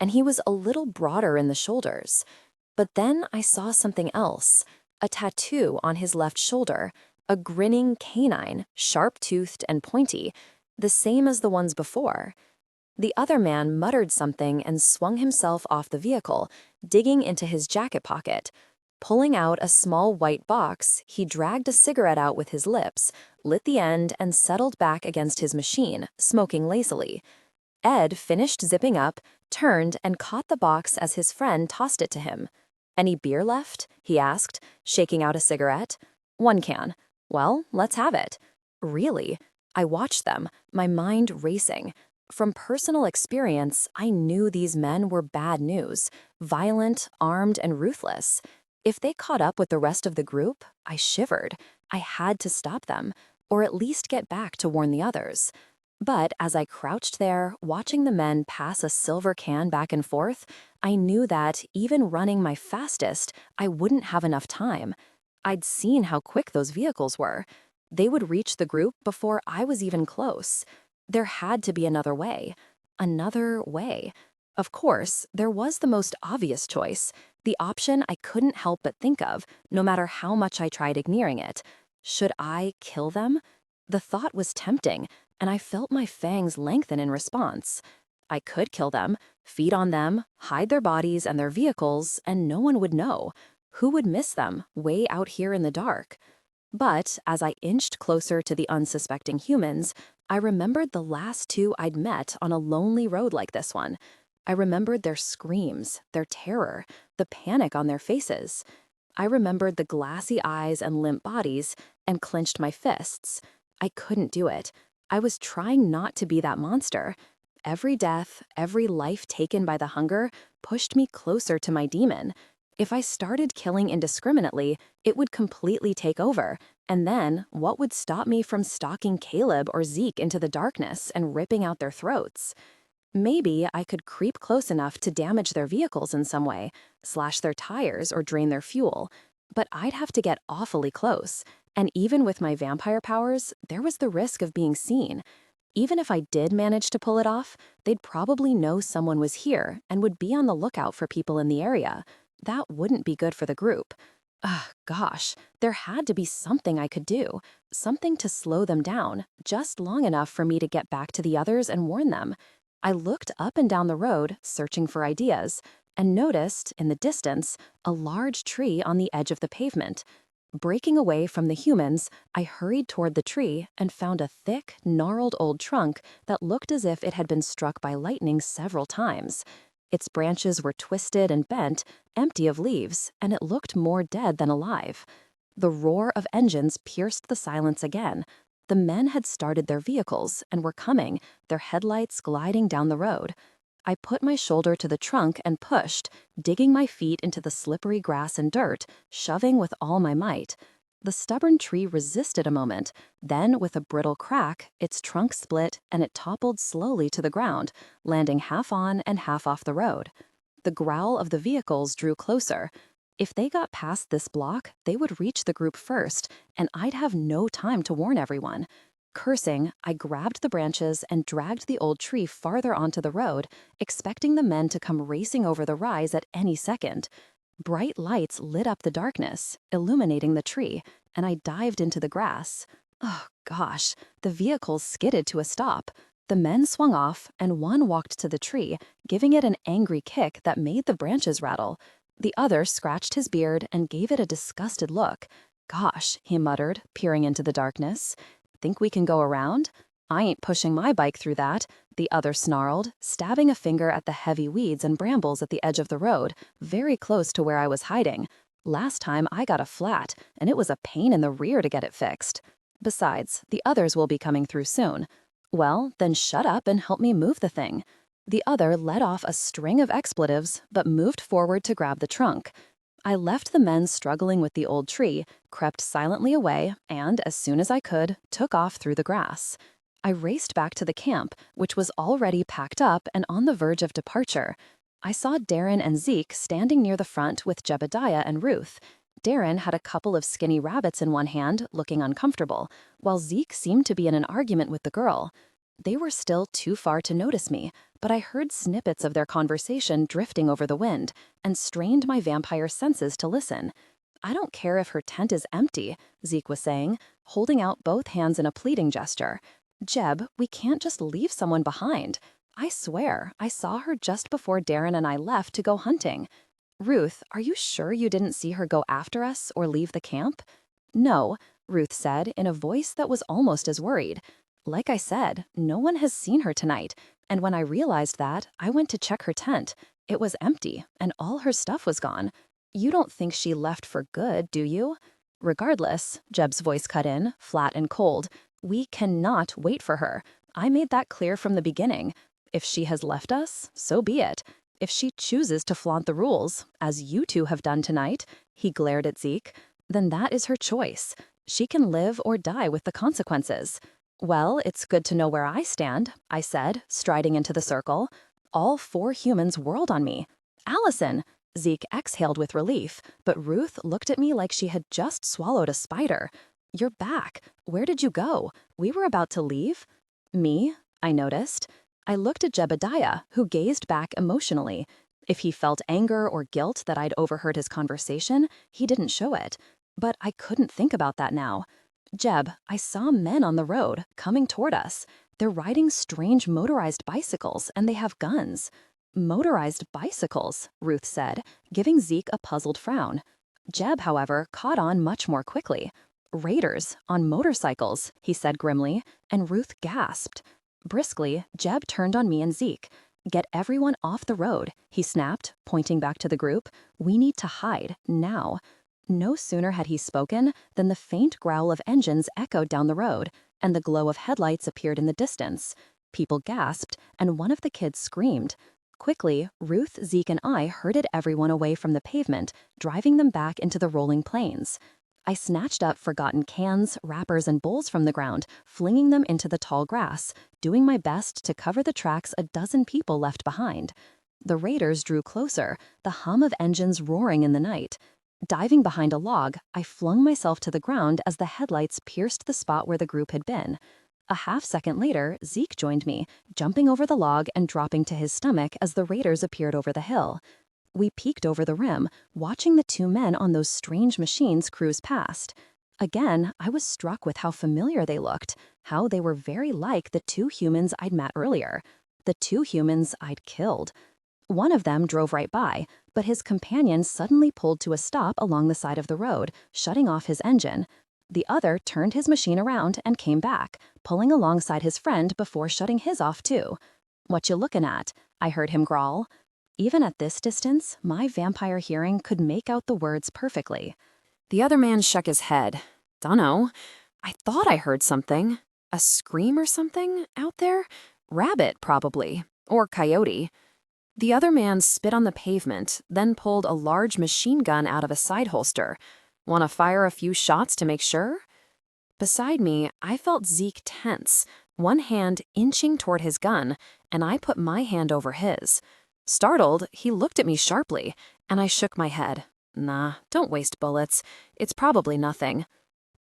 and he was a little broader in the shoulders. But then I saw something else, a tattoo on his left shoulder, a grinning canine, sharp-toothed and pointy, the same as the ones before. The other man muttered something and swung himself off the vehicle, digging into his jacket pocket. Pulling out a small white box, he dragged a cigarette out with his lips, lit the end, and settled back against his machine, smoking lazily. Ed finished zipping up, turned, and caught the box as his friend tossed it to him. "Any beer left?" he asked, shaking out a cigarette. "One can." "Well, let's have it." "Really?" I watched them, my mind racing. From personal experience, I knew these men were bad news, violent, armed, and ruthless. If they caught up with the rest of the group, I shivered. I had to stop them, or at least get back to warn the others. But as I crouched there, watching the men pass a silver can back and forth, I knew that, even running my fastest, I wouldn't have enough time. I'd seen how quick those vehicles were. They would reach the group before I was even close. There had to be another way. Another way. Of course, there was the most obvious choice, the option I couldn't help but think of, no matter how much I tried ignoring it. Should I kill them? The thought was tempting, and I felt my fangs lengthen in response. I could kill them, feed on them, hide their bodies and their vehicles, and no one would know. Who would miss them, way out here in the dark? But as I inched closer to the unsuspecting humans, I remembered the last two I'd met on a lonely road like this one. I remembered their screams, their terror, the panic on their faces. I remembered the glassy eyes and limp bodies, and clenched my fists. I couldn't do it. I was trying not to be that monster. Every death, every life taken by the hunger, pushed me closer to my demon. If I started killing indiscriminately, it would completely take over, and then what would stop me from stalking Caleb or Zeke into the darkness and ripping out their throats? Maybe I could creep close enough to damage their vehicles in some way, slash their tires or drain their fuel, but I'd have to get awfully close, and even with my vampire powers, there was the risk of being seen. Even if I did manage to pull it off, they'd probably know someone was here and would be on the lookout for people in the area. That wouldn't be good for the group. Gosh, there had to be something I could do, something to slow them down, just long enough for me to get back to the others and warn them. I looked up and down the road, searching for ideas, and noticed, in the distance, a large tree on the edge of the pavement. Breaking away from the humans, I hurried toward the tree and found a thick, gnarled old trunk that looked as if it had been struck by lightning several times. Its branches were twisted and bent, empty of leaves, and it looked more dead than alive. The roar of engines pierced the silence again. The men had started their vehicles and were coming, their headlights gliding down the road. I put my shoulder to the trunk and pushed, digging my feet into the slippery grass and dirt, shoving with all my might. The stubborn tree resisted a moment, then with a brittle crack, its trunk split and it toppled slowly to the ground, landing half on and half off the road. The growl of the vehicles drew closer. If they got past this block, they would reach the group first, and I'd have no time to warn everyone. Cursing, I grabbed the branches and dragged the old tree farther onto the road, expecting the men to come racing over the rise at any second. Bright lights lit up the darkness, illuminating the tree, and I dived into the grass. Oh, gosh, the vehicles skidded to a stop. The men swung off, and one walked to the tree, giving it an angry kick that made the branches rattle. The other scratched his beard and gave it a disgusted look. "Gosh," he muttered, peering into the darkness. "Think we can go around?" "I ain't pushing my bike through that," the other snarled, stabbing a finger at the heavy weeds and brambles at the edge of the road, very close to where I was hiding. Last time I got a flat, and it was a pain in the rear to get it fixed. Besides, the others will be coming through soon. "Well, then shut up and help me move the thing." The other let off a string of expletives, but moved forward to grab the trunk. I left the men struggling with the old tree, crept silently away, and, as soon as I could, took off through the grass. I raced back to the camp, which was already packed up and on the verge of departure. I saw Darren and Zeke standing near the front with Jebediah and Ruth. Darren had a couple of skinny rabbits in one hand, looking uncomfortable, while Zeke seemed to be in an argument with the girl. They were still too far to notice me, but I heard snippets of their conversation drifting over the wind and strained my vampire senses to listen. I don't care if her tent is empty, Zeke was saying, holding out both hands in a pleading gesture. Jeb, we can't just leave someone behind. I swear, I saw her just before Darren and I left to go hunting. Ruth, are you sure you didn't see her go after us or leave the camp? No, Ruth said in a voice that was almost as worried. Like I said, no one has seen her tonight, and when I realized that, I went to check her tent. It was empty, and all her stuff was gone. You don't think she left for good, do you? Regardless, Jeb's voice cut in, flat and cold. We cannot wait for her. I made that clear from the beginning. If she has left us, so be it. If she chooses to flaunt the rules, as you two have done tonight, he glared at Zeke, then that is her choice. She can live or die with the consequences. Well, it's good to know where I stand, I said, striding into the circle. All 4 humans whirled on me. Allison! Zeke exhaled with relief, but Ruth looked at me like she had just swallowed a spider. You're back. Where did you go? We were about to leave. Me? I noticed. I looked at Jebediah, who gazed back emotionally. If he felt anger or guilt that I'd overheard his conversation, he didn't show it. But I couldn't think about that now. Jeb, I saw men on the road, coming toward us. They're riding strange motorized bicycles, and they have guns. Motorized bicycles, Ruth said, giving Zeke a puzzled frown. Jeb, however, caught on much more quickly. Raiders, on motorcycles, he said grimly, and Ruth gasped. Briskly, Jeb turned on me and Zeke. Get everyone off the road, he snapped, pointing back to the group. We need to hide, now. No sooner had he spoken than the faint growl of engines echoed down the road, and the glow of headlights appeared in the distance. People gasped, and one of the kids screamed. Quickly, Ruth, Zeke, and I herded everyone away from the pavement, driving them back into the rolling plains. I snatched up forgotten cans, wrappers, and bowls from the ground, flinging them into the tall grass, doing my best to cover the tracks a dozen people left behind. The raiders drew closer, the hum of engines roaring in the night. Diving behind a log, I flung myself to the ground as the headlights pierced the spot where the group had been. A half-second later, Zeke joined me, jumping over the log and dropping to his stomach as the raiders appeared over the hill. We peeked over the rim, watching the 2 men on those strange machines cruise past. Again, I was struck with how familiar they looked, how they were very like the 2 humans I'd met earlier, the 2 humans I'd killed. One of them drove right by, but his companion suddenly pulled to a stop along the side of the road, shutting off his engine. The other turned his machine around and came back, pulling alongside his friend before shutting his off too. What you looking at? I heard him growl. Even at this distance, my vampire hearing could make out the words perfectly. The other man shook his head. Dunno. I thought I heard something. A scream or something out there? Rabbit, probably. Or coyote. The other man spit on the pavement, then pulled a large machine gun out of a side holster. Want to fire a few shots to make sure? Beside me, I felt Zeke tense, one hand inching toward his gun, and I put my hand over his. Startled, he looked at me sharply, and I shook my head. Nah, don't waste bullets. It's probably nothing.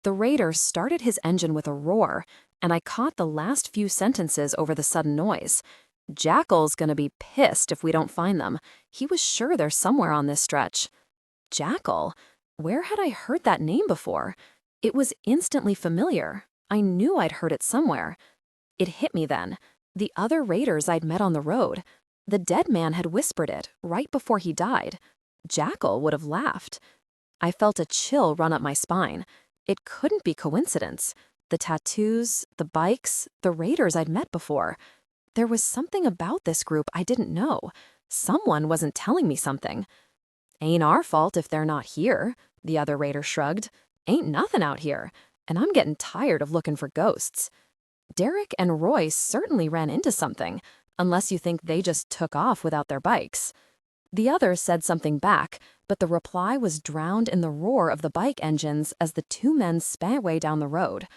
The raider started his engine with a roar, and I caught the last few sentences over the sudden noise. Jackal's gonna be pissed if we don't find them. He was sure they're somewhere on this stretch. Jackal? Where had I heard that name before? It was instantly familiar. I knew I'd heard it somewhere. It hit me then. The other raiders I'd met on the road. The dead man had whispered it right before he died. Jackal would have laughed. I felt a chill run up my spine. It couldn't be coincidence. The tattoos, the bikes, the raiders I'd met before. There was something about this group I didn't know. Someone wasn't telling me something. Ain't our fault if they're not here, the other raider shrugged. Ain't nothing out here, and I'm getting tired of looking for ghosts. Derek and Roy certainly ran into something, unless you think they just took off without their bikes. The other said something back, but the reply was drowned in the roar of the bike engines as the 2 men sped away down the road.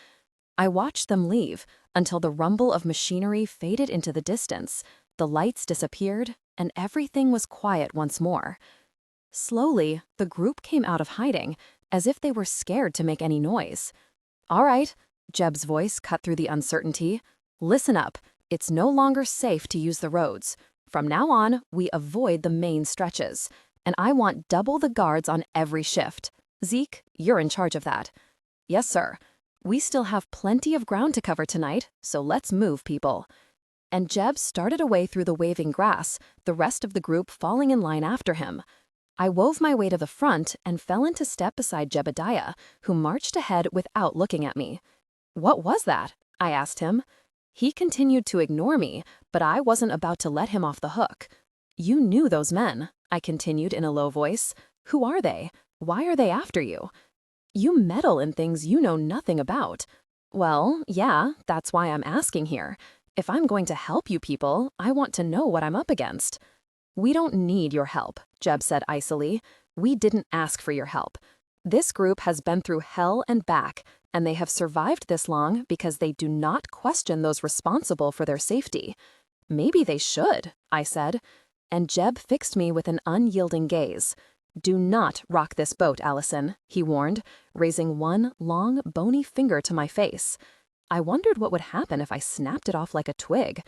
I watched them leave until the rumble of machinery faded into the distance, the lights disappeared, and everything was quiet once more. Slowly, the group came out of hiding, as if they were scared to make any noise. All right, Jeb's voice cut through the uncertainty. Listen up. It's no longer safe to use the roads. From now on, we avoid the main stretches. And I want double the guards on every shift. Zeke, you're in charge of that. Yes, sir. We still have plenty of ground to cover tonight, so let's move, people. And Jeb started away through the waving grass, the rest of the group falling in line after him. I wove my way to the front and fell into step beside Jebediah, who marched ahead without looking at me. What was that? I asked him. He continued to ignore me, but I wasn't about to let him off the hook. You knew those men, I continued in a low voice. Who are they? Why are they after you? You meddle in things you know nothing about. Well, yeah, that's why I'm asking here. If I'm going to help you people, I want to know what I'm up against. We don't need your help, Jeb said icily. We didn't ask for your help. This group has been through hell and back, and they have survived this long because they do not question those responsible for their safety. Maybe they should, I said. And Jeb fixed me with an unyielding gaze. Do not rock this boat, Allison, he warned, raising one long, bony finger to my face. I wondered what would happen if I snapped it off like a twig.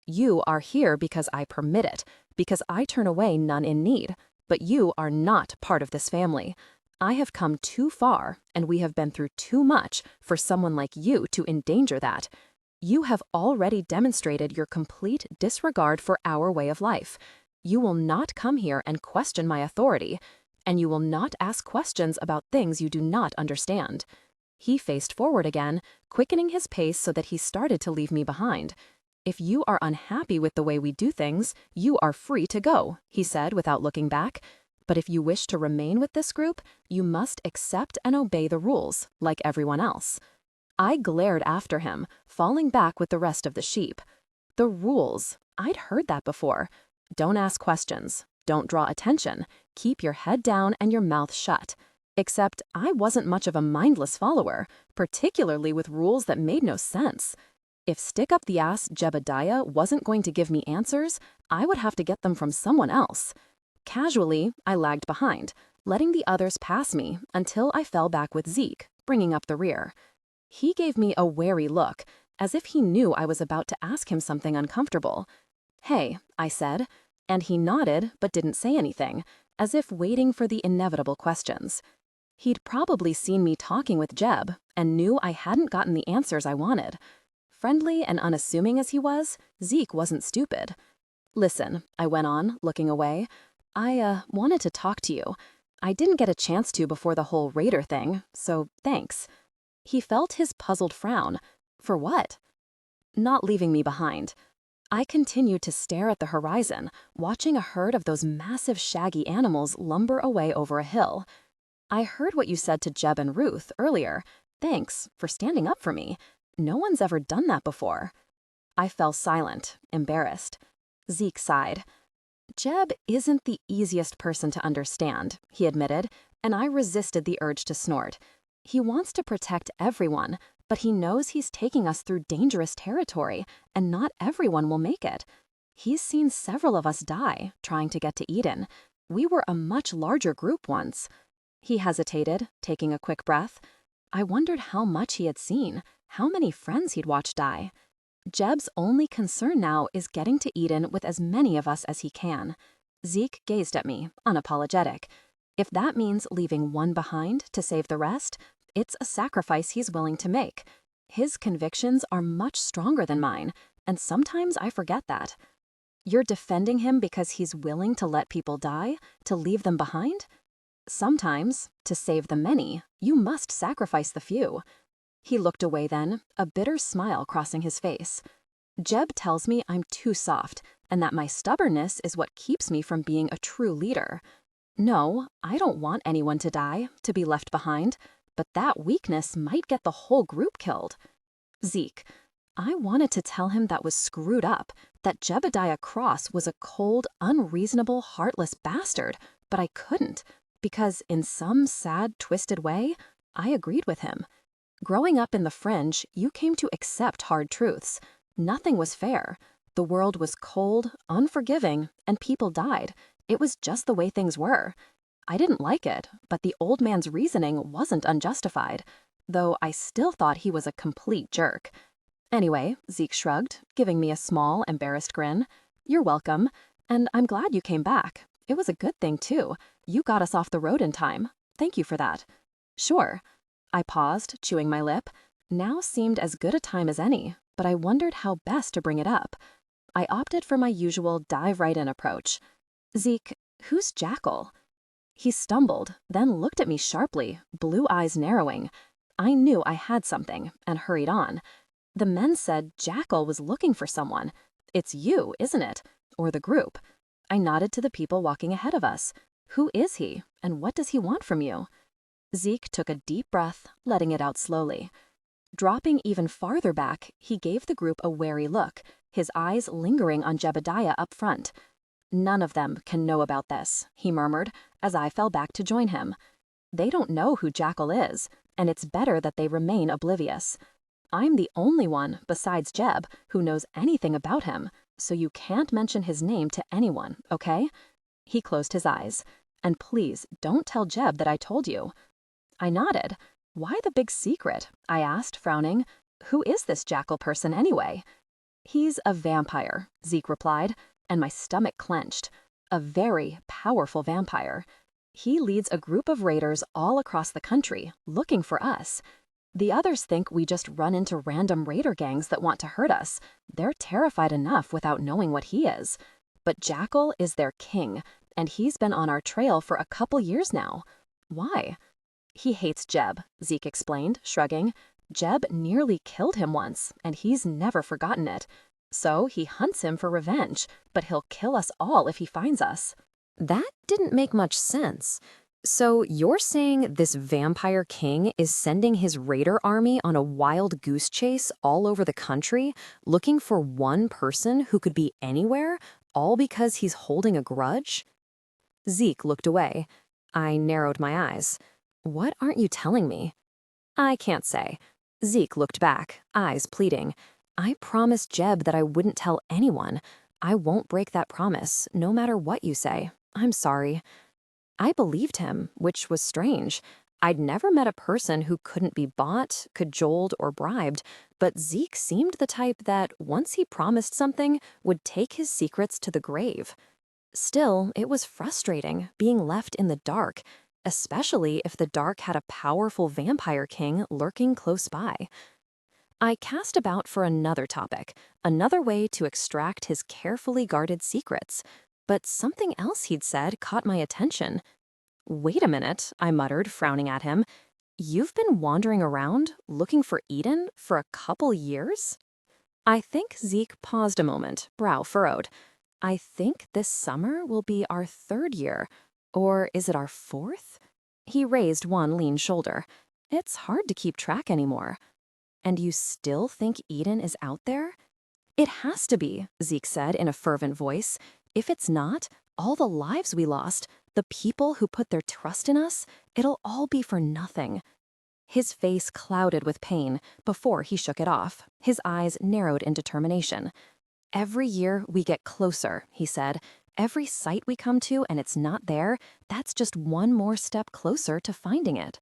You are here because I permit it, because I turn away none in need, but you are not part of this family. I have come too far, and we have been through too much for someone like you to endanger that. You have already demonstrated your complete disregard for our way of life. You will not come here and question my authority, and you will not ask questions about things you do not understand. He faced forward again, quickening his pace so that he started to leave me behind. If you are unhappy with the way we do things, you are free to go, he said without looking back. But if you wish to remain with this group, you must accept and obey the rules, like everyone else. I glared after him, falling back with the rest of the sheep. The rules. I'd heard that before. Don't ask questions. Don't draw attention. Keep your head down and your mouth shut. Except I wasn't much of a mindless follower, particularly with rules that made no sense. If stick-up-the-ass Jebediah wasn't going to give me answers, I would have to get them from someone else. Casually, I lagged behind, letting the others pass me until I fell back with Zeke, bringing up the rear. He gave me a wary look, as if he knew I was about to ask him something uncomfortable. Hey, I said, and he nodded but didn't say anything, as if waiting for the inevitable questions. He'd probably seen me talking with Jeb and knew I hadn't gotten the answers I wanted. Friendly and unassuming as he was, Zeke wasn't stupid. Listen, I went on, looking away. I wanted to talk to you. I didn't get a chance to before the whole raider thing, so thanks. He felt his puzzled frown. For what? Not leaving me behind. I continued to stare at the horizon, watching a herd of those massive shaggy animals lumber away over a hill. I heard what you said to Jeb and Ruth earlier. Thanks for standing up for me. No one's ever done that before. I fell silent, embarrassed. Zeke sighed. Jeb isn't the easiest person to understand, he admitted, and I resisted the urge to snort. He wants to protect everyone, but he knows he's taking us through dangerous territory, and not everyone will make it. He's seen several of us die trying to get to Eden. We were a much larger group once. He hesitated, taking a quick breath. I wondered how much he had seen, how many friends he'd watched die. Jeb's only concern now is getting to Eden with as many of us as he can. Zeke gazed at me, unapologetic. If that means leaving one behind to save the rest, it's a sacrifice he's willing to make. His convictions are much stronger than mine, and sometimes I forget that. You're defending him because he's willing to let people die, to leave them behind? Sometimes, to save the many, you must sacrifice the few. He looked away then, a bitter smile crossing his face. Jeb tells me I'm too soft, and that my stubbornness is what keeps me from being a true leader. No, I don't want anyone to die, to be left behind, but that weakness might get the whole group killed. Zeke, I wanted to tell him that was screwed up, that Jebediah Cross was a cold, unreasonable, heartless bastard, but I couldn't, because in some sad, twisted way, I agreed with him. Growing up in the Fringe, you came to accept hard truths. Nothing was fair. The world was cold, unforgiving, and people died. It was just the way things were. I didn't like it, but the old man's reasoning wasn't unjustified, though I still thought he was a complete jerk. Anyway, Zeke shrugged, giving me a small, embarrassed grin. You're welcome, and I'm glad you came back. It was a good thing, too. You got us off the road in time. Thank you for that. Sure. I paused, chewing my lip. Now seemed as good a time as any, but I wondered how best to bring it up. I opted for my usual dive-right-in approach. Zeke, who's Jackal? He stumbled, then looked at me sharply, blue eyes narrowing. I knew I had something, and hurried on. The men said Jackal was looking for someone. It's you, isn't it? Or the group. I nodded to the people walking ahead of us. Who is he, and what does he want from you? Zeke took a deep breath, letting it out slowly. Dropping even farther back, he gave the group a wary look, his eyes lingering on Jebediah up front. None of them can know about this, he murmured, as I fell back to join him. They don't know who Jackal is, and it's better that they remain oblivious. I'm the only one, besides Jeb, who knows anything about him, so you can't mention his name to anyone, okay? He closed his eyes. And please, don't tell Jeb that I told you. I nodded. Why the big secret? I asked, frowning. Who is this Jackal person anyway? He's a vampire, Zeke replied, and my stomach clenched. A very powerful vampire. He leads a group of raiders all across the country, looking for us. The others think we just run into random raider gangs that want to hurt us. They're terrified enough without knowing what he is. But Jackal is their king, and he's been on our trail for a couple years now. Why? He hates Jeb, Zeke explained, shrugging. Jeb nearly killed him once, and he's never forgotten it. So he hunts him for revenge, but he'll kill us all if he finds us. That didn't make much sense. So you're saying this vampire king is sending his raider army on a wild goose chase all over the country, looking for one person who could be anywhere, all because he's holding a grudge? Zeke looked away. I narrowed my eyes. What aren't you telling me? I can't say. Zeke looked back, eyes pleading. I promised Jeb that I wouldn't tell anyone. I won't break that promise, no matter what you say. I'm sorry. I believed him, which was strange. I'd never met a person who couldn't be bought, cajoled, or bribed, but Zeke seemed the type that, once he promised something, would take his secrets to the grave. Still, it was frustrating, being left in the dark, especially if the dark had a powerful vampire king lurking close by. I cast about for another topic, another way to extract his carefully guarded secrets, but something else he'd said caught my attention. Wait a minute, I muttered, frowning at him. You've been wandering around, looking for Eden, for a couple years? I think Zeke paused a moment, brow furrowed. I think this summer will be our 3rd year. Or is it our 4th? He raised one lean shoulder. It's hard to keep track anymore. And you still think Eden is out there? It has to be, Zeke said in a fervent voice. If it's not, all the lives we lost, the people who put their trust in us, it'll all be for nothing. His face clouded with pain before he shook it off. His eyes narrowed in determination. Every year we get closer, he said. Every site we come to and it's not there, that's just one more step closer to finding it.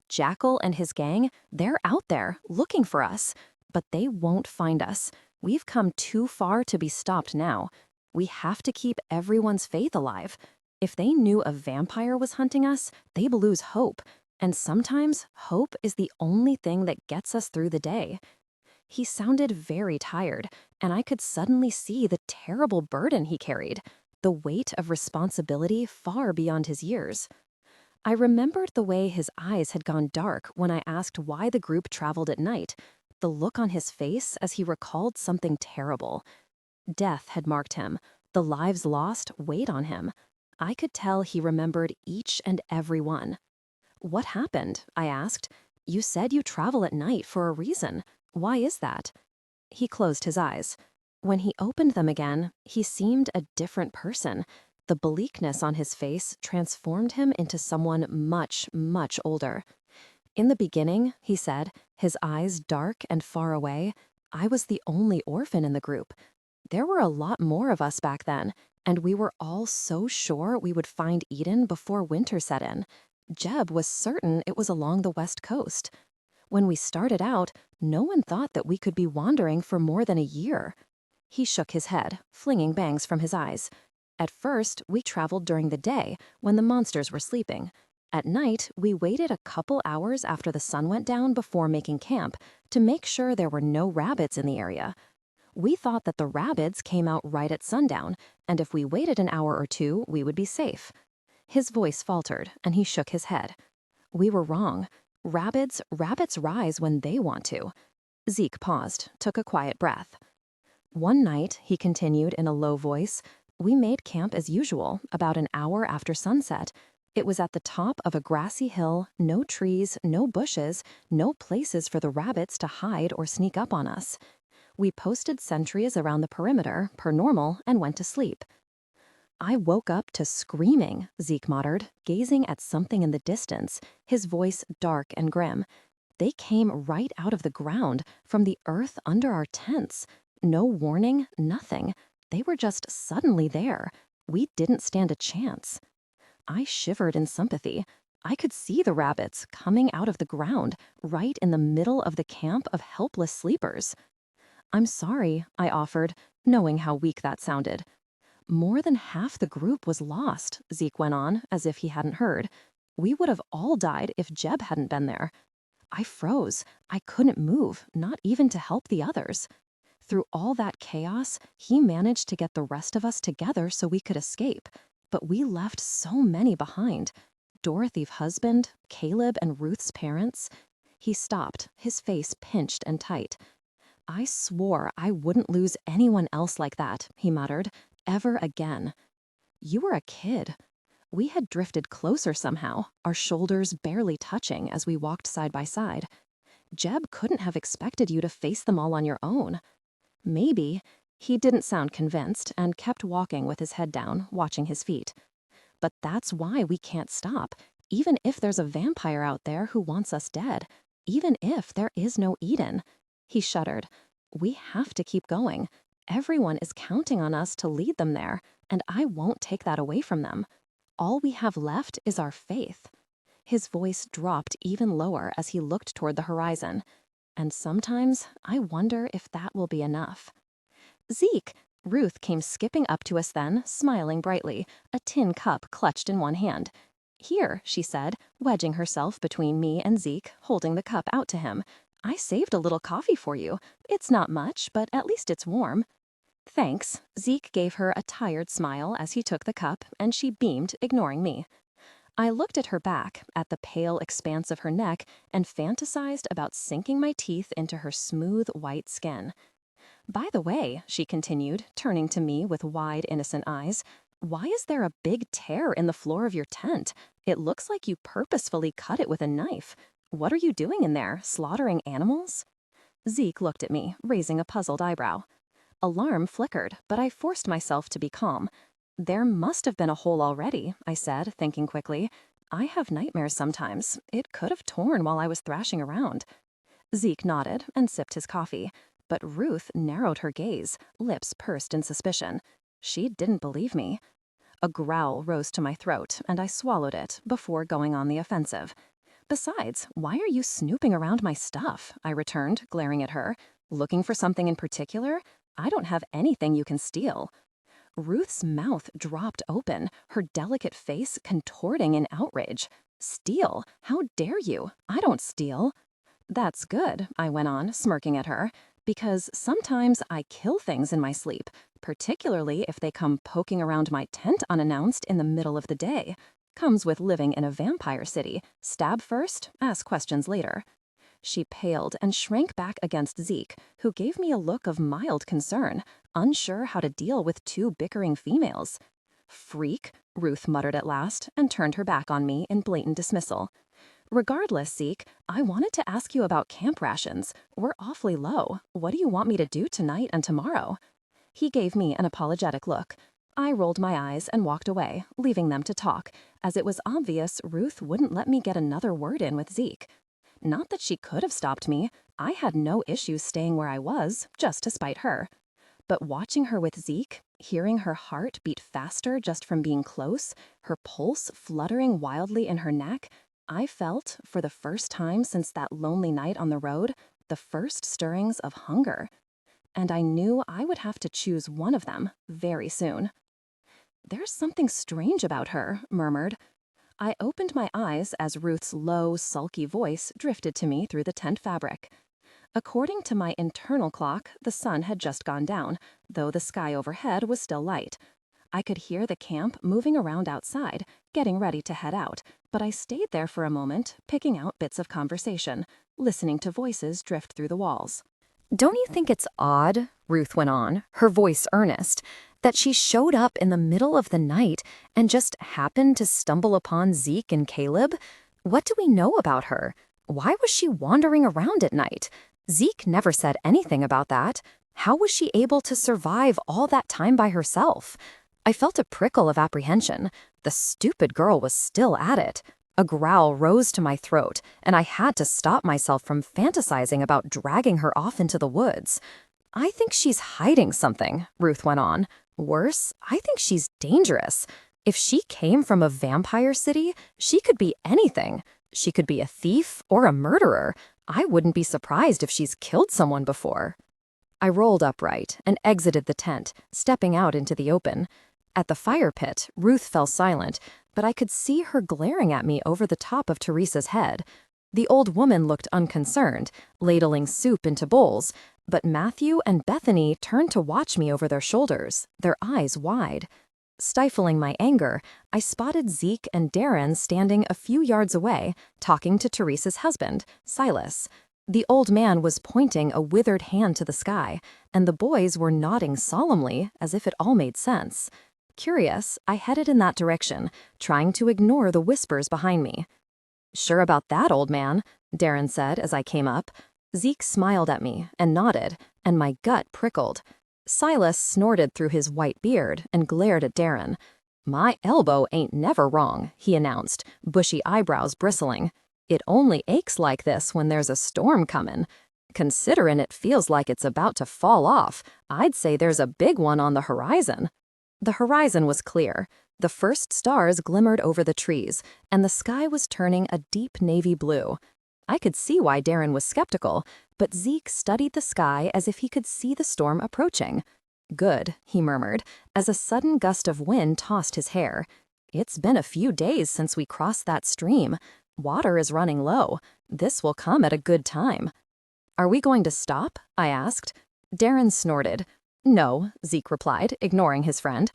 Jackal and his gang, they're out there looking for us, but they won't find us. We've come too far to be stopped now. We have to keep everyone's faith alive. If they knew a vampire was hunting us, they'd lose hope. And sometimes hope is the only thing that gets us through the day. He sounded very tired, and I could suddenly see the terrible burden he carried, the weight of responsibility far beyond his years. I remembered the way his eyes had gone dark when I asked why the group traveled at night, the look on his face as he recalled something terrible. Death had marked him. The lives lost weighed on him. I could tell he remembered each and every one. What happened? I asked. You said you travel at night for a reason. Why is that? He closed his eyes. When he opened them again, he seemed a different person. The bleakness on his face transformed him into someone much, much older. In the beginning, he said, his eyes dark and far away, I was the only orphan in the group. There were a lot more of us back then, and we were all so sure we would find Eden before winter set in. Jeb was certain it was along the west coast. When we started out, no one thought that we could be wandering for more than a year. He shook his head, flinging bangs from his eyes. At first, we traveled during the day, when the monsters were sleeping. At night, we waited a couple hours after the sun went down before making camp to make sure there were no rabbits in the area. We thought that the rabbits came out right at sundown, and if we waited an hour or two, we would be safe. His voice faltered, and he shook his head. We were wrong. Rabbits rise when they want to. Zeke paused, took a quiet breath. One night, he continued in a low voice, we made camp as usual, about an hour after sunset. It was at the top of a grassy hill, no trees, no bushes, no places for the rabbits to hide or sneak up on us. We posted sentries around the perimeter, per normal, and went to sleep. I woke up to screaming, Zeke muttered, gazing at something in the distance, his voice dark and grim. They came right out of the ground, from the earth under our tents. No warning, nothing. They were just suddenly there. We didn't stand a chance. I shivered in sympathy. I could see the rabbits coming out of the ground, right in the middle of the camp of helpless sleepers. I'm sorry, I offered, knowing how weak that sounded. More than half the group was lost, Zeke went on, as if he hadn't heard. We would have all died if Jeb hadn't been there. I froze. I couldn't move, not even to help the others. Through all that chaos, he managed to get the rest of us together so we could escape. But we left so many behind. Dorothy's husband, Caleb and Ruth's parents. He stopped, his face pinched and tight. I swore I wouldn't lose anyone else like that, he muttered, ever again. You were a kid. We had drifted closer somehow, our shoulders barely touching as we walked side by side. Jeb couldn't have expected you to face them all on your own. Maybe. He didn't sound convinced and kept walking with his head down, watching his feet. But that's why we can't stop, even if there's a vampire out there who wants us dead, even if there is no Eden. He shuddered. We have to keep going. Everyone is counting on us to lead them there, and I won't take that away from them. All we have left is our faith. His voice dropped even lower as he looked toward the horizon. And sometimes I wonder if that will be enough. Zeke! Ruth came skipping up to us then, smiling brightly, a tin cup clutched in one hand. Here, she said, wedging herself between me and Zeke, holding the cup out to him. I saved a little coffee for you. It's not much, but at least it's warm. Thanks. Zeke gave her a tired smile as he took the cup, and she beamed, ignoring me. I looked at her back, at the pale expanse of her neck, and fantasized about sinking my teeth into her smooth, white skin. By the way, she continued, turning to me with wide, innocent eyes, why is there a big tear in the floor of your tent? It looks like you purposefully cut it with a knife. What are you doing in there, slaughtering animals? Zeke looked at me, raising a puzzled eyebrow. Alarm flickered, but I forced myself to be calm. There must have been a hole already, I said, thinking quickly. I have nightmares sometimes. It could have torn while I was thrashing around. Zeke nodded and sipped his coffee, but Ruth narrowed her gaze, lips pursed in suspicion. She didn't believe me. A growl rose to my throat, and I swallowed it before going on the offensive. Besides, why are you snooping around my stuff? I returned, glaring at her. Looking for something in particular? I don't have anything you can steal. Ruth's mouth dropped open, her delicate face contorting in outrage. Steal? How dare you? I don't steal. That's good, I went on, smirking at her, because sometimes I kill things in my sleep, particularly if they come poking around my tent unannounced in the middle of the day. Comes with living in a vampire city. Stab first, ask questions later. She paled and shrank back against Zeke, who gave me a look of mild concern, unsure how to deal with two bickering females. Freak, Ruth muttered at last, and turned her back on me in blatant dismissal. Regardless, Zeke, I wanted to ask you about camp rations. We're awfully low. What do you want me to do tonight and tomorrow? He gave me an apologetic look. I rolled my eyes and walked away, leaving them to talk, as it was obvious Ruth wouldn't let me get another word in with Zeke. Not that she could have stopped me. I had no issues staying where I was, just to spite her. But watching her with Zeke, hearing her heart beat faster just from being close, her pulse fluttering wildly in her neck, I felt, for the first time since that lonely night on the road, the first stirrings of hunger. And I knew I would have to choose one of them very soon. "There's something strange about her," murmured. I opened my eyes as Ruth's low, sulky voice drifted to me through the tent fabric. According to my internal clock, the sun had just gone down, though the sky overhead was still light. I could hear the camp moving around outside, getting ready to head out, but I stayed there for a moment, picking out bits of conversation, listening to voices drift through the walls. "Don't you think it's odd," Ruth went on, her voice earnest, "that she showed up in the middle of the night and just happened to stumble upon Zeke and Caleb? What do we know about her? Why was she wandering around at night? Zeke never said anything about that. How was she able to survive all that time by herself?" I felt a prickle of apprehension. The stupid girl was still at it. A growl rose to my throat, and I had to stop myself from fantasizing about dragging her off into the woods. "I think she's hiding something," Ruth went on. "Worse, I think she's dangerous. If she came from a vampire city, she could be anything. She could be a thief or a murderer. I wouldn't be surprised if she's killed someone before." I rolled upright and exited the tent, stepping out into the open. At the fire pit, Ruth fell silent, but I could see her glaring at me over the top of Teresa's head. The old woman looked unconcerned, ladling soup into bowls, but Matthew and Bethany turned to watch me over their shoulders, their eyes wide. Stifling my anger, I spotted Zeke and Darren standing a few yards away, talking to Teresa's husband, Silas. The old man was pointing a withered hand to the sky, and the boys were nodding solemnly as if it all made sense. Curious, I headed in that direction, trying to ignore the whispers behind me. "Sure about that, old man," Darren said as I came up. Zeke smiled at me and nodded, and my gut prickled. Silas snorted through his white beard and glared at Darren. "My elbow ain't never wrong," he announced, bushy eyebrows bristling. "It only aches like this when there's a storm comin'. Considerin' it feels like it's about to fall off, I'd say there's a big one on the horizon." The horizon was clear. The first stars glimmered over the trees, and the sky was turning a deep navy blue. I could see why Darren was skeptical, but Zeke studied the sky as if he could see the storm approaching. "Good," he murmured, as a sudden gust of wind tossed his hair. "It's been a few days since we crossed that stream. Water is running low. This will come at a good time." "Are we going to stop?" I asked. Darren snorted. "No," Zeke replied, ignoring his friend.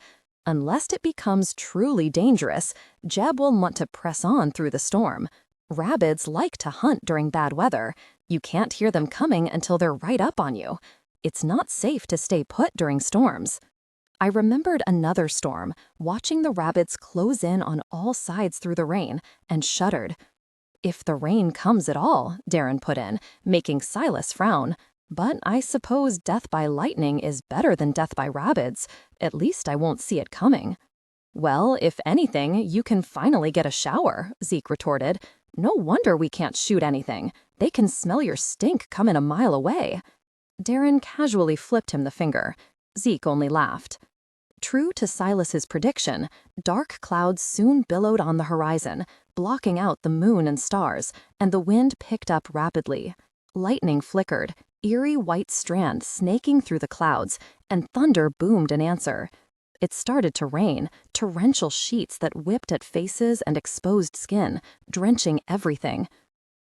"Unless it becomes truly dangerous, Jeb will want to press on through the storm. Rabbits like to hunt during bad weather. You can't hear them coming until they're right up on you. It's not safe to stay put during storms." I remembered another storm, watching the rabbits close in on all sides through the rain, and shuddered. "If the rain comes at all," Darren put in, making Silas frown. "But I suppose death by lightning is better than death by rabbits. At least I won't see it coming." "Well, if anything, you can finally get a shower," Zeke retorted. "No wonder we can't shoot anything. They can smell your stink coming a mile away." Darren casually flipped him the finger. Zeke only laughed. True to Silas's prediction, dark clouds soon billowed on the horizon, blocking out the moon and stars, and the wind picked up rapidly. Lightning flickered, eerie white strand snaking through the clouds, and thunder boomed in answer. It started to rain, torrential sheets that whipped at faces and exposed skin, drenching everything.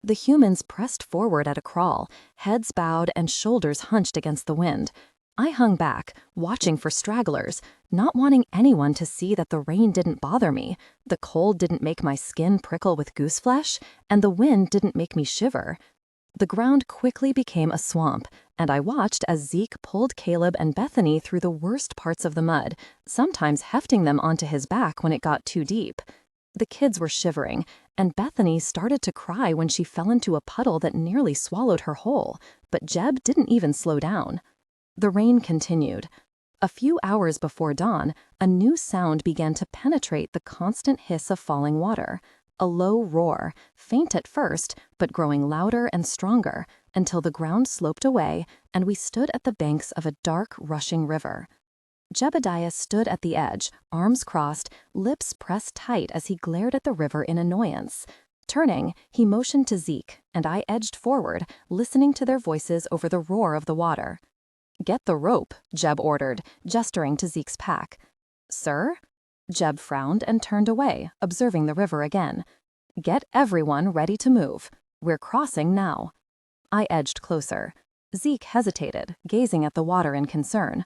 The humans pressed forward at a crawl, heads bowed and shoulders hunched against the wind. I hung back, watching for stragglers, not wanting anyone to see that the rain didn't bother me, the cold didn't make my skin prickle with gooseflesh, and the wind didn't make me shiver. The ground quickly became a swamp, and I watched as Zeke pulled Caleb and Bethany through the worst parts of the mud, sometimes hefting them onto his back when it got too deep. The kids were shivering, and Bethany started to cry when she fell into a puddle that nearly swallowed her whole, but Jeb didn't even slow down. The rain continued. A few hours before dawn, a new sound began to penetrate the constant hiss of falling water. A low roar, faint at first, but growing louder and stronger, until the ground sloped away and we stood at the banks of a dark, rushing river. Jebediah stood at the edge, arms crossed, lips pressed tight as he glared at the river in annoyance. Turning, he motioned to Zeke, and I edged forward, listening to their voices over the roar of the water. "Get the rope," Jeb ordered, gesturing to Zeke's pack. "Sir?" Jeb frowned and turned away, observing the river again. "Get everyone ready to move. We're crossing now." I edged closer. Zeke hesitated, gazing at the water in concern.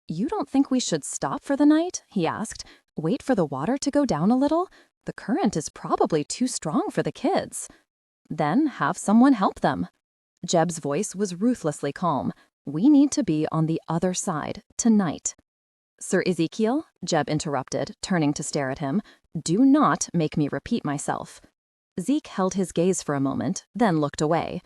"You don't think we should stop for the night?" he asked. "Wait for the water to go down a little? The current is probably too strong for the kids." "Then have someone help them." Jeb's voice was ruthlessly calm. "We need to be on the other side, tonight." "Sir Ezekiel," Jeb interrupted, turning to stare at him, "do not make me repeat myself." Zeke held his gaze for a moment, then looked away.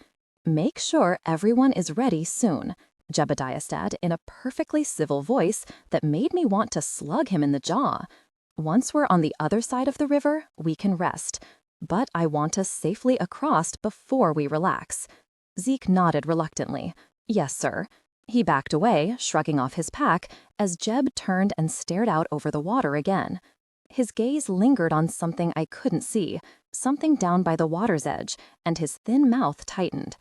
"Make sure everyone is ready soon," Jebediah said in a perfectly civil voice that made me want to slug him in the jaw. "Once we're on the other side of the river, we can rest. But I want us safely across before we relax." Zeke nodded reluctantly. "Yes, sir." He backed away, shrugging off his pack, as Jeb turned and stared out over the water again. His gaze lingered on something I couldn't see, something down by the water's edge, and his thin mouth tightened.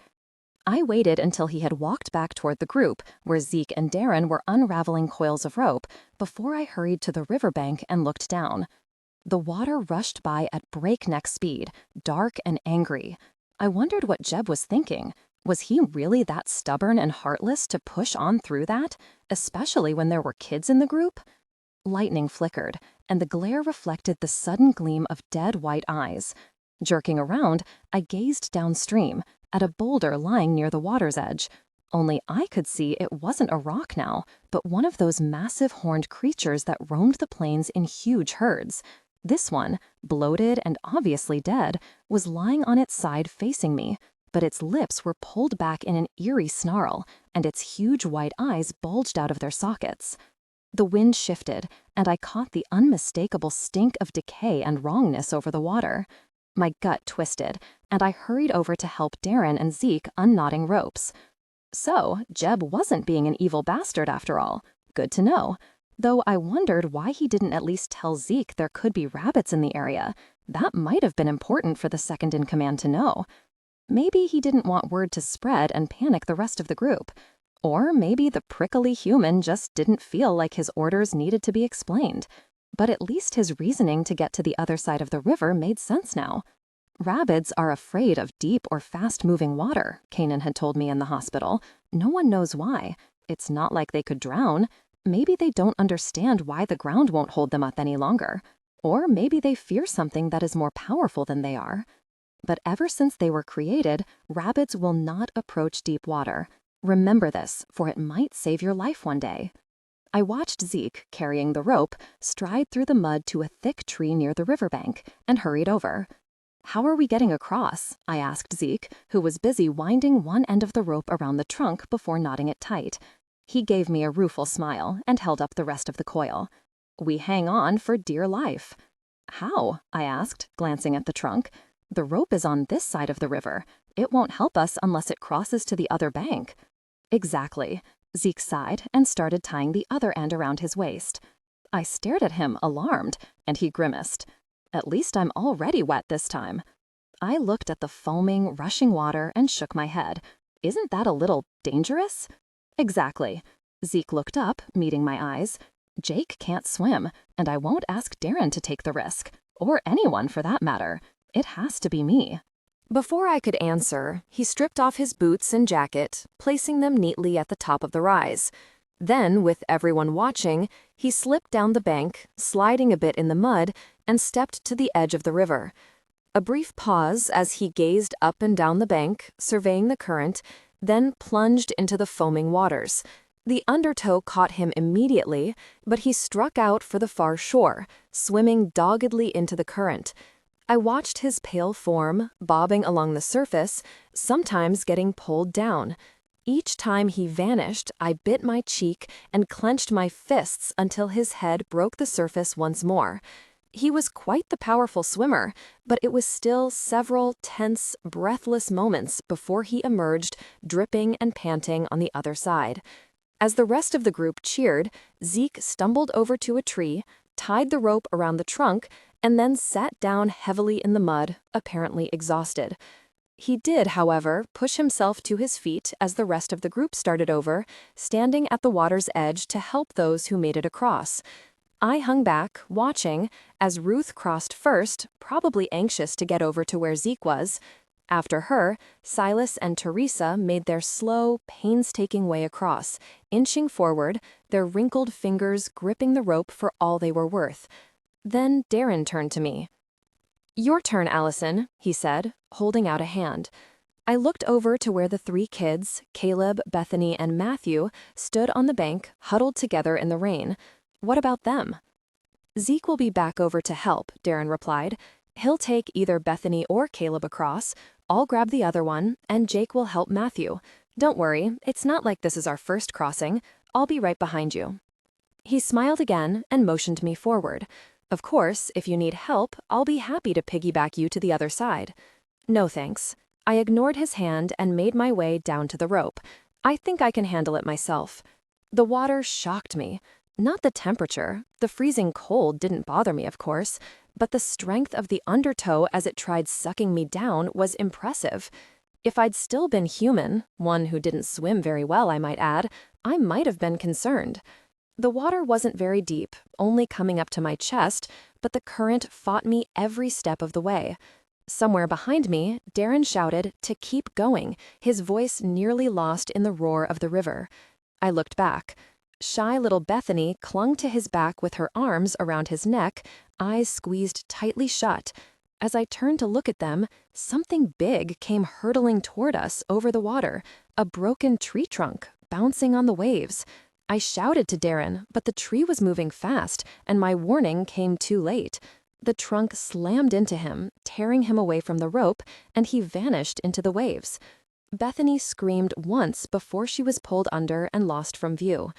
I waited until he had walked back toward the group, where Zeke and Darren were unraveling coils of rope, before I hurried to the riverbank and looked down. The water rushed by at breakneck speed, dark and angry. I wondered what Jeb was thinking. Was he really that stubborn and heartless to push on through that, especially when there were kids in the group? Lightning flickered, and the glare reflected the sudden gleam of dead white eyes. Jerking around, I gazed downstream, at a boulder lying near the water's edge. Only I could see it wasn't a rock now, but one of those massive horned creatures that roamed the plains in huge herds. This one, bloated and obviously dead, was lying on its side facing me, but its lips were pulled back in an eerie snarl, and its huge white eyes bulged out of their sockets. The wind shifted, and I caught the unmistakable stink of decay and wrongness over the water. My gut twisted, and I hurried over to help Darren and Zeke unknotting ropes. So, Jeb wasn't being an evil bastard after all. Good to know. Though I wondered why he didn't at least tell Zeke there could be rabbits in the area. That might have been important for the second-in-command to know. Maybe he didn't want word to spread and panic the rest of the group. Or maybe the prickly human just didn't feel like his orders needed to be explained. But at least his reasoning to get to the other side of the river made sense now. Rabbits are afraid of deep or fast-moving water, Kanan had told me in the hospital. No one knows why. It's not like they could drown. Maybe they don't understand why the ground won't hold them up any longer. Or maybe they fear something that is more powerful than they are. But ever since they were created, rabbits will not approach deep water. Remember this, for it might save your life one day. I watched Zeke, carrying the rope, stride through the mud to a thick tree near the riverbank, and hurried over. "How are we getting across?" I asked Zeke, who was busy winding one end of the rope around the trunk before knotting it tight. He gave me a rueful smile and held up the rest of the coil. "We hang on for dear life." "How?" I asked, glancing at the trunk. "The rope is on this side of the river. It won't help us unless it crosses to the other bank." "Exactly." Zeke sighed and started tying the other end around his waist. I stared at him, alarmed, and he grimaced. "At least I'm already wet this time." I looked at the foaming, rushing water and shook my head. "Isn't that a little dangerous?" "Exactly." Zeke looked up, meeting my eyes. "Jake can't swim, and I won't ask Darren to take the risk. Or anyone, for that matter. It has to be me." Before I could answer, he stripped off his boots and jacket, placing them neatly at the top of the rise. Then, with everyone watching, he slipped down the bank, sliding a bit in the mud, and stepped to the edge of the river. A brief pause as he gazed up and down the bank, surveying the current, then plunged into the foaming waters. The undertow caught him immediately, but he struck out for the far shore, swimming doggedly into the current. I watched his pale form, bobbing along the surface, sometimes getting pulled down. Each time he vanished, I bit my cheek and clenched my fists until his head broke the surface once more. He was quite the powerful swimmer, but it was still several tense, breathless moments before he emerged, dripping and panting on the other side. As the rest of the group cheered, Zeke stumbled over to a tree, tied the rope around the trunk, and then sat down heavily in the mud, apparently exhausted. He did, however, push himself to his feet as the rest of the group started over, standing at the water's edge to help those who made it across. I hung back, watching, as Ruth crossed first, probably anxious to get over to where Zeke was. After her, Silas and Teresa made their slow, painstaking way across, inching forward, their wrinkled fingers gripping the rope for all they were worth. Then Darren turned to me. "Your turn, Allison," he said, holding out a hand. I looked over to where the 3 kids, Caleb, Bethany, and Matthew, stood on the bank, huddled together in the rain. What about them? "Zeke will be back over to help," Darren replied. "He'll take either Bethany or Caleb across. I'll grab the other one, and Jake will help Matthew. Don't worry, it's not like this is our first crossing. I'll be right behind you." He smiled again and motioned me forward. "Of course, if you need help, I'll be happy to piggyback you to the other side." "No thanks." I ignored his hand and made my way down to the rope. "I think I can handle it myself." The water shocked me. Not the temperature. The freezing cold didn't bother me, of course, but the strength of the undertow as it tried sucking me down was impressive. If I'd still been human, one who didn't swim very well, I might add, I might have been concerned. The water wasn't very deep, only coming up to my chest, but the current fought me every step of the way. Somewhere behind me, Darren shouted to keep going, his voice nearly lost in the roar of the river. I looked back. Shy little Bethany clung to his back with her arms around his neck, eyes squeezed tightly shut. As I turned to look at them, something big came hurtling toward us over the water, a broken tree trunk, bouncing on the waves. I shouted to Darren, but the tree was moving fast, and my warning came too late. The trunk slammed into him, tearing him away from the rope, and he vanished into the waves. Bethany screamed once before she was pulled under and lost from view.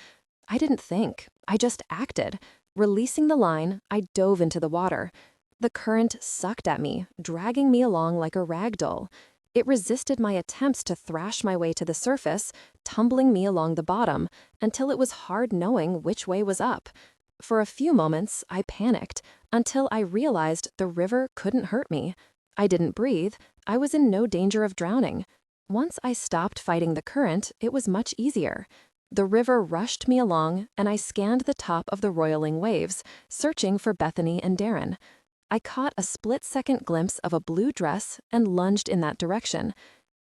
I didn't think. I just acted. Releasing the line, I dove into the water. The current sucked at me, dragging me along like a rag doll. It resisted my attempts to thrash my way to the surface, tumbling me along the bottom, until it was hard knowing which way was up. For a few moments, I panicked, until I realized the river couldn't hurt me. I didn't breathe. I was in no danger of drowning. Once I stopped fighting the current, it was much easier. The river rushed me along, and I scanned the top of the roiling waves, searching for Bethany and Darren. I caught a split-second glimpse of a blue dress and lunged in that direction.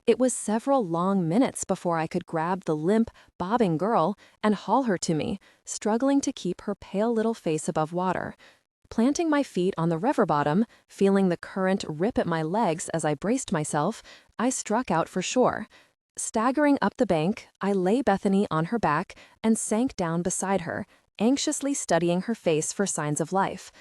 It was several long minutes before I could grab the limp, bobbing girl and haul her to me, struggling to keep her pale little face above water. Planting my feet on the river bottom, feeling the current rip at my legs as I braced myself, I struck out for shore. Staggering up the bank, I lay Bethany on her back and sank down beside her, anxiously studying her face for signs of life.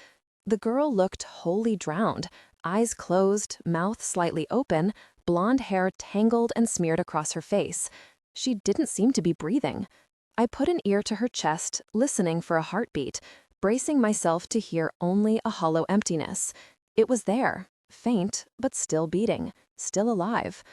The girl looked wholly drowned, eyes closed, mouth slightly open, blonde hair tangled and smeared across her face. She didn't seem to be breathing. I put an ear to her chest, listening for a heartbeat, bracing myself to hear only a hollow emptiness. It was there, faint, but still beating, still alive.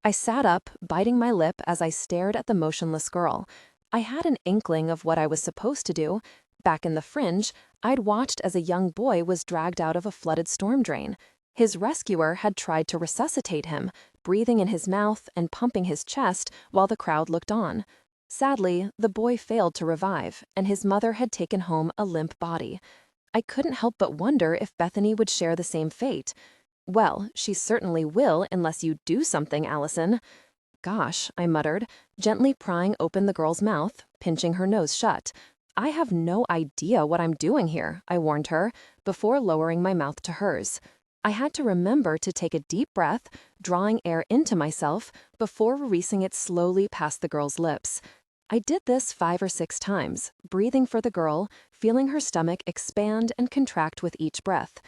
I sat up, biting my lip as I stared at the motionless girl. I had an inkling of what I was supposed to do. Back in the Fringe, I'd watched as a young boy was dragged out of a flooded storm drain. His rescuer had tried to resuscitate him, breathing in his mouth and pumping his chest while the crowd looked on. Sadly, the boy failed to revive, and his mother had taken home a limp body. I couldn't help but wonder if Bethany would share the same fate. "Well, she certainly will unless you do something, Allison." "Gosh," I muttered, gently prying open the girl's mouth, pinching her nose shut. "I have no idea what I'm doing here," I warned her, before lowering my mouth to hers. I had to remember to take a deep breath, drawing air into myself, before releasing it slowly past the girl's lips. I did this 5 or 6 times, breathing for the girl, feeling her stomach expand and contract with each breath.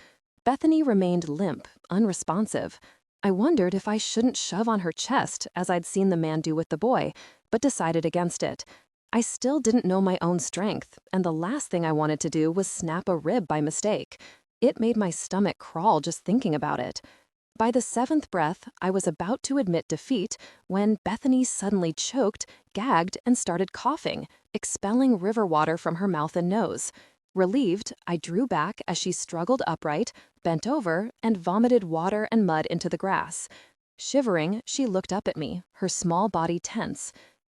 Bethany remained limp, unresponsive. I wondered if I shouldn't shove on her chest, as I'd seen the man do with the boy, but decided against it. I still didn't know my own strength, and the last thing I wanted to do was snap a rib by mistake. It made my stomach crawl just thinking about it. By the 7th breath, I was about to admit defeat when Bethany suddenly choked, gagged, and started coughing, expelling river water from her mouth and nose. Relieved, I drew back as she struggled upright, bent over, and vomited water and mud into the grass. Shivering, she looked up at me, her small body tense.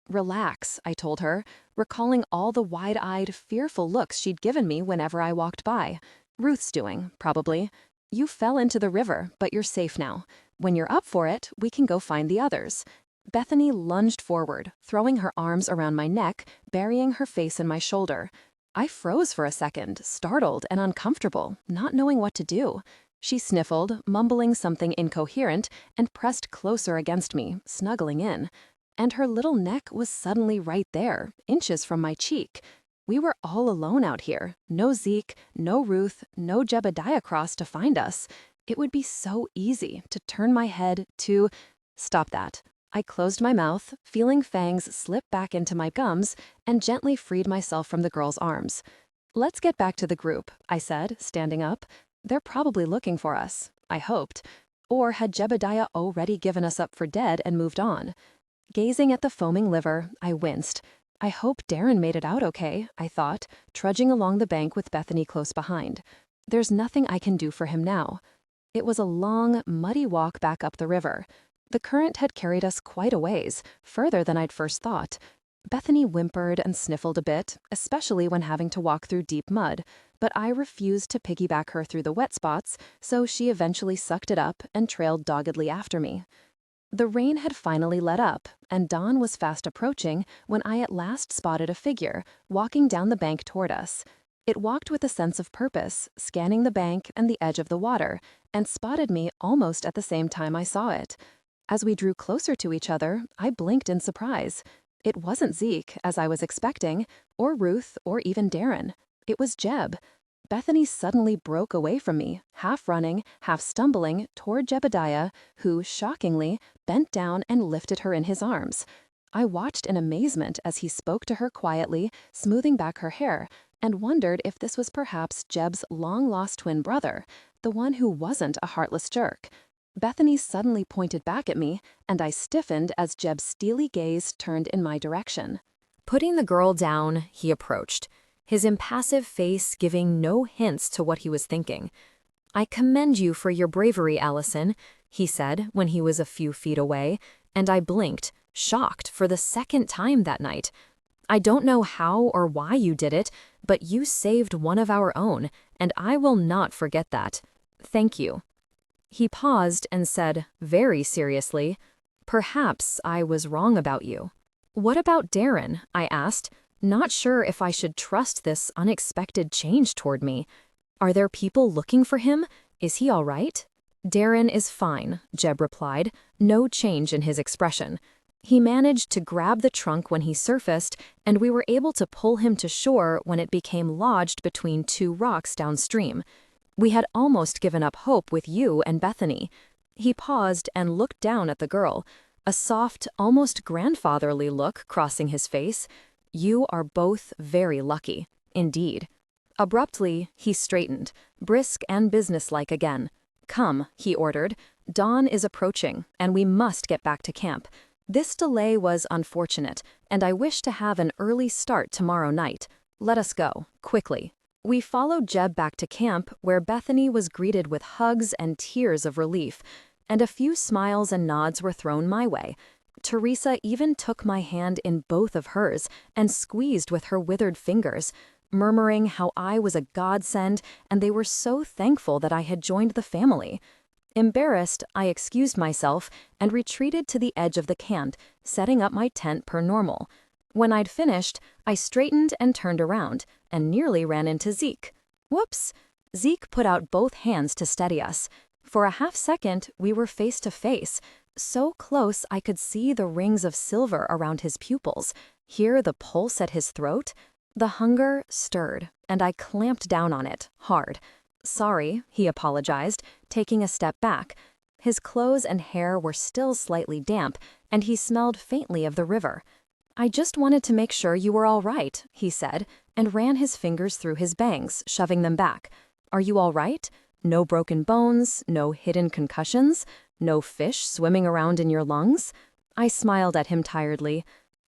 "Relax," I told her, recalling all the wide-eyed, fearful looks she'd given me whenever I walked by. "Ruth's doing, probably. You fell into the river, but you're safe now. When you're up for it, we can go find the others." Bethany lunged forward, throwing her arms around my neck, burying her face in my shoulder. I froze for a second, startled and uncomfortable, not knowing what to do. She sniffled, mumbling something incoherent, and pressed closer against me, snuggling in. And her little neck was suddenly right there, inches from my cheek. We were all alone out here. No Zeke, no Ruth, no Jebediah Cross to find us. It would be so easy to turn my head to... Stop that. I closed my mouth, feeling fangs slip back into my gums, and gently freed myself from the girl's arms. "Let's get back to the group," I said, standing up. "They're probably looking for us," I hoped. Or had Jebediah already given us up for dead and moved on? Gazing at the foaming liver, I winced. I hope Darren made it out okay, I thought, trudging along the bank with Bethany close behind. There's nothing I can do for him now. It was a long, muddy walk back up the river. The current had carried us quite a ways, further than I'd first thought. Bethany whimpered and sniffled a bit, especially when having to walk through deep mud, but I refused to piggyback her through the wet spots, so she eventually sucked it up and trailed doggedly after me. The rain had finally let up, and dawn was fast approaching when I at last spotted a figure, walking down the bank toward us. It walked with a sense of purpose, scanning the bank and the edge of the water, and spotted me almost at the same time I saw it. As we drew closer to each other, I blinked in surprise. It wasn't Zeke, as I was expecting, or Ruth, or even Darren. It was Jeb. Bethany suddenly broke away from me, half running, half stumbling, toward Jebediah, who, shockingly, bent down and lifted her in his arms. I watched in amazement as he spoke to her quietly, smoothing back her hair, and wondered if this was perhaps Jeb's long-lost twin brother, the one who wasn't a heartless jerk. Bethany suddenly pointed back at me, and I stiffened as Jeb's steely gaze turned in my direction. Putting the girl down, he approached, his impassive face giving no hints to what he was thinking. "I commend you for your bravery, Allison," he said when he was a few feet away, and I blinked, shocked for the second time that night. "I don't know how or why you did it, but you saved one of our own, and I will not forget that. Thank you." He paused and said, very seriously, "Perhaps I was wrong about you." "What about Darren?" I asked, not sure if I should trust this unexpected change toward me. "Are there people looking for him? Is he all right?" "Darren is fine," Jeb replied, no change in his expression. "He managed to grab the trunk when he surfaced, and we were able to pull him to shore when it became lodged between two rocks downstream. We had almost given up hope with you and Bethany." He paused and looked down at the girl, a soft, almost grandfatherly look crossing his face. "You are both very lucky, indeed." Abruptly, he straightened, brisk and businesslike again. "Come," he ordered. "Dawn is approaching, and we must get back to camp. This delay was unfortunate, and I wish to have an early start tomorrow night. Let us go, quickly." We followed Jeb back to camp, where Bethany was greeted with hugs and tears of relief, and a few smiles and nods were thrown my way. Teresa even took my hand in both of hers and squeezed with her withered fingers, murmuring how I was a godsend and they were so thankful that I had joined the family. Embarrassed, I excused myself and retreated to the edge of the camp, setting up my tent per normal. When I'd finished, I straightened and turned around, and nearly ran into Zeke. Whoops! Zeke put out both hands to steady us. For a half second, we were face to face, so close I could see the rings of silver around his pupils, hear the pulse at his throat. The hunger stirred, and I clamped down on it, hard. "Sorry," he apologized, taking a step back. His clothes and hair were still slightly damp, and he smelled faintly of the river. "I just wanted to make sure you were all right," he said, and ran his fingers through his bangs, shoving them back. "Are you all right? No broken bones, no hidden concussions, no fish swimming around in your lungs?" I smiled at him tiredly.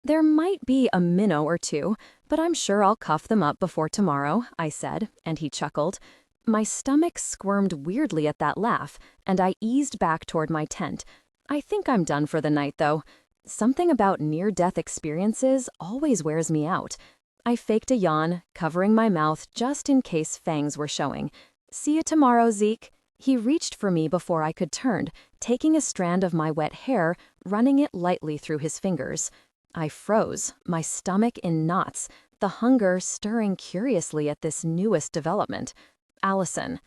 There might be a minnow or two, but I'm sure I'll cuff them up before tomorrow, I said, and he chuckled. My stomach squirmed weirdly at that laugh, and I eased back toward my tent. I think I'm done for the night, though. Something about near-death experiences always wears me out. I faked a yawn, covering my mouth just in case fangs were showing. See you tomorrow, Zeke. He reached for me before I could turn, taking a strand of my wet hair, running it lightly through his fingers. I froze, my stomach in knots, the hunger stirring curiously at this newest development. Allison.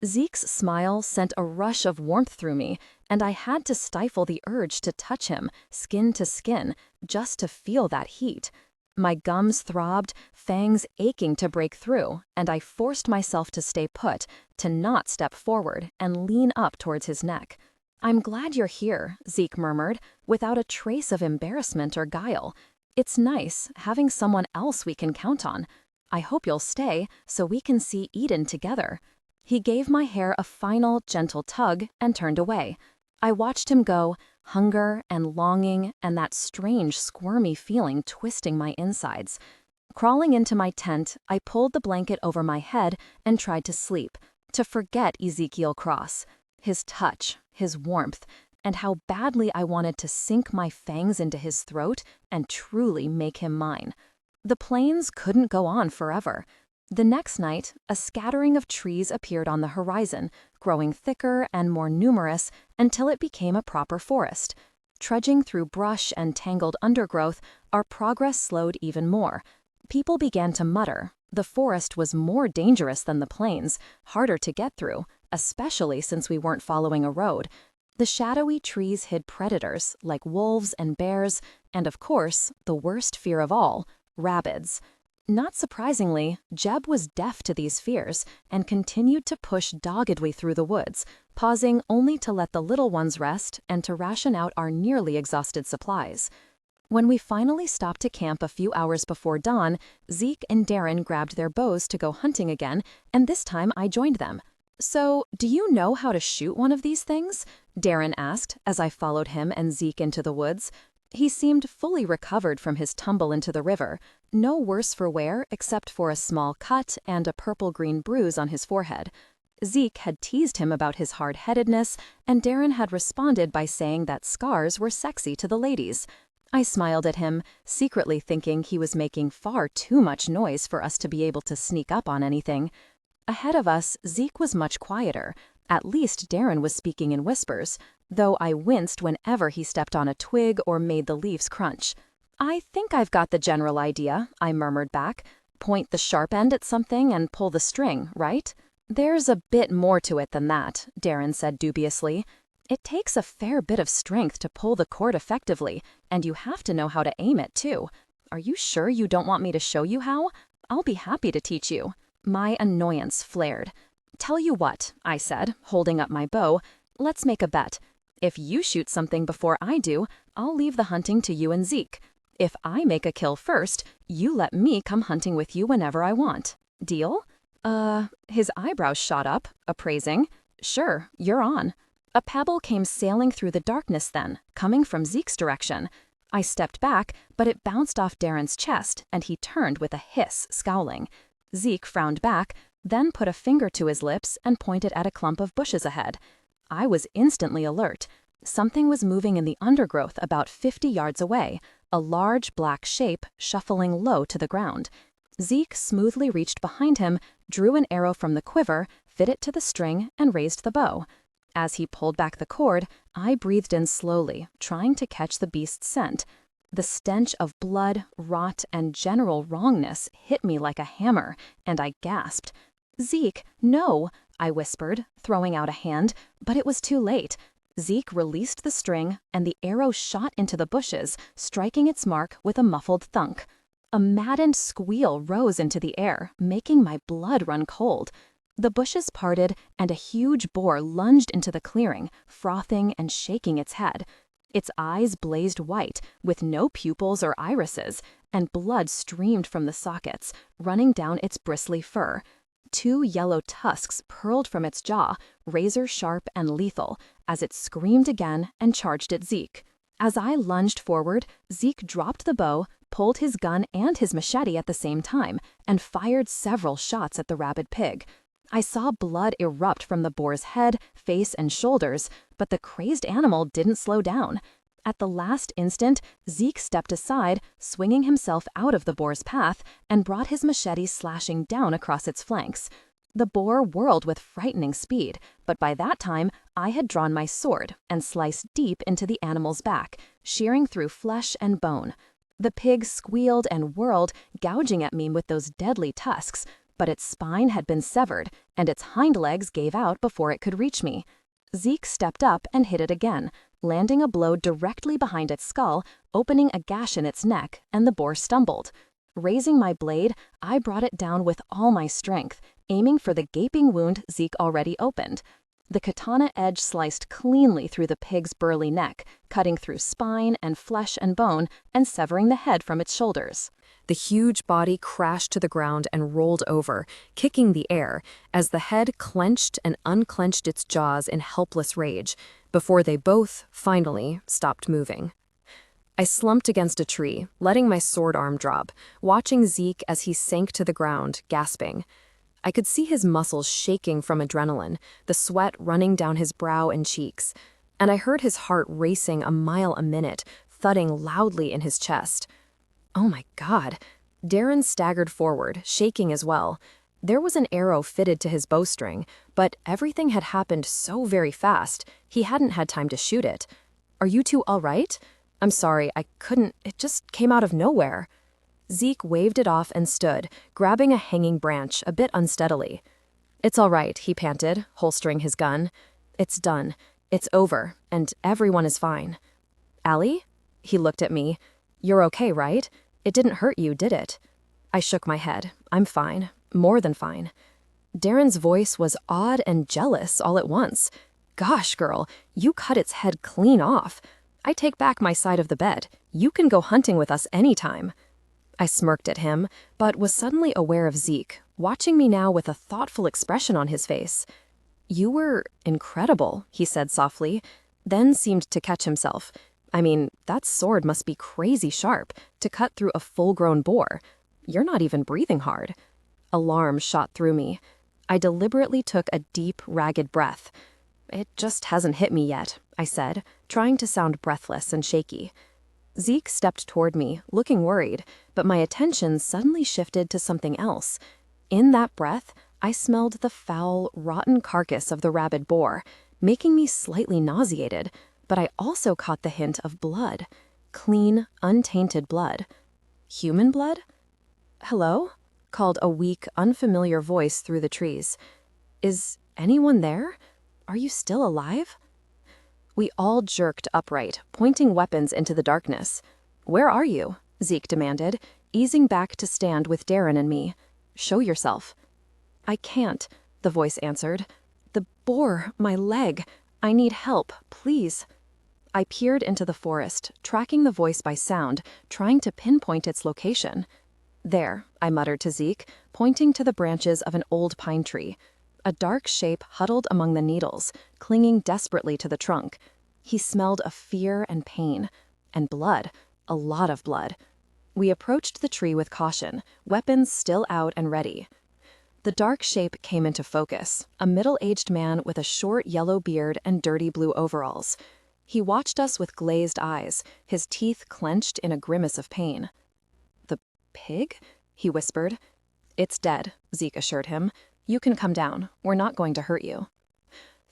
Zeke's smile sent a rush of warmth through me, and I had to stifle the urge to touch him, skin to skin, just to feel that heat. My gums throbbed, fangs aching to break through, and I forced myself to stay put, to not step forward and lean up towards his neck. I'm glad you're here, Zeke murmured, without a trace of embarrassment or guile. It's nice, having someone else we can count on. I hope you'll stay, so we can see Eden together. He gave my hair a final, gentle tug and turned away. I watched him go, hunger and longing and that strange, squirmy feeling twisting my insides. Crawling into my tent, I pulled the blanket over my head and tried to sleep, to forget Ezekiel Cross, his touch, his warmth, and how badly I wanted to sink my fangs into his throat and truly make him mine. The plains couldn't go on forever. The next night, a scattering of trees appeared on the horizon, growing thicker and more numerous until it became a proper forest. Trudging through brush and tangled undergrowth, our progress slowed even more. People began to mutter. The forest was more dangerous than the plains, harder to get through, especially since we weren't following a road. The shadowy trees hid predators like wolves and bears, and of course, the worst fear of all, rabbits. Not surprisingly, Jeb was deaf to these fears and continued to push doggedly through the woods, pausing only to let the little ones rest and to ration out our nearly exhausted supplies. When we finally stopped to camp a few hours before dawn, Zeke and Darren grabbed their bows to go hunting again, and this time I joined them. "So, do you know how to shoot one of these things?" Darren asked as I followed him and Zeke into the woods. He seemed fully recovered from his tumble into the river, no worse for wear except for a small cut and a purple-green bruise on his forehead. Zeke had teased him about his hard-headedness, and Darren had responded by saying that scars were sexy to the ladies. I smiled at him, secretly thinking he was making far too much noise for us to be able to sneak up on anything. Ahead of us, Zeke was much quieter. At least Darren was speaking in whispers, though I winced whenever he stepped on a twig or made the leaves crunch. "I think I've got the general idea," I murmured back. "Point the sharp end at something and pull the string, right?" "There's a bit more to it than that," Darren said dubiously. "It takes a fair bit of strength to pull the cord effectively, and you have to know how to aim it, too. Are you sure you don't want me to show you how? I'll be happy to teach you." My annoyance flared. "Tell you what," I said, holding up my bow, "let's make a bet. If you shoot something before I do, I'll leave the hunting to you and Zeke. If I make a kill first, you let me come hunting with you whenever I want. Deal?" His eyebrows shot up, appraising. "Sure, you're on." A pebble came sailing through the darkness then, coming from Zeke's direction. I stepped back, but it bounced off Darren's chest, and he turned with a hiss, scowling. Zeke frowned back, then put a finger to his lips and pointed at a clump of bushes ahead. I was instantly alert. Something was moving in the undergrowth about 50 yards away, a large black shape shuffling low to the ground. Zeke smoothly reached behind him, drew an arrow from the quiver, fit it to the string, and raised the bow. As he pulled back the cord, I breathed in slowly, trying to catch the beast's scent. The stench of blood, rot, and general wrongness hit me like a hammer, and I gasped. "Zeke, no," I whispered, throwing out a hand, but it was too late. Zeke released the string, and the arrow shot into the bushes, striking its mark with a muffled thunk. A maddened squeal rose into the air, making my blood run cold. The bushes parted, and a huge boar lunged into the clearing, frothing and shaking its head. Its eyes blazed white, with no pupils or irises, and blood streamed from the sockets, running down its bristly fur. 2 yellow tusks purled from its jaw, razor-sharp and lethal, as it screamed again and charged at Zeke. As I lunged forward, Zeke dropped the bow, pulled his gun and his machete at the same time, and fired several shots at the rabid pig. I saw blood erupt from the boar's head, face, and shoulders, but the crazed animal didn't slow down. At the last instant, Zeke stepped aside, swinging himself out of the boar's path, and brought his machete slashing down across its flanks. The boar whirled with frightening speed, but by that time, I had drawn my sword and sliced deep into the animal's back, shearing through flesh and bone. The pig squealed and whirled, gouging at me with those deadly tusks, but its spine had been severed, and its hind legs gave out before it could reach me. Zeke stepped up and hit it again, landing a blow directly behind its skull, opening a gash in its neck, and the boar stumbled. Raising my blade, I brought it down with all my strength, aiming for the gaping wound Zeke already opened. The katana edge sliced cleanly through the pig's burly neck, cutting through spine and flesh and bone and severing the head from its shoulders. The huge body crashed to the ground and rolled over, kicking the air, as the head clenched and unclenched its jaws in helpless rage, before they both, finally, stopped moving. I slumped against a tree, letting my sword arm drop, watching Zeke as he sank to the ground, gasping. I could see his muscles shaking from adrenaline, the sweat running down his brow and cheeks, and I heard his heart racing a mile a minute, thudding loudly in his chest. Oh my God. Darren staggered forward, shaking as well. There was an arrow fitted to his bowstring, but everything had happened so very fast, he hadn't had time to shoot it. Are you two all right? I'm sorry, I couldn't, it just came out of nowhere. Zeke waved it off and stood, grabbing a hanging branch a bit unsteadily. It's all right, he panted, holstering his gun. It's done. It's over, and everyone is fine. Allie? He looked at me. You're okay, right? It didn't hurt you, did it? I shook my head. I'm fine. More than fine. Darren's voice was odd and jealous all at once. Gosh, girl, you cut its head clean off. I take back my side of the bed. You can go hunting with us anytime. I smirked at him, but was suddenly aware of Zeke, watching me now with a thoughtful expression on his face. You were incredible, he said softly, then seemed to catch himself. I mean, that sword must be crazy sharp to cut through a full-grown boar. You're not even breathing hard. Alarm shot through me. I deliberately took a deep, ragged breath. It just hasn't hit me yet, I said, trying to sound breathless and shaky. Zeke stepped toward me, looking worried, but my attention suddenly shifted to something else. In that breath, I smelled the foul, rotten carcass of the rabid boar, making me slightly nauseated, but I also caught the hint of blood. Clean, untainted blood. Human blood? Hello? Called a weak, unfamiliar voice through the trees. Is anyone there? Are you still alive? We all jerked upright, pointing weapons into the darkness. Where are you? Zeke demanded, easing back to stand with Darren and me. Show yourself. I can't, the voice answered. The boar, my leg. I need help, please. I peered into the forest, tracking the voice by sound, trying to pinpoint its location. There, I muttered to Zeke, pointing to the branches of an old pine tree. A dark shape huddled among the needles, clinging desperately to the trunk. He smelled of fear and pain. And blood. A lot of blood. We approached the tree with caution, weapons still out and ready. The dark shape came into focus, a middle-aged man with a short yellow beard and dirty blue overalls. He watched us with glazed eyes, his teeth clenched in a grimace of pain. The pig? He whispered. It's dead, Zeke assured him. You can come down. We're not going to hurt you.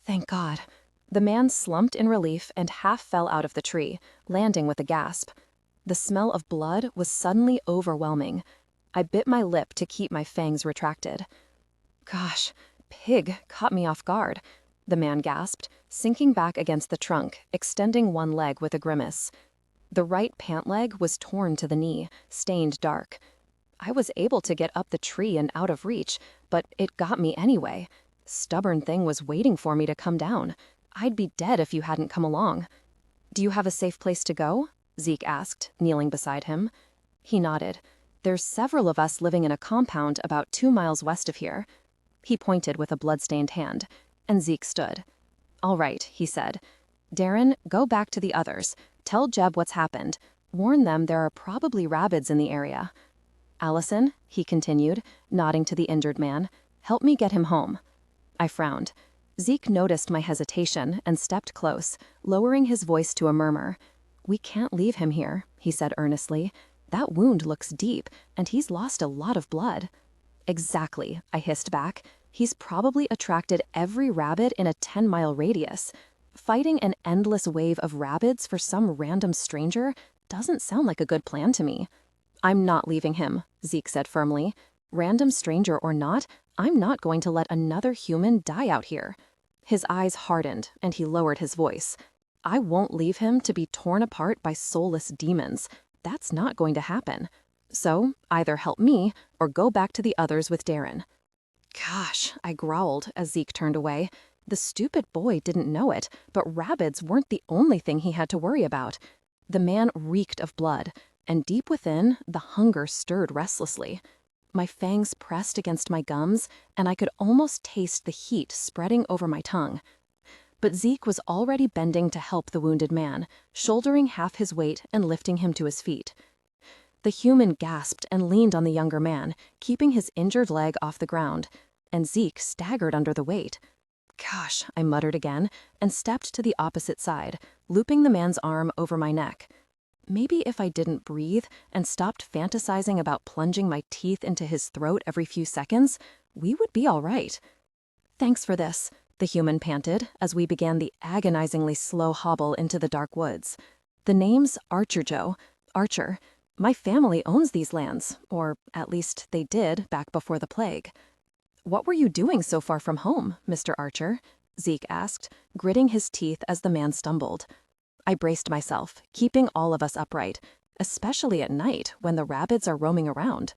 Thank God. The man slumped in relief and half fell out of the tree, landing with a gasp. The smell of blood was suddenly overwhelming. I bit my lip to keep my fangs retracted. Gosh, pig caught me off guard, the man gasped, sinking back against the trunk, extending one leg with a grimace. The right pant leg was torn to the knee, stained dark. I was able to get up the tree and out of reach, but it got me anyway. Stubborn thing was waiting for me to come down. I'd be dead if you hadn't come along. Do you have a safe place to go? Zeke asked, kneeling beside him. He nodded. There's several of us living in a compound about 2 miles west of here. He pointed with a blood-stained hand, and Zeke stood. All right, he said. Darren, go back to the others. Tell Jeb what's happened. Warn them there are probably rabbits in the area. Allison, he continued, nodding to the injured man, help me get him home. I frowned. Zeke noticed my hesitation and stepped close, lowering his voice to a murmur. We can't leave him here, he said earnestly. That wound looks deep, and he's lost a lot of blood. Exactly, I hissed back. He's probably attracted every rabbit in a 10-mile radius. Fighting an endless wave of rabbits for some random stranger doesn't sound like a good plan to me. I'm not leaving him, Zeke said firmly. Random stranger or not, I'm not going to let another human die out here. His eyes hardened, and he lowered his voice. I won't leave him to be torn apart by soulless demons. That's not going to happen. So, either help me, or go back to the others with Darren. Gosh, I growled as Zeke turned away. The stupid boy didn't know it, but rabbits weren't the only thing he had to worry about. The man reeked of blood, and deep within, the hunger stirred restlessly. My fangs pressed against my gums, and I could almost taste the heat spreading over my tongue. But Zeke was already bending to help the wounded man, shouldering half his weight and lifting him to his feet. The human gasped and leaned on the younger man, keeping his injured leg off the ground, and Zeke staggered under the weight. Gosh, I muttered again, and stepped to the opposite side, looping the man's arm over my neck. Maybe if I didn't breathe and stopped fantasizing about plunging my teeth into his throat every few seconds, we would be all right. Thanks for this, the human panted as we began the agonizingly slow hobble into the dark woods. The name's Archer Joe. Archer. My family owns these lands, or at least they did back before the plague. What were you doing so far from home, Mr. Archer? Zeke asked, gritting his teeth as the man stumbled. I braced myself, keeping all of us upright, especially at night when the rabbits are roaming around.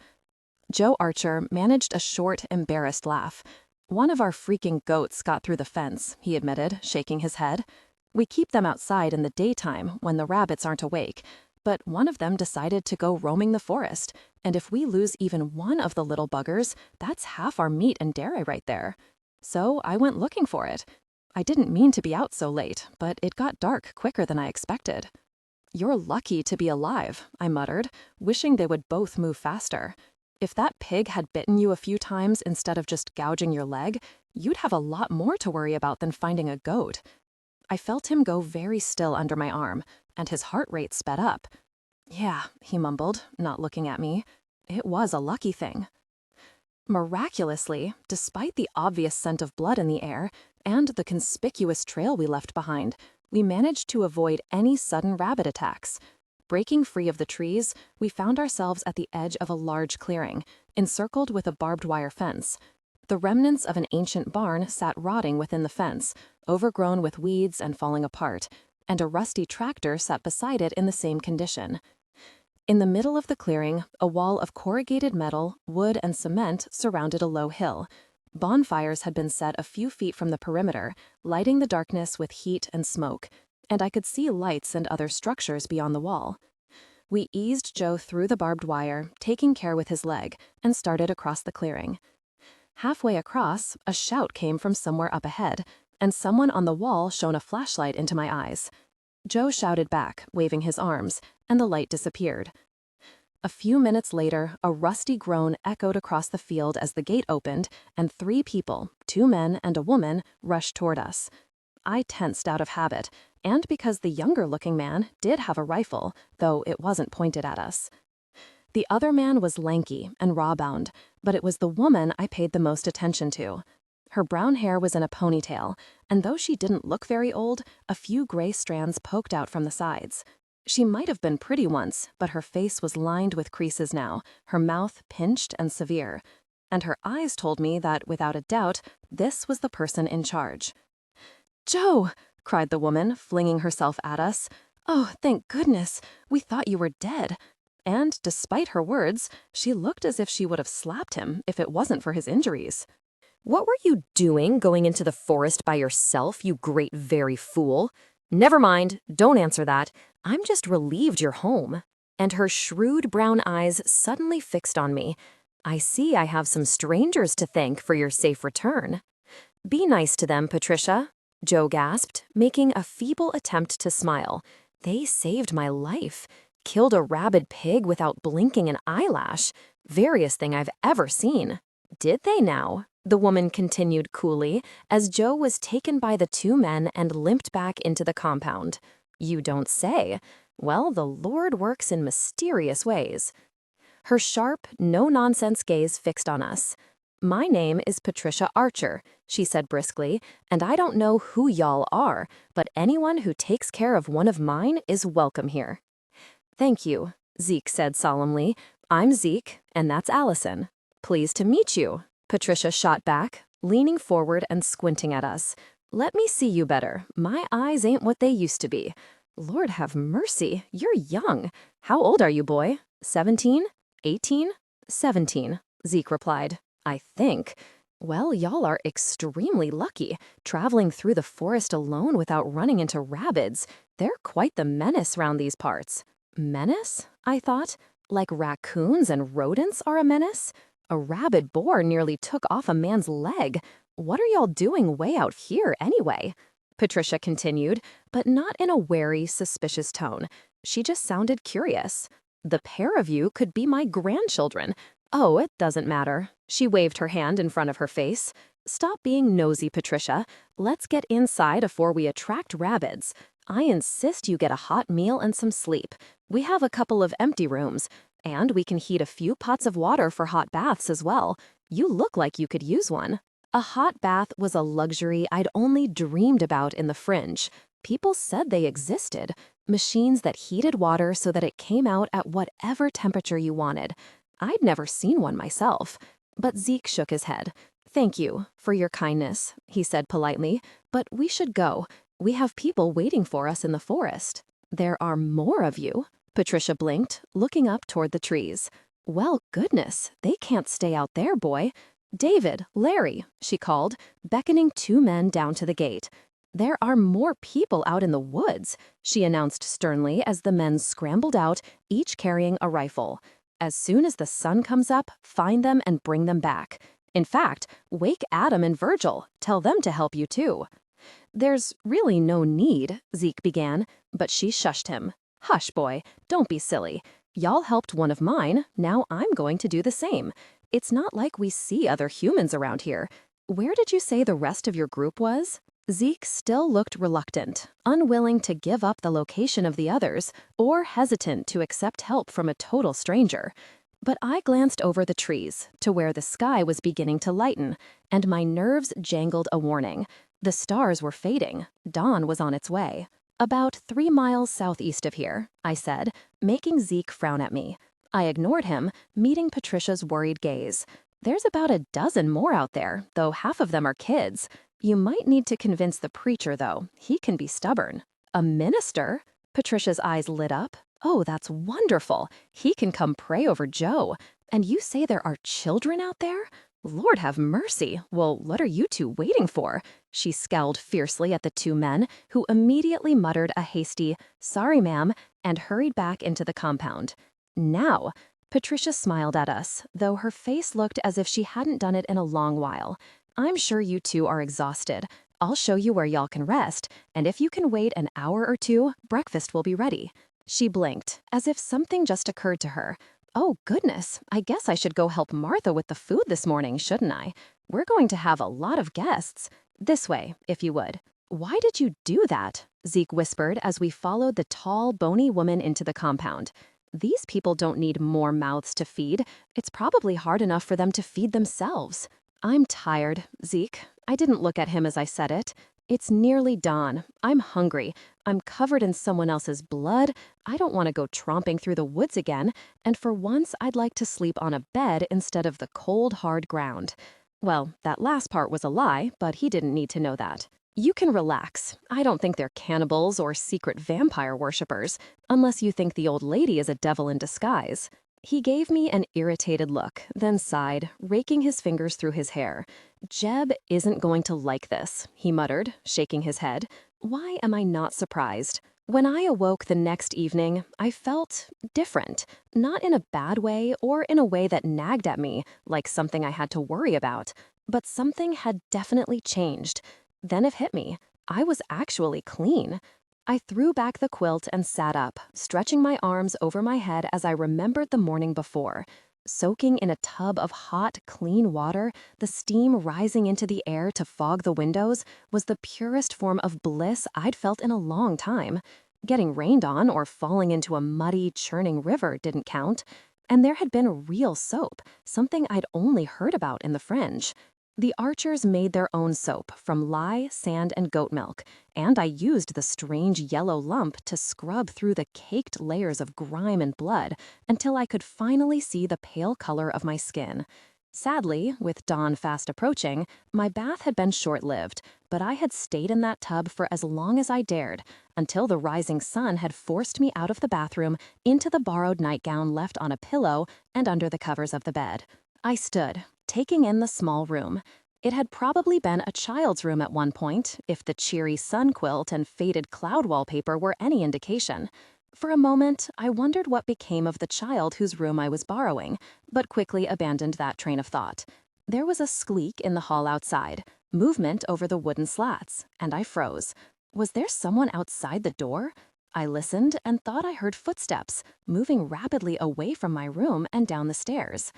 Joe Archer managed a short, embarrassed laugh. One of our freaking goats got through the fence, he admitted, shaking his head. We keep them outside in the daytime when the rabbits aren't awake, but one of them decided to go roaming the forest, and if we lose even one of the little buggers, that's half our meat and dairy right there. So I went looking for it. I didn't mean to be out so late, but it got dark quicker than I expected. You're lucky to be alive, I muttered, wishing they would both move faster. If that pig had bitten you a few times instead of just gouging your leg, you'd have a lot more to worry about than finding a goat. I felt him go very still under my arm, and his heart rate sped up. Yeah, he mumbled, not looking at me. It was a lucky thing. Miraculously, despite the obvious scent of blood in the air and the conspicuous trail we left behind, we managed to avoid any sudden rabbit attacks. Breaking free of the trees, we found ourselves at the edge of a large clearing, encircled with a barbed wire fence. The remnants of an ancient barn sat rotting within the fence, overgrown with weeds and falling apart, and a rusty tractor sat beside it in the same condition. In the middle of the clearing, a wall of corrugated metal, wood, and cement surrounded a low hill. Bonfires had been set a few feet from the perimeter, lighting the darkness with heat and smoke, and I could see lights and other structures beyond the wall. We eased Joe through the barbed wire, taking care with his leg, and started across the clearing. Halfway across, a shout came from somewhere up ahead, and someone on the wall shone a flashlight into my eyes. Joe shouted back, waving his arms, and the light disappeared. A few minutes later, a rusty groan echoed across the field as the gate opened, and 3 people, 2 men and a woman, rushed toward us. I tensed out of habit, and because the younger-looking man did have a rifle, though it wasn't pointed at us. The other man was lanky and raw-boned, but it was the woman I paid the most attention to. Her brown hair was in a ponytail, and though she didn't look very old, a few gray strands poked out from the sides. She might have been pretty once, but her face was lined with creases now, her mouth pinched and severe. And her eyes told me that, without a doubt, this was the person in charge. "Joe!" cried the woman, flinging herself at us. "Oh, thank goodness! We thought you were dead." And, despite her words, she looked as if she would have slapped him if it wasn't for his injuries. "What were you doing going into the forest by yourself, you great very fool? Never mind, don't answer that. I'm just relieved you're home." And her shrewd brown eyes suddenly fixed on me. "I see I have some strangers to thank for your safe return." "Be nice to them, Patricia. Joe gasped, making a feeble attempt to smile. They saved my life. Killed a rabid pig without blinking an eyelash. Veriest thing I've ever seen. Did they now? The woman continued coolly, as Joe was taken by the two men and limped back into the compound. You don't say. Well, the Lord works in mysterious ways. Her sharp, no-nonsense gaze fixed on us. My name is Patricia Archer, she said briskly, and I don't know who y'all are, but anyone who takes care of one of mine is welcome here. Thank you, Zeke said solemnly. I'm Zeke, and that's Allison. Pleased to meet you, Patricia shot back, leaning forward and squinting at us. Let me see you better. My eyes ain't what they used to be. Lord have mercy, you're young. How old are you, boy? 17? 18? 17, Zeke replied. I think. Well, y'all are extremely lucky, traveling through the forest alone without running into rabbits. They're quite the menace round these parts. Menace? I thought. Like raccoons and rodents are a menace? A rabid boar nearly took off a man's leg. What are y'all doing way out here anyway? Patricia continued, but not in a wary, suspicious tone. She just sounded curious. The pair of you could be my grandchildren. Oh, it doesn't matter. She waved her hand in front of her face. Stop being nosy, Patricia. Let's get inside before we attract rabbits. I insist you get a hot meal and some sleep. We have a couple of empty rooms, and we can heat a few pots of water for hot baths as well. You look like you could use one. A hot bath was a luxury I'd only dreamed about in the Fringe. People said they existed. Machines that heated water so that it came out at whatever temperature you wanted. I'd never seen one myself. But Zeke shook his head. Thank you for your kindness, he said politely, but we should go. We have people waiting for us in the forest. There are more of you, Patricia blinked, looking up toward the trees. Well, goodness, they can't stay out there, boy. David, Larry, she called, beckoning two men down to the gate. There are more people out in the woods, she announced sternly as the men scrambled out, each carrying a rifle. As soon as the sun comes up, find them and bring them back. In fact, wake Adam and Virgil. Tell them to help you too. There's really no need, Zeke began, but she shushed him. Hush, boy, don't be silly. Y'all helped one of mine, now I'm going to do the same. It's not like we see other humans around here. Where did you say the rest of your group was? Zeke still looked reluctant, unwilling to give up the location of the others, or hesitant to accept help from a total stranger. But I glanced over the trees, to where the sky was beginning to lighten, and my nerves jangled a warning. The stars were fading. Dawn was on its way. About 3 miles southeast of here, I said, making Zeke frown at me. I ignored him, meeting Patricia's worried gaze. There's about a dozen more out there, though half of them are kids. You might need to convince the preacher, though. He can be stubborn. A minister? Patricia's eyes lit up. Oh, that's wonderful. He can come pray over Joe. And you say there are children out there? Lord have mercy. Well, what are you two waiting for? She scowled fiercely at the two men, who immediately muttered a hasty, sorry, ma'am, and hurried back into the compound. Now, Patricia smiled at us, though her face looked as if she hadn't done it in a long while. I'm sure you two are exhausted. I'll show you where y'all can rest, and if you can wait an hour or two, breakfast will be ready. She blinked, as if something just occurred to her. Oh, goodness, I guess I should go help Martha with the food this morning, shouldn't I? We're going to have a lot of guests. This way, if you would. Why did you do that? Zeke whispered as we followed the tall, bony woman into the compound. These people don't need more mouths to feed. It's probably hard enough for them to feed themselves. I'm tired, Zeke. I didn't look at him as I said it. It's nearly dawn. I'm hungry. I'm covered in someone else's blood. I don't want to go tromping through the woods again, and for once I'd like to sleep on a bed instead of the cold, hard ground. Well, that last part was a lie, but he didn't need to know that. You can relax. I don't think they're cannibals or secret vampire worshippers, unless you think the old lady is a devil in disguise. He gave me an irritated look, then sighed, raking his fingers through his hair. Jeb isn't going to like this, he muttered, shaking his head. Why am I not surprised? When I awoke the next evening, I felt different, not in a bad way or in a way that nagged at me, like something I had to worry about, but something had definitely changed. Then it hit me. I was actually clean. I threw back the quilt and sat up, stretching my arms over my head as I remembered the morning before. Soaking in a tub of hot, clean water, the steam rising into the air to fog the windows, was the purest form of bliss I'd felt in a long time. Getting rained on or falling into a muddy, churning river didn't count. And there had been real soap, something I'd only heard about in the Fringe. The archers made their own soap from lye, sand, and goat milk, and I used the strange yellow lump to scrub through the caked layers of grime and blood until I could finally see the pale color of my skin. Sadly, with dawn fast approaching, my bath had been short-lived, but I had stayed in that tub for as long as I dared, until the rising sun had forced me out of the bathroom into the borrowed nightgown left on a pillow and under the covers of the bed. I stood, taking in the small room. It had probably been a child's room at one point, if the cheery sun quilt and faded cloud wallpaper were any indication. For a moment, I wondered what became of the child whose room I was borrowing, but quickly abandoned that train of thought. There was a squeak in the hall outside, movement over the wooden slats, and I froze. Was there someone outside the door? I listened and thought I heard footsteps, moving rapidly away from my room and down the stairs.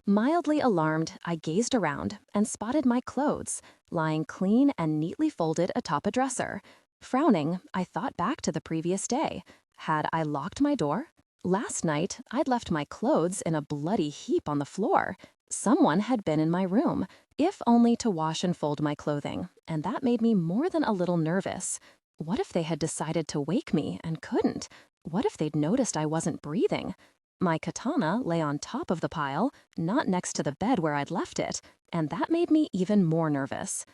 Mildly alarmed, I gazed around and spotted my clothes, lying clean and neatly folded atop a dresser. Frowning, I thought back to the previous day. Had I locked my door? Last night, I'd left my clothes in a bloody heap on the floor. Someone had been in my room, if only to wash and fold my clothing, and that made me more than a little nervous. What if they had decided to wake me and couldn't? What if they'd noticed I wasn't breathing? My katana lay on top of the pile, not next to the bed where I'd left it, and that made me even more nervous.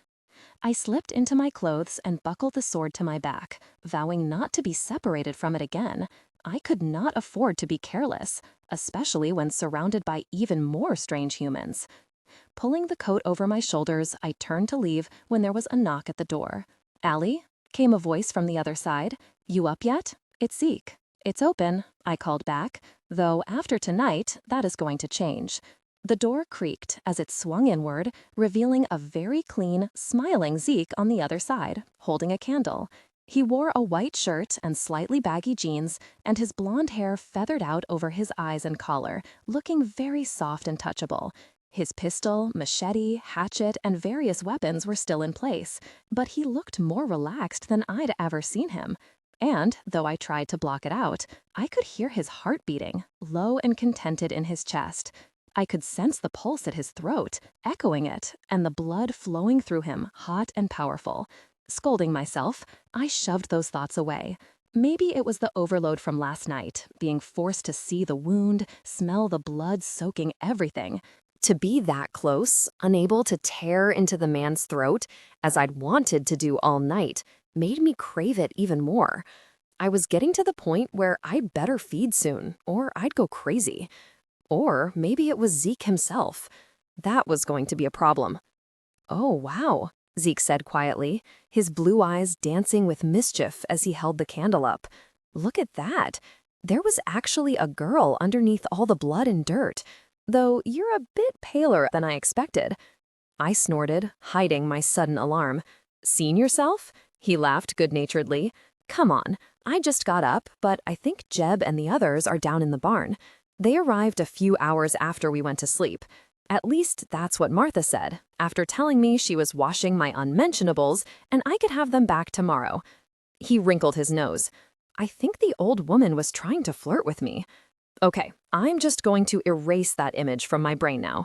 I slipped into my clothes and buckled the sword to my back, vowing not to be separated from it again. I could not afford to be careless, especially when surrounded by even more strange humans. Pulling the coat over my shoulders, I turned to leave when there was a knock at the door. "Allie?" came a voice from the other side. "You up yet? It's Zeke." "It's open," I called back, though after tonight, that is going to change. The door creaked as it swung inward, revealing a very clean, smiling Zeke on the other side, holding a candle. He wore a white shirt and slightly baggy jeans, and his blonde hair feathered out over his eyes and collar, looking very soft and touchable. His pistol, machete, hatchet, and various weapons were still in place, but he looked more relaxed than I'd ever seen him. And, though I tried to block it out, I could hear his heart beating, low and contented in his chest. I could sense the pulse at his throat, echoing it, and the blood flowing through him, hot and powerful. Scolding myself, I shoved those thoughts away. Maybe it was the overload from last night, being forced to see the wound, smell the blood soaking everything. To be that close, unable to tear into the man's throat, as I'd wanted to do all night, made me crave it even more. I was getting to the point where I'd better feed soon, or I'd go crazy. Or maybe it was Zeke himself. That was going to be a problem. "Oh, wow," Zeke said quietly, his blue eyes dancing with mischief as he held the candle up. "Look at that. There was actually a girl underneath all the blood and dirt, though you're a bit paler than I expected." I snorted, hiding my sudden alarm. "Seen yourself?" He laughed good-naturedly. "Come on, I just got up, but I think Jeb and the others are down in the barn. They arrived a few hours after we went to sleep. At least that's what Martha said, after telling me she was washing my unmentionables and I could have them back tomorrow." He wrinkled his nose. "I think the old woman was trying to flirt with me." "Okay, I'm just going to erase that image from my brain now."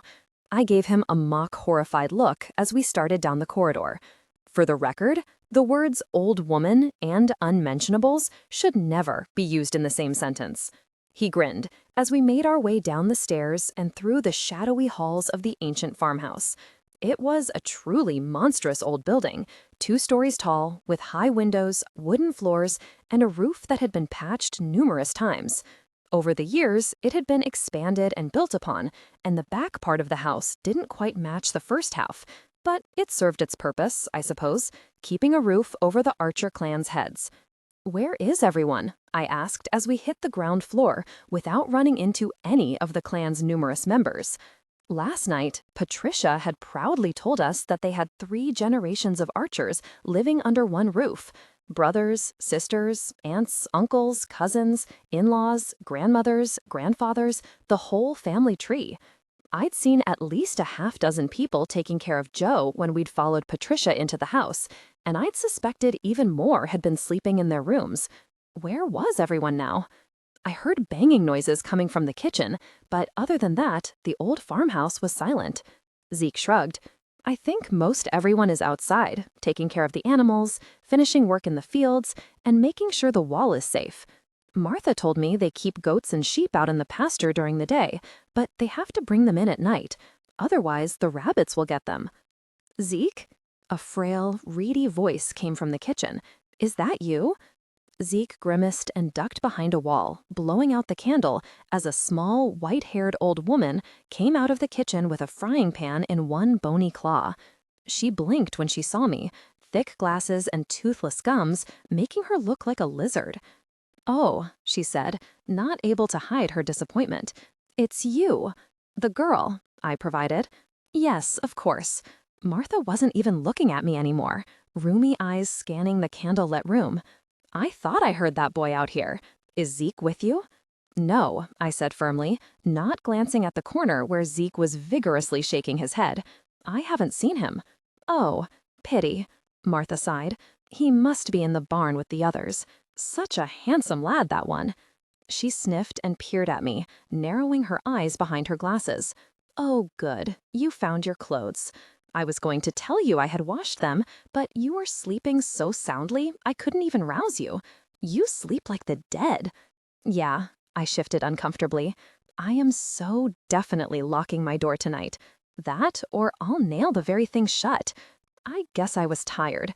I gave him a mock horrified look as we started down the corridor. For the record, the words old woman and unmentionables should never be used in the same sentence. He grinned as we made our way down the stairs and through the shadowy halls of the ancient farmhouse. It was a truly monstrous old building, 2 stories tall, with high windows, wooden floors, and a roof that had been patched numerous times. Over the years, it had been expanded and built upon, and the back part of the house didn't quite match the first half, but it served its purpose, I suppose, keeping a roof over the Archer clan's heads. "Where is everyone?" I asked as we hit the ground floor without running into any of the clan's numerous members. Last night, Patricia had proudly told us that they had 3 generations of archers living under one roof. Brothers, sisters, aunts, uncles, cousins, in-laws, grandmothers, grandfathers, the whole family tree. I'd seen at least a half-dozen people taking care of Joe when we'd followed Patricia into the house, and I'd suspected even more had been sleeping in their rooms. Where was everyone now? I heard banging noises coming from the kitchen, but other than that, the old farmhouse was silent. Zeke shrugged. I think most everyone is outside, taking care of the animals, finishing work in the fields, and making sure the wall is safe. Martha told me they keep goats and sheep out in the pasture during the day, but they have to bring them in at night. Otherwise, the rabbits will get them. Zeke? A frail, reedy voice came from the kitchen. Is that you? Zeke grimaced and ducked behind a wall, blowing out the candle as a small, white-haired old woman came out of the kitchen with a frying pan in one bony claw. She blinked when she saw me, thick glasses and toothless gums making her look like a lizard. "Oh," she said, not able to hide her disappointment. "It's you." "The girl," I provided. "Yes, of course." Martha wasn't even looking at me anymore, roomy eyes scanning the candlelit room. "I thought I heard that boy out here. Is Zeke with you?" "No," I said firmly, not glancing at the corner where Zeke was vigorously shaking his head. "I haven't seen him." "Oh, pity," Martha sighed. "He must be in the barn with the others. Such a handsome lad, that one." She sniffed and peered at me, narrowing her eyes behind her glasses. "Oh, good. You found your clothes. I was going to tell you I had washed them, but you were sleeping so soundly I couldn't even rouse you. You sleep like the dead." "Yeah," I shifted uncomfortably. "I am so definitely locking my door tonight. That, or I'll nail the very thing shut. I guess I was tired.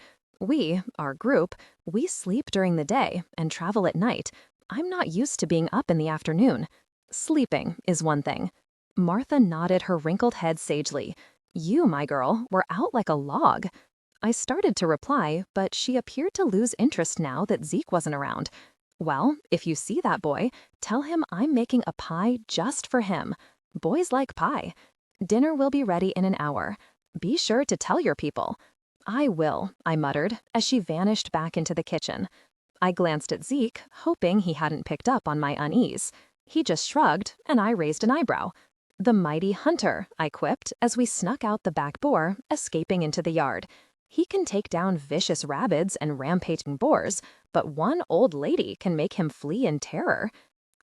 Our group, we sleep during the day and travel at night. I'm not used to being up in the afternoon. Sleeping is one thing." Martha nodded her wrinkled head sagely. "You, my girl, were out like a log." I started to reply, but she appeared to lose interest now that Zeke wasn't around. "Well, if you see that boy, tell him I'm making a pie just for him. Boys like pie. Dinner will be ready in an hour. Be sure to tell your people." "I will," I muttered, as she vanished back into the kitchen. I glanced at Zeke, hoping he hadn't picked up on my unease. He just shrugged, and I raised an eyebrow. "The mighty hunter," I quipped as we snuck out the back door, escaping into the yard. "He can take down vicious rabbits and rampaging boars, but one old lady can make him flee in terror."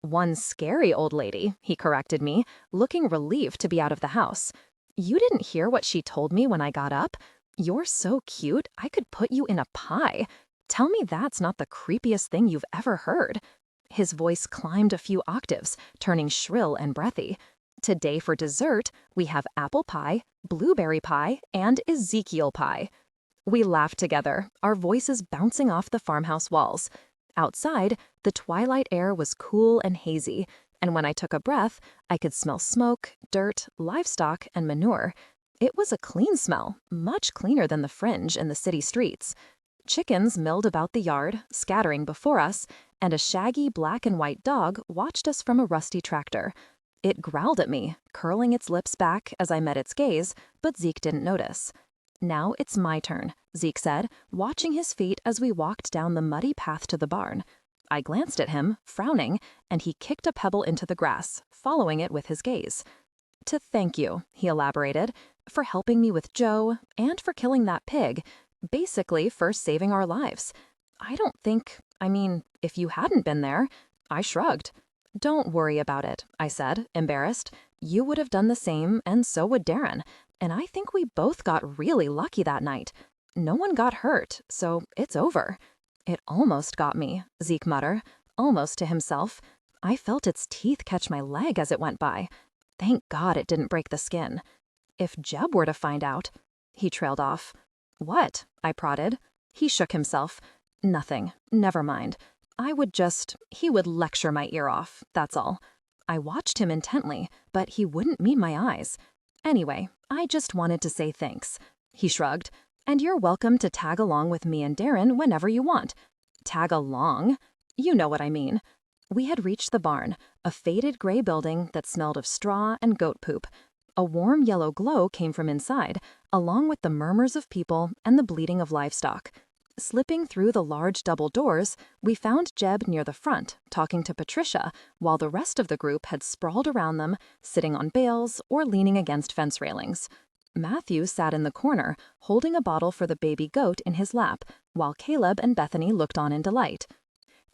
"One scary old lady," he corrected me, looking relieved to be out of the house. "You didn't hear what she told me when I got up? You're so cute, I could put you in a pie. Tell me that's not the creepiest thing you've ever heard." His voice climbed a few octaves, turning shrill and breathy. "Today for dessert, we have apple pie, blueberry pie, and Ezekiel pie." We laughed together, our voices bouncing off the farmhouse walls. Outside, the twilight air was cool and hazy, and when I took a breath, I could smell smoke, dirt, livestock, and manure. It was a clean smell, much cleaner than the Fringe in the city streets. Chickens milled about the yard, scattering before us, and a shaggy black and white dog watched us from a rusty tractor. It growled at me, curling its lips back as I met its gaze, but Zeke didn't notice. "Now it's my turn," Zeke said, watching his feet as we walked down the muddy path to the barn. I glanced at him, frowning, and he kicked a pebble into the grass, following it with his gaze. "To thank you," he elaborated, "for helping me with Joe, and for killing that pig, basically for saving our lives. If you hadn't been there." I shrugged. "Don't worry about it," I said, embarrassed. "You would have done the same, and so would Darren. And I think we both got really lucky that night. No one got hurt, so it's over." "It almost got me," Zeke muttered, almost to himself. I felt its teeth catch my leg as it went by. Thank God it didn't break the skin. "If Jeb were to find out..." He trailed off. "What?" I prodded. He shook himself. "Nothing. Never mind. He would lecture my ear off, that's all." I watched him intently, but he wouldn't meet my eyes. "Anyway, I just wanted to say thanks." He shrugged. "And you're welcome to tag along with me and Darren whenever you want." "Tag along?" "You know what I mean." We had reached the barn, a faded gray building that smelled of straw and goat poop. A warm yellow glow came from inside, along with the murmurs of people and the bleating of livestock. Slipping through the large double doors, we found Jeb near the front, talking to Patricia, while the rest of the group had sprawled around them, sitting on bales or leaning against fence railings. Matthew sat in the corner, holding a bottle for the baby goat in his lap, while Caleb and Bethany looked on in delight.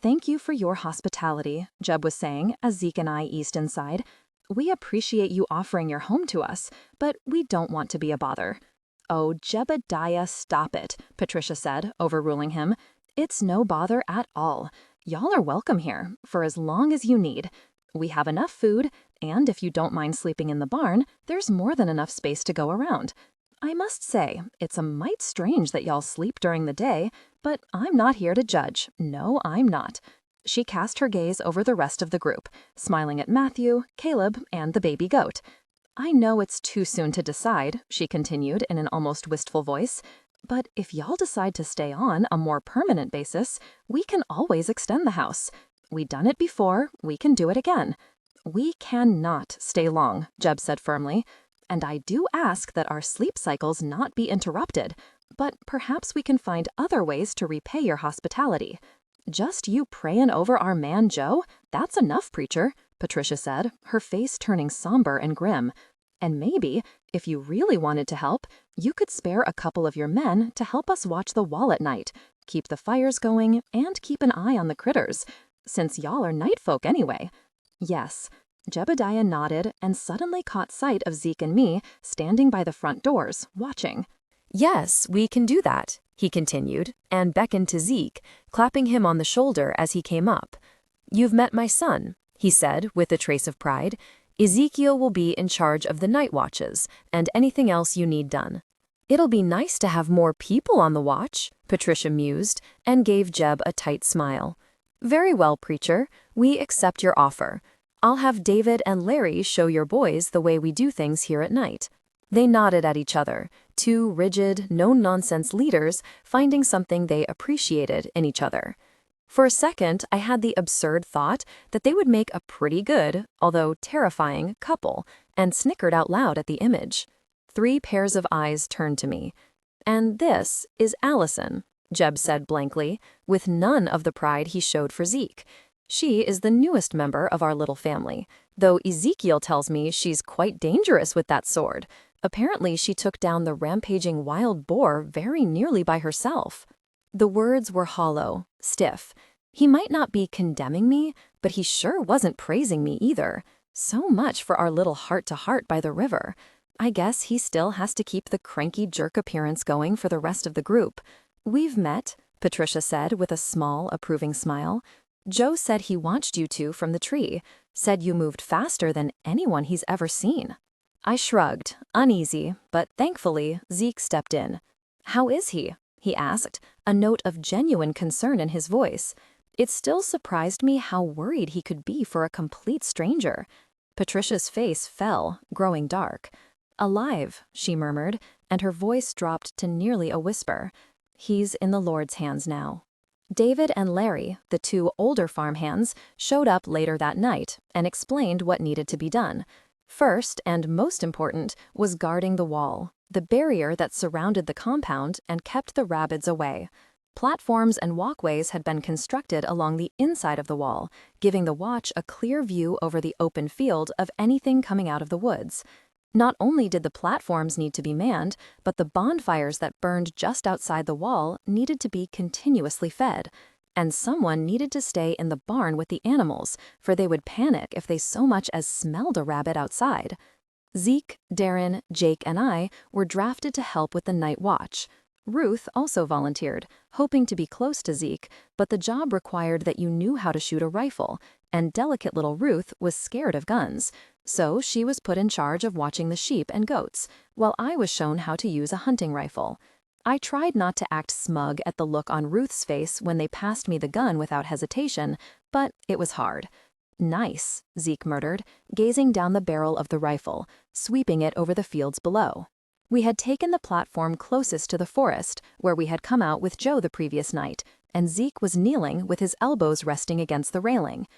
"Thank you for your hospitality," Jeb was saying as Zeke and I eased inside. "We appreciate you offering your home to us, but we don't want to be a bother." "Oh, Jebediah, stop it," Patricia said, overruling him. "It's no bother at all. Y'all are welcome here, for as long as you need. We have enough food, and if you don't mind sleeping in the barn, there's more than enough space to go around. I must say, it's a mite strange that y'all sleep during the day, but I'm not here to judge. No, I'm not." She cast her gaze over the rest of the group, smiling at Matthew, Caleb, and the baby goat. "I know it's too soon to decide," she continued in an almost wistful voice, "but if y'all decide to stay on a more permanent basis, we can always extend the house. We done it before, we can do it again." "We cannot stay long," Jeb said firmly, "and I do ask that our sleep cycles not be interrupted, but perhaps we can find other ways to repay your hospitality." "Just you praying over our man Joe? That's enough, preacher," Patricia said, her face turning somber and grim. "And maybe, if you really wanted to help, you could spare a couple of your men to help us watch the wall at night, keep the fires going, and keep an eye on the critters, since y'all are night folk anyway." "Yes." Jebediah nodded and suddenly caught sight of Zeke and me standing by the front doors, watching. "Yes, we can do that," he continued, and beckoned to Zeke, clapping him on the shoulder as he came up. "You've met my son," he said with a trace of pride. "Ezekiel will be in charge of the night watches and anything else you need done." "It'll be nice to have more people on the watch," Patricia mused, and gave Jeb a tight smile. "Very well, preacher, we accept your offer. I'll have David and Larry show your boys the way we do things here at night." They nodded at each other, two rigid, no-nonsense leaders finding something they appreciated in each other. For a second, I had the absurd thought that they would make a pretty good, although terrifying, couple, and snickered out loud at the image. 3 pairs of eyes turned to me. "And this is Allison," Jeb said blankly, with none of the pride he showed for Zeke. "She is the newest member of our little family, though Ezekiel tells me she's quite dangerous with that sword. Apparently she took down the rampaging wild boar very nearly by herself." The words were hollow, stiff. He might not be condemning me, but he sure wasn't praising me either. So much for our little heart-to-heart by the river. I guess he still has to keep the cranky jerk appearance going for the rest of the group. "We've met," Patricia said with a small, approving smile. "Joe said he watched you two from the tree, said you moved faster than anyone he's ever seen." I shrugged, uneasy, but thankfully Zeke stepped in. "How is he?" he asked, a note of genuine concern in his voice. It still surprised me how worried he could be for a complete stranger. Patricia's face fell, growing dark. "Alive," she murmured, and her voice dropped to nearly a whisper. "He's in the Lord's hands now." David and Larry, the 2 older farmhands, showed up later that night and explained what needed to be done. First, and most important, was guarding the wall, the barrier that surrounded the compound and kept the rabbits away. Platforms and walkways had been constructed along the inside of the wall, giving the watch a clear view over the open field of anything coming out of the woods. Not only did the platforms need to be manned, but the bonfires that burned just outside the wall needed to be continuously fed. And someone needed to stay in the barn with the animals, for they would panic if they so much as smelled a rabbit outside. Zeke, Darren, Jake, and I were drafted to help with the night watch. Ruth also volunteered, hoping to be close to Zeke, but the job required that you knew how to shoot a rifle, and delicate little Ruth was scared of guns, so she was put in charge of watching the sheep and goats, while I was shown how to use a hunting rifle. I tried not to act smug at the look on Ruth's face when they passed me the gun without hesitation, but it was hard. "Nice," Zeke murmured, gazing down the barrel of the rifle, sweeping it over the fields below. We had taken the platform closest to the forest, where we had come out with Joe the previous night, and Zeke was kneeling with his elbows resting against the railing.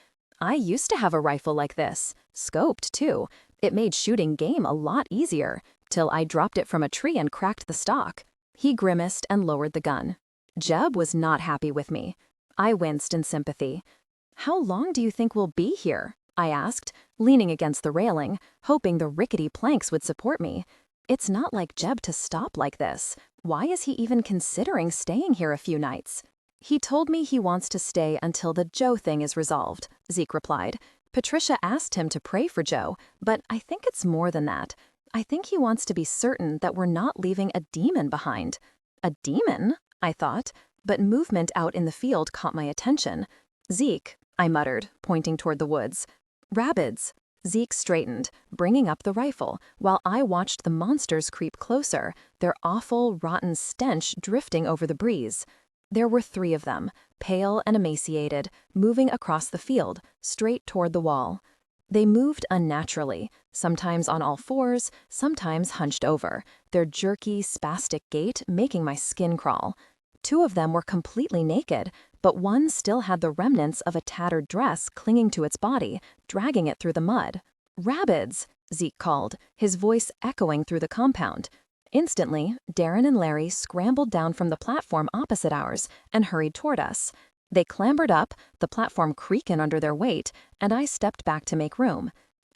I used to have a rifle like this, scoped too. It made shooting game a lot easier, till I dropped it from a tree and cracked the stock. He grimaced and lowered the gun. Jeb was not happy with me. I winced in sympathy. How long do you think we'll be here? I asked, leaning against the railing, hoping the rickety planks would support me. It's not like Jeb to stop like this. Why is he even considering staying here a few nights? He told me he wants to stay until the Joe thing is resolved, Zeke replied. Patricia asked him to pray for Joe, but I think it's more than that. I think he wants to be certain that we're not leaving a demon behind. A demon? I thought, but movement out in the field caught my attention. Zeke, I muttered, pointing toward the woods. Rabbits. Zeke straightened, bringing up the rifle, while I watched the monsters creep closer, their awful, rotten stench drifting over the breeze. There were 3 of them, pale and emaciated, moving across the field, straight toward the wall. They moved unnaturally, sometimes on all fours, sometimes hunched over, their jerky, spastic gait making my skin crawl. 2 of them were completely naked, but one still had the remnants of a tattered dress clinging to its body, dragging it through the mud. Rabbids, Zeke called, his voice echoing through the compound. Instantly, Darren and Larry scrambled down from the platform opposite ours and hurried toward us. They clambered up, the platform creaking under their weight, and I stepped back to make room.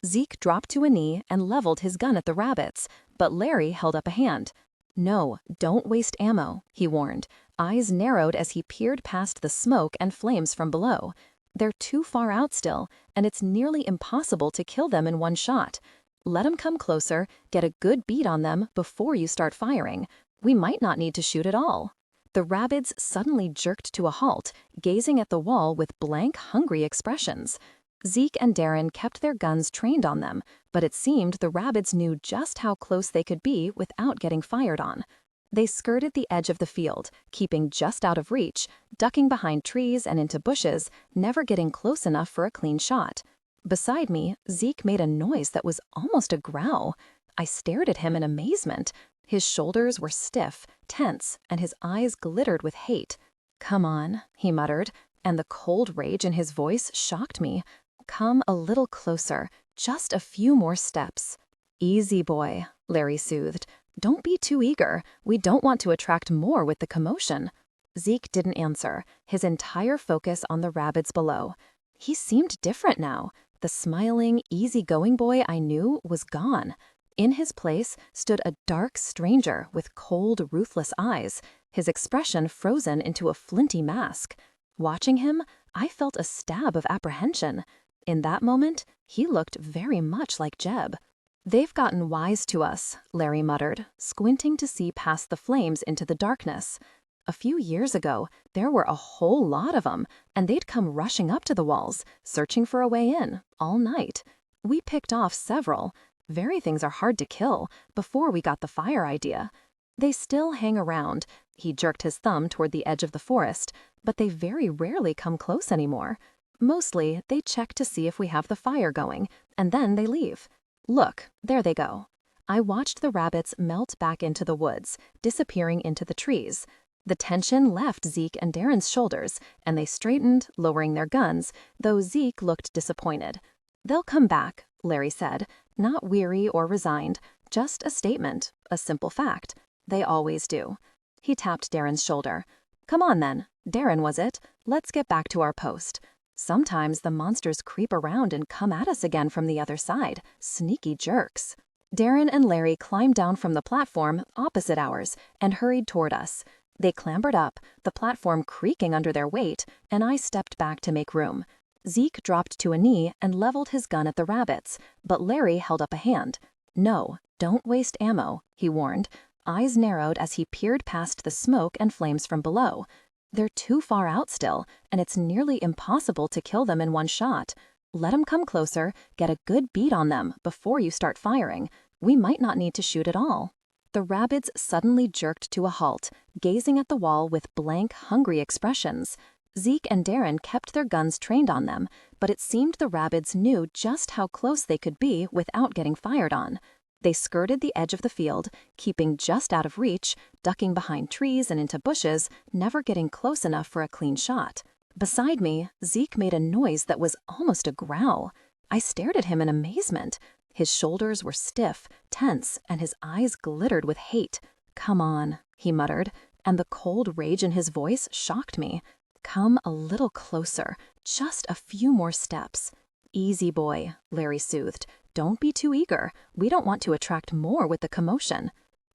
Zeke dropped to a knee and leveled his gun at the rabbits, but Larry held up a hand. No, don't waste ammo, he warned, eyes narrowed as he peered past the smoke and flames from below. They're too far out still, and it's nearly impossible to kill them in one shot. Let them come closer, get a good beat on them before you start firing. We might not need to shoot at all. The rabbits suddenly jerked to a halt, gazing at the wall with blank, hungry expressions. Zeke and Darren kept their guns trained on them, but it seemed the rabbits knew just how close they could be without getting fired on. They skirted the edge of the field, keeping just out of reach, ducking behind trees and into bushes, never getting close enough for a clean shot. Beside me, Zeke made a noise that was almost a growl. I stared at him in amazement. His shoulders were stiff, tense, and his eyes glittered with hate. "Come on," he muttered, and the cold rage in his voice shocked me. "Come a little closer, just a few more steps." "Easy, boy," Larry soothed. "Don't be too eager. We don't want to attract more with the commotion." Zeke didn't answer, his entire focus on the rabbits below. He seemed different now. The smiling, easy-going boy I knew was gone. In his place stood a dark stranger with cold, ruthless eyes, his expression frozen into a flinty mask. Watching him, I felt a stab of apprehension. In that moment, he looked very much like Jeb. "They've gotten wise to us," Larry muttered, squinting to see past the flames into the darkness. "A few years ago, there were a whole lot of them, and they'd come rushing up to the walls, searching for a way in, all night. We picked off several. Very things are hard to kill, before we got the fire idea. They still hang around," he jerked his thumb toward the edge of the forest, "but they very rarely come close anymore. Mostly, they check to see if we have the fire going, and then they leave. Look, there they go." I watched the rabbits melt back into the woods, disappearing into the trees. The tension left Zeke and Darren's shoulders, and they straightened, lowering their guns, though Zeke looked disappointed. "They'll come back," Larry said, not weary or resigned, just a statement, a simple fact. "They always do." He tapped Darren's shoulder. "Come on then. Darren, was it? Let's get back to our post. Sometimes the monsters creep around and come at us again from the other side. Sneaky jerks." Darren and Larry climbed down from the platform opposite ours and hurried toward us. They clambered up, the platform creaking under their weight, and I stepped back to make room. Zeke dropped to a knee and leveled his gun at the rabbits, but Larry held up a hand. "No, don't waste ammo," he warned, eyes narrowed as he peered past the smoke and flames from below. "They're too far out still, and it's nearly impossible to kill them in one shot. Let them come closer, get a good beat on them before you start firing. We might not need to shoot at all." The rabbits suddenly jerked to a halt, gazing at the wall with blank, hungry expressions. Zeke and Darren kept their guns trained on them, but it seemed the rabbits knew just how close they could be without getting fired on. They skirted the edge of the field, keeping just out of reach, ducking behind trees and into bushes, never getting close enough for a clean shot. Beside me, Zeke made a noise that was almost a growl. I stared at him in amazement. His shoulders were stiff, tense, and his eyes glittered with hate. "Come on," he muttered, and the cold rage in his voice shocked me. "Come a little closer, just a few more steps." "Easy, boy," Larry soothed. "Don't be too eager. We don't want to attract more with the commotion."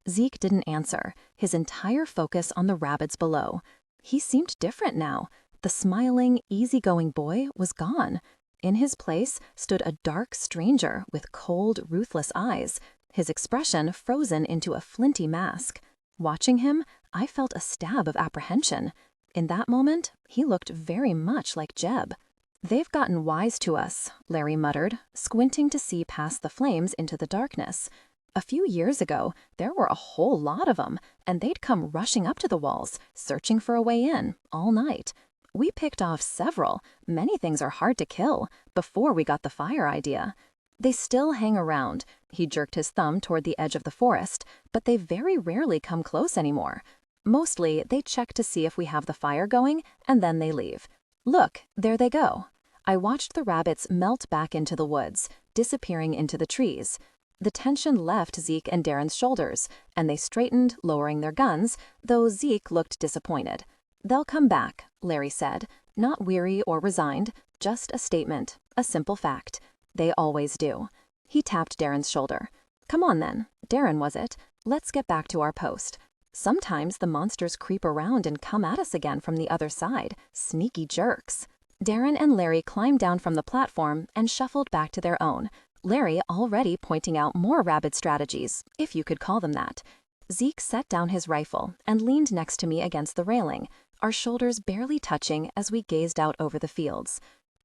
Zeke didn't answer, his entire focus on the rabbits below. He seemed different now. The smiling, easygoing boy was gone. In his place stood a dark stranger with cold, ruthless eyes, his expression frozen into a flinty mask. Watching him, I felt a stab of apprehension. In that moment, he looked very much like Jeb. "They've gotten wise to us," Larry muttered, squinting to see past the flames into the darkness. "A few years ago, there were a whole lot of them, and they'd come rushing up to the walls, searching for a way in, all night. We picked off several. Many things are hard to kill, before we got the fire idea. They still hang around." He jerked his thumb toward the edge of the forest, "but they very rarely come close anymore. Mostly, they check to see if we have the fire going, and then they leave. Look, there they go." I watched the rabbits melt back into the woods, disappearing into the trees. The tension left Zeke and Darren's shoulders, and they straightened, lowering their guns, though Zeke looked disappointed. "They'll come back," Larry said, not weary or resigned, just a statement, a simple fact. "They always do." He tapped Darren's shoulder. "Come on then. Darren, was it? Let's get back to our post. Sometimes the monsters creep around and come at us again from the other side. Sneaky jerks." Darren and Larry climbed down from the platform and shuffled back to their own, Larry already pointing out more rabbit strategies, if you could call them that. Zeke set down his rifle and leaned next to me against the railing, our shoulders barely touching as we gazed out over the fields.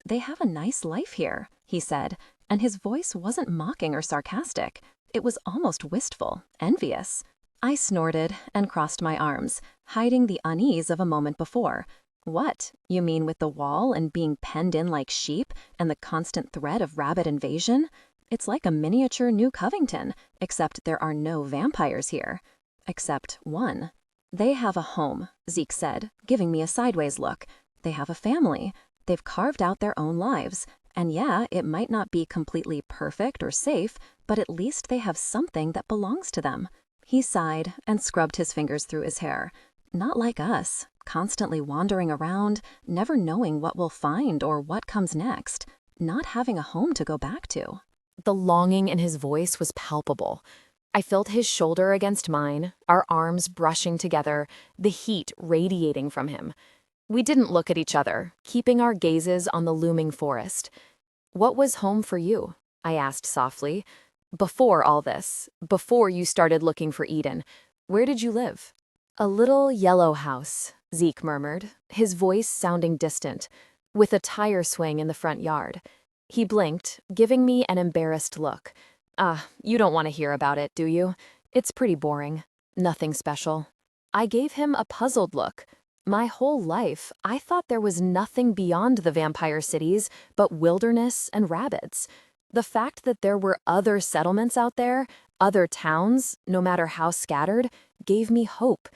"They have a nice life here," he said, and his voice wasn't mocking or sarcastic. It was almost wistful, envious. I snorted and crossed my arms, hiding the unease of a moment before. "What, you mean with the wall and being penned in like sheep and the constant threat of rabbit invasion? It's like a miniature New Covington, except there are no vampires here. Except one." "They have a home," Zeke said, giving me a sideways look. "They have a family. They've carved out their own lives. And yeah, it might not be completely perfect or safe, but at least they have something that belongs to them." He sighed and scrubbed his fingers through his hair. "Not like us, constantly wandering around, never knowing what we'll find or what comes next, not having a home to go back to." The longing in his voice was palpable. I felt his shoulder against mine, our arms brushing together, the heat radiating from him. We didn't look at each other, keeping our gazes on the looming forest. "What was home for you?" I asked softly. "Before all this, before you started looking for Eden, where did you live?" "A little yellow house," Zeke murmured, his voice sounding distant, "with a tire swing in the front yard." He blinked, giving me an embarrassed look. You don't want to hear about it, do you? It's pretty boring. Nothing special." I gave him a puzzled look. My whole life, I thought there was nothing beyond the vampire cities but wilderness and rabbits. The fact that there were other settlements out there, other towns, no matter how scattered, gave me hope.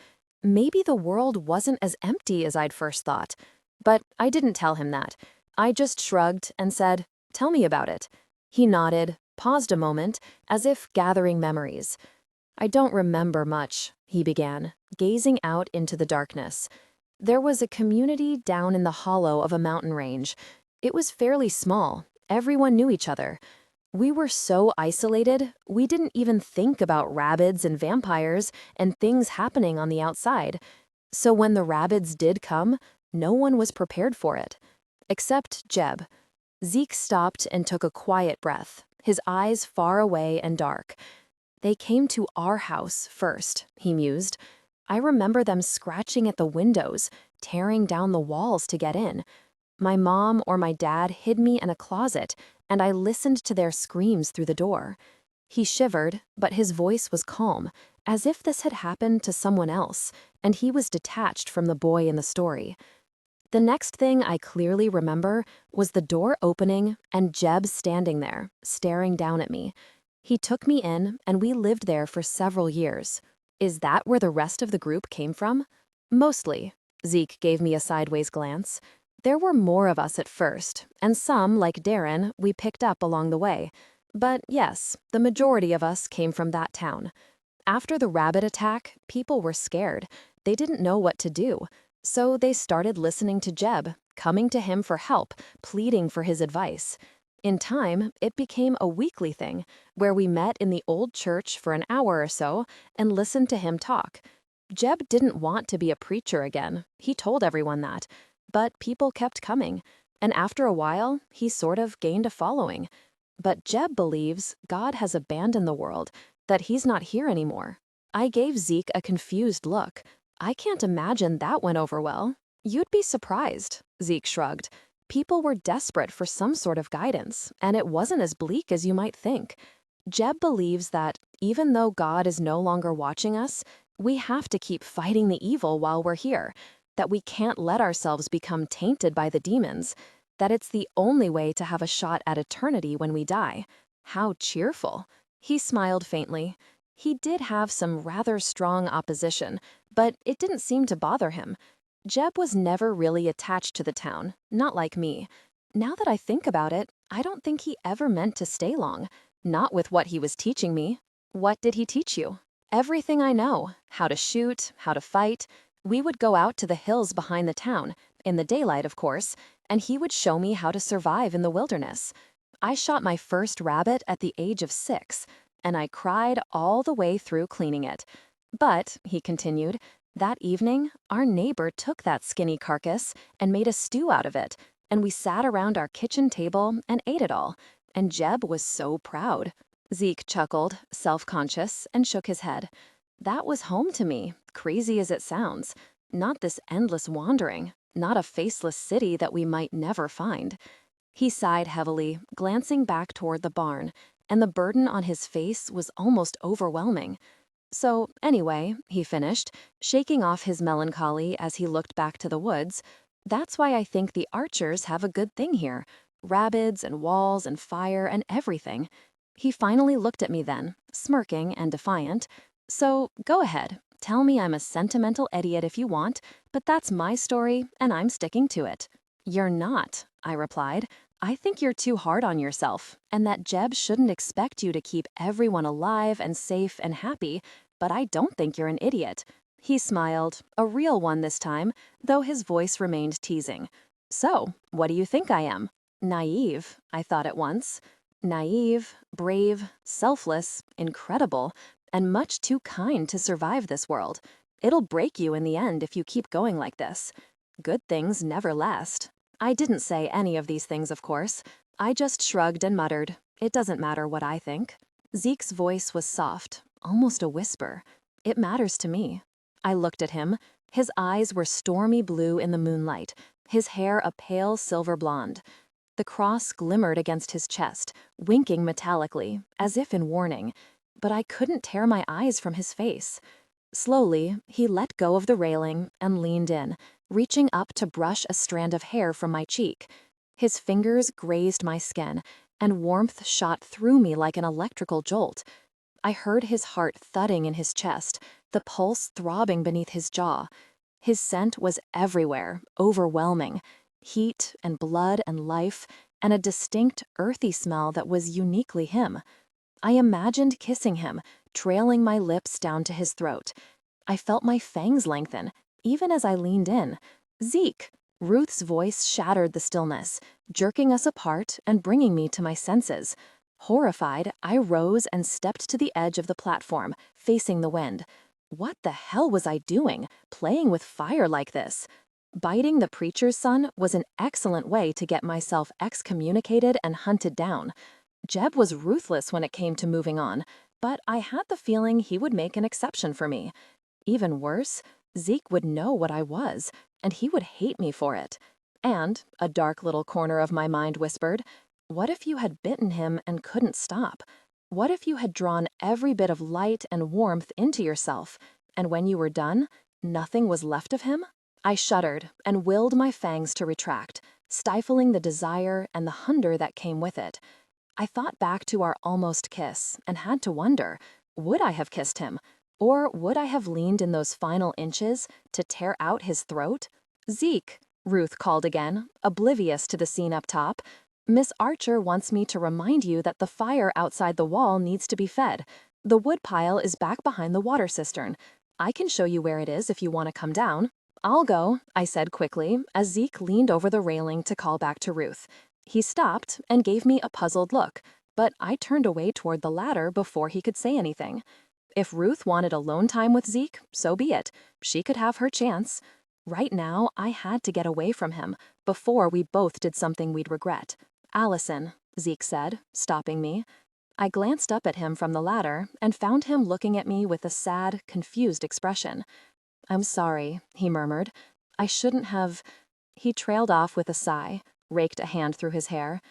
Maybe the world wasn't as empty as I'd first thought. But I didn't tell him that. I just shrugged and said, "Tell me about it." He nodded, paused a moment, as if gathering memories. "I don't remember much," he began, gazing out into the darkness. "There was a community down in the hollow of a mountain range. It was fairly small. Everyone knew each other. We were so isolated, we didn't even think about rabbits and vampires and things happening on the outside. So when the rabbits did come, no one was prepared for it. Except Jeb." Zeke stopped and took a quiet breath, his eyes far away and dark. "They came to our house first," he mused. "I remember them scratching at the windows, tearing down the walls to get in. My mom or my dad hid me in a closet, and I listened to their screams through the door." He shivered, but his voice was calm, as if this had happened to someone else, and he was detached from the boy in the story. The next thing I clearly remember was the door opening and Jeb standing there, staring down at me. He took me in, and we lived there for several years. "Is that where the rest of the group came from?" "Mostly." Zeke gave me a sideways glance. There were more of us at first, and some, like Darren, we picked up along the way. But yes, the majority of us came from that town. After the rabbit attack, people were scared. They didn't know what to do. So they started listening to Jeb, coming to him for help, pleading for his advice. In time, it became a weekly thing, where we met in the old church for an hour or so and listened to him talk. Jeb didn't want to be a preacher again. He told everyone that. But people kept coming, and after a while, he sort of gained a following. But Jeb believes God has abandoned the world, that he's not here anymore. I gave Zeke a confused look. I can't imagine that went over well. You'd be surprised, Zeke shrugged. People were desperate for some sort of guidance, and it wasn't as bleak as you might think. Jeb believes that, even though God is no longer watching us, we have to keep fighting the evil while we're here, that we can't let ourselves become tainted by the demons, that it's the only way to have a shot at eternity when we die. How cheerful. He smiled faintly. He did have some rather strong opposition, but it didn't seem to bother him. Jeb was never really attached to the town, not like me. Now that I think about it, I don't think he ever meant to stay long. Not with what he was teaching me. What did he teach you? Everything I know. How to shoot, how to fight. We would go out to the hills behind the town, in the daylight, of course, and he would show me how to survive in the wilderness. I shot my first rabbit at the age of 6, and I cried all the way through cleaning it. But, he continued, that evening, our neighbor took that skinny carcass and made a stew out of it, and we sat around our kitchen table and ate it all, and Jeb was so proud. Zeke chuckled, self-conscious, and shook his head. That was home to me, crazy as it sounds. Not this endless wandering, not a faceless city that we might never find. He sighed heavily, glancing back toward the barn, and the burden on his face was almost overwhelming. So, anyway, he finished, shaking off his melancholy as he looked back to the woods, that's why I think the archers have a good thing here. Rabbits and walls and fire and everything. He finally looked at me then, smirking and defiant. So, go ahead, tell me I'm a sentimental idiot if you want, but that's my story and I'm sticking to it. You're not, I replied. I think you're too hard on yourself, and that Jeb shouldn't expect you to keep everyone alive and safe and happy, but I don't think you're an idiot. He smiled, a real one this time, though his voice remained teasing. So, what do you think I am? Naive, I thought at once. Naive, brave, selfless, incredible, and much too kind to survive this world. It'll break you in the end if you keep going like this. Good things never last. I didn't say any of these things, of course. I just shrugged and muttered, it doesn't matter what I think. Zeke's voice was soft, almost a whisper. It matters to me. I looked at him. His eyes were stormy blue in the moonlight, his hair a pale silver blonde. The cross glimmered against his chest, winking metallically, as if in warning. But I couldn't tear my eyes from his face. Slowly, he let go of the railing and leaned in, reaching up to brush a strand of hair from my cheek. His fingers grazed my skin, and warmth shot through me like an electrical jolt. I heard his heart thudding in his chest, the pulse throbbing beneath his jaw. His scent was everywhere, overwhelming. Heat and blood and life, and a distinct, earthy smell that was uniquely him. I imagined kissing him, trailing my lips down to his throat. I felt my fangs lengthen, even as I leaned in. Zeke! Ruth's voice shattered the stillness, jerking us apart and bringing me to my senses. Horrified, I rose and stepped to the edge of the platform, facing the wind. What the hell was I doing, playing with fire like this? Biting the preacher's son was an excellent way to get myself excommunicated and hunted down. Jeb was ruthless when it came to moving on, but I had the feeling he would make an exception for me. Even worse, Zeke would know what I was, and he would hate me for it. And, a dark little corner of my mind whispered, what if you had bitten him and couldn't stop? What if you had drawn every bit of light and warmth into yourself, and when you were done, nothing was left of him? I shuddered and willed my fangs to retract, stifling the desire and the hunger that came with it. I thought back to our almost kiss and had to wonder, would I have kissed him? Or would I have leaned in those final inches to tear out his throat? Zeke, Ruth called again, oblivious to the scene up top. Miss Archer wants me to remind you that the fire outside the wall needs to be fed. The wood pile is back behind the water cistern. I can show you where it is if you want to come down. I'll go, I said quickly, as Zeke leaned over the railing to call back to Ruth. He stopped and gave me a puzzled look, but I turned away toward the ladder before he could say anything. If Ruth wanted alone time with Zeke, so be it. She could have her chance. Right now, I had to get away from him before we both did something we'd regret. Allison, Zeke said, stopping me. I glanced up at him from the ladder and found him looking at me with a sad, confused expression. I'm sorry, he murmured. I shouldn't have. He trailed off with a sigh, raked a hand through his hair.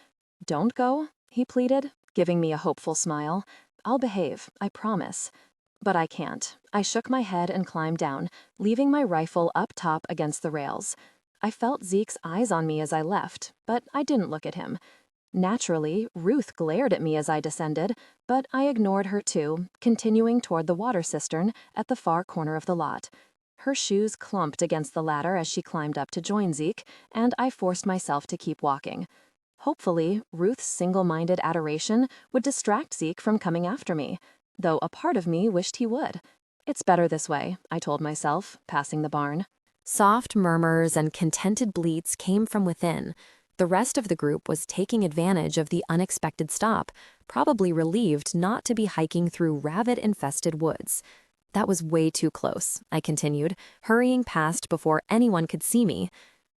Don't go, he pleaded, giving me a hopeful smile. I'll behave, I promise. But I can't. I shook my head and climbed down, leaving my rifle up top against the rails. I felt Zeke's eyes on me as I left, but I didn't look at him. Naturally, Ruth glared at me as I descended, but I ignored her too, continuing toward the water cistern at the far corner of the lot. Her shoes clumped against the ladder as she climbed up to join Zeke, and I forced myself to keep walking. Hopefully, Ruth's single-minded adoration would distract Zeke from coming after me, though a part of me wished he would. It's better this way, I told myself, passing the barn. Soft murmurs and contented bleats came from within. The rest of the group was taking advantage of the unexpected stop, probably relieved not to be hiking through rabbit-infested woods. That was way too close, I continued, hurrying past before anyone could see me.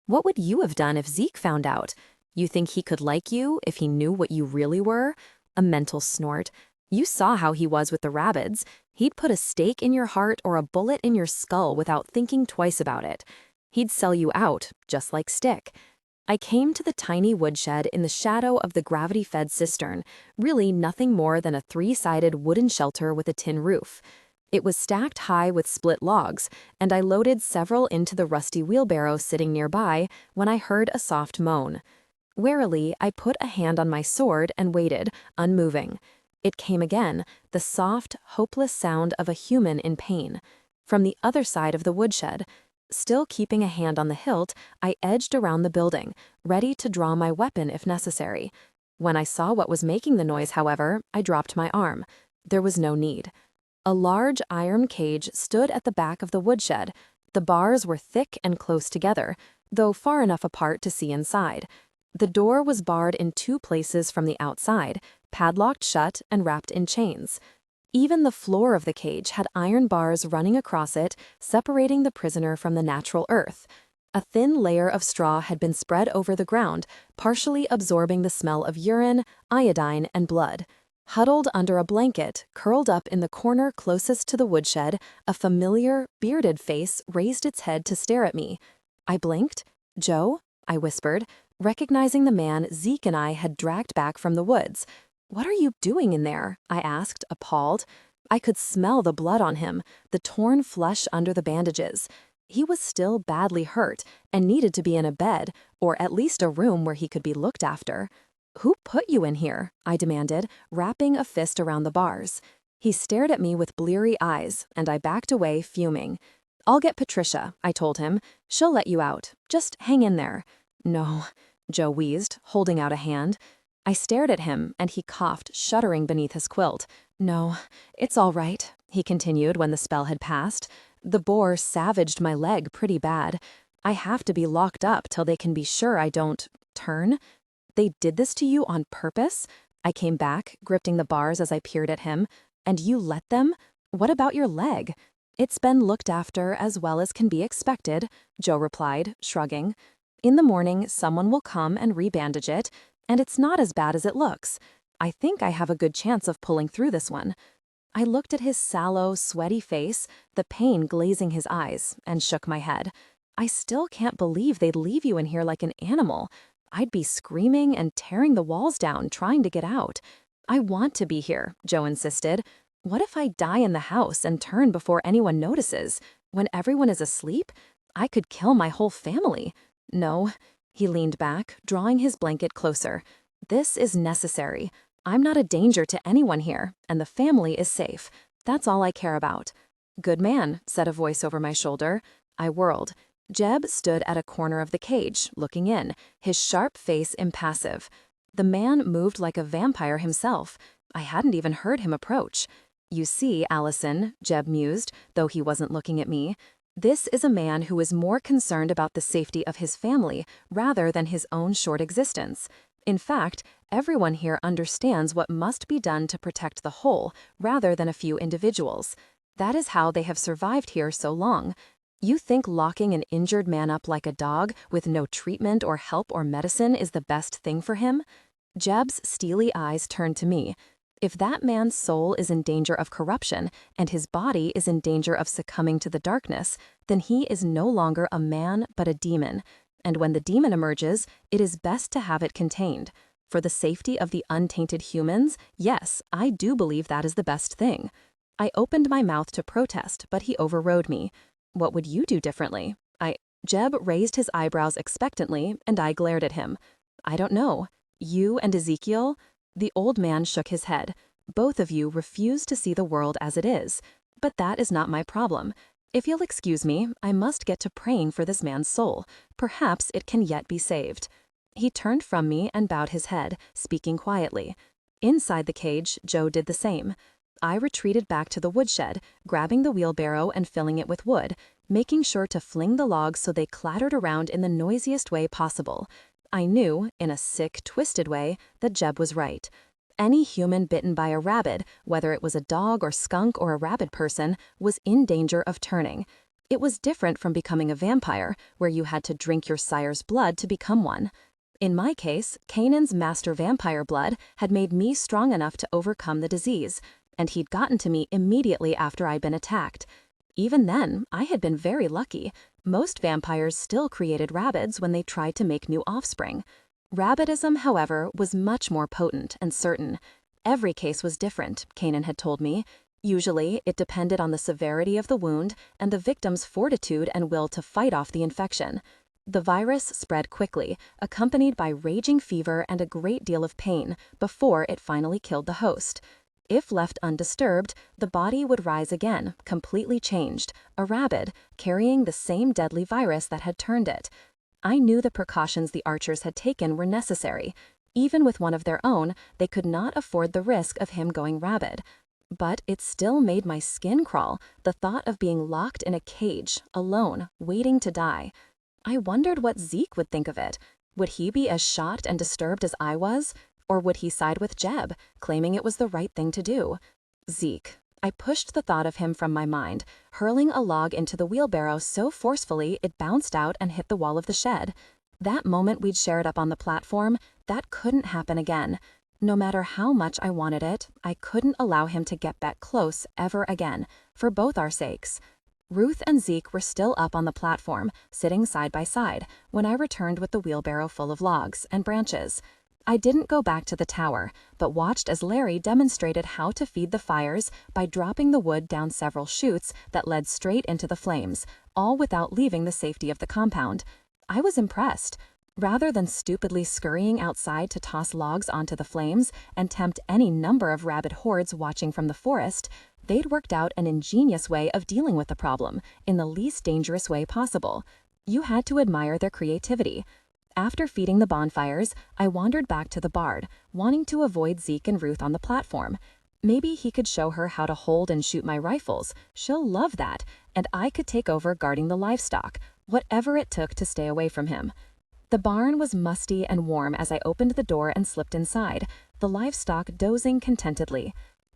What would you have done if Zeke found out? You think he could like you if he knew what you really were? A mental snort. You saw how he was with the rabbits. He'd put a stake in your heart or a bullet in your skull without thinking twice about it. He'd sell you out, just like Stick. I came to the tiny woodshed in the shadow of the gravity-fed cistern, really nothing more than a three-sided wooden shelter with a tin roof. It was stacked high with split logs, and I loaded several into the rusty wheelbarrow sitting nearby when I heard a soft moan. Warily, I put a hand on my sword and waited, unmoving. It came again, the soft, hopeless sound of a human in pain. From the other side of the woodshed, still keeping a hand on the hilt, I edged around the building, ready to draw my weapon if necessary. When I saw what was making the noise, however, I dropped my arm. There was no need. A large iron cage stood at the back of the woodshed. The bars were thick and close together, though far enough apart to see inside. The door was barred in two places from the outside, padlocked shut and wrapped in chains. Even the floor of the cage had iron bars running across it, separating the prisoner from the natural earth. A thin layer of straw had been spread over the ground, partially absorbing the smell of urine, iodine, and blood. Huddled under a blanket, curled up in the corner closest to the woodshed, a familiar, bearded face raised its head to stare at me. I blinked. "Joe?" I whispered, recognizing the man Zeke and I had dragged back from the woods. "What are you doing in there?" I asked, appalled. I could smell the blood on him, the torn flesh under the bandages. He was still badly hurt and needed to be in a bed, or at least a room where he could be looked after. "Who put you in here?" I demanded, wrapping a fist around the bars. He stared at me with bleary eyes, and I backed away, fuming. "I'll get Patricia," I told him. "She'll let you out. Just hang in there." "No," Joe wheezed, holding out a hand. I stared at him, and he coughed, shuddering beneath his quilt. "No, it's all right," he continued when the spell had passed. "The boar savaged my leg pretty bad. I have to be locked up till they can be sure I don't turn. They did this to you on purpose?" I came back, gripping the bars as I peered at him. "And you let them? What about your leg?" "It's been looked after as well as can be expected," Joe replied, shrugging. "In the morning, someone will come and rebandage it, and it's not as bad as it looks. I think I have a good chance of pulling through this one." I looked at his sallow, sweaty face, the pain glazing his eyes, and shook my head. "I still can't believe they'd leave you in here like an animal. I'd be screaming and tearing the walls down, trying to get out." "I want to be here," Joe insisted. "What if I die in the house and turn before anyone notices? When everyone is asleep? I could kill my whole family." "No." He leaned back, drawing his blanket closer. "This is necessary. I'm not a danger to anyone here, and the family is safe. That's all I care about." "Good man," said a voice over my shoulder. I whirled. Jeb stood at a corner of the cage, looking in, his sharp face impassive. The man moved like a vampire himself. I hadn't even heard him approach. "You see, Allison," Jeb mused, though he wasn't looking at me, "this is a man who is more concerned about the safety of his family rather than his own short existence. In fact, everyone here understands what must be done to protect the whole rather than a few individuals. That is how they have survived here so long. You think locking an injured man up like a dog with no treatment or help or medicine is the best thing for him?" Jeb's steely eyes turned to me. If that man's soul is in danger of corruption and his body is in danger of succumbing to the darkness, then he is no longer a man but a demon. And when the demon emerges, it is best to have it contained. For the safety of the untainted humans, yes, I do believe that is the best thing. I opened my mouth to protest, but he overrode me. "What would you do differently?" Jeb raised his eyebrows expectantly, and I glared at him. "I don't know. You and Ezekiel?" The old man shook his head. "Both of you refuse to see the world as it is. But that is not my problem. If you'll excuse me, I must get to praying for this man's soul. Perhaps it can yet be saved." He turned from me and bowed his head, speaking quietly. Inside the cage, Joe did the same. I retreated back to the woodshed, grabbing the wheelbarrow and filling it with wood, making sure to fling the logs so they clattered around in the noisiest way possible. I knew, in a sick, twisted way, that Jeb was right. Any human bitten by a rabid, whether it was a dog or skunk or a rabid person, was in danger of turning. It was different from becoming a vampire, where you had to drink your sire's blood to become one. In my case, Canaan's master vampire blood had made me strong enough to overcome the disease, and he'd gotten to me immediately after I'd been attacked. Even then, I had been very lucky. Most vampires still created rabids when they tried to make new offspring. Rabidism, however, was much more potent and certain. Every case was different, Canaan had told me. Usually, it depended on the severity of the wound and the victim's fortitude and will to fight off the infection. The virus spread quickly, accompanied by raging fever and a great deal of pain, before it finally killed the host. If left undisturbed, the body would rise again, completely changed, a rabid, carrying the same deadly virus that had turned it. I knew the precautions the archers had taken were necessary. Even with one of their own, they could not afford the risk of him going rabid. But it still made my skin crawl, the thought of being locked in a cage, alone, waiting to die. I wondered what Zeke would think of it. Would he be as shocked and disturbed as I was? Or would he side with Jeb, claiming it was the right thing to do? Zeke. I pushed the thought of him from my mind, hurling a log into the wheelbarrow so forcefully it bounced out and hit the wall of the shed. That moment we'd shared up on the platform, that couldn't happen again. No matter how much I wanted it, I couldn't allow him to get back close ever again, for both our sakes. Ruth and Zeke were still up on the platform, sitting side by side, when I returned with the wheelbarrow full of logs and branches. I didn't go back to the tower, but watched as Larry demonstrated how to feed the fires by dropping the wood down several chutes that led straight into the flames, all without leaving the safety of the compound. I was impressed. Rather than stupidly scurrying outside to toss logs onto the flames and tempt any number of rabid hordes watching from the forest, they'd worked out an ingenious way of dealing with the problem in the least dangerous way possible. You had to admire their creativity. After feeding the bonfires, I wandered back to the bard, wanting to avoid Zeke and Ruth on the platform. Maybe he could show her how to hold and shoot my rifles. She'll love that, and I could take over guarding the livestock, whatever it took to stay away from him. The barn was musty and warm as I opened the door and slipped inside, the livestock dozing contentedly.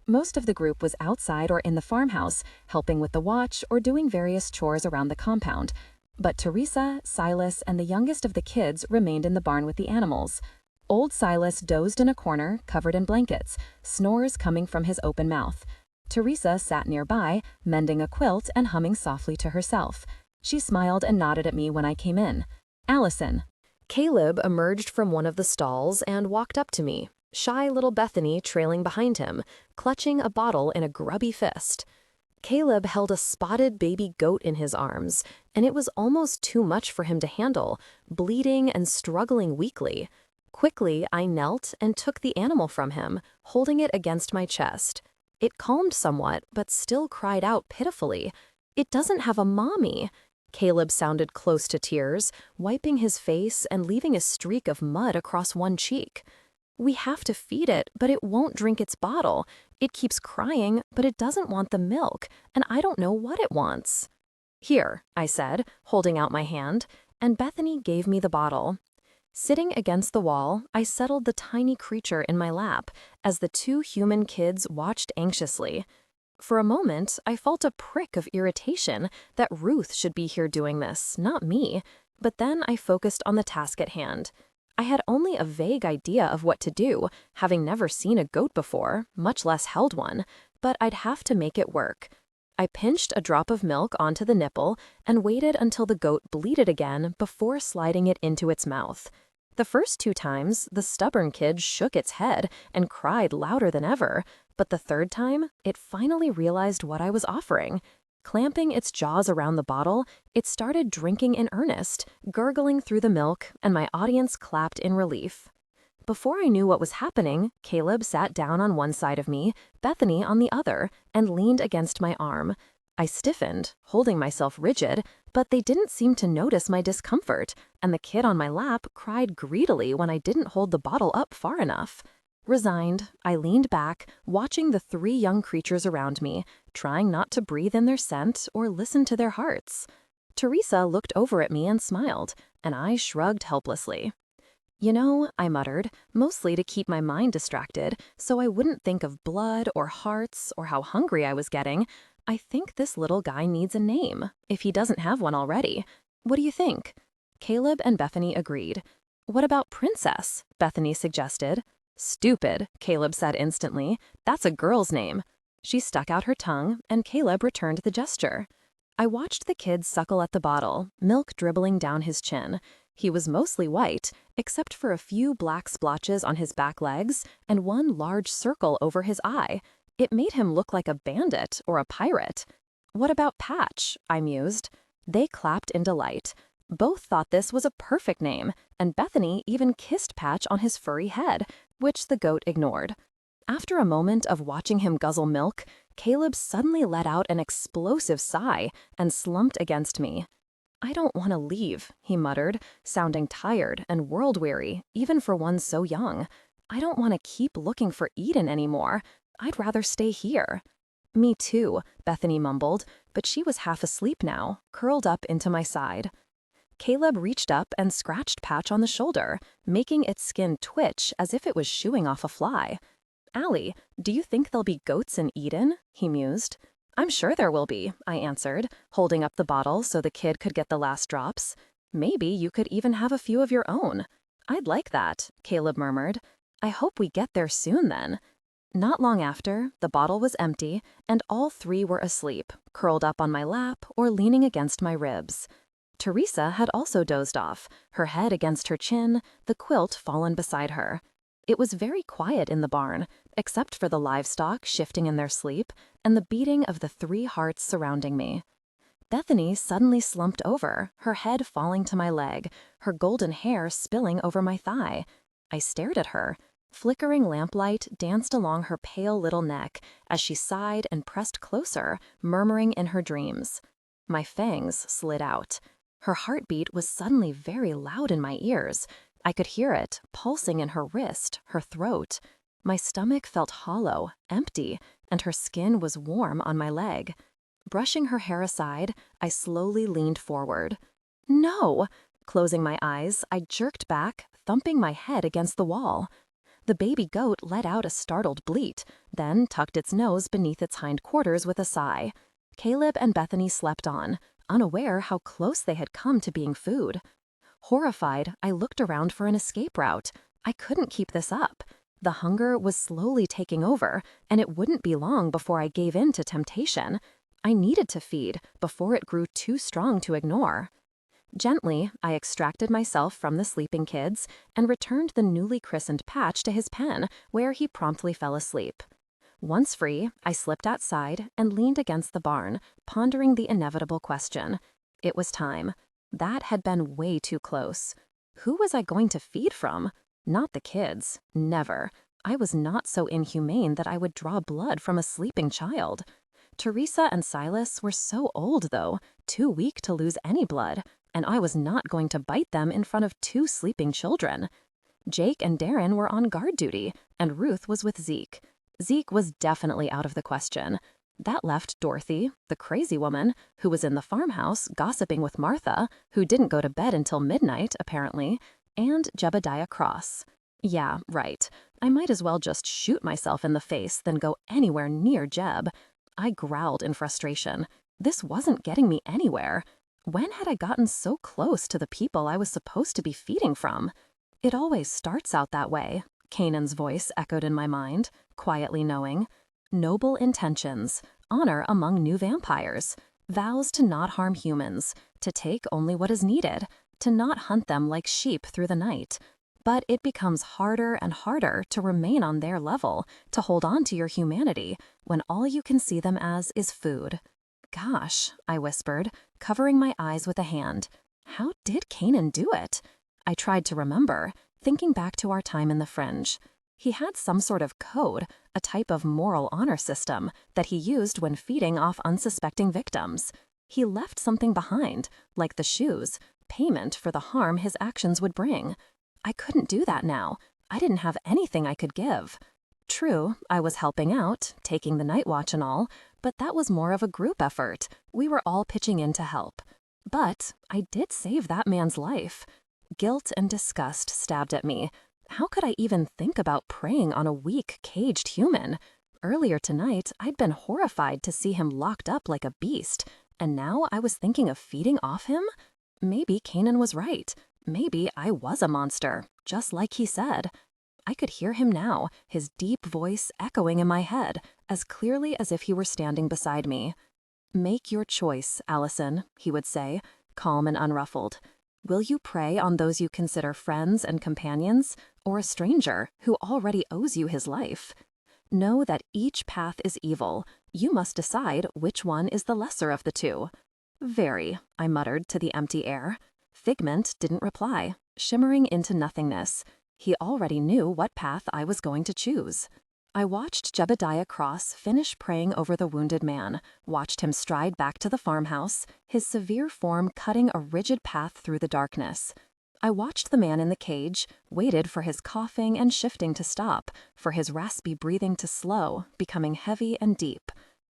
Most of the group was outside or in the farmhouse, helping with the watch or doing various chores around the compound. But Teresa, Silas, and the youngest of the kids remained in the barn with the animals. Old Silas dozed in a corner, covered in blankets, snores coming from his open mouth. Teresa sat nearby, mending a quilt and humming softly to herself. She smiled and nodded at me when I came in. "Allison." Caleb emerged from one of the stalls and walked up to me, shy little Bethany trailing behind him, clutching a bottle in a grubby fist. Caleb held a spotted baby goat in his arms, and it was almost too much for him to handle, bleeding and struggling weakly. Quickly, I knelt and took the animal from him, holding it against my chest. It calmed somewhat, but still cried out pitifully. "It doesn't have a mommy." Caleb sounded close to tears, wiping his face and leaving a streak of mud across one cheek. We have to feed it, but it won't drink its bottle. It keeps crying, but it doesn't want the milk, and I don't know what it wants. Here, I said, holding out my hand, and Bethany gave me the bottle. Sitting against the wall, I settled the tiny creature in my lap as the two human kids watched anxiously. For a moment, I felt a prick of irritation that Ruth should be here doing this, not me, but then I focused on the task at hand. I had only a vague idea of what to do, having never seen a goat before, much less held one, but I'd have to make it work. I pinched a drop of milk onto the nipple and waited until the goat bleated again before sliding it into its mouth. The first 2 times, the stubborn kid shook its head and cried louder than ever, but the third time, it finally realized what I was offering. Clamping its jaws around the bottle, it started drinking in earnest, gurgling through the milk, and my audience clapped in relief. Before I knew what was happening, Caleb sat down on one side of me, Bethany on the other, and leaned against my arm. I stiffened, holding myself rigid, but they didn't seem to notice my discomfort, and the kid on my lap cried greedily when I didn't hold the bottle up far enough. Resigned, I leaned back, watching the 3 young creatures around me, trying not to breathe in their scent or listen to their hearts. Teresa looked over at me and smiled, and I shrugged helplessly. You know, I muttered, mostly to keep my mind distracted, so I wouldn't think of blood or hearts or how hungry I was getting. I think this little guy needs a name, if he doesn't have one already. What do you think? Caleb and Bethany agreed. What about Princess? Bethany suggested. Stupid, Caleb said instantly. That's a girl's name. She stuck out her tongue, and Caleb returned the gesture. I watched the kid suckle at the bottle, milk dribbling down his chin. He was mostly white, except for a few black splotches on his back legs and one large circle over his eye. It made him look like a bandit or a pirate. What about Patch? I mused. They clapped in delight. Both thought this was a perfect name, and Bethany even kissed Patch on his furry head, which the goat ignored. After a moment of watching him guzzle milk, Caleb suddenly let out an explosive sigh and slumped against me. I don't want to leave, he muttered, sounding tired and world-weary, even for one so young. I don't want to keep looking for Eden anymore. I'd rather stay here. Me too, Bethany mumbled, but she was half asleep now, curled up into my side. Caleb reached up and scratched Patch on the shoulder, making its skin twitch as if it was shooing off a fly. Allie, do you think there'll be goats in Eden? He mused. I'm sure there will be, I answered, holding up the bottle so the kid could get the last drops. Maybe you could even have a few of your own. I'd like that, Caleb murmured. I hope we get there soon then. Not long after, the bottle was empty, and all 3 were asleep, curled up on my lap or leaning against my ribs. Teresa had also dozed off, her head against her chin, the quilt fallen beside her. It was very quiet in the barn, except for the livestock shifting in their sleep and the beating of the 3 hearts surrounding me. Bethany suddenly slumped over, her head falling to my leg, her golden hair spilling over my thigh. I stared at her. Flickering lamplight danced along her pale little neck as she sighed and pressed closer, murmuring in her dreams. My fangs slid out. Her heartbeat was suddenly very loud in my ears. I could hear it, pulsing in her wrist, her throat. My stomach felt hollow, empty, and her skin was warm on my leg. Brushing her hair aside, I slowly leaned forward. No! Closing my eyes, I jerked back, thumping my head against the wall. The baby goat let out a startled bleat, then tucked its nose beneath its hindquarters with a sigh. Caleb and Bethany slept on, unaware how close they had come to being food. Horrified, I looked around for an escape route. I couldn't keep this up. The hunger was slowly taking over, and it wouldn't be long before I gave in to temptation. I needed to feed before it grew too strong to ignore. Gently, I extracted myself from the sleeping kids and returned the newly christened Patch to his pen, where he promptly fell asleep. Once free, I slipped outside and leaned against the barn, pondering the inevitable question. It was time. That had been way too close. Who was I going to feed from? Not the kids. Never. I was not so inhumane that I would draw blood from a sleeping child. Teresa and Silas were so old, though, too weak to lose any blood, and I was not going to bite them in front of 2 sleeping children. Jake and Darren were on guard duty, and Ruth was with Zeke. Zeke was definitely out of the question. That left Dorothy, the crazy woman, who was in the farmhouse gossiping with Martha, who didn't go to bed until midnight, apparently, and Jebediah Cross. Yeah, right. I might as well just shoot myself in the face than go anywhere near Jeb. I growled in frustration. This wasn't getting me anywhere. When had I gotten so close to the people I was supposed to be feeding from? It always starts out that way, Kanan's voice echoed in my mind, quietly knowing. Noble intentions, honor among new vampires, vows to not harm humans, to take only what is needed, to not hunt them like sheep through the night. But it becomes harder and harder to remain on their level, to hold on to your humanity, when all you can see them as is food. Gosh, I whispered, covering my eyes with a hand. How did Kanan do it? I tried to remember, thinking back to our time in the Fringe. He had some sort of code, a type of moral honor system, that he used when feeding off unsuspecting victims. He left something behind, like the shoes, payment for the harm his actions would bring. I couldn't do that now. I didn't have anything I could give. True, I was helping out, taking the night watch and all, but that was more of a group effort. We were all pitching in to help. But I did save that man's life. Guilt and disgust stabbed at me. How could I even think about preying on a weak, caged human? Earlier tonight, I'd been horrified to see him locked up like a beast, and now I was thinking of feeding off him? Maybe Kanan was right. Maybe I was a monster, just like he said. I could hear him now, his deep voice echoing in my head, as clearly as if he were standing beside me. "Make your choice, Allison," he would say, calm and unruffled. "Will you prey on those you consider friends and companions, or a stranger who already owes you his life? Know that each path is evil. You must decide which one is the lesser of the two." "Very," I muttered to the empty air. Figment didn't reply, shimmering into nothingness. He already knew what path I was going to choose. I watched Jebediah Cross finish praying over the wounded man, watched him stride back to the farmhouse, his severe form cutting a rigid path through the darkness. I watched the man in the cage, waited for his coughing and shifting to stop, for his raspy breathing to slow, becoming heavy and deep.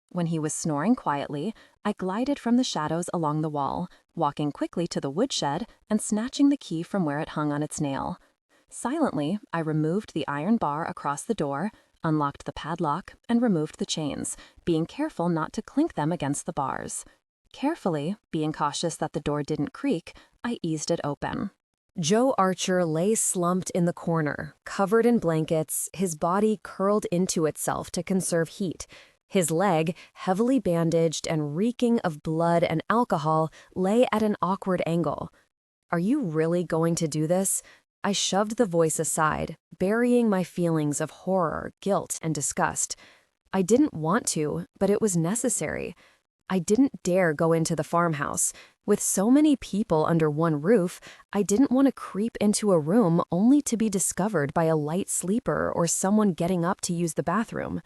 When he was snoring quietly, I glided from the shadows along the wall, walking quickly to the woodshed and snatching the key from where it hung on its nail. Silently, I removed the iron bar across the door, unlocked the padlock, and removed the chains, being careful not to clink them against the bars. Carefully, being cautious that the door didn't creak, I eased it open. Joe Archer lay slumped in the corner, covered in blankets, his body curled into itself to conserve heat. His leg, heavily bandaged and reeking of blood and alcohol, lay at an awkward angle. "Are you really going to do this?" I shoved the voice aside, burying my feelings of horror, guilt, and disgust. I didn't want to, but it was necessary. I didn't dare go into the farmhouse. With so many people under one roof, I didn't want to creep into a room only to be discovered by a light sleeper or someone getting up to use the bathroom.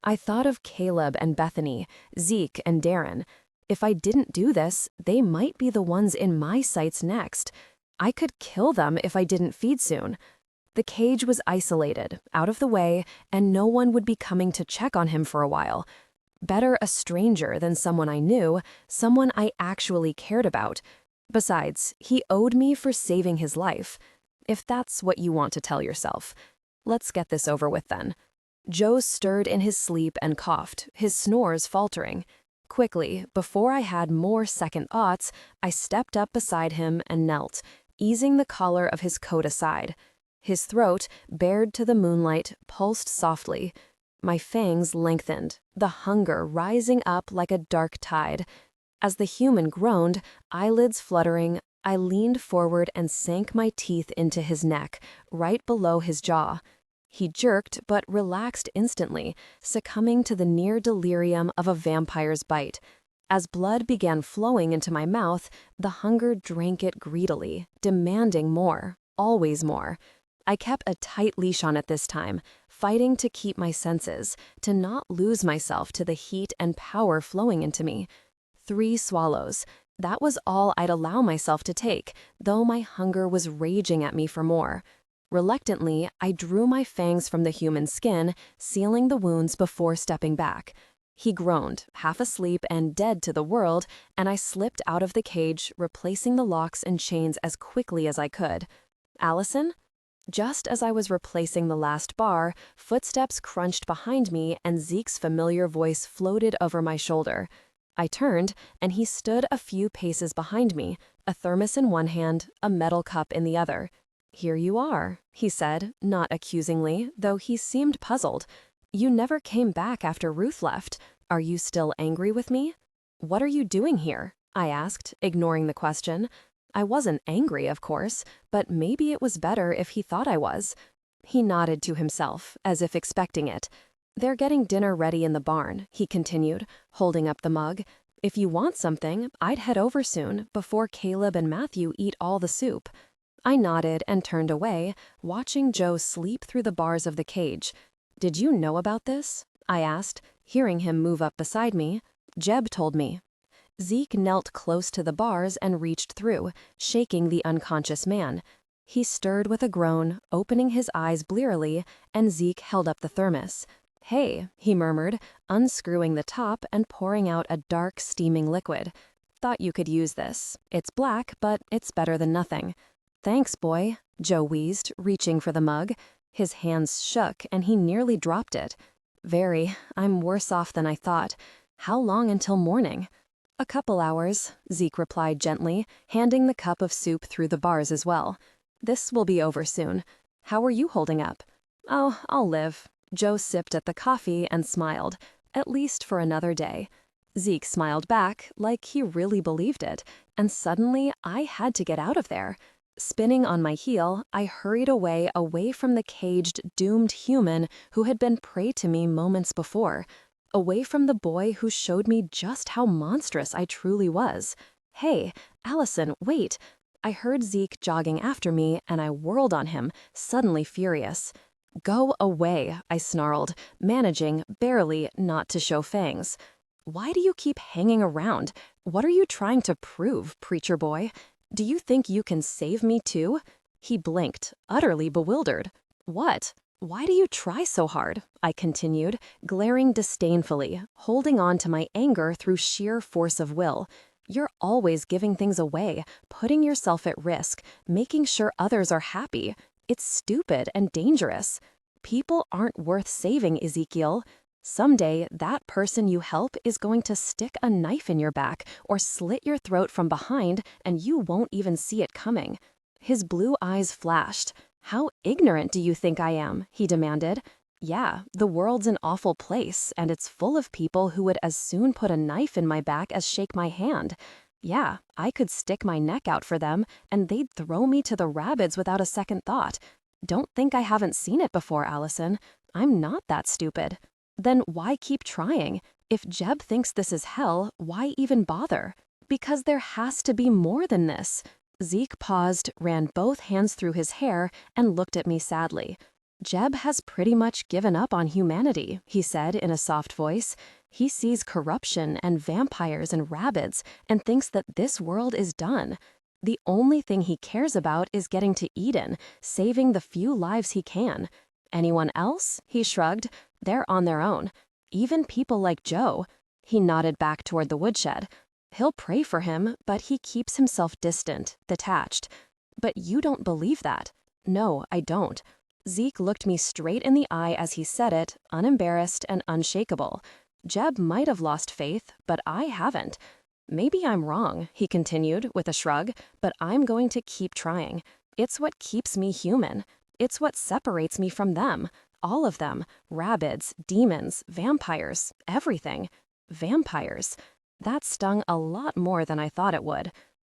I thought of Caleb and Bethany, Zeke and Darren. If I didn't do this, they might be the ones in my sights next. I could kill them if I didn't feed soon. The cage was isolated, out of the way, and no one would be coming to check on him for a while. Better a stranger than someone I knew, someone I actually cared about. Besides, he owed me for saving his life. If that's what you want to tell yourself. Let's get this over with then. Joe stirred in his sleep and coughed, his snores faltering. Quickly, before I had more second thoughts, I stepped up beside him and knelt, easing the collar of his coat aside. His throat, bared to the moonlight, pulsed softly. My fangs lengthened, the hunger rising up like a dark tide. As the human groaned, eyelids fluttering, I leaned forward and sank my teeth into his neck, right below his jaw. He jerked but relaxed instantly, succumbing to the near delirium of a vampire's bite. As blood began flowing into my mouth, the hunger drank it greedily, demanding more, always more. I kept a tight leash on it this time, fighting to keep my senses, to not lose myself to the heat and power flowing into me. 3 swallows. That was all I'd allow myself to take, though my hunger was raging at me for more. Reluctantly, I drew my fangs from the human skin, sealing the wounds before stepping back. He groaned, half asleep and dead to the world, and I slipped out of the cage, replacing the locks and chains as quickly as I could. Allison? Just as I was replacing the last bar, footsteps crunched behind me and Zeke's familiar voice floated over my shoulder. I turned, and he stood a few paces behind me, a thermos in one hand, a metal cup in the other. "Here you are," he said, not accusingly, though he seemed puzzled. "You never came back after Ruth left. Are you still angry with me?" "What are you doing here?" I asked, ignoring the question. I wasn't angry, of course, but maybe it was better if he thought I was. He nodded to himself, as if expecting it. "They're getting dinner ready in the barn," he continued, holding up the mug. "If you want something, I'd head over soon, before Caleb and Matthew eat all the soup." I nodded and turned away, watching Joe sleep through the bars of the cage. "Did you know about this?" I asked, hearing him move up beside me. "Jeb told me." Zeke knelt close to the bars and reached through, shaking the unconscious man. He stirred with a groan, opening his eyes blearily, and Zeke held up the thermos. "Hey," he murmured, unscrewing the top and pouring out a dark, steaming liquid. "Thought you could use this. It's black, but it's better than nothing." "Thanks, boy," Joe wheezed, reaching for the mug. His hands shook, and he nearly dropped it. "Very. I'm worse off than I thought. How long until morning?" "A couple hours," Zeke replied gently, handing the cup of soup through the bars as well. "This will be over soon. How are you holding up?" "Oh, I'll live." Joe sipped at the coffee and smiled. "At least for another day." Zeke smiled back, like he really believed it, and suddenly I had to get out of there. Spinning on my heel, I hurried away from the caged, doomed human who had been prey to me moments before. Away from the boy who showed me just how monstrous I truly was. "Hey, Allison, wait." I heard Zeke jogging after me, and I whirled on him, suddenly furious. "Go away," I snarled, managing, barely, not to show fangs. "Why do you keep hanging around? What are you trying to prove, preacher boy? Do you think you can save me too?" He blinked, utterly bewildered. "What? Why do you try so hard?" I continued, glaring disdainfully, holding on to my anger through sheer force of will. "You're always giving things away, putting yourself at risk, making sure others are happy. It's stupid and dangerous. People aren't worth saving, Ezekiel. Someday, that person you help is going to stick a knife in your back or slit your throat from behind, and you won't even see it coming." His blue eyes flashed. "How ignorant do you think I am?" he demanded. "Yeah, the world's an awful place, and it's full of people who would as soon put a knife in my back as shake my hand. Yeah, I could stick my neck out for them, and they'd throw me to the rabbits without a second thought. Don't think I haven't seen it before, Allison. I'm not that stupid. Then why keep trying? If Jeb thinks this is hell, why even bother? Because there has to be more than this." Zeke paused, ran both hands through his hair, and looked at me sadly. "Jeb has pretty much given up on humanity," he said in a soft voice. "He sees corruption and vampires and rabbits and thinks that this world is done. The only thing he cares about is getting to Eden, saving the few lives he can. Anyone else?" he shrugged. "They're on their own. Even people like Joe." He nodded back toward the woodshed. "He'll pray for him, but he keeps himself distant, detached. But you don't believe that." "No, I don't." Zeke looked me straight in the eye as he said it, unembarrassed and unshakable. "Jeb might have lost faith, but I haven't. Maybe I'm wrong," he continued with a shrug, "but I'm going to keep trying. It's what keeps me human. It's what separates me from them. All of them. Rabbits, demons, vampires, everything. Vampires. That stung a lot more than I thought it would.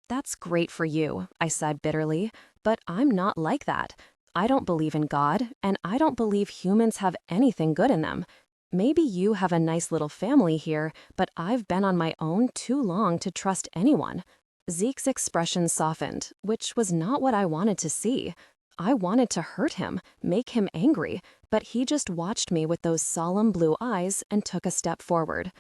"That's great for you," I said bitterly, "but I'm not like that. I don't believe in God, and I don't believe humans have anything good in them. Maybe you have a nice little family here, but I've been on my own too long to trust anyone." Zeke's expression softened, which was not what I wanted to see. I wanted to hurt him, make him angry, but he just watched me with those solemn blue eyes and took a step forward.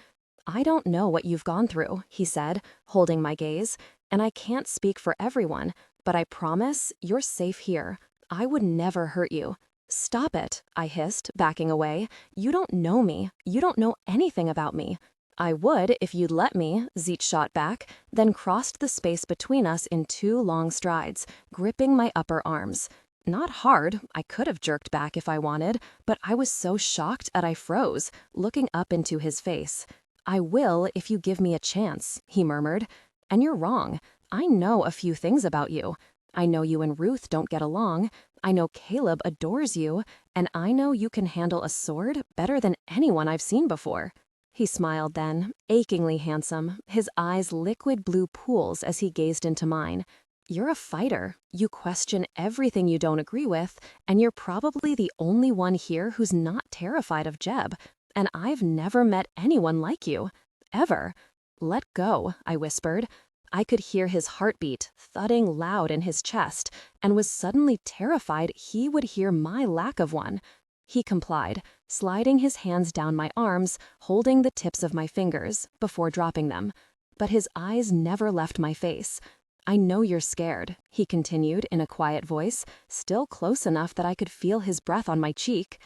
I don't know what you've gone through, he said, holding my gaze, and I can't speak for everyone, but I promise you're safe here. I would never hurt you. Stop it, I hissed, backing away. You don't know me. You don't know anything about me. I would if you'd let me, Zeke shot back, then crossed the space between us in 2 long strides, gripping my upper arms. Not hard, I could have jerked back if I wanted, but I was so shocked that I froze, looking up into his face. I will if you give me a chance, he murmured. And you're wrong. I know a few things about you. I know you and Ruth don't get along. I know Caleb adores you, and I know you can handle a sword better than anyone I've seen before. He smiled then, achingly handsome, his eyes liquid blue pools as he gazed into mine. You're a fighter. You question everything you don't agree with, and you're probably the only one here who's not terrified of Jeb. And I've never met anyone like you. Ever. Let go, I whispered. I could hear his heartbeat thudding loud in his chest and was suddenly terrified he would hear my lack of one. He complied, sliding his hands down my arms, holding the tips of my fingers before dropping them. But his eyes never left my face. I know you're scared, he continued in a quiet voice, still close enough that I could feel his breath on my cheek.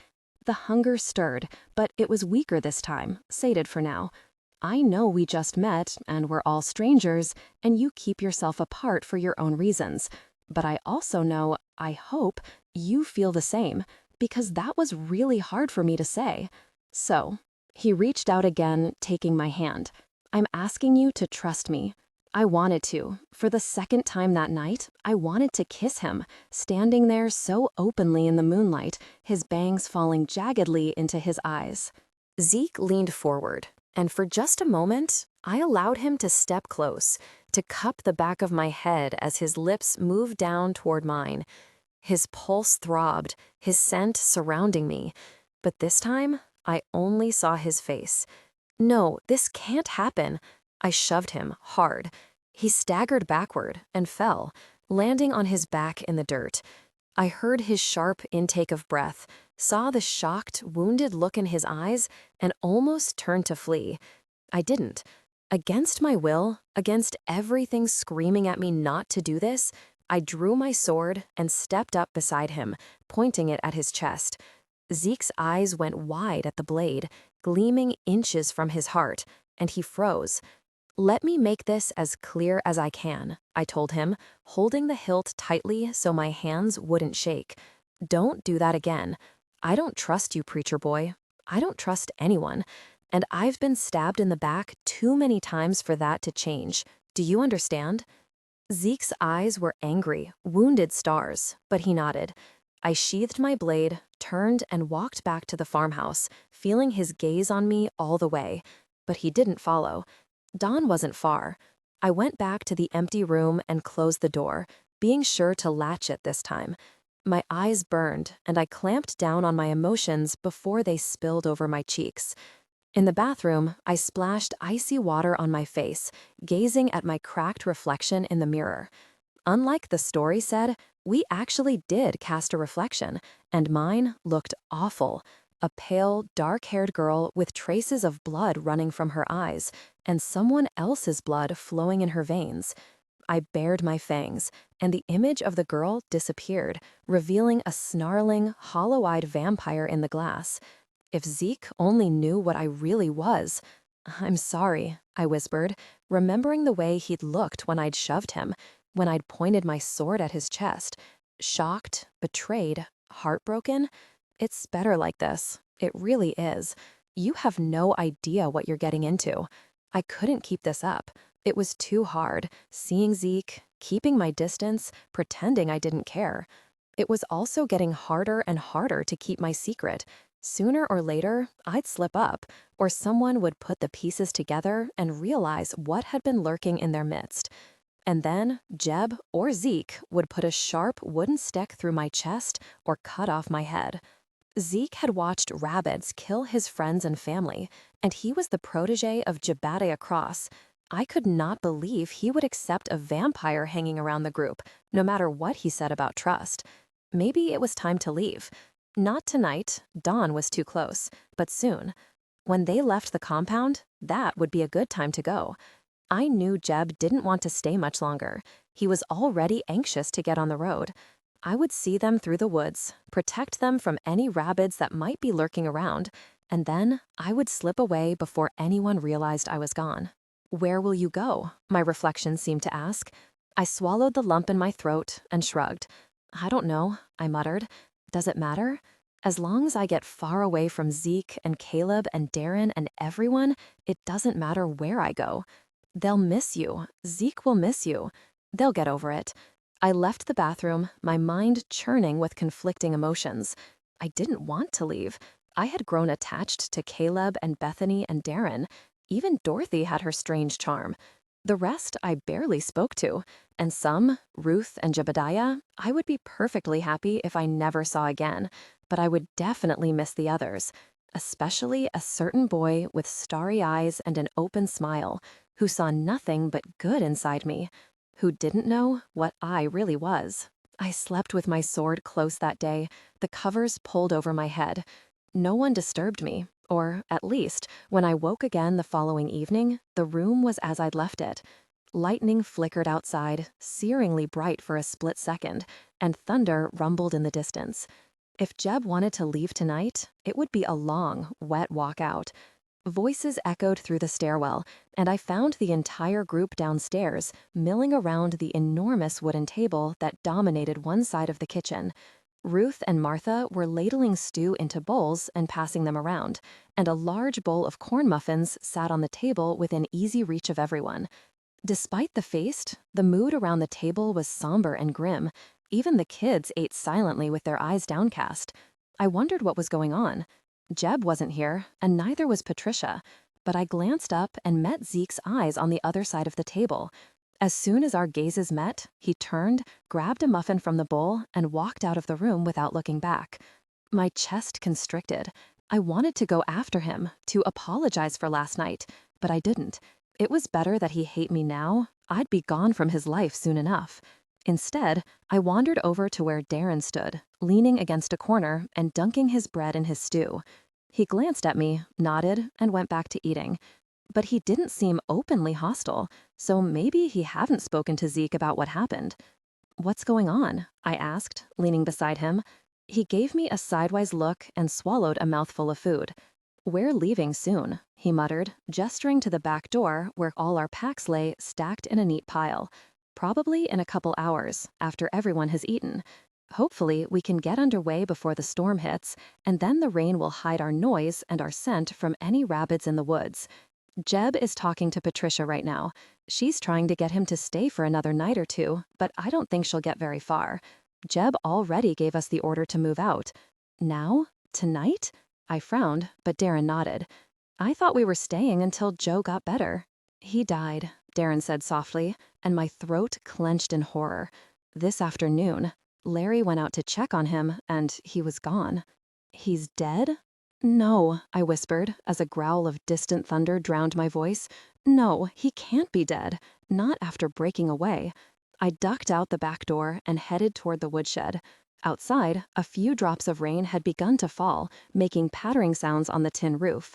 The hunger stirred, but it was weaker this time, sated for now. I know we just met, and we're all strangers, and you keep yourself apart for your own reasons. But I also know, I hope, you feel the same, because that was really hard for me to say. So, he reached out again, taking my hand. I'm asking you to trust me. I wanted to. For the second time that night, I wanted to kiss him, standing there so openly in the moonlight, his bangs falling jaggedly into his eyes. Zeke leaned forward, and for just a moment, I allowed him to step close, to cup the back of my head as his lips moved down toward mine. His pulse throbbed, his scent surrounding me, but this time, I only saw his face. No, this can't happen. I shoved him hard. He staggered backward and fell, landing on his back in the dirt. I heard his sharp intake of breath, saw the shocked, wounded look in his eyes, and almost turned to flee. I didn't. Against my will, against everything screaming at me not to do this, I drew my sword and stepped up beside him, pointing it at his chest. Zeke's eyes went wide at the blade, gleaming inches from his heart, and he froze. Let me make this as clear as I can, I told him, holding the hilt tightly so my hands wouldn't shake. Don't do that again. I don't trust you, preacher boy. I don't trust anyone. And I've been stabbed in the back too many times for that to change. Do you understand? Zeke's eyes were angry, wounded stars, but he nodded. I sheathed my blade, turned, and walked back to the farmhouse, feeling his gaze on me all the way. But he didn't follow. Dawn wasn't far. I went back to the empty room and closed the door, being sure to latch it this time. My eyes burned, and I clamped down on my emotions before they spilled over my cheeks. In the bathroom, I splashed icy water on my face, gazing at my cracked reflection in the mirror. Unlike the story said, we actually did cast a reflection, and mine looked awful. A pale, dark-haired girl with traces of blood running from her eyes, and someone else's blood flowing in her veins. I bared my fangs, and the image of the girl disappeared, revealing a snarling, hollow-eyed vampire in the glass. If Zeke only knew what I really was. I'm sorry, I whispered, remembering the way he'd looked when I'd shoved him, when I'd pointed my sword at his chest. Shocked, betrayed, heartbroken. It's better like this. It really is. You have no idea what you're getting into. I couldn't keep this up. It was too hard, seeing Zeke, keeping my distance, pretending I didn't care. It was also getting harder and harder to keep my secret. Sooner or later, I'd slip up, or someone would put the pieces together and realize what had been lurking in their midst. And then Jeb or Zeke would put a sharp wooden stick through my chest or cut off my head. Zeke had watched rabbits kill his friends and family, and he was the protege of Jebediah Cross. I could not believe he would accept a vampire hanging around the group, no matter what he said about trust. Maybe it was time to leave. Not tonight, dawn was too close, but soon. When they left the compound, that would be a good time to go. I knew Jeb didn't want to stay much longer. He was already anxious to get on the road. I would see them through the woods, protect them from any rabbits that might be lurking around, and then I would slip away before anyone realized I was gone. "Where will you go?" my reflections seemed to ask. I swallowed the lump in my throat and shrugged. "I don't know," I muttered. "Does it matter? As long as I get far away from Zeke and Caleb and Darren and everyone, it doesn't matter where I go. They'll miss you. Zeke will miss you. They'll get over it." I left the bathroom, my mind churning with conflicting emotions. I didn't want to leave. I had grown attached to Caleb and Bethany and Darren. Even Dorothy had her strange charm. The rest I barely spoke to, and some, Ruth and Jebediah, I would be perfectly happy if I never saw again, but I would definitely miss the others, especially a certain boy with starry eyes and an open smile, who saw nothing but good inside me, who didn't know what I really was. I slept with my sword close that day, the covers pulled over my head. No one disturbed me, or, at least, when I woke again the following evening, the room was as I'd left it. Lightning flickered outside, searingly bright for a split second, and thunder rumbled in the distance. If Jeb wanted to leave tonight, it would be a long, wet walk out. Voices echoed through the stairwell, and I found the entire group downstairs, milling around the enormous wooden table that dominated one side of the kitchen. Ruth and Martha were ladling stew into bowls and passing them around, and a large bowl of corn muffins sat on the table within easy reach of everyone. Despite the feast, the mood around the table was somber and grim. Even the kids ate silently with their eyes downcast. I wondered what was going on. Jeb wasn't here, and neither was Patricia, but I glanced up and met Zeke's eyes on the other side of the table. As soon as our gazes met, he turned, grabbed a muffin from the bowl, and walked out of the room without looking back. My chest constricted. I wanted to go after him, to apologize for last night, but I didn't. It was better that he hate me now. I'd be gone from his life soon enough. Instead, I wandered over to where Darren stood, leaning against a corner and dunking his bread in his stew. He glanced at me, nodded, and went back to eating. But he didn't seem openly hostile, so maybe he hadn't spoken to Zeke about what happened. "What's going on?" I asked, leaning beside him. He gave me a sidewise look and swallowed a mouthful of food. "We're leaving soon," he muttered, gesturing to the back door where all our packs lay stacked in a neat pile. "Probably in a couple hours, after everyone has eaten. Hopefully, we can get underway before the storm hits, and then the rain will hide our noise and our scent from any rabbits in the woods. Jeb is talking to Patricia right now. She's trying to get him to stay for another night or two, but I don't think she'll get very far. Jeb already gave us the order to move out. Now? Tonight?" I frowned, but Darren nodded. "I thought we were staying until Joe got better." "He died," Darren said softly, and my throat clenched in horror. "This afternoon. Larry went out to check on him, and he was gone." "He's dead?" "No," I whispered, as a growl of distant thunder drowned my voice. "No, he can't be dead. Not after breaking away." I ducked out the back door and headed toward the woodshed. Outside, a few drops of rain had begun to fall, making pattering sounds on the tin roof.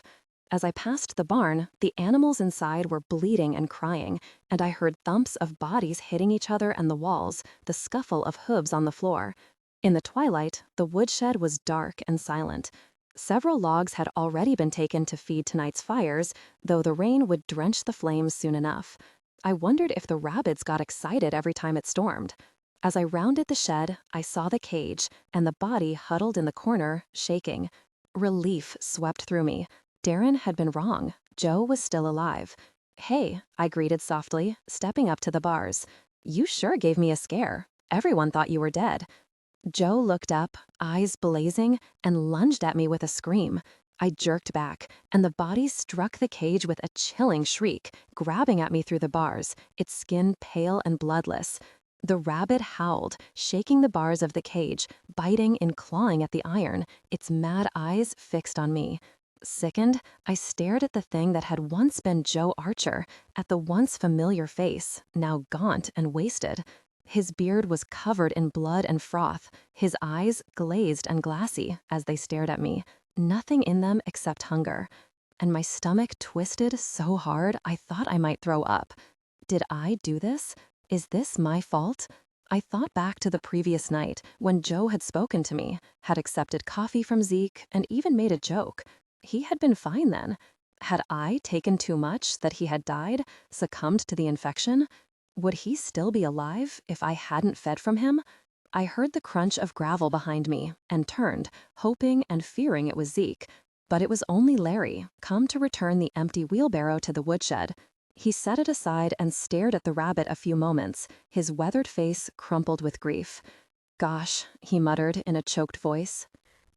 As I passed the barn, the animals inside were bleating and crying, and I heard thumps of bodies hitting each other and the walls, the scuffle of hooves on the floor. In the twilight, the woodshed was dark and silent. Several logs had already been taken to feed tonight's fires, though the rain would drench the flames soon enough. I wondered if the rabbits got excited every time it stormed. As I rounded the shed, I saw the cage, and the body huddled in the corner, shaking. Relief swept through me. Darren had been wrong. Joe was still alive. "Hey," I greeted softly, stepping up to the bars. "You sure gave me a scare. Everyone thought you were dead." Joe looked up, eyes blazing, and lunged at me with a scream. I jerked back, and the body struck the cage with a chilling shriek, grabbing at me through the bars, its skin pale and bloodless. The rabbit howled, shaking the bars of the cage, biting and clawing at the iron, its mad eyes fixed on me. Sickened, I stared at the thing that had once been Joe Archer, at the once familiar face, now gaunt and wasted. His beard was covered in blood and froth, his eyes glazed and glassy as they stared at me, nothing in them except hunger. And my stomach twisted so hard I thought I might throw up. Did I do this? Is this my fault? I thought back to the previous night when Joe had spoken to me, had accepted coffee from Zeke, and even made a joke. He had been fine then. Had I taken too much that he had died, succumbed to the infection? Would he still be alive if I hadn't fed from him? I heard the crunch of gravel behind me and turned, hoping and fearing it was Zeke. But it was only Larry, come to return the empty wheelbarrow to the woodshed. He set it aside and stared at the rabbit a few moments, his weathered face crumpled with grief. "Gosh," he muttered in a choked voice.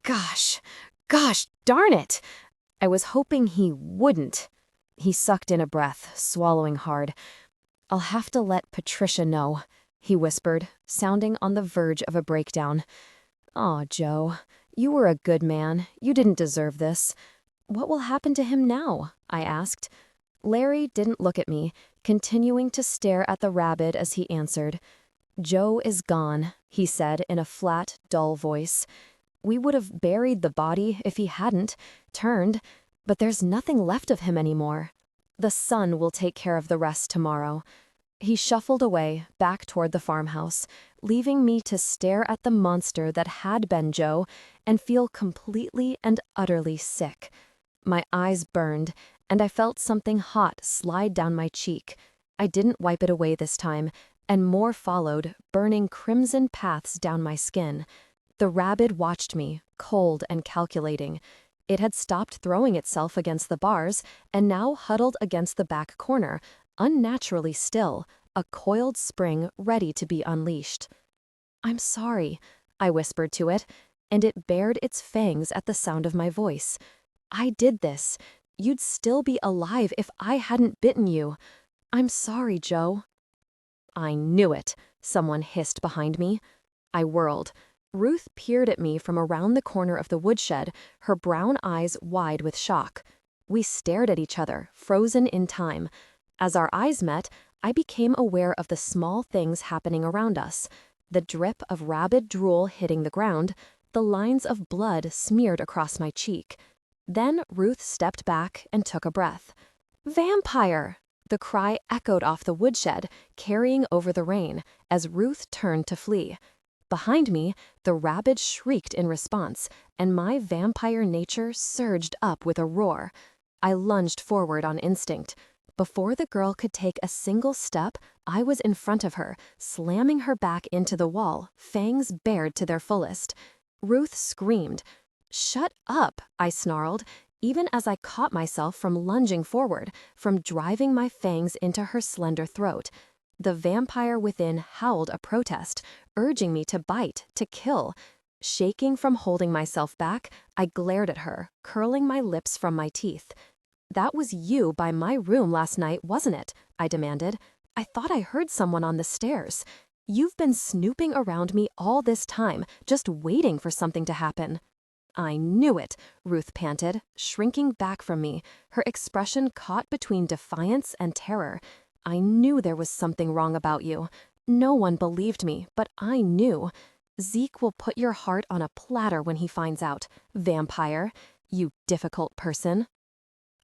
"Gosh, darn it! I was hoping he wouldn't." He sucked in a breath, swallowing hard. "I'll have to let Patricia know," he whispered, sounding on the verge of a breakdown. "Aw, Joe, you were a good man. You didn't deserve this." "What will happen to him now?" I asked. Larry didn't look at me, continuing to stare at the rabbit as he answered. "Joe is gone," he said in a flat, dull voice. "We would have buried the body if he hadn't turned, but there's nothing left of him anymore. The sun will take care of the rest tomorrow." He shuffled away, back toward the farmhouse, leaving me to stare at the monster that had been Joe and feel completely and utterly sick. My eyes burned, and I felt something hot slide down my cheek. I didn't wipe it away this time, and more followed, burning crimson paths down my skin. The rabbit watched me, cold and calculating. It had stopped throwing itself against the bars and now huddled against the back corner, unnaturally still, a coiled spring ready to be unleashed. "I'm sorry," I whispered to it, and it bared its fangs at the sound of my voice. "I did this. You'd still be alive if I hadn't bitten you. I'm sorry, Joe." "I knew it," someone hissed behind me. I whirled. Ruth peered at me from around the corner of the woodshed, her brown eyes wide with shock. We stared at each other, frozen in time. As our eyes met, I became aware of the small things happening around us. The drip of rabid drool hitting the ground, the lines of blood smeared across my cheek. Then Ruth stepped back and took a breath. "Vampire!" The cry echoed off the woodshed, carrying over the rain, as Ruth turned to flee. Behind me, the rabbit shrieked in response, and my vampire nature surged up with a roar. I lunged forward on instinct. Before the girl could take a single step, I was in front of her, slamming her back into the wall, fangs bared to their fullest. Ruth screamed. "Shut up," I snarled, even as I caught myself from lunging forward, from driving my fangs into her slender throat. The vampire within howled a protest, urging me to bite, to kill. Shaking from holding myself back, I glared at her, curling my lips from my teeth. "That was you by my room last night, wasn't it?" I demanded. "I thought I heard someone on the stairs. You've been snooping around me all this time, just waiting for something to happen." "I knew it," Ruth panted, shrinking back from me, her expression caught between defiance and terror. "I knew there was something wrong about you. No one believed me, but I knew. Zeke will put your heart on a platter when he finds out. Vampire, you difficult person."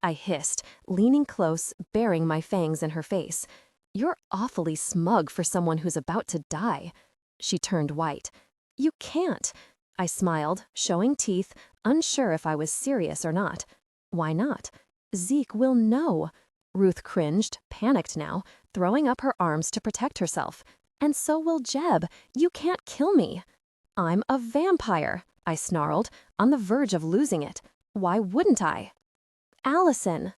I hissed, leaning close, baring my fangs in her face. "You're awfully smug for someone who's about to die." She turned white. "You can't." I smiled, showing teeth, unsure if I was serious or not. "Why not?" "Zeke will know." Ruth cringed, panicked now, throwing up her arms to protect herself. "And so will Jeb. You can't kill me." "I'm a vampire," I snarled, on the verge of losing it. "Why wouldn't I?" "Allison."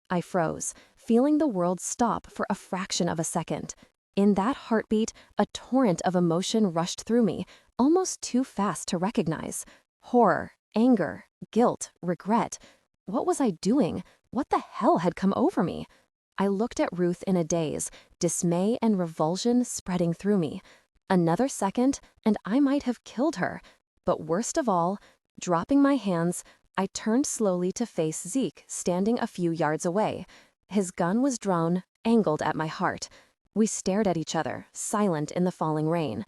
I froze, feeling the world stop for a fraction of a second. In that heartbeat, a torrent of emotion rushed through me, almost too fast to recognize. Horror, anger, guilt, regret. What was I doing? What the hell had come over me? I looked at Ruth in a daze, dismay and revulsion spreading through me. Another second, and I might have killed her. But worst of all, dropping my hands, I turned slowly to face Zeke, standing a few yards away. His gun was drawn, angled at my heart. We stared at each other, silent in the falling rain.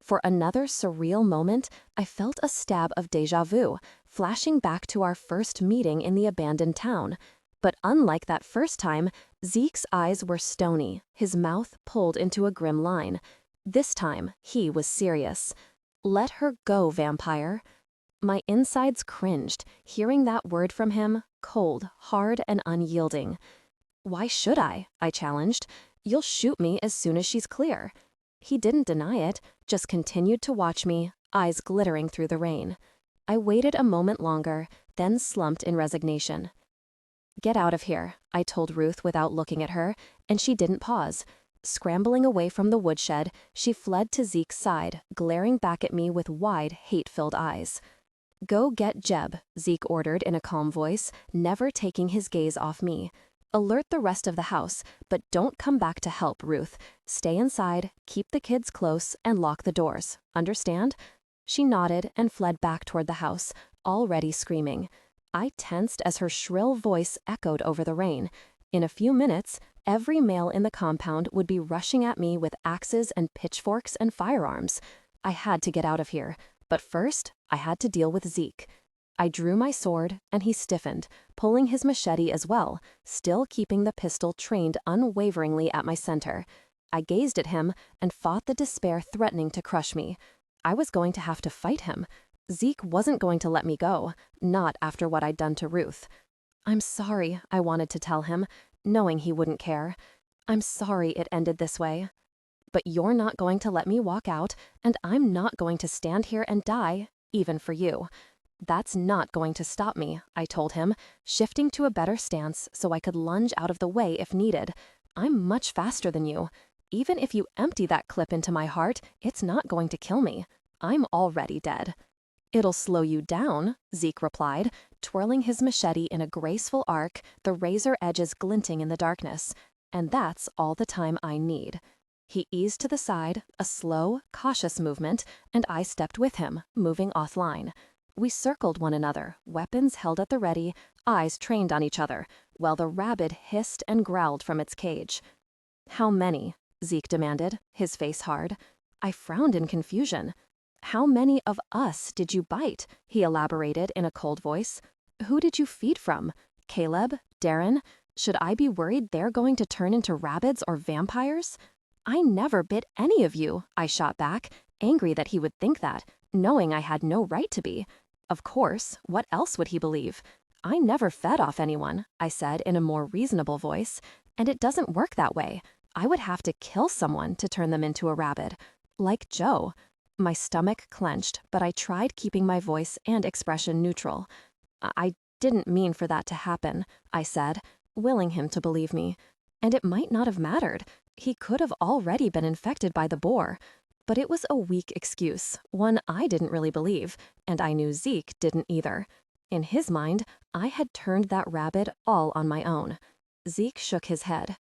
For another surreal moment, I felt a stab of déjà vu, flashing back to our first meeting in the abandoned town. But unlike that first time, Zeke's eyes were stony, his mouth pulled into a grim line. This time, he was serious. "Let her go, vampire." My insides cringed, hearing that word from him, cold, hard, and unyielding. "Why should I?" I challenged. "You'll shoot me as soon as she's clear." He didn't deny it, just continued to watch me, eyes glittering through the rain. I waited a moment longer, then slumped in resignation. "Get out of here," I told Ruth without looking at her, and she didn't pause. Scrambling away from the woodshed, she fled to Zeke's side, glaring back at me with wide, hate-filled eyes. "Go get Jeb," Zeke ordered in a calm voice, never taking his gaze off me. "Alert the rest of the house, but don't come back to help, Ruth. Stay inside, keep the kids close, and lock the doors. Understand?" She nodded and fled back toward the house, already screaming. I tensed as her shrill voice echoed over the rain. In a few minutes, every male in the compound would be rushing at me with axes and pitchforks and firearms. I had to get out of here, but first, I had to deal with Zeke. I drew my sword, and he stiffened, pulling his machete as well, still keeping the pistol trained unwaveringly at my center. I gazed at him and fought the despair threatening to crush me. I was going to have to fight him. Zeke wasn't going to let me go, not after what I'd done to Ruth. "I'm sorry," I wanted to tell him, knowing he wouldn't care. "I'm sorry it ended this way. But you're not going to let me walk out, and I'm not going to stand here and die, even for you. That's not going to stop me," I told him, shifting to a better stance so I could lunge out of the way if needed. "I'm much faster than you. Even if you empty that clip into my heart, it's not going to kill me. I'm already dead." "It'll slow you down," Zeke replied, twirling his machete in a graceful arc, the razor edges glinting in the darkness. "And that's all the time I need." He eased to the side, a slow, cautious movement, and I stepped with him, moving offline. We circled one another, weapons held at the ready, eyes trained on each other, while the rabbit hissed and growled from its cage. "How many?" Zeke demanded, his face hard. I frowned in confusion. "How many of us did you bite?" he elaborated in a cold voice. "Who did you feed from? Caleb? Darren? Should I be worried they're going to turn into rabbits or vampires?" "I never bit any of you," I shot back, angry that he would think that, knowing I had no right to be. Of course, what else would he believe? "I never fed off anyone," I said in a more reasonable voice, "and it doesn't work that way. I would have to kill someone to turn them into a rabbit. Like Joe." My stomach clenched, but I tried keeping my voice and expression neutral. "I didn't mean for that to happen," I said, willing him to believe me. And it might not have mattered. He could have already been infected by the boar. But it was a weak excuse, one I didn't really believe, and I knew Zeke didn't either. In his mind, I had turned that rabbit all on my own. Zeke shook his head.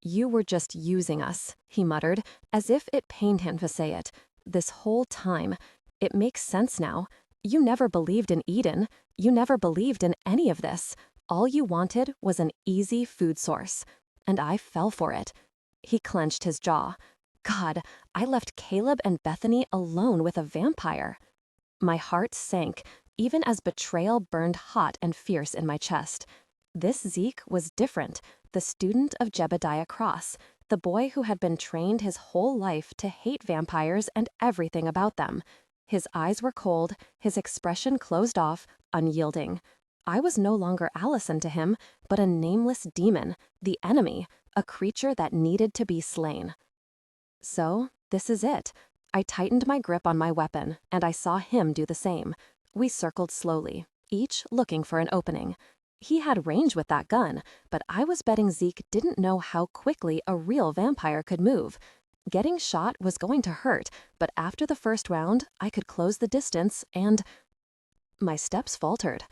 "You were just using us," he muttered, as if it pained him to say it. "This whole time. It makes sense now. You never believed in Eden. You never believed in any of this. All you wanted was an easy food source. And I fell for it." He clenched his jaw. "God, I left Caleb and Bethany alone with a vampire." My heart sank, even as betrayal burned hot and fierce in my chest. This Zeke was different, the student of Jebediah Cross, the boy who had been trained his whole life to hate vampires and everything about them. His eyes were cold, his expression closed off, unyielding. I was no longer Allison to him, but a nameless demon, the enemy, a creature that needed to be slain. So, this is it. I tightened my grip on my weapon, and I saw him do the same. We circled slowly, each looking for an opening. He had range with that gun, but I was betting Zeke didn't know how quickly a real vampire could move. Getting shot was going to hurt, but after the first round, I could close the distance and... My steps faltered.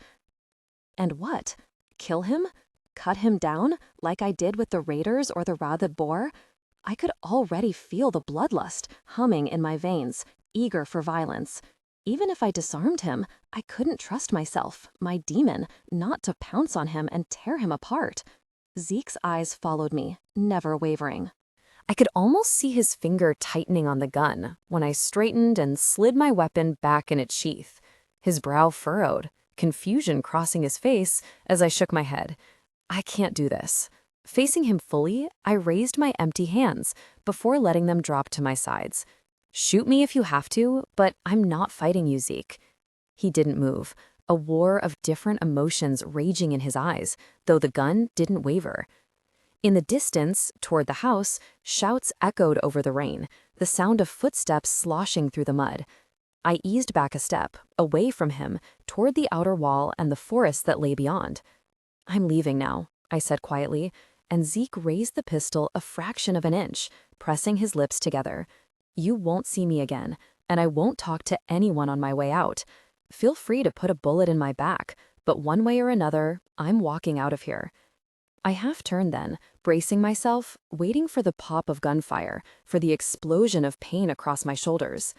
And what? Kill him? Cut him down, like I did with the raiders or the rabid boar? I could already feel the bloodlust humming in my veins, eager for violence. Even if I disarmed him, I couldn't trust myself, my demon, not to pounce on him and tear him apart. Zeke's eyes followed me, never wavering. I could almost see his finger tightening on the gun when I straightened and slid my weapon back in its sheath. His brow furrowed, confusion crossing his face as I shook my head. I can't do this. Facing him fully, I raised my empty hands before letting them drop to my sides. Shoot me if you have to, but I'm not fighting you, Zeke. He didn't move, a war of different emotions raging in his eyes, though the gun didn't waver. In the distance, toward the house, shouts echoed over the rain, the sound of footsteps sloshing through the mud. I eased back a step, away from him, toward the outer wall and the forest that lay beyond. I'm leaving now, I said quietly, and Zeke raised the pistol a fraction of an inch, pressing his lips together. You won't see me again, and I won't talk to anyone on my way out. Feel free to put a bullet in my back, but one way or another, I'm walking out of here. I half-turned then, bracing myself, waiting for the pop of gunfire, for the explosion of pain across my shoulders.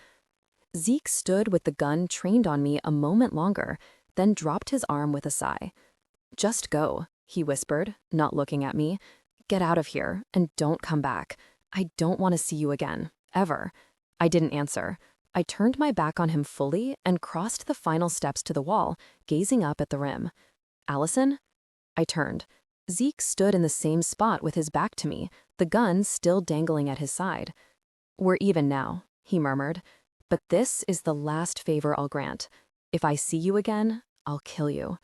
Zeke stood with the gun trained on me a moment longer, then dropped his arm with a sigh. Just go, he whispered, not looking at me. Get out of here, and don't come back. I don't want to see you again, ever. I didn't answer. I turned my back on him fully and crossed the final steps to the wall, gazing up at the rim. Allison? I turned. Zeke stood in the same spot with his back to me, the gun still dangling at his side. We're even now, he murmured, but this is the last favor I'll grant. If I see you again, I'll kill you.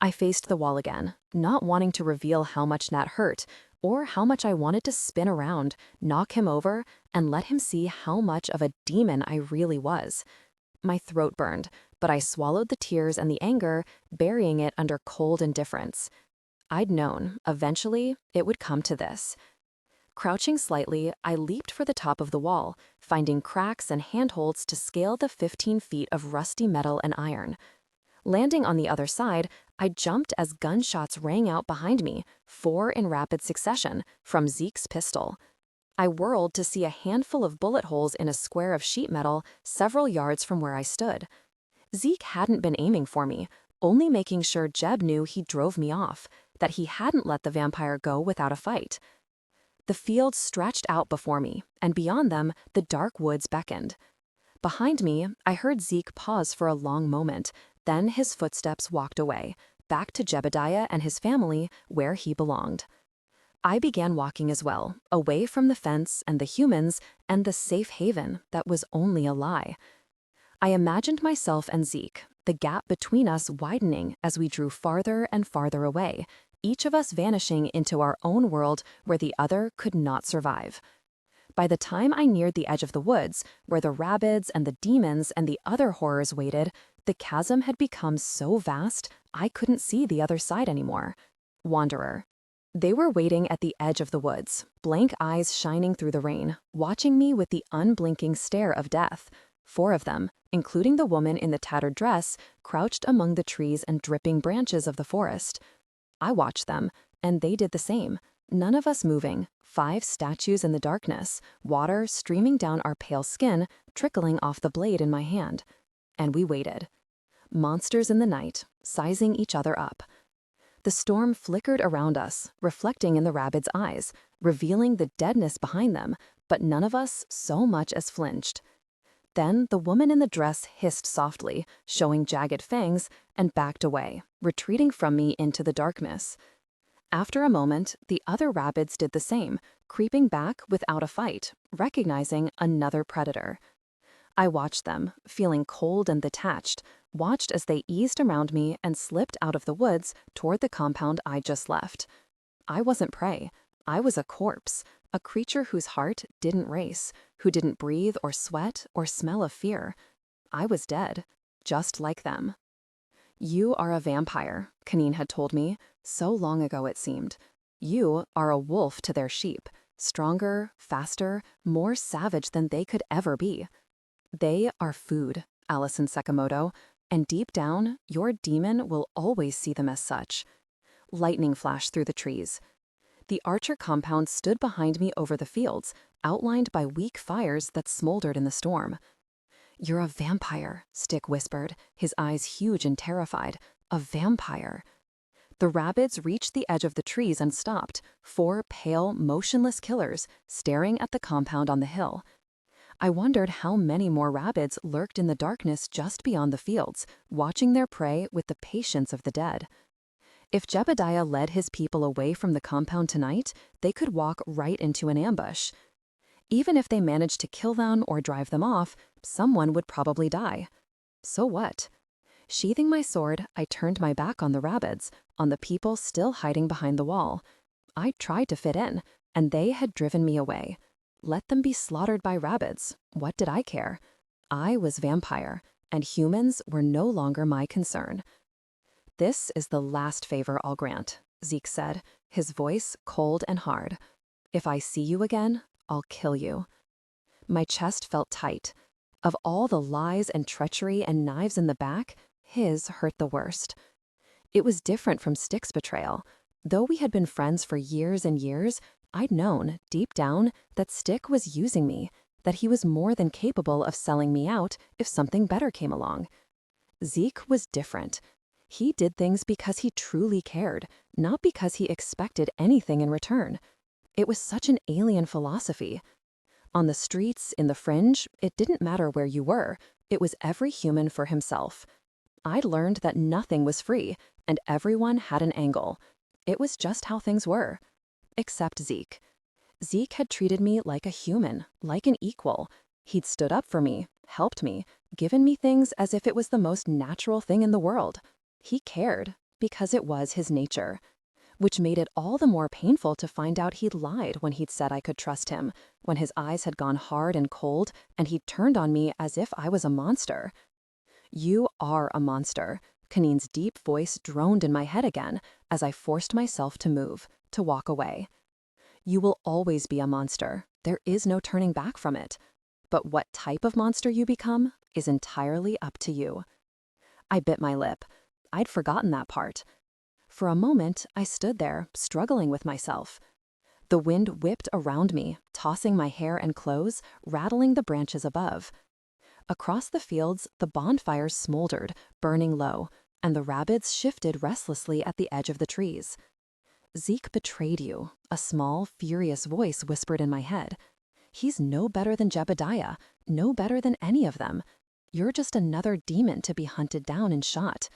I faced the wall again, not wanting to reveal how much that hurt, or how much I wanted to spin around, knock him over, and let him see how much of a demon I really was. My throat burned, but I swallowed the tears and the anger, burying it under cold indifference. I'd known, eventually, it would come to this. Crouching slightly, I leaped for the top of the wall, finding cracks and handholds to scale the 15 feet of rusty metal and iron. Landing on the other side, I jumped as gunshots rang out behind me, 4 in rapid succession, from Zeke's pistol. I whirled to see a handful of bullet holes in a square of sheet metal several yards from where I stood. Zeke hadn't been aiming for me, only making sure Jeb knew he drove me off, that he hadn't let the vampire go without a fight. The fields stretched out before me, and beyond them, the dark woods beckoned. Behind me, I heard Zeke pause for a long moment, then his footsteps walked away, back to Jebediah and his family, where he belonged. I began walking as well, away from the fence and the humans and the safe haven that was only a lie. I imagined myself and Zeke, the gap between us widening as we drew farther and farther away, each of us vanishing into our own world where the other could not survive. By the time I neared the edge of the woods, where the rabbits and the demons and the other horrors waited, the chasm had become so vast I couldn't see the other side anymore. Wanderer. They were waiting at the edge of the woods, blank eyes shining through the rain, watching me with the unblinking stare of death. 4 of them, including the woman in the tattered dress, crouched among the trees and dripping branches of the forest. I watched them, and they did the same, none of us moving, 5 statues in the darkness, water streaming down our pale skin, trickling off the blade in my hand. And we waited. Monsters in the night, sizing each other up. The storm flickered around us, reflecting in the rabbits' eyes, revealing the deadness behind them, but none of us so much as flinched. Then the woman in the dress hissed softly, showing jagged fangs, and backed away, retreating from me into the darkness. After a moment, the other rabbits did the same, creeping back without a fight, recognizing another predator. I watched them, feeling cold and detached, watched as they eased around me and slipped out of the woods toward the compound I just left. I wasn't prey. I was a corpse, a creature whose heart didn't race, who didn't breathe or sweat or smell of fear. I was dead, just like them. You are a vampire, Kanine had told me, so long ago it seemed. You are a wolf to their sheep, stronger, faster, more savage than they could ever be. They are food, Allison Sekemoto, and deep down, your demon will always see them as such. Lightning flashed through the trees. The Archer compound stood behind me over the fields, outlined by weak fires that smoldered in the storm. You're a vampire, Stick whispered, his eyes huge and terrified. A vampire. The rabbits reached the edge of the trees and stopped, 4 pale, motionless killers staring at the compound on the hill. I wondered how many more rabbits lurked in the darkness just beyond the fields, watching their prey with the patience of the dead. If Jebediah led his people away from the compound tonight, they could walk right into an ambush. Even if they managed to kill them or drive them off, someone would probably die. So what? Sheathing my sword, I turned my back on the rabbits, on the people still hiding behind the wall. I tried to fit in, and they had driven me away. Let them be slaughtered by rabbits. What did I care? I was vampire, and humans were no longer my concern. "This is the last favor I'll grant," Zeke said, his voice cold and hard. "If I see you again, I'll kill you." My chest felt tight. Of all the lies and treachery and knives in the back, his hurt the worst. It was different from Stick's betrayal. Though we had been friends for years and years, I'd known, deep down, that Stick was using me, that he was more than capable of selling me out if something better came along. Zeke was different. He did things because he truly cared, not because he expected anything in return. It was such an alien philosophy. On the streets, in the Fringe, it didn't matter where you were. It was every human for himself. I'd learned that nothing was free, and everyone had an angle. It was just how things were. Except Zeke. Zeke had treated me like a human, like an equal. He'd stood up for me, helped me, given me things as if it was the most natural thing in the world. He cared, because it was his nature. Which made it all the more painful to find out he'd lied when he'd said I could trust him, when his eyes had gone hard and cold, and he'd turned on me as if I was a monster. "You are a monster," Kaneen's deep voice droned in my head again as I forced myself to move, to walk away. "You will always be a monster. There is no turning back from it. But what type of monster you become is entirely up to you." I bit my lip. I'd forgotten that part. For a moment, I stood there, struggling with myself. The wind whipped around me, tossing my hair and clothes, rattling the branches above. Across the fields, the bonfires smoldered, burning low, and the rabbits shifted restlessly at the edge of the trees. "Zeke betrayed you," a small, furious voice whispered in my head. "He's no better than Jebediah, no better than any of them. You're just another demon to be hunted down and shot.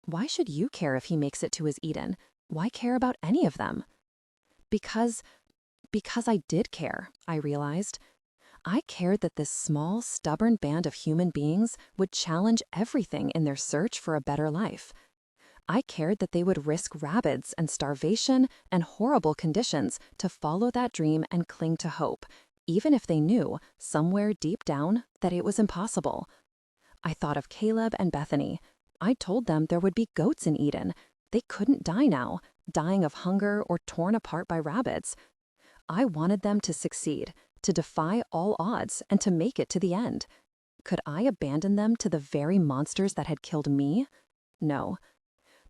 Why should you care if he makes it to his Eden? Why care about any of them?" Because I did care, I realized. I cared that this small, stubborn band of human beings would challenge everything in their search for a better life. I cared that they would risk rabbits and starvation and horrible conditions to follow that dream and cling to hope, even if they knew, somewhere deep down, that it was impossible. I thought of Caleb and Bethany. I told them there would be goats in Eden. They couldn't die now, dying of hunger or torn apart by rabbits. I wanted them to succeed, to defy all odds, and to make it to the end. Could I abandon them to the very monsters that had killed me? No.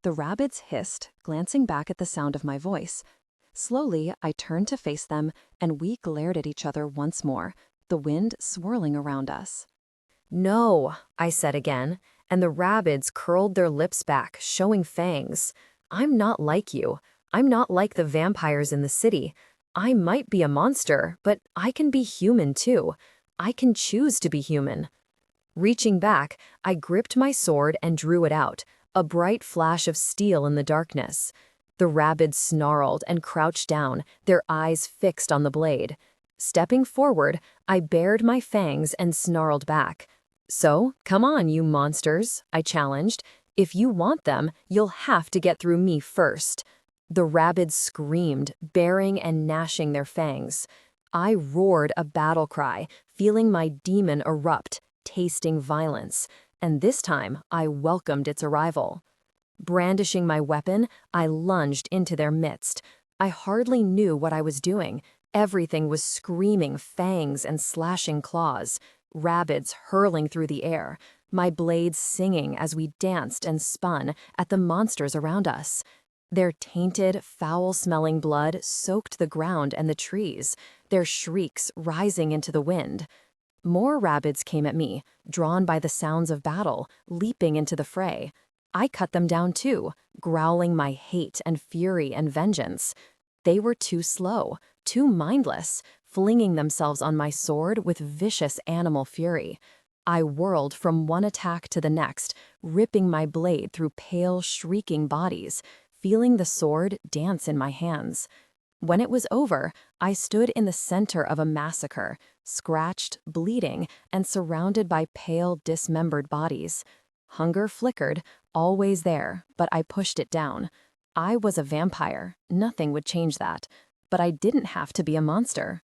The rabbits hissed, glancing back at the sound of my voice. Slowly, I turned to face them, and we glared at each other once more, the wind swirling around us. "No," I said again, and the rabbits curled their lips back, showing fangs. "I'm not like you. I'm not like the vampires in the city. I might be a monster, but I can be human too. I can choose to be human." Reaching back, I gripped my sword and drew it out, a bright flash of steel in the darkness. The rabbits snarled and crouched down, their eyes fixed on the blade. Stepping forward, I bared my fangs and snarled back. "So, come on, you monsters," I challenged. "If you want them, you'll have to get through me first." The rabbits screamed, baring and gnashing their fangs. I roared a battle cry, feeling my demon erupt, tasting violence, and this time I welcomed its arrival. Brandishing my weapon, I lunged into their midst. I hardly knew what I was doing. Everything was screaming fangs and slashing claws, rabbits hurling through the air, my blades singing as we danced and spun at the monsters around us. Their tainted, foul-smelling blood soaked the ground and the trees, their shrieks rising into the wind. More rabbits came at me, drawn by the sounds of battle, leaping into the fray. I cut them down too, growling my hate and fury and vengeance. They were too slow, too mindless, flinging themselves on my sword with vicious animal fury. I whirled from one attack to the next, ripping my blade through pale, shrieking bodies, feeling the sword dance in my hands. When it was over, I stood in the center of a massacre, scratched, bleeding, and surrounded by pale, dismembered bodies. Hunger flickered, always there, but I pushed it down. I was a vampire, nothing would change that, but I didn't have to be a monster.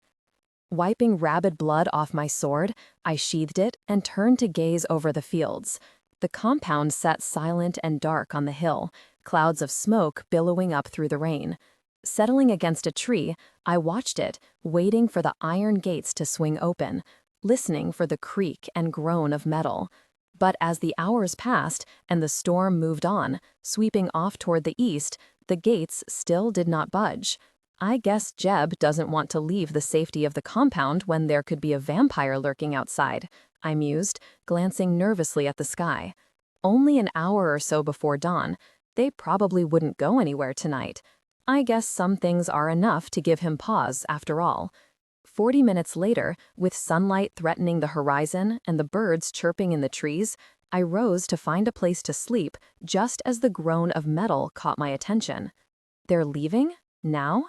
Wiping rabid blood off my sword, I sheathed it and turned to gaze over the fields. The compound sat silent and dark on the hill, clouds of smoke billowing up through the rain. Settling against a tree, I watched it, waiting for the iron gates to swing open, listening for the creak and groan of metal. But as the hours passed and the storm moved on, sweeping off toward the east, the gates still did not budge. I guess Jeb doesn't want to leave the safety of the compound when there could be a vampire lurking outside, I mused, glancing nervously at the sky. Only an hour or so before dawn. They probably wouldn't go anywhere tonight. I guess some things are enough to give him pause, after all. 40 minutes later, with sunlight threatening the horizon and the birds chirping in the trees, I rose to find a place to sleep just as the groan of metal caught my attention. They're leaving? Now?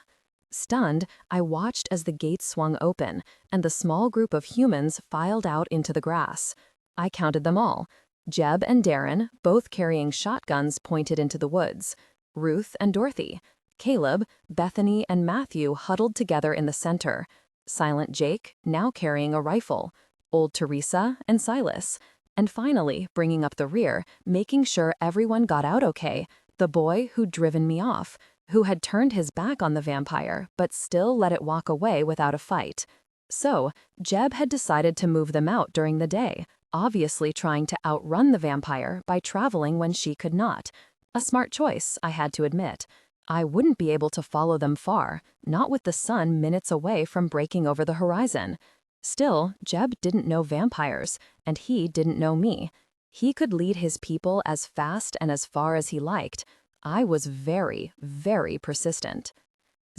Stunned, I watched as the gates swung open and the small group of humans filed out into the grass. I counted them all. Jeb and Darren, both carrying shotguns pointed into the woods. Ruth and Dorothy. Caleb, Bethany, and Matthew huddled together in the center. Silent Jake, now carrying a rifle. Old Teresa and Silas. And finally, bringing up the rear, making sure everyone got out okay, the boy who'd driven me off, who had turned his back on the vampire but still let it walk away without a fight. So, Jeb had decided to move them out during the day, obviously trying to outrun the vampire by traveling when she could not. A smart choice, I had to admit. I wouldn't be able to follow them far, not with the sun minutes away from breaking over the horizon. Still, Jeb didn't know vampires, and he didn't know me. He could lead his people as fast and as far as he liked. I was very, very persistent.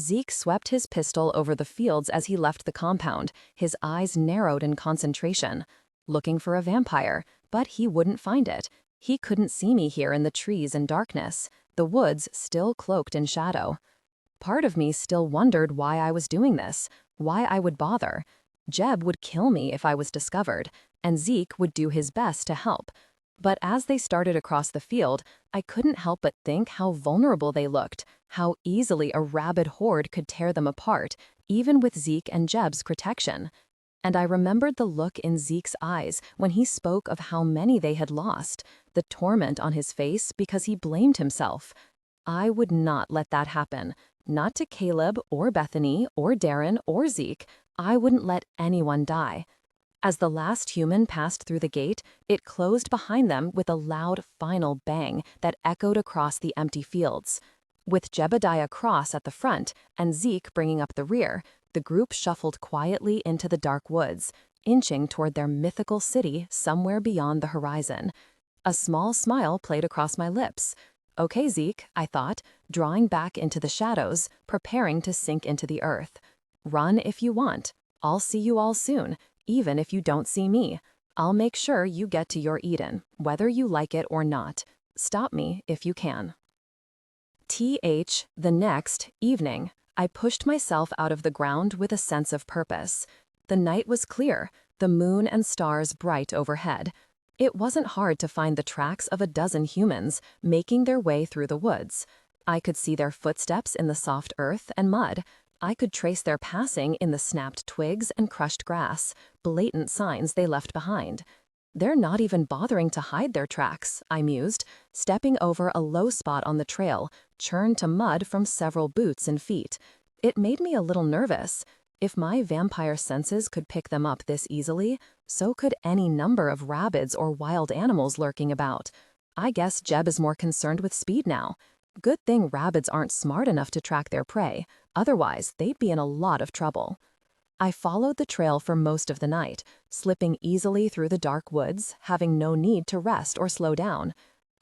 Zeke swept his pistol over the fields as he left the compound, his eyes narrowed in concentration. Looking for a vampire, but he wouldn't find it. He couldn't see me here in the trees and darkness, the woods still cloaked in shadow. Part of me still wondered why I was doing this, why I would bother. Jeb would kill me if I was discovered, and Zeke would do his best to help. But as they started across the field, I couldn't help but think how vulnerable they looked, how easily a rabid horde could tear them apart, even with Zeke and Jeb's protection. And I remembered the look in Zeke's eyes when he spoke of how many they had lost, the torment on his face because he blamed himself. I would not let that happen. Not to Caleb or Bethany or Darren or Zeke. I wouldn't let anyone die. As the last human passed through the gate, it closed behind them with a loud final bang that echoed across the empty fields. With Jebediah Cross at the front and Zeke bringing up the rear, the group shuffled quietly into the dark woods, inching toward their mythical city somewhere beyond the horizon. A small smile played across my lips. Okay, Zeke, I thought, drawing back into the shadows, preparing to sink into the earth. Run if you want. I'll see you all soon, even if you don't see me. I'll make sure you get to your Eden, whether you like it or not. Stop me if you can. The next evening, I pushed myself out of the ground with a sense of purpose. The night was clear, the moon and stars bright overhead. It wasn't hard to find the tracks of a dozen humans making their way through the woods. I could see their footsteps in the soft earth and mud. I could trace their passing in the snapped twigs and crushed grass, blatant signs they left behind. They're not even bothering to hide their tracks, I mused, stepping over a low spot on the trail, churned to mud from several boots and feet. It made me a little nervous. If my vampire senses could pick them up this easily, so could any number of rabbits or wild animals lurking about. I guess Jeb is more concerned with speed now. Good thing rabbits aren't smart enough to track their prey, otherwise they'd be in a lot of trouble. I followed the trail for most of the night, slipping easily through the dark woods, having no need to rest or slow down.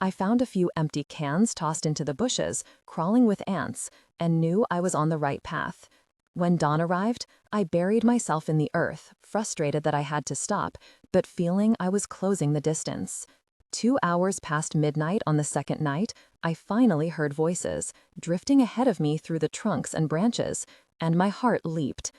I found a few empty cans tossed into the bushes, crawling with ants, and knew I was on the right path. When dawn arrived, I buried myself in the earth, frustrated that I had to stop, but feeling I was closing the distance. 2 hours past midnight on the second night, I finally heard voices, drifting ahead of me through the trunks and branches, and my heart leaped.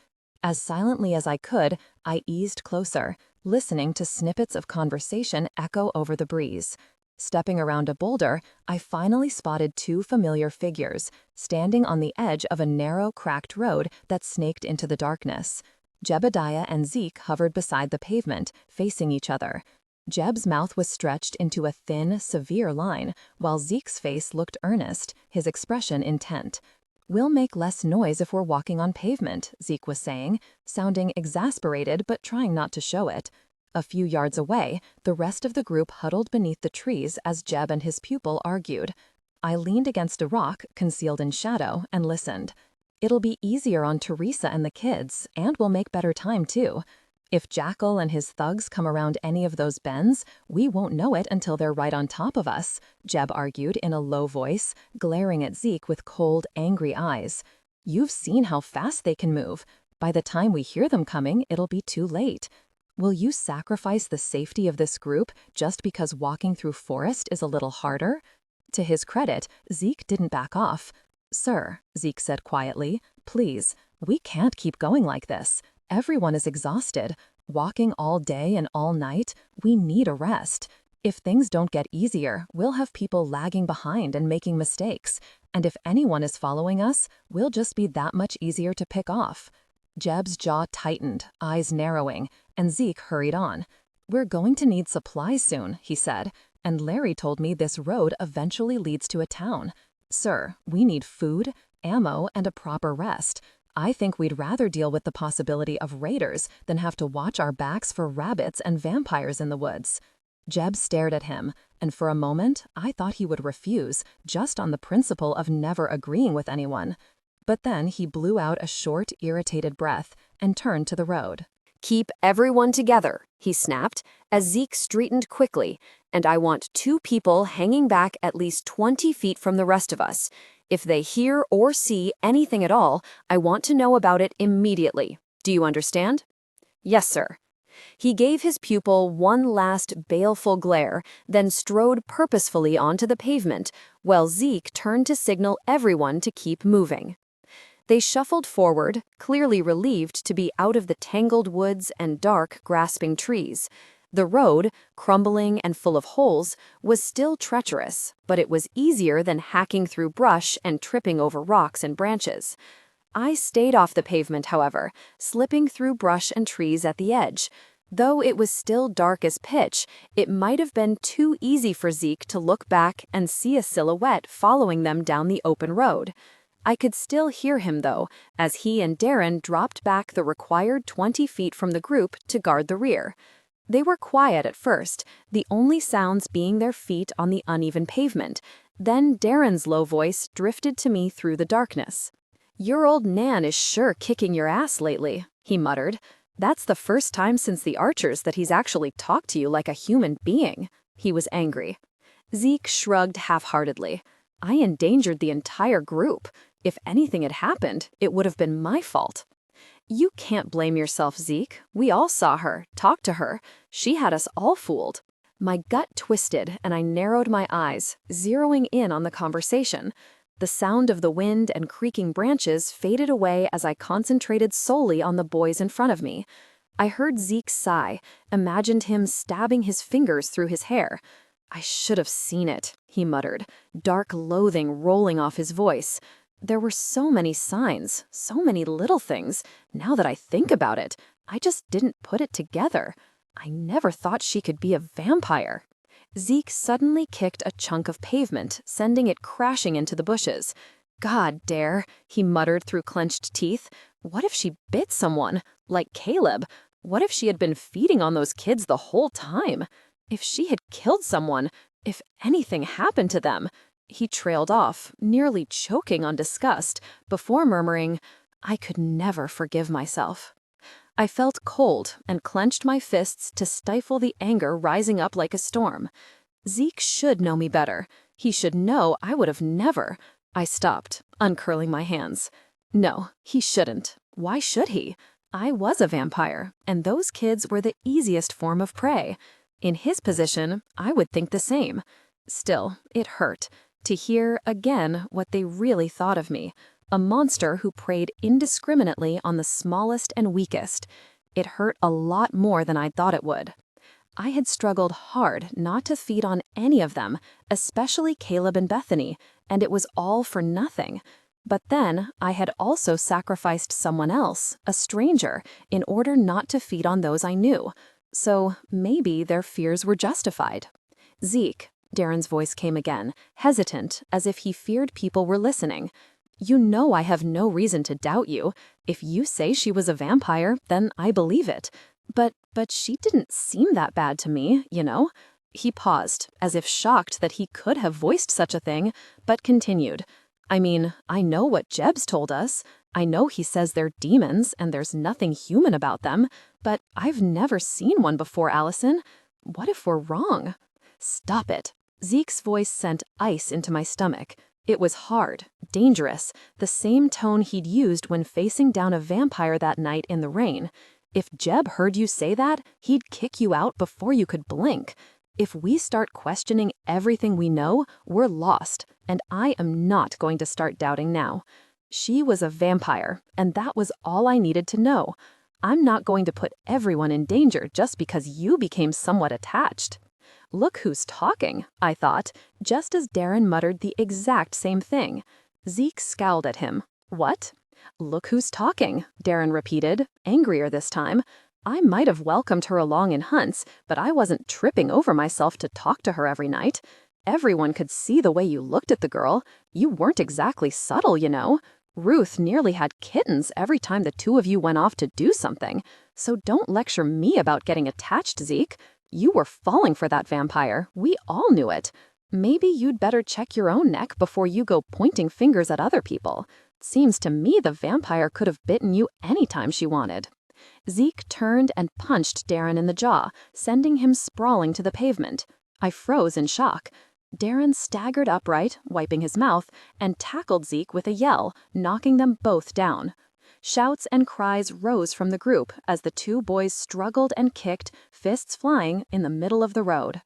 As silently as I could, I eased closer, listening to snippets of conversation echo over the breeze. Stepping around a boulder, I finally spotted 2 familiar figures, standing on the edge of a narrow, cracked road that snaked into the darkness. Jebediah and Zeke hovered beside the pavement, facing each other. Jeb's mouth was stretched into a thin, severe line, while Zeke's face looked earnest, his expression intent. "We'll make less noise if we're walking on pavement," Zeke was saying, sounding exasperated but trying not to show it. A few yards away, the rest of the group huddled beneath the trees as Jeb and his pupil argued. I leaned against a rock, concealed in shadow, and listened. "It'll be easier on Teresa and the kids, and we'll make better time too. If Jackal and his thugs come around any of those bends, we won't know it until they're right on top of us," Jeb argued in a low voice, glaring at Zeke with cold, angry eyes. "You've seen how fast they can move. By the time we hear them coming, it'll be too late. Will you sacrifice the safety of this group just because walking through forest is a little harder?" To his credit, Zeke didn't back off. "Sir," Zeke said quietly, "please, we can't keep going like this. Everyone is exhausted. Walking all day and all night, we need a rest. If things don't get easier, we'll have people lagging behind and making mistakes. And if anyone is following us, we'll just be that much easier to pick off." Jeb's jaw tightened, eyes narrowing, and Zeke hurried on. "We're going to need supplies soon," he said, "and Larry told me this road eventually leads to a town. Sir, we need food, ammo, and a proper rest. I think we'd rather deal with the possibility of raiders than have to watch our backs for rabbits and vampires in the woods." Jeb stared at him, and for a moment I thought he would refuse, just on the principle of never agreeing with anyone. But then he blew out a short, irritated breath and turned to the road. "Keep everyone together," he snapped, as Zeke straightened quickly, "and I want 2 people hanging back at least 20 feet from the rest of us. If they hear or see anything at all, I want to know about it immediately. Do you understand?" "Yes, sir." He gave his pupil one last baleful glare, then strode purposefully onto the pavement, while Zeke turned to signal everyone to keep moving. They shuffled forward, clearly relieved to be out of the tangled woods and dark, grasping trees. The road, crumbling and full of holes, was still treacherous, but it was easier than hacking through brush and tripping over rocks and branches. I stayed off the pavement, however, slipping through brush and trees at the edge. Though it was still dark as pitch, it might have been too easy for Zeke to look back and see a silhouette following them down the open road. I could still hear him, though, as he and Darren dropped back the required 20 feet from the group to guard the rear. They were quiet at first, the only sounds being their feet on the uneven pavement. Then Darren's low voice drifted to me through the darkness. "Your old Nan is sure kicking your ass lately," he muttered. "That's the first time since the Archers that he's actually talked to you like a human being." He was angry. Zeke shrugged half-heartedly. "I endangered the entire group. If anything had happened, it would have been my fault." "You can't blame yourself, Zeke. We all saw her, talked to her. She had us all fooled." My gut twisted, and I narrowed my eyes, zeroing in on the conversation. The sound of the wind and creaking branches faded away as I concentrated solely on the boys in front of me. I heard Zeke sigh, imagined him stabbing his fingers through his hair. "I should have seen it," he muttered, dark loathing rolling off his voice. There were so many signs, so many little things. Now that I think about it, I just didn't put it together. I never thought she could be a vampire. Zeke suddenly kicked a chunk of pavement, sending it crashing into the bushes. "God dare," he muttered through clenched teeth. "What if she bit someone? Like Caleb? What if she had been feeding on those kids the whole time? If she had killed someone? If anything happened to them?" He trailed off, nearly choking on disgust, before murmuring, "I could never forgive myself." I felt cold and clenched my fists to stifle the anger rising up like a storm. Zeke should know me better. He should know I would have never. I stopped, uncurling my hands. No, he shouldn't. Why should he? I was a vampire, and those kids were the easiest form of prey. In his position, I would think the same. Still, it hurt to hear again what they really thought of me, a monster who preyed indiscriminately on the smallest and weakest. It hurt a lot more than I'd thought it would. I had struggled hard not to feed on any of them, especially Caleb and Bethany, and it was all for nothing. But then I had also sacrificed someone else, a stranger, in order not to feed on those I knew. So maybe their fears were justified. Zeke, Darren's voice came again, hesitant, as if he feared people were listening. You know I have no reason to doubt you. If you say she was a vampire, then I believe it. But she didn't seem that bad to me, you know? He paused, as if shocked that he could have voiced such a thing, but continued. I mean, I know what Jeb's told us. I know he says they're demons and there's nothing human about them, but I've never seen one before, Allison. What if we're wrong? Stop it. Zeke's voice sent ice into my stomach. It was hard, dangerous, the same tone he'd used when facing down a vampire that night in the rain. If Jeb heard you say that, he'd kick you out before you could blink. If we start questioning everything we know, we're lost, and I am not going to start doubting now. She was a vampire, and that was all I needed to know. I'm not going to put everyone in danger just because you became somewhat attached. Look who's talking, I thought, just as Darren muttered the exact same thing. Zeke scowled at him. What? Look who's talking, Darren repeated, angrier this time. I might have welcomed her along in hunts, but I wasn't tripping over myself to talk to her every night. Everyone could see the way you looked at the girl. You weren't exactly subtle, you know. Ruth nearly had kittens every time the two of you went off to do something. So don't lecture me about getting attached, Zeke. You were falling for that vampire. We all knew it. Maybe you'd better check your own neck before you go pointing fingers at other people. Seems to me the vampire could have bitten you anytime she wanted. Zeke turned and punched Darren in the jaw, sending him sprawling to the pavement. I froze in shock. Darren staggered upright, wiping his mouth, and tackled Zeke with a yell, knocking them both down. Shouts and cries rose from the group as the two boys struggled and kicked, fists flying, in the middle of the road.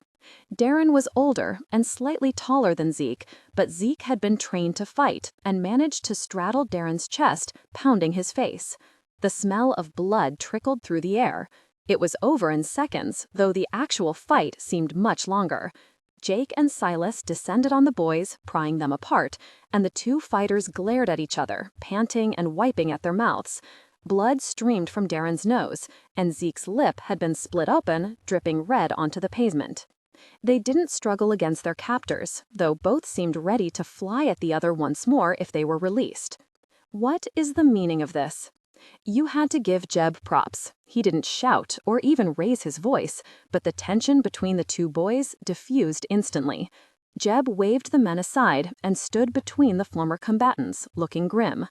Darren was older and slightly taller than Zeke, but Zeke had been trained to fight and managed to straddle Darren's chest, pounding his face. The smell of blood trickled through the air. It was over in seconds, though the actual fight seemed much longer. Jake and Silas descended on the boys, prying them apart, and the two fighters glared at each other, panting and wiping at their mouths. Blood streamed from Darren's nose, and Zeke's lip had been split open, dripping red onto the pavement. They didn't struggle against their captors, though both seemed ready to fly at the other once more if they were released. What is the meaning of this? You had to give Jeb props. He didn't shout or even raise his voice, but the tension between the two boys diffused instantly. Jeb waved the men aside and stood between the former combatants, looking grim.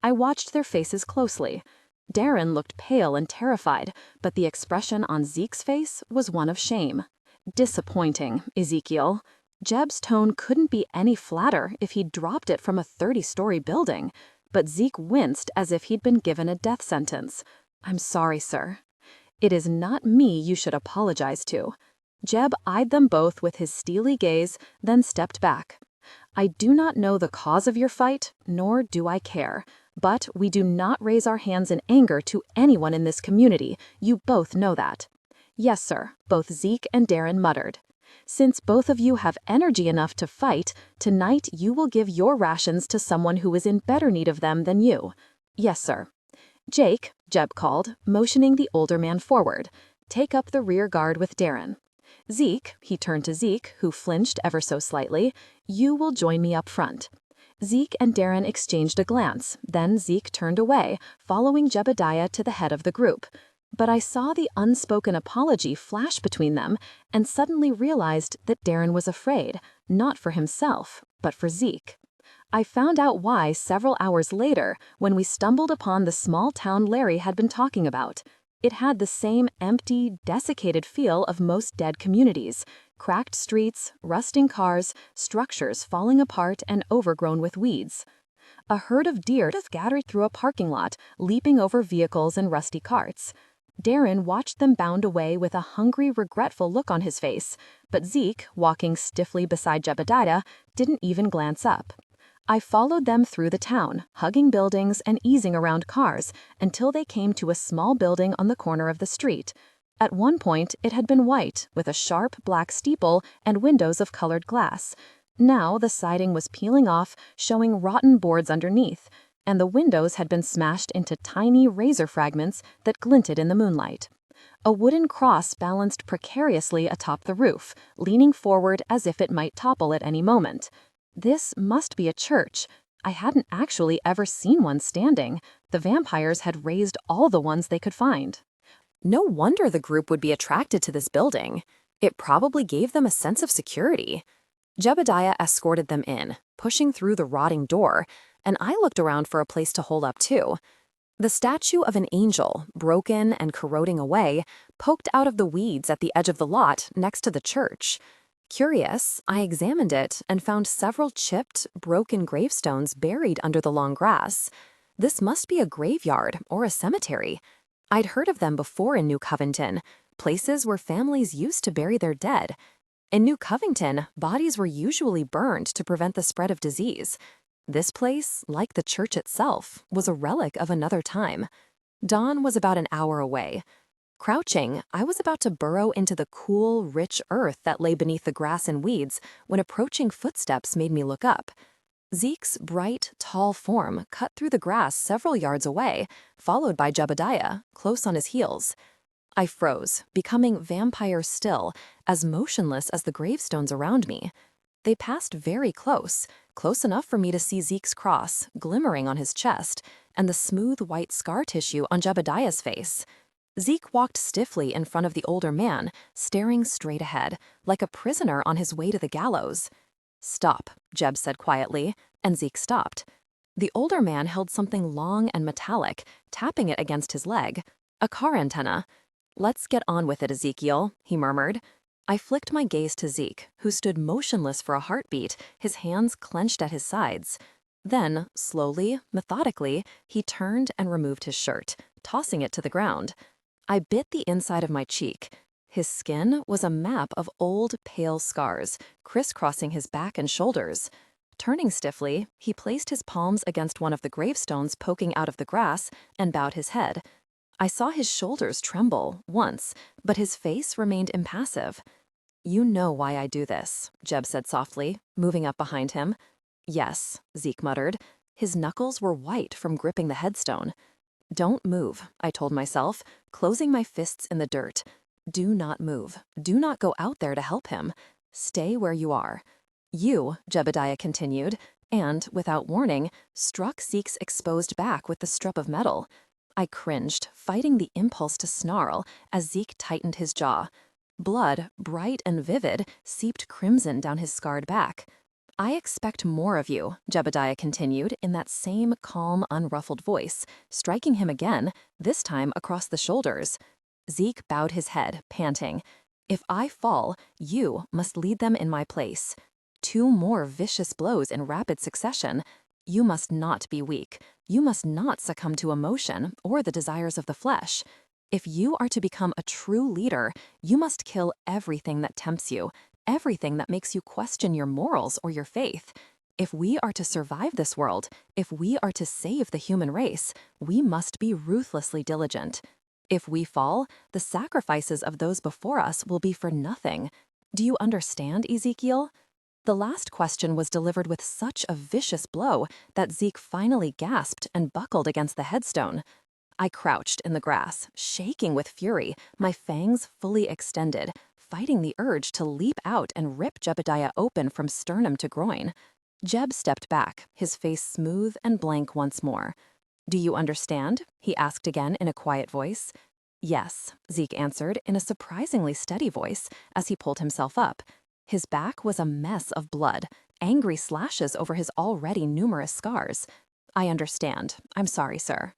I watched their faces closely. Darren looked pale and terrified, but the expression on Zeke's face was one of shame. Disappointing, Ezekiel. Jeb's tone couldn't be any flatter if he'd dropped it from a 30-story building. But Zeke winced as if he'd been given a death sentence. I'm sorry, sir. It is not me you should apologize to. Jeb eyed them both with his steely gaze, then stepped back. I do not know the cause of your fight, nor do I care. But we do not raise our hands in anger to anyone in this community. You both know that. Yes, sir, both Zeke and Darren muttered. Since both of you have energy enough to fight, tonight you will give your rations to someone who is in better need of them than you. Yes, sir. Jake, Jeb called, motioning the older man forward. Take up the rear guard with Darren. Zeke, he turned to Zeke, who flinched ever so slightly, you will join me up front. Zeke and Darren exchanged a glance, then Zeke turned away, following Jebediah to the head of the group. But I saw the unspoken apology flash between them and suddenly realized that Darren was afraid, not for himself, but for Zeke. I found out why several hours later when we stumbled upon the small town Larry had been talking about. It had the same empty, desiccated feel of most dead communities: cracked streets, rusting cars, structures falling apart and overgrown with weeds. A herd of deer scattered through a parking lot, leaping over vehicles and rusty carts. Darren watched them bound away with a hungry, regretful look on his face, but Zeke, walking stiffly beside Jebediah, didn't even glance up. I followed them through the town, hugging buildings and easing around cars, until they came to a small building on the corner of the street. At one point, it had been white, with a sharp black steeple and windows of colored glass. Now the siding was peeling off, showing rotten boards underneath, and the windows had been smashed into tiny razor fragments that glinted in the moonlight. A wooden cross balanced precariously atop the roof, leaning forward as if it might topple at any moment. This must be a church. I hadn't actually ever seen one standing. The vampires had razed all the ones they could find. No wonder the group would be attracted to this building. It probably gave them a sense of security. Jebediah escorted them in, pushing through the rotting door, and I looked around for a place to hold up too. The statue of an angel, broken and corroding away, poked out of the weeds at the edge of the lot next to the church. Curious, I examined it and found several chipped, broken gravestones buried under the long grass. This must be a graveyard or a cemetery. I'd heard of them before in New Covington, places where families used to bury their dead. In New Covington, bodies were usually burned to prevent the spread of disease. This place, like the church itself, was a relic of another time. Dawn was about an hour away. Crouching, I was about to burrow into the cool, rich earth that lay beneath the grass and weeds when approaching footsteps made me look up. Zeke's bright, tall form cut through the grass several yards away, followed by Jebediah, close on his heels. I froze, becoming vampire still, as motionless as the gravestones around me. They passed very close, close enough for me to see Zeke's cross glimmering on his chest and the smooth white scar tissue on Jebediah's face. Zeke walked stiffly in front of the older man, staring straight ahead, like a prisoner on his way to the gallows. "Stop," Jeb said quietly, and Zeke stopped. The older man held something long and metallic, tapping it against his leg. A car antenna. "Let's get on with it, Ezekiel," he murmured. I flicked my gaze to Zeke, who stood motionless for a heartbeat, his hands clenched at his sides. Then, slowly, methodically, he turned and removed his shirt, tossing it to the ground. I bit the inside of my cheek. His skin was a map of old, pale scars, crisscrossing his back and shoulders. Turning stiffly, he placed his palms against one of the gravestones poking out of the grass and bowed his head. I saw his shoulders tremble once, but his face remained impassive. "You know why I do this," Jeb said softly, moving up behind him. "Yes," Zeke muttered. His knuckles were white from gripping the headstone. "Don't move," I told myself, closing my fists in the dirt. "Do not move. Do not go out there to help him. Stay where you are." "You," Jebediah continued, and, without warning, struck Zeke's exposed back with the strip of metal. I cringed, fighting the impulse to snarl as Zeke tightened his jaw. Blood, bright and vivid, seeped crimson down his scarred back. "I expect more of you," Jebediah continued in that same calm, unruffled voice, striking him again, this time across the shoulders. Zeke bowed his head, panting. "If I fall, you must lead them in my place." 2 more vicious blows in rapid succession. "You must not be weak. You must not succumb to emotion or the desires of the flesh. If you are to become a true leader, you must kill everything that tempts you, everything that makes you question your morals or your faith. If we are to survive this world, if we are to save the human race, we must be ruthlessly diligent. If we fall, the sacrifices of those before us will be for nothing. Do you understand, Ezekiel?" The last question was delivered with such a vicious blow that Zeke finally gasped and buckled against the headstone. I crouched in the grass, shaking with fury, my fangs fully extended, fighting the urge to leap out and rip Jebediah open from sternum to groin. Jeb stepped back, his face smooth and blank once more. "Do you understand?" he asked again in a quiet voice. "Yes," Zeke answered in a surprisingly steady voice as he pulled himself up. His back was a mess of blood, angry slashes over his already numerous scars. "I understand. I'm sorry, sir."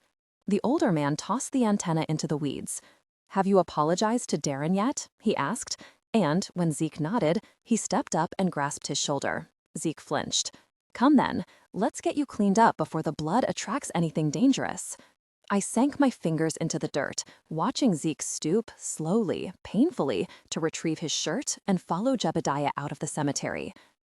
The older man tossed the antenna into the weeds. "Have you apologized to Darren yet?" he asked, and when Zeke nodded, he stepped up and grasped his shoulder. Zeke flinched. "Come then, let's get you cleaned up before the blood attracts anything dangerous." I sank my fingers into the dirt, watching Zeke stoop slowly, painfully, to retrieve his shirt and follow Jebediah out of the cemetery.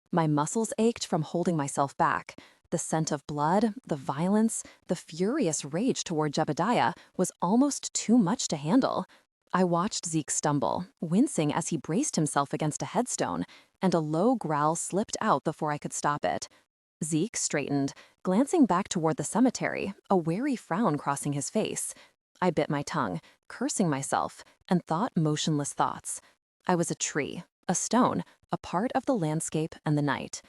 My muscles ached from holding myself back. The scent of blood, the violence, the furious rage toward Jebediah was almost too much to handle. I watched Zeke stumble, wincing as he braced himself against a headstone, and a low growl slipped out before I could stop it. Zeke straightened, glancing back toward the cemetery, a wary frown crossing his face. I bit my tongue, cursing myself, and thought motionless thoughts. I was a tree, a stone, a part of the landscape and the night.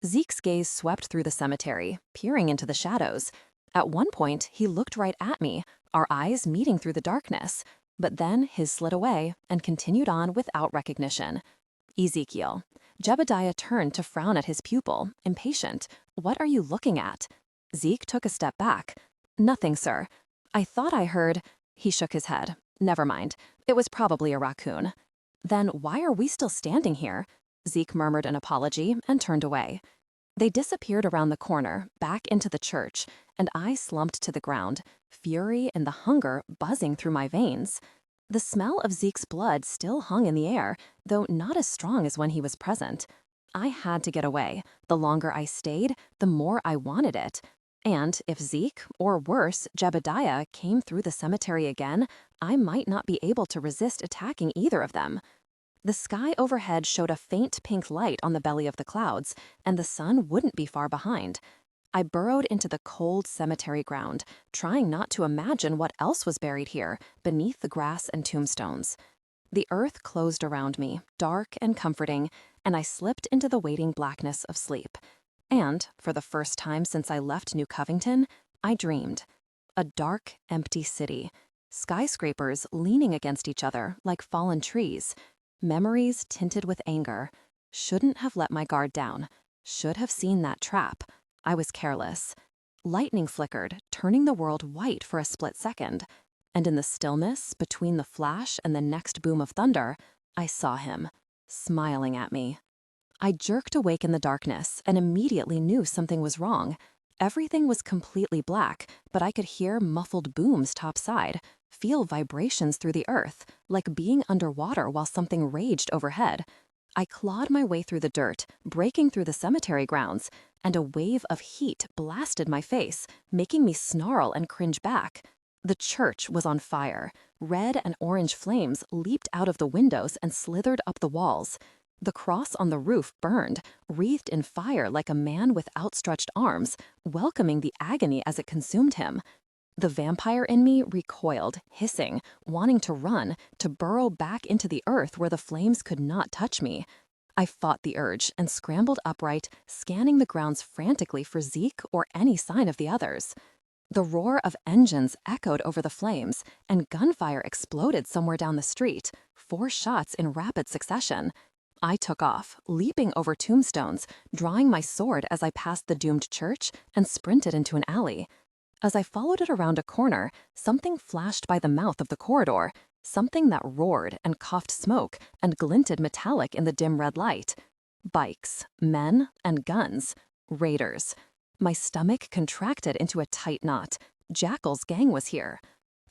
Zeke's gaze swept through the cemetery, peering into the shadows. At one point, he looked right at me, our eyes meeting through the darkness, but then his slid away and continued on without recognition. "Ezekiel." Jebediah turned to frown at his pupil, impatient. "What are you looking at?" Zeke took a step back. "Nothing, sir. I thought I heard—" He shook his head. "Never mind. It was probably a raccoon." "Then why are we still standing here?" Zeke murmured an apology and turned away. They disappeared around the corner, back into the church, and I slumped to the ground, fury and the hunger buzzing through my veins. The smell of Zeke's blood still hung in the air, though not as strong as when he was present. I had to get away. The longer I stayed, the more I wanted it. And if Zeke, or worse, Jebediah, came through the cemetery again, I might not be able to resist attacking either of them. The sky overhead showed a faint pink light on the belly of the clouds, and the sun wouldn't be far behind. I burrowed into the cold cemetery ground, trying not to imagine what else was buried here, beneath the grass and tombstones. The earth closed around me, dark and comforting, and I slipped into the waiting blackness of sleep. And, for the first time since I left New Covington, I dreamed. A dark, empty city. Skyscrapers leaning against each other like fallen trees. Memories tinted with anger. Shouldn't have let my guard down. Should have seen that trap. I was careless. Lightning flickered, turning the world white for a split second. And in the stillness, between the flash and the next boom of thunder, I saw him, smiling at me. I jerked awake in the darkness and immediately knew something was wrong. Everything was completely black, but I could hear muffled booms topside, feel vibrations through the earth, like being underwater while something raged overhead. I clawed my way through the dirt, breaking through the cemetery grounds, and a wave of heat blasted my face, making me snarl and cringe back. The church was on fire. Red and orange flames leaped out of the windows and slithered up the walls. The cross on the roof burned, wreathed in fire like a man with outstretched arms, welcoming the agony as it consumed him. The vampire in me recoiled, hissing, wanting to run, to burrow back into the earth where the flames could not touch me. I fought the urge and scrambled upright, scanning the grounds frantically for Zeke or any sign of the others. The roar of engines echoed over the flames, and gunfire exploded somewhere down the street, 4 shots in rapid succession. I took off, leaping over tombstones, drawing my sword as I passed the doomed church and sprinted into an alley. As I followed it around a corner, something flashed by the mouth of the corridor, something that roared and coughed smoke and glinted metallic in the dim red light. Bikes, men, and guns. Raiders. My stomach contracted into a tight knot. Jackal's gang was here.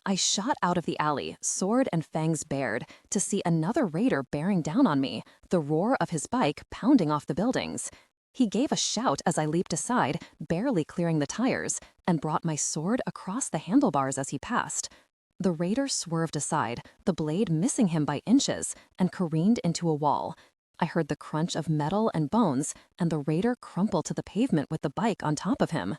I shot out of the alley, sword and fangs bared, to see another raider bearing down on me, the roar of his bike pounding off the buildings. He gave a shout as I leaped aside, barely clearing the tires, and brought my sword across the handlebars as he passed. The raider swerved aside, the blade missing him by inches, and careened into a wall. I heard the crunch of metal and bones, and the raider crumpled to the pavement with the bike on top of him.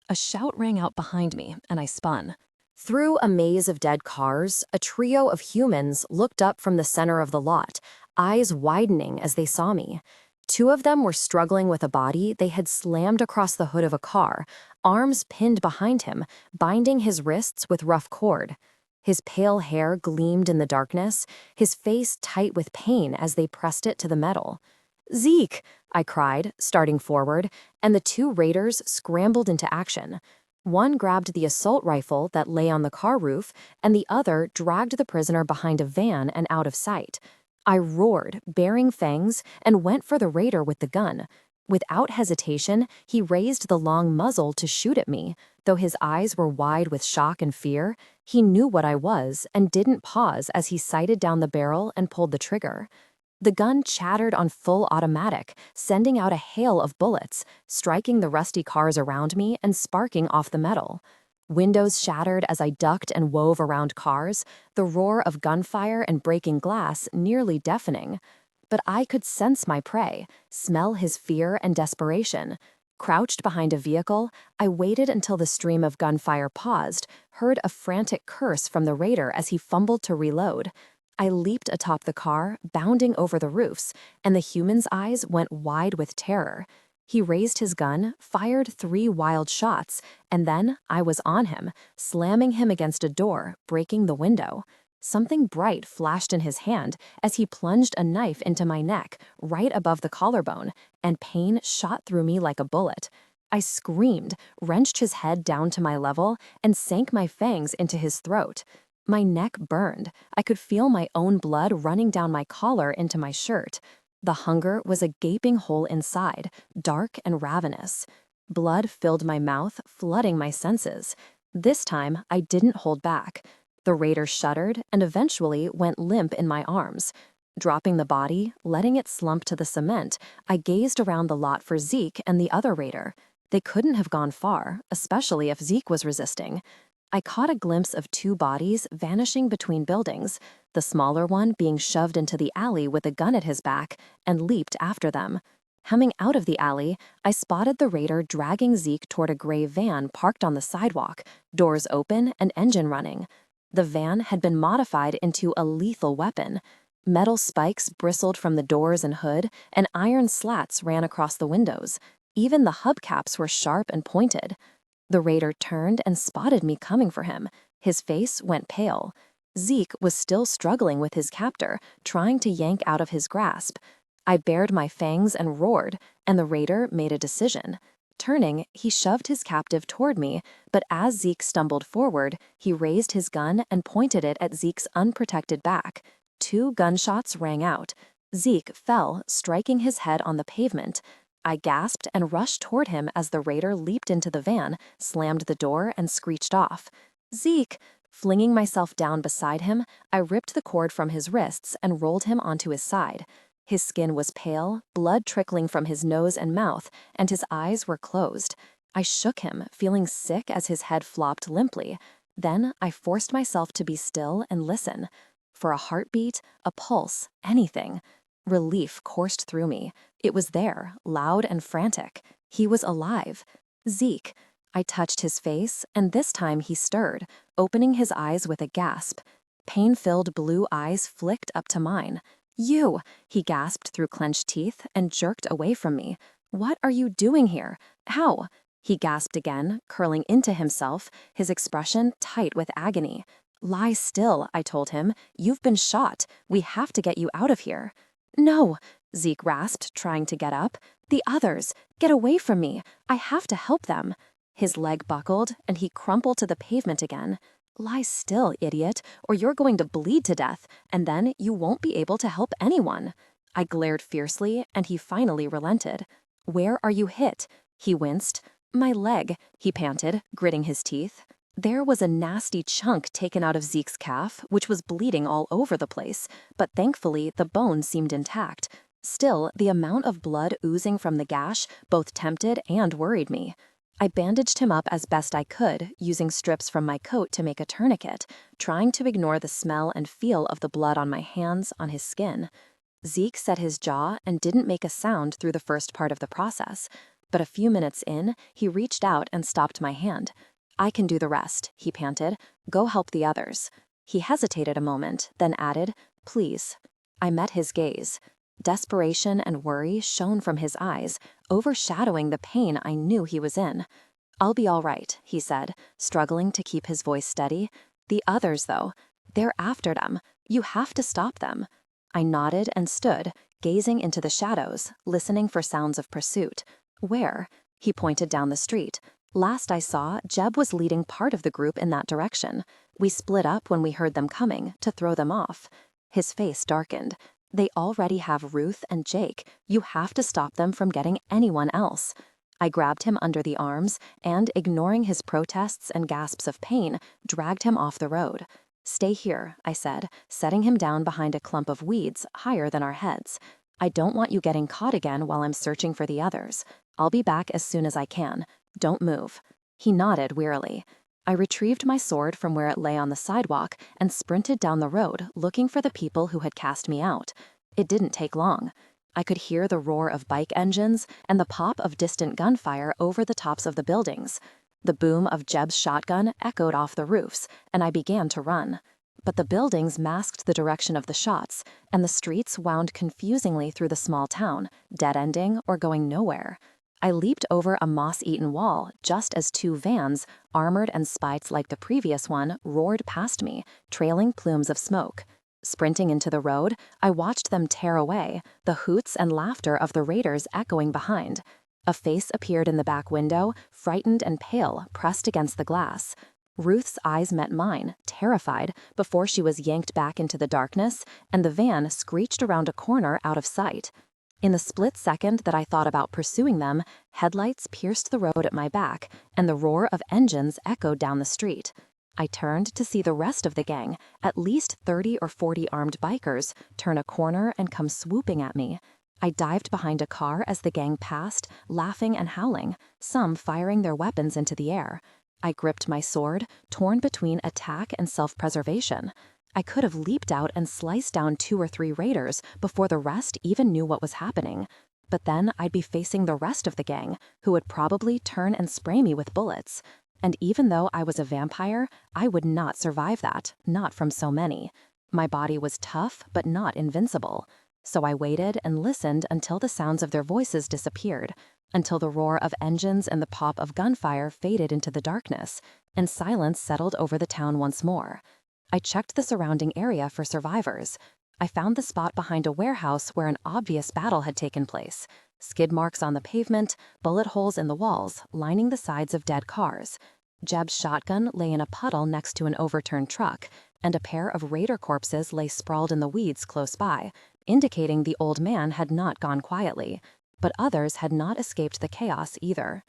A shout rang out behind me, and I spun. Through a maze of dead cars, a trio of humans looked up from the center of the lot, eyes widening as they saw me. 2 of them were struggling with a body they had slammed across the hood of a car, arms pinned behind him, binding his wrists with rough cord. His pale hair gleamed in the darkness, his face tight with pain as they pressed it to the metal. "Zeke!" I cried, starting forward, and the 2 raiders scrambled into action. One grabbed the assault rifle that lay on the car roof, and the other dragged the prisoner behind a van and out of sight. I roared, baring fangs, and went for the raider with the gun. Without hesitation, he raised the long muzzle to shoot at me. Though his eyes were wide with shock and fear, he knew what I was and didn't pause as he sighted down the barrel and pulled the trigger. The gun chattered on full automatic, sending out a hail of bullets, striking the rusty cars around me and sparking off the metal. Windows shattered as I ducked and wove around cars, the roar of gunfire and breaking glass nearly deafening. But I could sense my prey, smell his fear and desperation. Crouched behind a vehicle, I waited until the stream of gunfire paused, heard a frantic curse from the raider as he fumbled to reload. I leaped atop the car, bounding over the roofs, and the human's eyes went wide with terror. He raised his gun, fired 3 wild shots, and then I was on him, slamming him against a door, breaking the window. Something bright flashed in his hand as he plunged a knife into my neck, right above the collarbone, and pain shot through me like a bullet. I screamed, wrenched his head down to my level, and sank my fangs into his throat. My neck burned. I could feel my own blood running down my collar into my shirt. The hunger was a gaping hole inside, dark and ravenous. Blood filled my mouth, flooding my senses. This time, I didn't hold back. The raider shuddered and eventually went limp in my arms. Dropping the body, letting it slump to the cement, I gazed around the lot for Zeke and the other raider. They couldn't have gone far, especially if Zeke was resisting. I caught a glimpse of 2 bodies vanishing between buildings, the smaller one being shoved into the alley with a gun at his back, and leaped after them. Coming out of the alley, I spotted the raider dragging Zeke toward a gray van parked on the sidewalk, doors open and engine running. The van had been modified into a lethal weapon. Metal spikes bristled from the doors and hood, and iron slats ran across the windows. Even the hubcaps were sharp and pointed. The raider turned and spotted me coming for him. His face went pale. Zeke was still struggling with his captor, trying to yank out of his grasp. I bared my fangs and roared, and the raider made a decision. Turning, he shoved his captive toward me, but as Zeke stumbled forward, he raised his gun and pointed it at Zeke's unprotected back. 2 gunshots rang out. Zeke fell, striking his head on the pavement. I gasped and rushed toward him as the raider leaped into the van, slammed the door, and screeched off. "Zeke!" Flinging myself down beside him, I ripped the cord from his wrists and rolled him onto his side. His skin was pale, blood trickling from his nose and mouth, and his eyes were closed. I shook him, feeling sick as his head flopped limply. Then I forced myself to be still and listen. For a heartbeat, a pulse, anything. Relief coursed through me. It was there, loud and frantic. He was alive. Zeke. I touched his face, and this time he stirred, opening his eyes with a gasp. Pain-filled blue eyes flicked up to mine. "You!" he gasped through clenched teeth and jerked away from me. "What are you doing here? How?" He gasped again, curling into himself, his expression tight with agony. "Lie still," I told him. "You've been shot. We have to get you out of here." "No," Zeke rasped, trying to get up. "The others. Get away from me. I have to help them." His leg buckled, and he crumpled to the pavement again. "Lie still, idiot, or you're going to bleed to death, and then you won't be able to help anyone." I glared fiercely, and he finally relented. "Where are you hit?" He winced. "My leg," he panted, gritting his teeth. There was a nasty chunk taken out of Zeke's calf, which was bleeding all over the place, but thankfully the bone seemed intact. Still, the amount of blood oozing from the gash both tempted and worried me. I bandaged him up as best I could, using strips from my coat to make a tourniquet, trying to ignore the smell and feel of the blood on my hands, on his skin. Zeke set his jaw and didn't make a sound through the first part of the process, but a few minutes in, he reached out and stopped my hand. "I can do the rest," he panted. "Go help the others." He hesitated a moment, then added, "Please." I met his gaze. Desperation and worry shone from his eyes, overshadowing the pain I knew he was in. "I'll be all right," he said, struggling to keep his voice steady. "The others, though, they're after them. You have to stop them." I nodded and stood, gazing into the shadows, listening for sounds of pursuit. "Where?" He pointed down the street. Last I saw, Jeb was leading part of the group in that direction. We split up when we heard them coming, to throw them off. His face darkened. They already have Ruth and Jake. You have to stop them from getting anyone else. I grabbed him under the arms and, ignoring his protests and gasps of pain, dragged him off the road. Stay here, I said, setting him down behind a clump of weeds higher than our heads. I don't want you getting caught again while I'm searching for the others. I'll be back as soon as I can. Don't move. He nodded wearily. I retrieved my sword from where it lay on the sidewalk and sprinted down the road, looking for the people who had cast me out. It didn't take long. I could hear the roar of bike engines and the pop of distant gunfire over the tops of the buildings. The boom of Jeb's shotgun echoed off the roofs, and I began to run. But the buildings masked the direction of the shots, and the streets wound confusingly through the small town, dead-ending or going nowhere. I leaped over a moss-eaten wall just as two vans, armored and spiked like the previous one, roared past me, trailing plumes of smoke. Sprinting into the road, I watched them tear away, the hoots and laughter of the raiders echoing behind. A face appeared in the back window, frightened and pale, pressed against the glass. Ruth's eyes met mine, terrified, before she was yanked back into the darkness, and the van screeched around a corner out of sight. In the split second that I thought about pursuing them, headlights pierced the road at my back, and the roar of engines echoed down the street. I turned to see the rest of the gang, at least 30 or 40 armed bikers, turn a corner and come swooping at me. I dived behind a car as the gang passed, laughing and howling, some firing their weapons into the air. I gripped my sword, torn between attack and self-preservation. I could have leaped out and sliced down 2 or 3 raiders before the rest even knew what was happening. But then I'd be facing the rest of the gang, who would probably turn and spray me with bullets. And even though I was a vampire, I would not survive that, not from so many. My body was tough, but not invincible. So I waited and listened until the sounds of their voices disappeared, until the roar of engines and the pop of gunfire faded into the darkness, and silence settled over the town once more. I checked the surrounding area for survivors. I found the spot behind a warehouse where an obvious battle had taken place. Skid marks on the pavement, bullet holes in the walls, lining the sides of dead cars. Jeb's shotgun lay in a puddle next to an overturned truck, and a pair of raider corpses lay sprawled in the weeds close by, indicating the old man had not gone quietly. But others had not escaped the chaos either.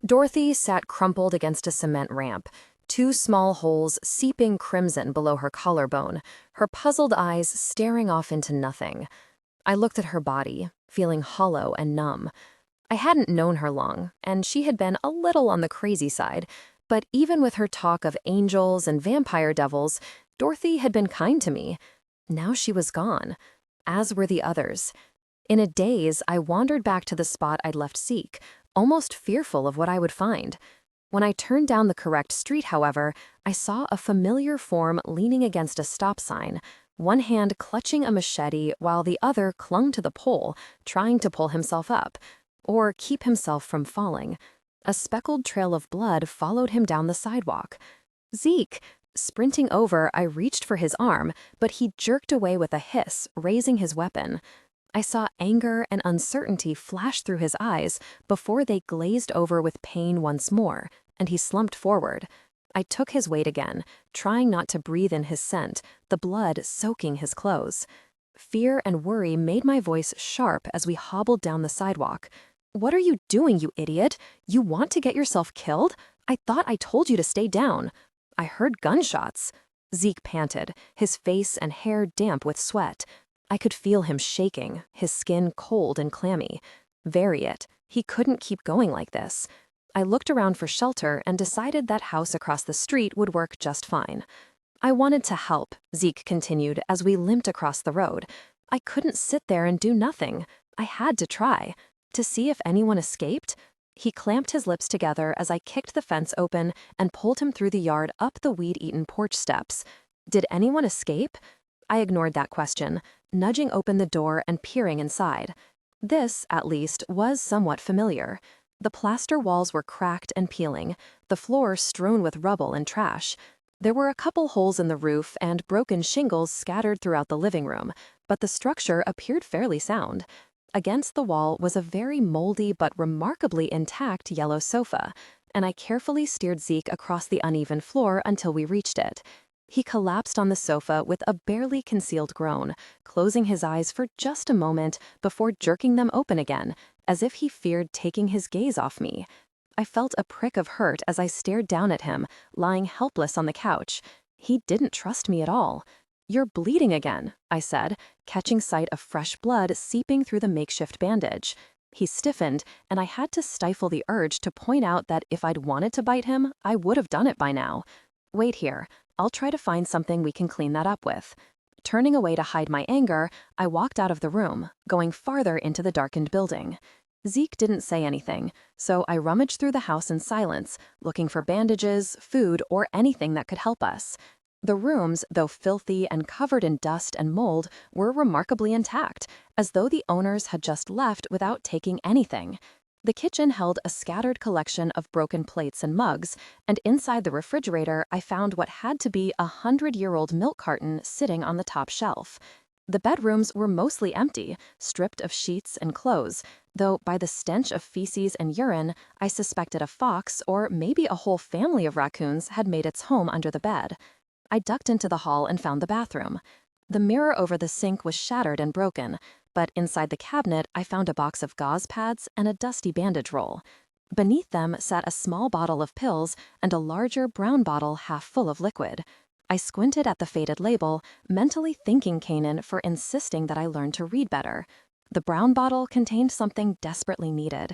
Dorothy sat crumpled against a cement ramp, 2 small holes seeping crimson below her collarbone, her puzzled eyes staring off into nothing. I looked at her body, feeling hollow and numb. I hadn't known her long, and she had been a little on the crazy side, but even with her talk of angels and vampire devils, Dorothy had been kind to me. Now she was gone, as were the others. In a daze, I wandered back to the spot I'd left Zeke, almost fearful of what I would find. When I turned down the correct street, however, I saw a familiar form leaning against a stop sign, one hand clutching a machete while the other clung to the pole, trying to pull himself up, or keep himself from falling. A speckled trail of blood followed him down the sidewalk. Zeke! Sprinting over, I reached for his arm, but he jerked away with a hiss, raising his weapon. I saw anger and uncertainty flash through his eyes before they glazed over with pain once more, and he slumped forward. I took his weight again, trying not to breathe in his scent, the blood soaking his clothes. Fear and worry made my voice sharp as we hobbled down the sidewalk. "What are you doing, you idiot? You want to get yourself killed? I thought I told you to stay down." I heard gunshots. Zeke panted, his face and hair damp with sweat. I could feel him shaking, his skin cold and clammy. Vary it. He couldn't keep going like this. I looked around for shelter and decided that house across the street would work just fine. "I wanted to help," Zeke continued as we limped across the road. "I couldn't sit there and do nothing. I had to try. To see if anyone escaped." He clamped his lips together as I kicked the fence open and pulled him through the yard up the weed-eaten porch steps. Did anyone escape? I ignored that question, nudging open the door and peering inside. This, at least, was somewhat familiar. The plaster walls were cracked and peeling, the floor strewn with rubble and trash. There were a couple holes in the roof and broken shingles scattered throughout the living room, but the structure appeared fairly sound. Against the wall was a very moldy but remarkably intact yellow sofa, and I carefully steered Zeke across the uneven floor until we reached it. He collapsed on the sofa with a barely concealed groan, closing his eyes for just a moment before jerking them open again, as if he feared taking his gaze off me. I felt a prick of hurt as I stared down at him, lying helpless on the couch. He didn't trust me at all. "You're bleeding again," I said, catching sight of fresh blood seeping through the makeshift bandage. He stiffened, and I had to stifle the urge to point out that if I'd wanted to bite him, I would have done it by now. "Wait here. I'll try to find something we can clean that up with." Turning away to hide my anger, I walked out of the room, going farther into the darkened building. Zeke didn't say anything, so I rummaged through the house in silence, looking for bandages, food, or anything that could help us. The rooms, though filthy and covered in dust and mold, were remarkably intact, as though the owners had just left without taking anything. The kitchen held a scattered collection of broken plates and mugs, and inside the refrigerator I found what had to be a 100-year-old milk carton sitting on the top shelf. The bedrooms were mostly empty, stripped of sheets and clothes, though by the stench of feces and urine, I suspected a fox or maybe a whole family of raccoons had made its home under the bed. I ducked into the hall and found the bathroom. The mirror over the sink was shattered and broken, but inside the cabinet I found a box of gauze pads and a dusty bandage roll. Beneath them sat a small bottle of pills and a larger brown bottle half full of liquid. I squinted at the faded label, mentally thanking Kanan for insisting that I learn to read better. The brown bottle contained something desperately needed: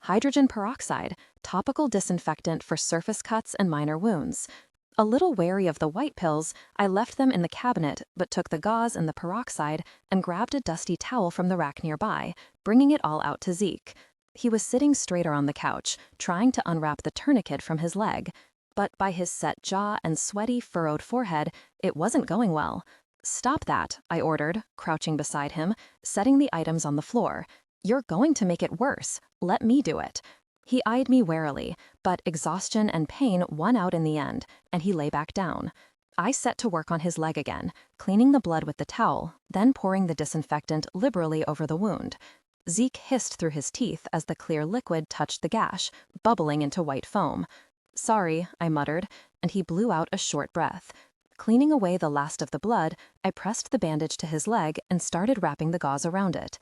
hydrogen peroxide, topical disinfectant for surface cuts and minor wounds. A little wary of the white pills, I left them in the cabinet but took the gauze and the peroxide and grabbed a dusty towel from the rack nearby, bringing it all out to Zeke. He was sitting straighter on the couch, trying to unwrap the tourniquet from his leg. But by his set jaw and sweaty, furrowed forehead, it wasn't going well. "Stop that," I ordered, crouching beside him, setting the items on the floor. "You're going to make it worse. Let me do it." He eyed me warily, but exhaustion and pain won out in the end, and he lay back down. I set to work on his leg again, cleaning the blood with the towel, then pouring the disinfectant liberally over the wound. Zeke hissed through his teeth as the clear liquid touched the gash, bubbling into white foam. "Sorry," I muttered, and he blew out a short breath. Cleaning away the last of the blood, I pressed the bandage to his leg and started wrapping the gauze around it.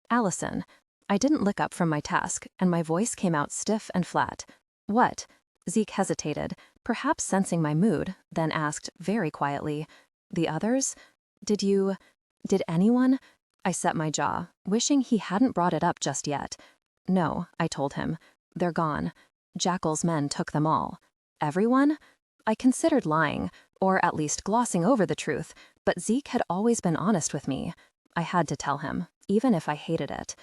"Allison." I didn't look up from my task, and my voice came out stiff and flat. "What?" Zeke hesitated, perhaps sensing my mood, then asked very quietly, "The others? Did anyone?" I set my jaw, wishing he hadn't brought it up just yet. "No," I told him. "They're gone. Jackal's men took them all." "Everyone?" I considered lying, or at least glossing over the truth, but Zeke had always been honest with me. I had to tell him, even if I hated it.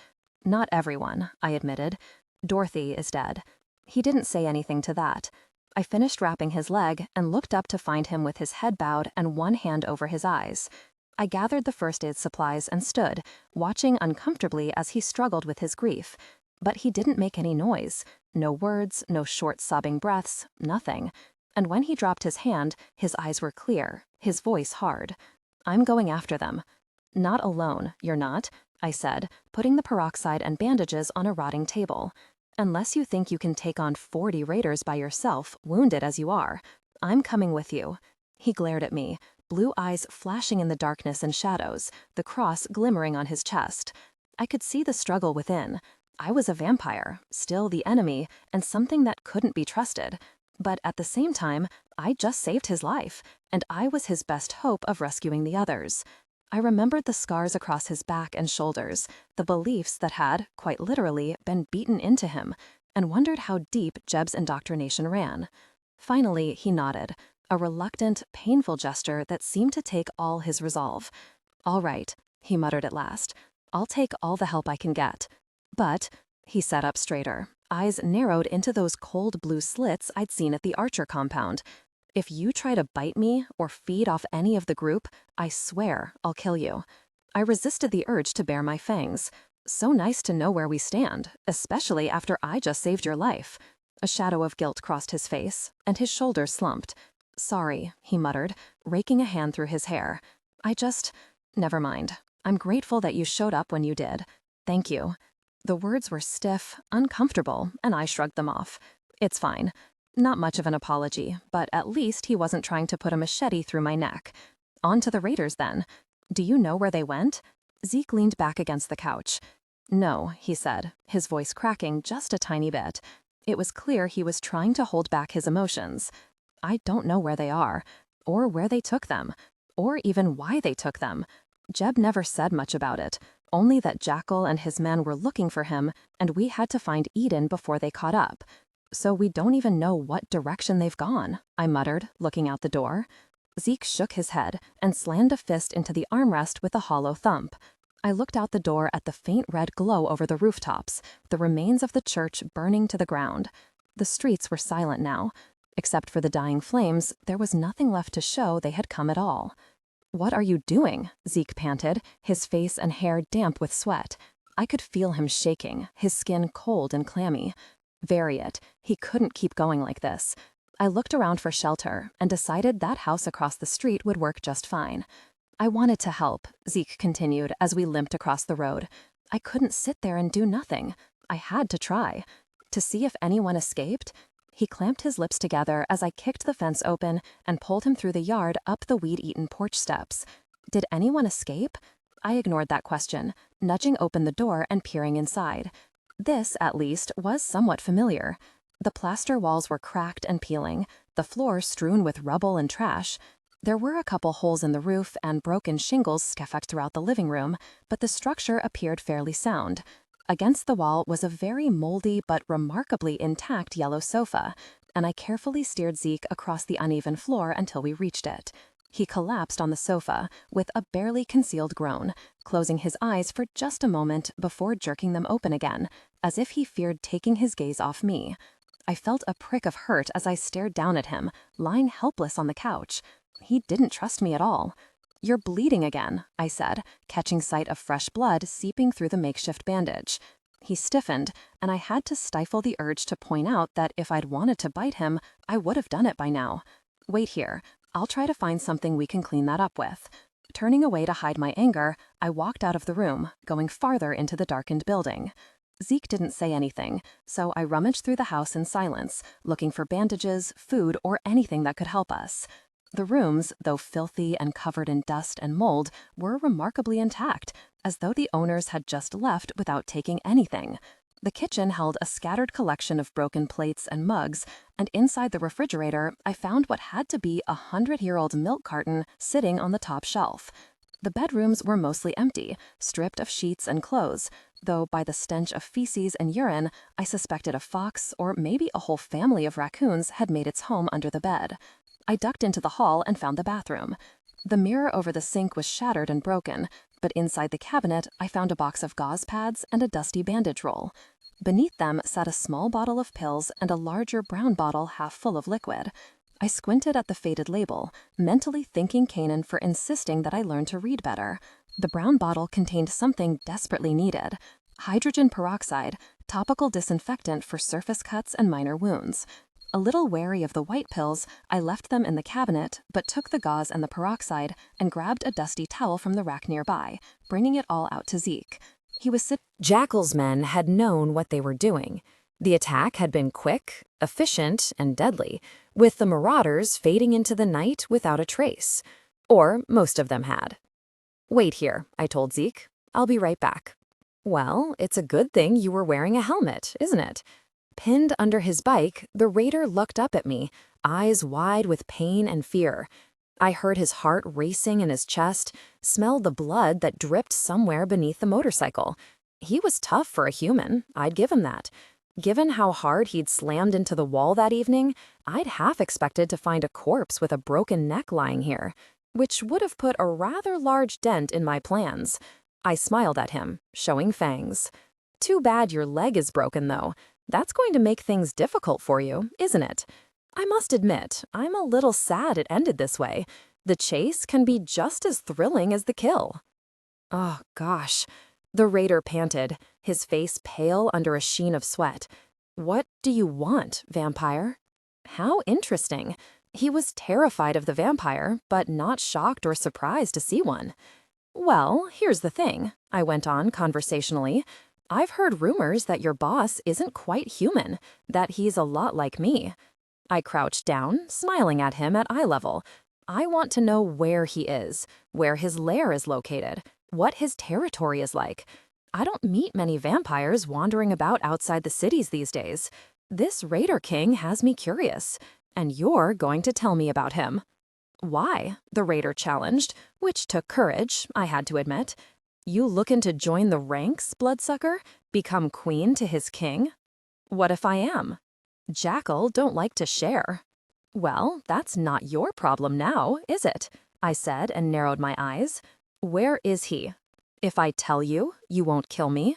"Not everyone," I admitted. "Dorothy is dead." He didn't say anything to that. I finished wrapping his leg and looked up to find him with his head bowed and one hand over his eyes. I gathered the first aid supplies and stood, watching uncomfortably as he struggled with his grief. But he didn't make any noise. No words, no short sobbing breaths, nothing. And when he dropped his hand, his eyes were clear, his voice hard. "I'm going after them." "Not alone, you're not," I said, putting the peroxide and bandages on a rotting table. "Unless you think you can take on 40 raiders by yourself, wounded as you are. I'm coming with you." He glared at me, blue eyes flashing in the darkness and shadows, the cross glimmering on his chest. I could see the struggle within. I was a vampire, still the enemy, and something that couldn't be trusted. But at the same time, I just saved his life, and I was his best hope of rescuing the others. I remembered the scars across his back and shoulders, the beliefs that had, quite literally, been beaten into him, and wondered how deep Jeb's indoctrination ran. Finally, he nodded, a reluctant, painful gesture that seemed to take all his resolve. "All right," he muttered at last. "I'll take all the help I can get. But," he sat up straighter, eyes narrowed into those cold blue slits I'd seen at the Archer compound. "If you try to bite me or feed off any of the group, I swear I'll kill you." I resisted the urge to bare my fangs. So nice to know where we stand, especially after I just saved your life. A shadow of guilt crossed his face, and his shoulders slumped. "Sorry," he muttered, raking a hand through his hair. Never mind. I'm grateful that you showed up when you did. Thank you." The words were stiff, uncomfortable, and I shrugged them off. It's fine. Not much of an apology, but at least he wasn't trying to put a machete through my neck. On to the raiders then. Do you know where they went? Zeke leaned back against the couch. No, he said, his voice cracking just a tiny bit. It was clear he was trying to hold back his emotions. I don't know where they are, or where they took them, or even why they took them. Jeb never said much about it, only that Jackal and his men were looking for him, and we had to find Eden before they caught up. So we don't even know what direction they've gone, I muttered, looking out the door. Zeke shook his head and slammed a fist into the armrest with a hollow thump. I looked out the door at the faint red glow over the rooftops, the remains of the church burning to the ground. The streets were silent now. Except for the dying flames, there was nothing left to show they had come at all. What are you doing? Zeke panted, his face and hair damp with sweat. I could feel him shaking, his skin cold and clammy. Bury it. He couldn't keep going like this. I looked around for shelter and decided that house across the street would work just fine. I wanted to help, Zeke continued as we limped across the road. I couldn't sit there and do nothing. I had to try. To see if anyone escaped? He clamped his lips together as I kicked the fence open and pulled him through the yard up the weed-eaten porch steps. Did anyone escape? I ignored that question, nudging open the door and peering inside. This, at least, was somewhat familiar. The plaster walls were cracked and peeling, the floor strewn with rubble and trash. There were a couple holes in the roof and broken shingles scattered throughout the living room, but the structure appeared fairly sound. Against the wall was a very moldy but remarkably intact yellow sofa, and I carefully steered Zeke across the uneven floor until we reached it. He collapsed on the sofa with a barely concealed groan, closing his eyes for just a moment before jerking them open again, as if he feared taking his gaze off me. I felt a prick of hurt as I stared down at him, lying helpless on the couch. He didn't trust me at all. "You're bleeding again," I said, catching sight of fresh blood seeping through the makeshift bandage. He stiffened, and I had to stifle the urge to point out that if I'd wanted to bite him, I would have done it by now. "Wait here. I'll try to find something we can clean that up with." Turning away to hide my anger, I walked out of the room, going farther into the darkened building. Zeke didn't say anything, so I rummaged through the house in silence, looking for bandages, food, or anything that could help us. The rooms, though filthy and covered in dust and mold, were remarkably intact, as though the owners had just left without taking anything. The kitchen held a scattered collection of broken plates and mugs, and inside the refrigerator, I found what had to be a 100-year-old milk carton sitting on the top shelf. The bedrooms were mostly empty, stripped of sheets and clothes, though by the stench of feces and urine, I suspected a fox or maybe a whole family of raccoons had made its home under the bed. I ducked into the hall and found the bathroom. The mirror over the sink was shattered and broken, but inside the cabinet, I found a box of gauze pads and a dusty bandage roll. Beneath them sat a small bottle of pills and a larger brown bottle half full of liquid. I squinted at the faded label, mentally thanking Kanan for insisting that I learn to read better. The brown bottle contained something desperately needed: hydrogen peroxide, topical disinfectant for surface cuts and minor wounds. A little wary of the white pills, I left them in the cabinet, but took the gauze and the peroxide and grabbed a dusty towel from the rack nearby, bringing it all out to Zeke. He was sitting. Jackal's men had known what they were doing. The attack had been quick, efficient, and deadly, with the marauders fading into the night without a trace. Or most of them had. "Wait here," I told Zeke. "I'll be right back." "Well, it's a good thing you were wearing a helmet, isn't it?" Pinned under his bike, the raider looked up at me, eyes wide with pain and fear. I heard his heart racing in his chest, smelled the blood that dripped somewhere beneath the motorcycle. He was tough for a human, I'd give him that. Given how hard he'd slammed into the wall that evening, I'd half expected to find a corpse with a broken neck lying here, which would have put a rather large dent in my plans. I smiled at him, showing fangs. "Too bad your leg is broken, though. That's going to make things difficult for you, isn't it?" I must admit, I'm a little sad it ended this way. The chase can be just as thrilling as the kill. "Oh, gosh," the raider panted, his face pale under a sheen of sweat. "What do you want, vampire?" How interesting. He was terrified of the vampire, but not shocked or surprised to see one. "Well, here's the thing," I went on conversationally. I've heard rumors that your boss isn't quite human, that he's a lot like me. I crouched down, smiling at him at eye level. I want to know where he is, where his lair is located, what his territory is like. I don't meet many vampires wandering about outside the cities these days. This Raider King has me curious, and you're going to tell me about him. Why? The Raider challenged, which took courage, I had to admit. You looking to join the ranks, bloodsucker? Become queen to his king? What if I am? Jackal don't like to share. Well, that's not your problem now, is it? I said and narrowed my eyes. Where is he? If I tell you, you won't kill me?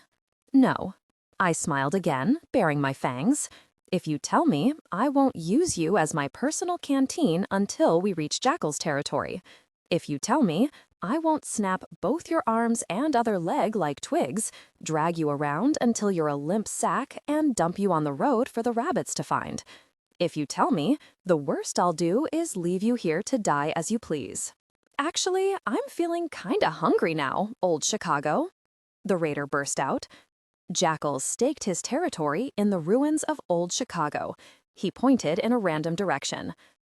No. I smiled again, baring my fangs. If you tell me, I won't use you as my personal canteen until we reach Jackal's territory. If you tell me, I won't snap both your arms and other leg like twigs, drag you around until you're a limp sack, and dump you on the road for the rabbits to find. If you tell me, the worst I'll do is leave you here to die as you please. Actually, I'm feeling kinda hungry now, old Chicago. The Raider burst out. Jackal staked his territory in the ruins of old Chicago. He pointed in a random direction.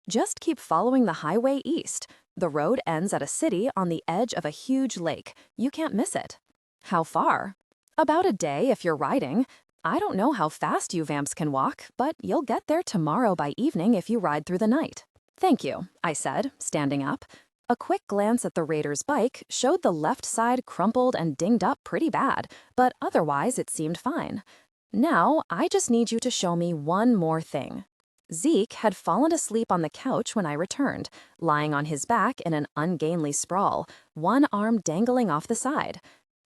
Just keep following the highway east. The road ends at a city on the edge of a huge lake. You can't miss it. How far? About a day if you're riding. I don't know how fast you vamps can walk, but you'll get there tomorrow by evening if you ride through the night. Thank you, I said, standing up. A quick glance at the Raider's bike showed the left side crumpled and dinged up pretty bad, but otherwise it seemed fine. Now, I just need you to show me one more thing. Zeke had fallen asleep on the couch when I returned, lying on his back in an ungainly sprawl, one arm dangling off the side.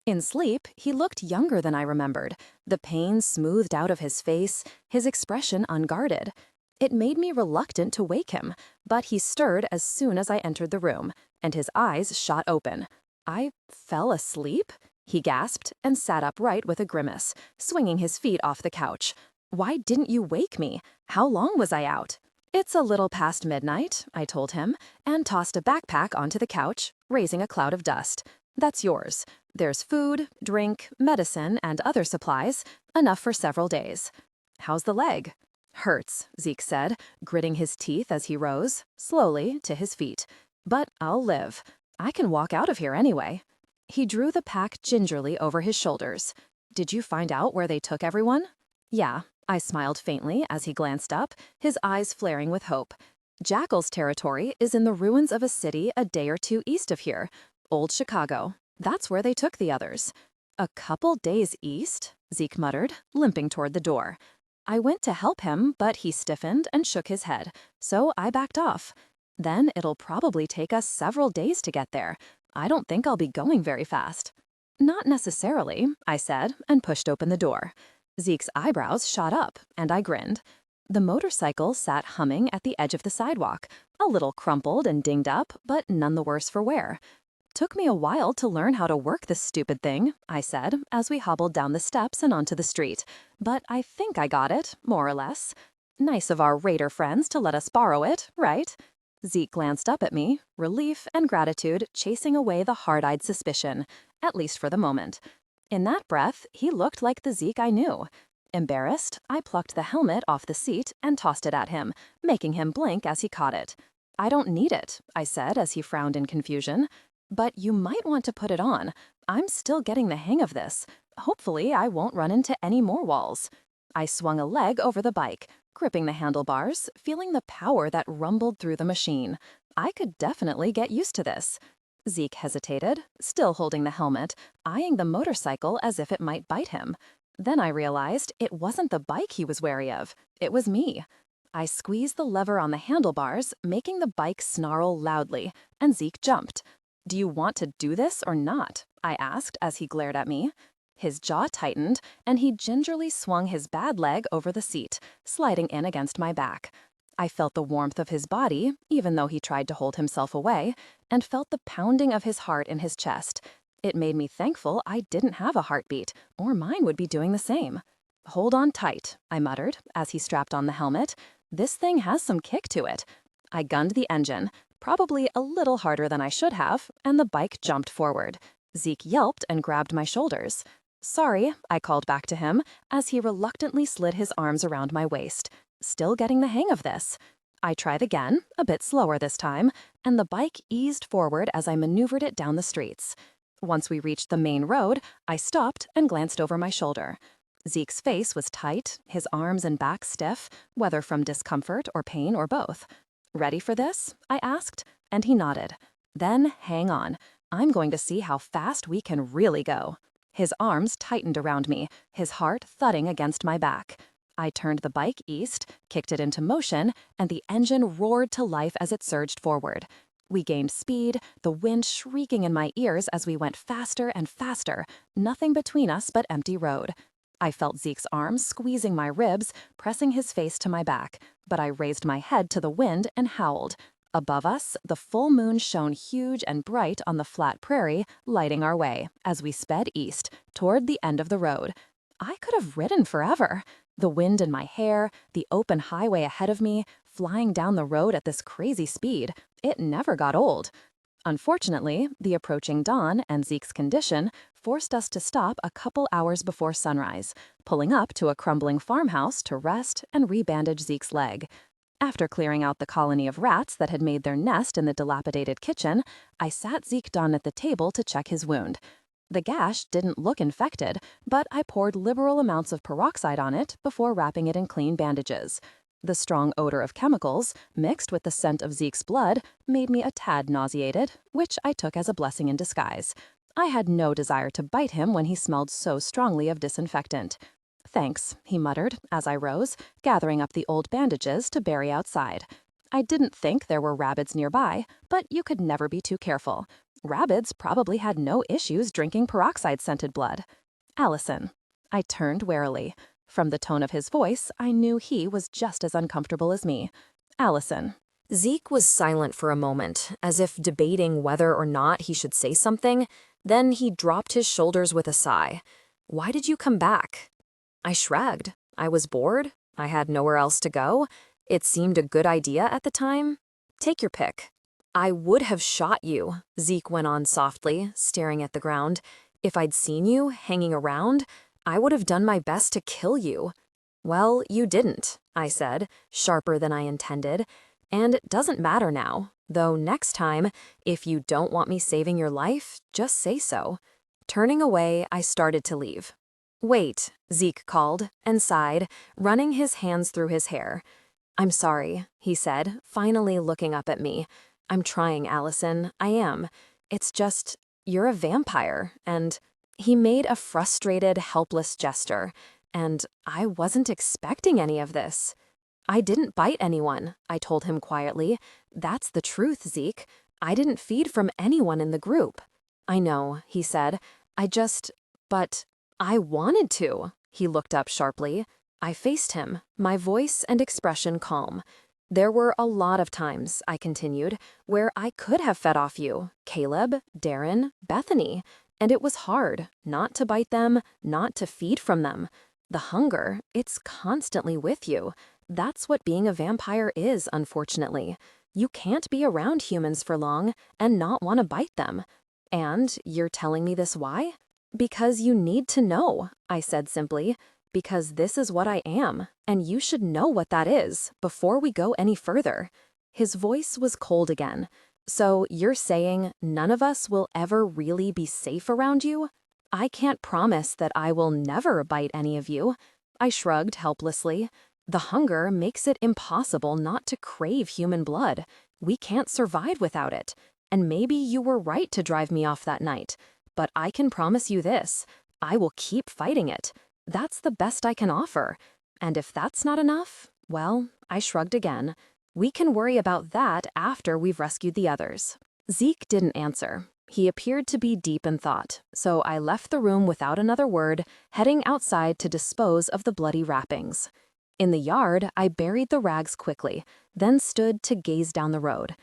In sleep, he looked younger than I remembered, the pain smoothed out of his face, his expression unguarded. It made me reluctant to wake him, but he stirred as soon as I entered the room, and his eyes shot open. I fell asleep? He gasped and sat upright with a grimace, swinging his feet off the couch. Why didn't you wake me? How long was I out? It's a little past midnight, I told him, and tossed a backpack onto the couch, raising a cloud of dust. That's yours. There's food, drink, medicine, and other supplies, enough for several days. How's the leg? Hurts, Zeke said, gritting his teeth as he rose, slowly, to his feet. But I'll live. I can walk out of here anyway. He drew the pack gingerly over his shoulders. Did you find out where they took everyone? Yeah, I smiled faintly as he glanced up, his eyes flaring with hope. Jackal's territory is in the ruins of a city a day or two east of here, Old Chicago. That's where they took the others. A couple days east? Zeke muttered, limping toward the door. I went to help him, but he stiffened and shook his head, so I backed off. Then it'll probably take us several days to get there. I don't think I'll be going very fast. Not necessarily, I said, and pushed open the door. Zeke's eyebrows shot up, and I grinned. The motorcycle sat humming at the edge of the sidewalk, a little crumpled and dinged up, but none the worse for wear. Took me a while to learn how to work this stupid thing, I said, as we hobbled down the steps and onto the street. But I think I got it, more or less. Nice of our Raider friends to let us borrow it, right? Zeke glanced up at me, relief and gratitude chasing away the hard-eyed suspicion, at least for the moment. In that breath, he looked like the Zeke I knew. Embarrassed, I plucked the helmet off the seat and tossed it at him, making him blink as he caught it. I don't need it, I said as he frowned in confusion. But you might want to put it on. I'm still getting the hang of this. Hopefully, I won't run into any more walls. I swung a leg over the bike, gripping the handlebars, feeling the power that rumbled through the machine. I could definitely get used to this. Zeke hesitated, still holding the helmet, eyeing the motorcycle as if it might bite him. Then I realized it wasn't the bike he was wary of. It was me. I squeezed the lever on the handlebars, making the bike snarl loudly, and Zeke jumped. Do you want to do this or not? I asked as he glared at me. His jaw tightened, and he gingerly swung his bad leg over the seat, sliding in against my back. I felt the warmth of his body, even though he tried to hold himself away, and felt the pounding of his heart in his chest. It made me thankful I didn't have a heartbeat, or mine would be doing the same. Hold on tight, I muttered as he strapped on the helmet. This thing has some kick to it. I gunned the engine, probably a little harder than I should have, and the bike jumped forward. Zeke yelped and grabbed my shoulders. Sorry, I called back to him as he reluctantly slid his arms around my waist. Still getting the hang of this. I tried again, a bit slower this time, and the bike eased forward as I maneuvered it down the streets. Once we reached the main road, I stopped and glanced over my shoulder. Zeke's face was tight, his arms and back stiff, whether from discomfort or pain or both. Ready for this? I asked, and he nodded. Then hang on. I'm going to see how fast we can really go. His arms tightened around me, his heart thudding against my back. I turned the bike east, kicked it into motion, and the engine roared to life as it surged forward. We gained speed, the wind shrieking in my ears as we went faster and faster, nothing between us but empty road. I felt Zeke's arms squeezing my ribs, pressing his face to my back, but I raised my head to the wind and howled. Above us, the full moon shone huge and bright on the flat prairie, lighting our way as we sped east, toward the end of the road. I could have ridden forever. The wind in my hair, the open highway ahead of me, flying down the road at this crazy speed, it never got old. Unfortunately, the approaching dawn and Zeke's condition forced us to stop a couple hours before sunrise, pulling up to a crumbling farmhouse to rest and rebandage Zeke's leg. After clearing out the colony of rats that had made their nest in the dilapidated kitchen, I sat Zeke down at the table to check his wound. The gash didn't look infected, but I poured liberal amounts of peroxide on it before wrapping it in clean bandages. The strong odor of chemicals, mixed with the scent of Zeke's blood, made me a tad nauseated, which I took as a blessing in disguise. I had no desire to bite him when he smelled so strongly of disinfectant. Thanks, he muttered as I rose, gathering up the old bandages to bury outside. I didn't think there were rabbits nearby, but you could never be too careful. Rabbits probably had no issues drinking peroxide-scented blood. Allison. I turned warily. From the tone of his voice, I knew he was just as uncomfortable as me. Allison. Zeke was silent for a moment, as if debating whether or not he should say something. Then he dropped his shoulders with a sigh. Why did you come back? I shrugged. I was bored. I had nowhere else to go. It seemed a good idea at the time. Take your pick. I would have shot you, Zeke went on softly, staring at the ground. If I'd seen you hanging around, I would have done my best to kill you. Well, you didn't, I said, sharper than I intended. And it doesn't matter now, though next time, if you don't want me saving your life, just say so. Turning away, I started to leave. Wait, Zeke called and sighed, running his hands through his hair. I'm sorry, he said, finally looking up at me. I'm trying, Allison, I am. It's just, you're a vampire, and he made a frustrated, helpless gesture, and I wasn't expecting any of this. I didn't bite anyone, I told him quietly. That's the truth, Zeke. I didn't feed from anyone in the group. I know, he said. But I wanted to. He looked up sharply. I faced him, my voice and expression calm. There were a lot of times, I continued, where I could have fed off you, Caleb, Darren, Bethany, and it was hard not to bite them, not to feed from them. The hunger, it's constantly with you. That's what being a vampire is, unfortunately. You can't be around humans for long and not want to bite them. And you're telling me this why? Because you need to know, I said simply. Because this is what I am, and you should know what that is before we go any further. His voice was cold again. So you're saying none of us will ever really be safe around you? I can't promise that I will never bite any of you. I shrugged helplessly. The hunger makes it impossible not to crave human blood. We can't survive without it. And maybe you were right to drive me off that night. But I can promise you this. I will keep fighting it. That's the best I can offer. And if that's not enough, well, I shrugged again. We can worry about that after we've rescued the others. Zeke didn't answer. He appeared to be deep in thought, so I left the room without another word, heading outside to dispose of the bloody wrappings. In the yard, I buried the rags quickly, then stood to gaze down the road.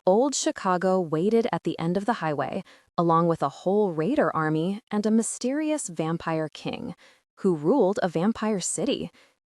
Old Chicago waited at the end of the highway, along with a whole raider army and a mysterious vampire king, who ruled a vampire city.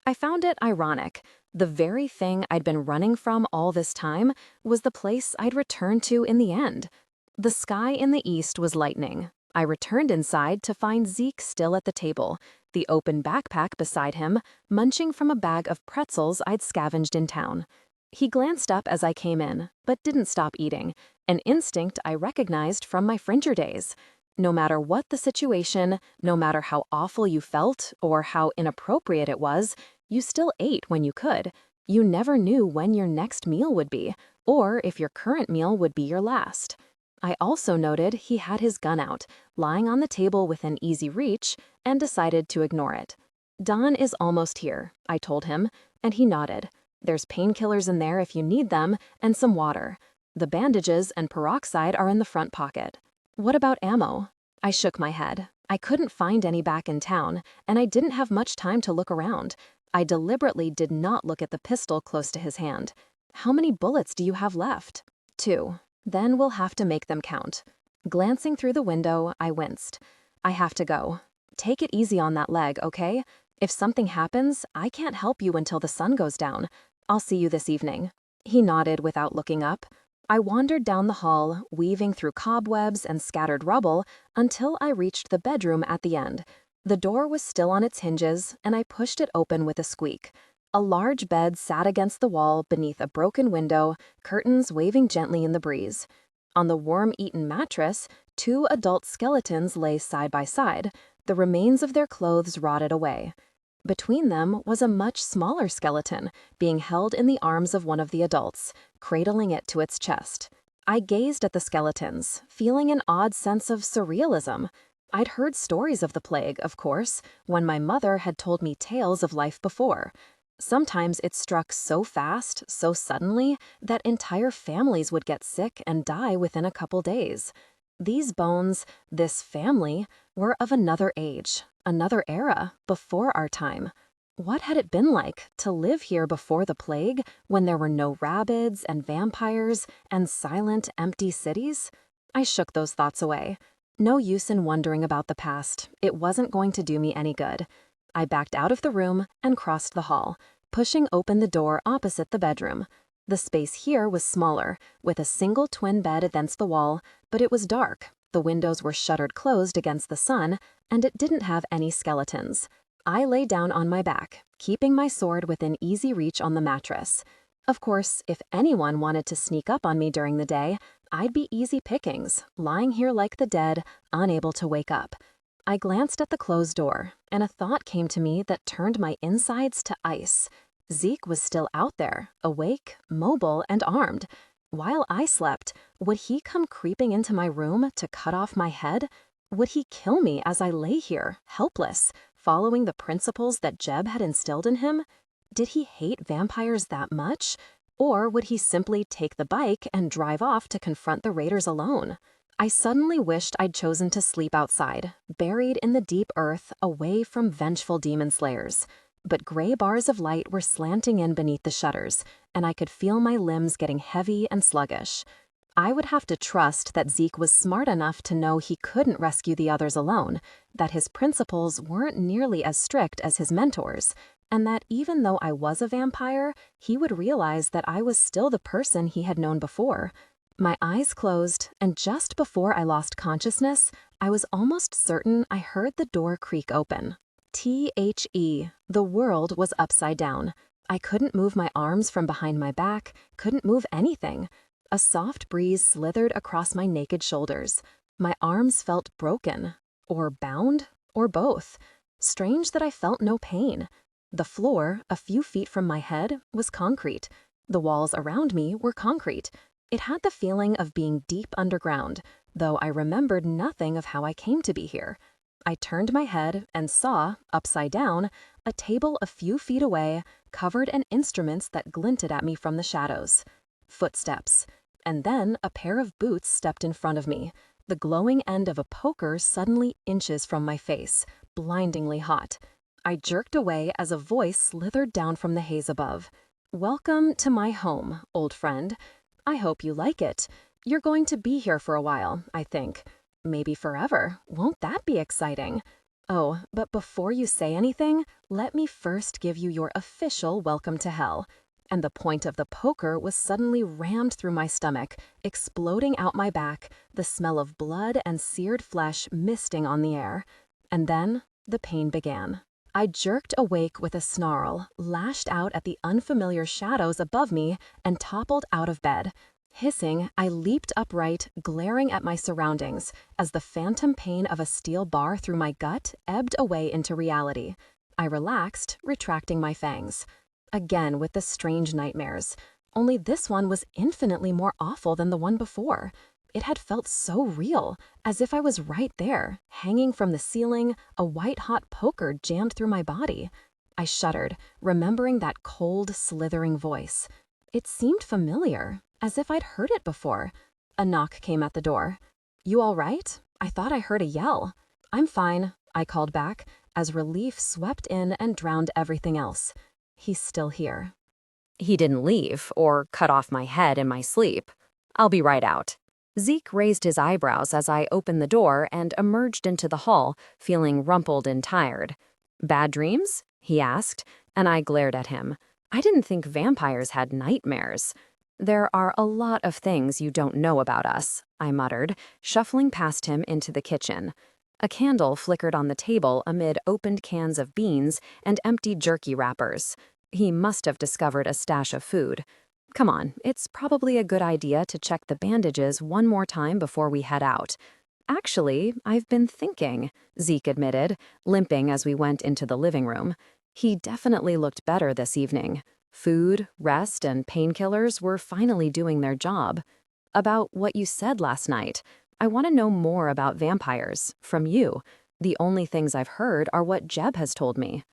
I found it ironic. The very thing I'd been running from all this time was the place I'd return to in the end. The sky in the east was lightening. I returned inside to find Zeke still at the table, the open backpack beside him, munching from a bag of pretzels I'd scavenged in town. He glanced up as I came in, but didn't stop eating, an instinct I recognized from my Fringer days. No matter what the situation, no matter how awful you felt or how inappropriate it was, you still ate when you could. You never knew when your next meal would be, or if your current meal would be your last. I also noted he had his gun out, lying on the table within easy reach, and decided to ignore it. "Dawn is almost here," I told him, and he nodded. "There's painkillers in there if you need them, and some water. The bandages and peroxide are in the front pocket. What about ammo?" I shook my head. I couldn't find any back in town, and I didn't have much time to look around. I deliberately did not look at the pistol close to his hand. "How many bullets do you have left?" "2. Then we'll have to make them count." Glancing through the window, I winced. "I have to go. Take it easy on that leg, okay? If something happens, I can't help you until the sun goes down. I'll see you this evening." He nodded without looking up. I wandered down the hall, weaving through cobwebs and scattered rubble, until I reached the bedroom at the end. The door was still on its hinges, and I pushed it open with a squeak. A large bed sat against the wall beneath a broken window, curtains waving gently in the breeze. On the worm-eaten mattress, 2 adult skeletons lay side by side, the remains of their clothes rotted away. Between them was a much smaller skeleton, being held in the arms of one of the adults, cradling it to its chest. I gazed at the skeletons, feeling an odd sense of surrealism. I'd heard stories of the plague, of course, when my mother had told me tales of life before. Sometimes it struck so fast, so suddenly, that entire families would get sick and die within a couple days. These bones, this family, were of another age, another era, before our time. What had it been like to live here before the plague, when there were no rabbits and vampires and silent, empty cities? I shook those thoughts away. No use in wondering about the past. It wasn't going to do me any good. I backed out of the room and crossed the hall, pushing open the door opposite the bedroom. The space here was smaller, with a single twin bed against the wall, but it was dark. The windows were shuttered closed against the sun, and it didn't have any skeletons. I lay down on my back, keeping my sword within easy reach on the mattress. Of course, if anyone wanted to sneak up on me during the day, I'd be easy pickings, lying here like the dead, unable to wake up. I glanced at the closed door, and a thought came to me that turned my insides to ice. Zeke was still out there, awake, mobile, and armed. While I slept, would he come creeping into my room to cut off my head? Would he kill me as I lay here, helpless, following the principles that Jeb had instilled in him? Did he hate vampires that much? Or would he simply take the bike and drive off to confront the raiders alone? I suddenly wished I'd chosen to sleep outside, buried in the deep earth, away from vengeful demon slayers. But gray bars of light were slanting in beneath the shutters, and I could feel my limbs getting heavy and sluggish. I would have to trust that Zeke was smart enough to know he couldn't rescue the others alone, that his principles weren't nearly as strict as his mentors, and that even though I was a vampire, he would realize that I was still the person he had known before. My eyes closed, and just before I lost consciousness, I was almost certain I heard the door creak open. The world was upside down. I couldn't move my arms from behind my back, couldn't move anything. A soft breeze slithered across my naked shoulders. My arms felt broken, or bound, or both. Strange that I felt no pain. The floor, a few feet from my head, was concrete. The walls around me were concrete. It had the feeling of being deep underground, though I remembered nothing of how I came to be here. I turned my head and saw, upside down, a table a few feet away, covered in instruments that glinted at me from the shadows. Footsteps. And then a pair of boots stepped in front of me. The glowing end of a poker suddenly inches from my face, blindingly hot. I jerked away as a voice slithered down from the haze above. "Welcome to my home, old friend. I hope you like it. You're going to be here for a while, I think. Maybe forever. Won't that be exciting? Oh, but before you say anything, let me first give you your official welcome to hell. and the point of the poker was suddenly rammed through my stomach, exploding out my back, the smell of blood and seared flesh misting on the air. And then the pain began. I jerked awake with a snarl, lashed out at the unfamiliar shadows above me, and toppled out of bed. Hissing, I leaped upright, glaring at my surroundings, as the phantom pain of a steel bar through my gut ebbed away into reality. I relaxed, retracting my fangs. Again with the strange nightmares. Only this one was infinitely more awful than the one before. It had felt so real, as if I was right there, hanging from the ceiling, a white-hot poker jammed through my body. I shuddered, remembering that cold, slithering voice. It seemed familiar, as if I'd heard it before. A knock came at the door. "You all right?" I thought I heard a yell. "I'm fine," I called back, as relief swept in and drowned everything else. He's still here. He didn't leave or cut off my head in my sleep. I'll be right out. Zeke raised his eyebrows as I opened the door and emerged into the hall, feeling rumpled and tired. "Bad dreams?" he asked, and I glared at him. I didn't think vampires had nightmares. "There are a lot of things you don't know about us," I muttered, shuffling past him into the kitchen. A candle flickered on the table amid opened cans of beans and empty jerky wrappers. He must have discovered a stash of food. "Come on, it's probably a good idea to check the bandages one more time before we head out." "Actually, I've been thinking," Zeke admitted, limping as we went into the living room. He definitely looked better this evening. Food, rest, and painkillers were finally doing their job. "About what you said last night. I want to know more about vampires, from you. The only things I've heard are what Jeb has told me."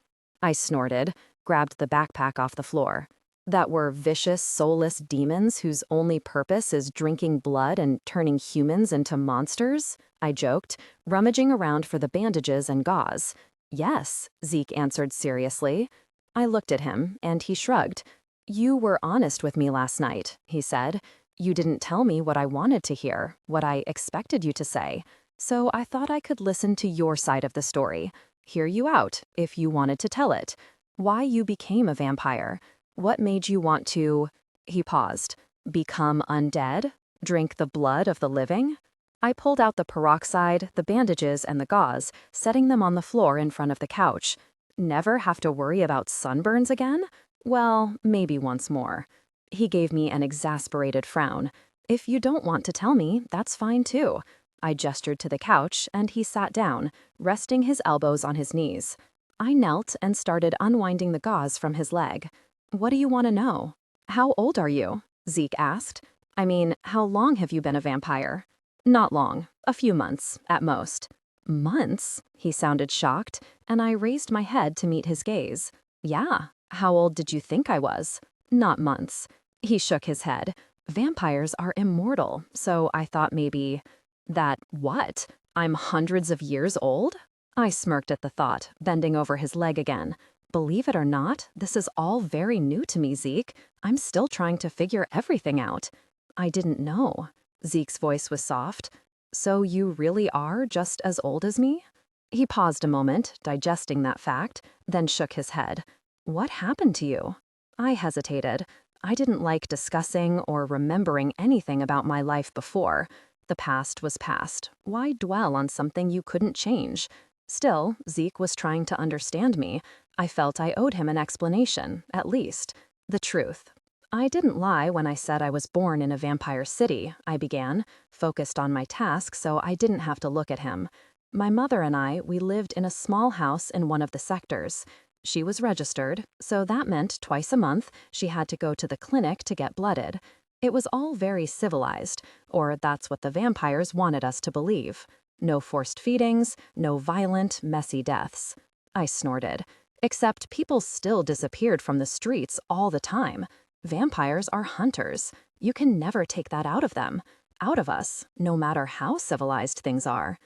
I snorted, grabbed the backpack off the floor. "That we're vicious, soulless demons whose only purpose is drinking blood and turning humans into monsters?" I joked, rummaging around for the bandages and gauze. "Yes," Zeke answered seriously. I looked at him, and he shrugged. "You were honest with me last night," he said. "You didn't tell me what I wanted to hear, what I expected you to say. So I thought I could listen to your side of the story, hear you out if you wanted to tell it. Why you became a vampire. What made you want to—" He paused. "Become undead? Drink the blood of the living?" I pulled out the peroxide, the bandages, and the gauze, setting them on the floor in front of the couch. "Never have to worry about sunburns again? Well, maybe once more." He gave me an exasperated frown. "If you don't want to tell me, that's fine too." I gestured to the couch, and he sat down, resting his elbows on his knees. I knelt and started unwinding the gauze from his leg. "What do you want to know?" "How old are you?" Zeke asked. "I mean, how long have you been a vampire?" "Not long. A few months, at most." "Months?" He sounded shocked, and I raised my head to meet his gaze. "Yeah. How old did you think I was?" "Not months." He shook his head. "Vampires are immortal, so I thought maybe—" "That what? I'm hundreds of years old?" I smirked at the thought, bending over his leg again. "Believe it or not, this is all very new to me, Zeke. I'm still trying to figure everything out." "I didn't know." Zeke's voice was soft. "So you really are just as old as me?" He paused a moment, digesting that fact, then shook his head. "What happened to you?" I hesitated. I didn't like discussing or remembering anything about my life before. The past was past. Why dwell on something you couldn't change? Still, Zeke was trying to understand me. I felt I owed him an explanation, at least. The truth. "I didn't lie when I said I was born in a vampire city," I began, focused on my task so I didn't have to look at him. "My mother and we lived in a small house in one of the sectors. She was registered, so that meant twice a month she had to go to the clinic to get blooded. It was all very civilized, or that's what the vampires wanted us to believe. No forced feedings, no violent, messy deaths." I snorted. "Except people still disappeared from the streets all the time. Vampires are hunters. You can never take that out of them. Out of us, no matter how civilized things are."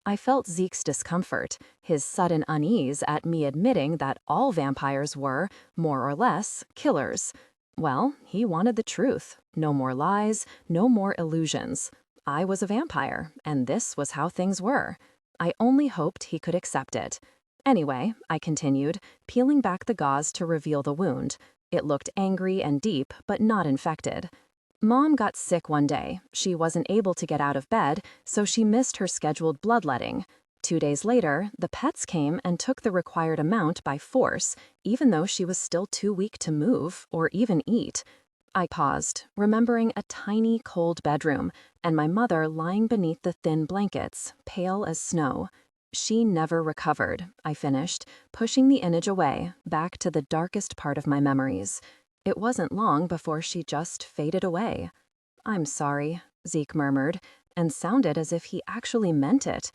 I felt Zeke's discomfort, his sudden unease at me admitting that all vampires were, more or less, killers. Well, he wanted the truth. No more lies, no more illusions. I was a vampire, and this was how things were. I only hoped he could accept it. "Anyway," I continued, peeling back the gauze to reveal the wound, It looked angry and deep, but not infected. Mom got sick one day. She wasn't able to get out of bed, so she missed her scheduled bloodletting. 2 days later, the pets came and took the required amount by force, even though she was still too weak to move or even eat. I paused, remembering a tiny, cold bedroom, and my mother lying beneath the thin blankets, pale as snow. She never recovered, I finished, pushing the image away, back to the darkest part of my memories. It wasn't long before she just faded away. "I'm sorry," Zeke murmured, and sounded as if he actually meant it.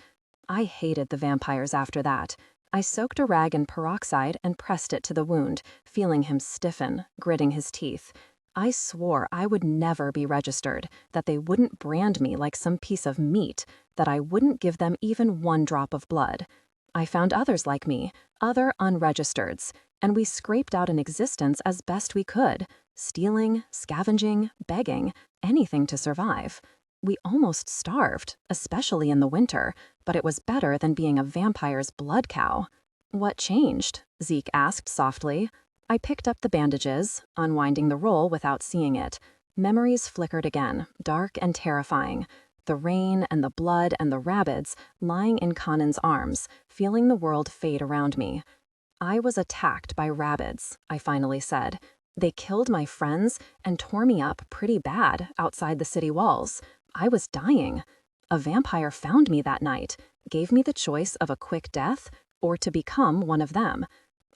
I hated the vampires after that. I soaked a rag in peroxide and pressed it to the wound, feeling him stiffen, gritting his teeth. I swore I would never be registered, that they wouldn't brand me like some piece of meat, that I wouldn't give them even one drop of blood. I found others like me, other unregistereds, and we scraped out an existence as best we could, stealing, scavenging, begging, anything to survive. We almost starved, especially in the winter, but it was better than being a vampire's blood cow. "What changed?" Zeke asked softly. I picked up the bandages, unwinding the roll without seeing it. Memories flickered again, dark and terrifying. The rain and the blood and the rabbits lying in Conan's arms, feeling the world fade around me. "I was attacked by rabbits," I finally said. "They killed my friends and tore me up pretty bad outside the city walls. I was dying. A vampire found me that night, gave me the choice of a quick death or to become one of them.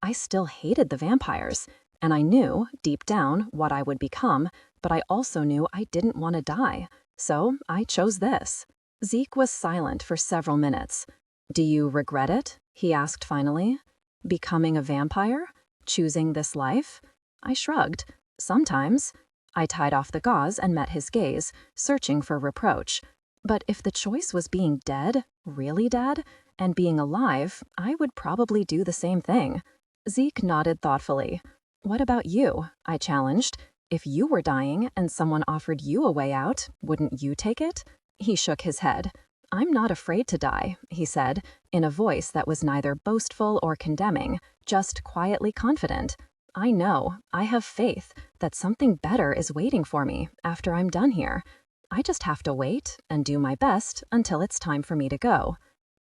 I still hated the vampires, and I knew, deep down, what I would become, but I also knew I didn't want to die. So I chose this." Zeke was silent for several minutes. "Do you regret it?" he asked finally. "Becoming a vampire? Choosing this life?" I shrugged. "Sometimes." I tied off the gauze and met his gaze, searching for reproach. But if the choice was being dead, really dead, and being alive, I would probably do the same thing. Zeke nodded thoughtfully. "What about you?" I challenged. "If you were dying and someone offered you a way out, wouldn't you take it?" He shook his head. "I'm not afraid to die," he said, in a voice that was neither boastful or condemning, just quietly confident. "I know, I have faith, that something better is waiting for me after I'm done here. I just have to wait and do my best until it's time for me to go."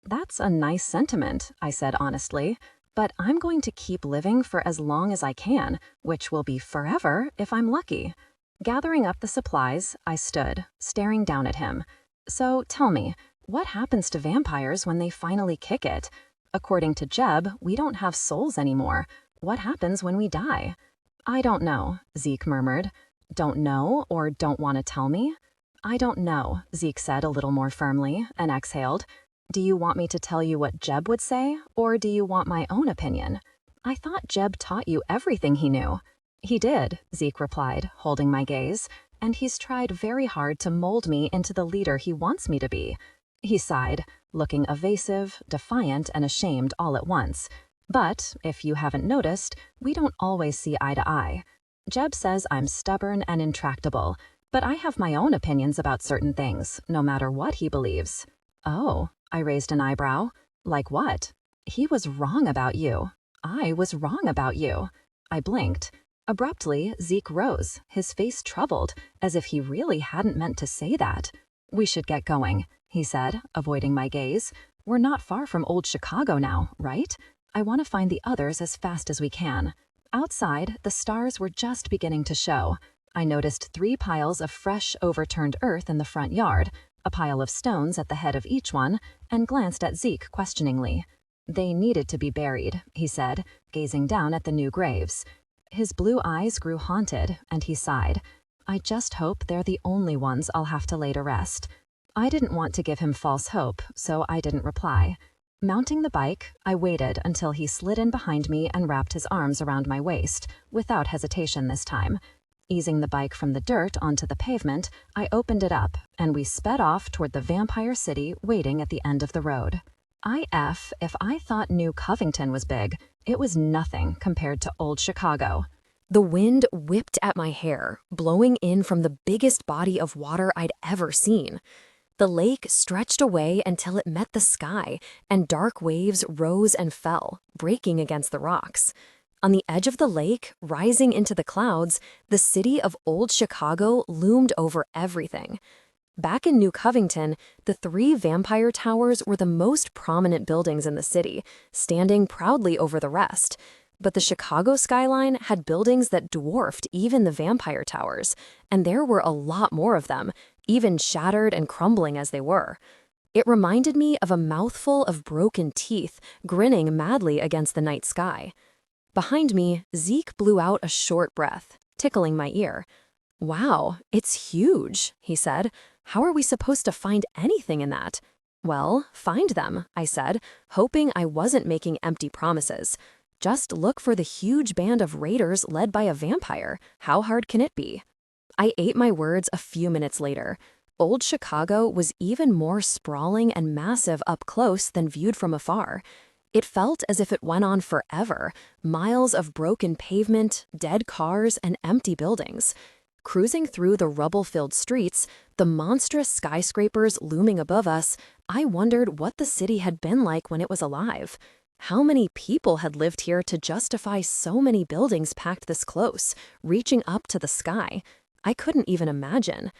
"That's a nice sentiment," I said honestly, "but I'm going to keep living for as long as I can, which will be forever if I'm lucky." Gathering up the supplies, I stood, staring down at him. "So tell me, what happens to vampires when they finally kick it? According to Jeb, we don't have souls anymore. What happens when we die?" "I don't know," Zeke murmured. "Don't know or don't want to tell me?" "I don't know," Zeke said a little more firmly, and exhaled. "Do you want me to tell you what Jeb would say, or do you want my own opinion?" "I thought Jeb taught you everything he knew." "He did," Zeke replied, holding my gaze, "and he's tried very hard to mold me into the leader he wants me to be." He sighed, looking evasive, defiant, and ashamed all at once. "But, if you haven't noticed, we don't always see eye to eye. Jeb says I'm stubborn and intractable, but I have my own opinions about certain things, no matter what he believes." "Oh," I raised an eyebrow. "Like what?" "He was wrong about you." "I was wrong about you." I blinked. Abruptly, Zeke rose, his face troubled, as if he really hadn't meant to say that. "We should get going," he said, avoiding my gaze. "We're not far from old Chicago now, right? I want to find the others as fast as we can." Outside, the stars were just beginning to show. I noticed 3 piles of fresh, overturned earth in the front yard, a pile of stones at the head of each one, and glanced at Zeke questioningly. "They needed to be buried," he said, gazing down at the new graves. His blue eyes grew haunted, and he sighed. "I just hope they're the only ones I'll have to lay to rest." I didn't want to give him false hope, so I didn't reply. Mounting the bike, I waited until he slid in behind me and wrapped his arms around my waist, without hesitation this time. Easing the bike from the dirt onto the pavement, I opened it up, and we sped off toward the vampire city waiting at the end of the road. If I thought New Covington was big, it was nothing compared to old Chicago. The wind whipped at my hair, blowing in from the biggest body of water I'd ever seen. The lake stretched away until it met the sky, and dark waves rose and fell, breaking against the rocks. On the edge of the lake, rising into the clouds, the city of Old Chicago loomed over everything. Back in New Covington, the 3 vampire towers were the most prominent buildings in the city, standing proudly over the rest. But the Chicago skyline had buildings that dwarfed even the vampire towers, and there were a lot more of them, even shattered and crumbling as they were. It reminded me of a mouthful of broken teeth grinning madly against the night sky. Behind me, Zeke blew out a short breath, tickling my ear. "Wow, it's huge," he said. "How are we supposed to find anything in that?" "Well, find them," I said, hoping I wasn't making empty promises. "Just look for the huge band of raiders led by a vampire. How hard can it be?" I ate my words a few minutes later. Old Chicago was even more sprawling and massive up close than viewed from afar. It felt as if it went on forever, miles of broken pavement, dead cars, and empty buildings. Cruising through the rubble-filled streets, the monstrous skyscrapers looming above us, I wondered what the city had been like when it was alive. How many people had lived here to justify so many buildings packed this close, reaching up to the sky? I couldn't even imagine.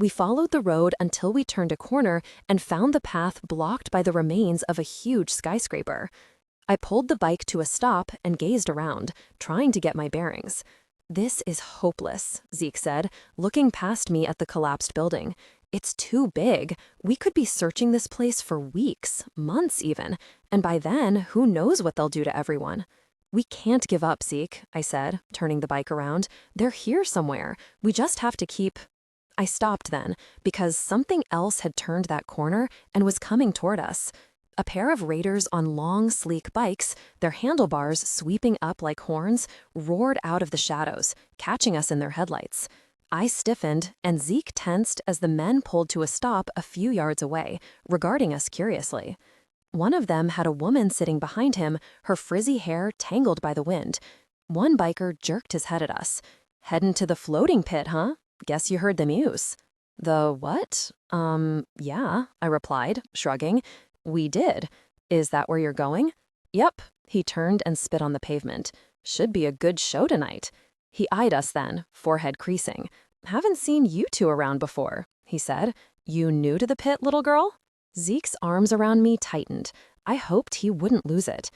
We followed the road until we turned a corner and found the path blocked by the remains of a huge skyscraper. I pulled the bike to a stop and gazed around, trying to get my bearings. "This is hopeless," Zeke said, looking past me at the collapsed building. "It's too big. We could be searching this place for weeks, months even, and by then, who knows what they'll do to everyone." "We can't give up, Zeke," I said, turning the bike around. "They're here somewhere. We just have to keep—" I stopped then, because something else had turned that corner and was coming toward us. A pair of raiders on long, sleek bikes, their handlebars sweeping up like horns, roared out of the shadows, catching us in their headlights. I stiffened, and Zeke tensed as the men pulled to a stop a few yards away, regarding us curiously. One of them had a woman sitting behind him, her frizzy hair tangled by the wind. One biker jerked his head at us. "Headin' to the floating pit, huh? Guess you heard the news." "The what?" Yeah, I replied, shrugging. "We did. Is that where you're going?" "Yep." He turned and spit on the pavement. "Should be a good show tonight." He eyed us then, forehead creasing. "Haven't seen you two around before," he said. "You new to the pit, little girl?" Zeke's arms around me tightened. I hoped he wouldn't lose it.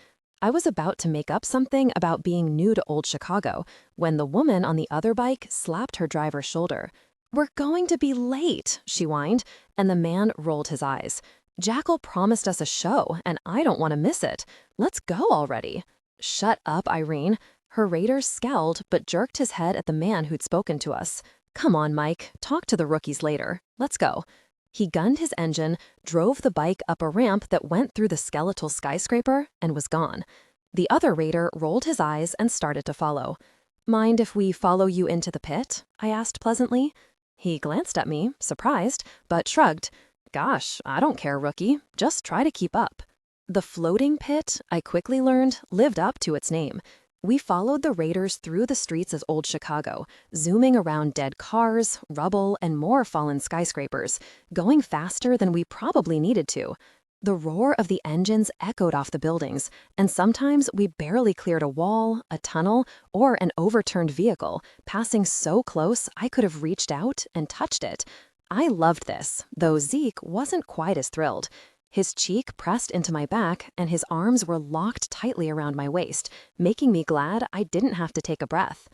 I was about to make up something about being new to Old Chicago when the woman on the other bike slapped her driver's shoulder. "We're going to be late," she whined, and the man rolled his eyes. "Jackal promised us a show, and I don't want to miss it. Let's go already." "Shut up, Irene." Her raider scowled but jerked his head at the man who'd spoken to us. "Come on, Mike. Talk to the rookies later. Let's go." He gunned his engine, drove the bike up a ramp that went through the skeletal skyscraper, and was gone. The other raider rolled his eyes and started to follow. "Mind if we follow you into the pit?" I asked pleasantly. He glanced at me, surprised, but shrugged. "Gosh, I don't care, rookie. Just try to keep up." The floating pit, I quickly learned, lived up to its name. We followed the raiders through the streets of Old Chicago, zooming around dead cars, rubble, and more fallen skyscrapers, going faster than we probably needed to. The roar of the engines echoed off the buildings, and sometimes we barely cleared a wall, a tunnel, or an overturned vehicle, passing so close I could have reached out and touched it. I loved this, though Zeke wasn't quite as thrilled. His cheek pressed into my back, and his arms were locked tightly around my waist, making me glad I didn't have to take a breath.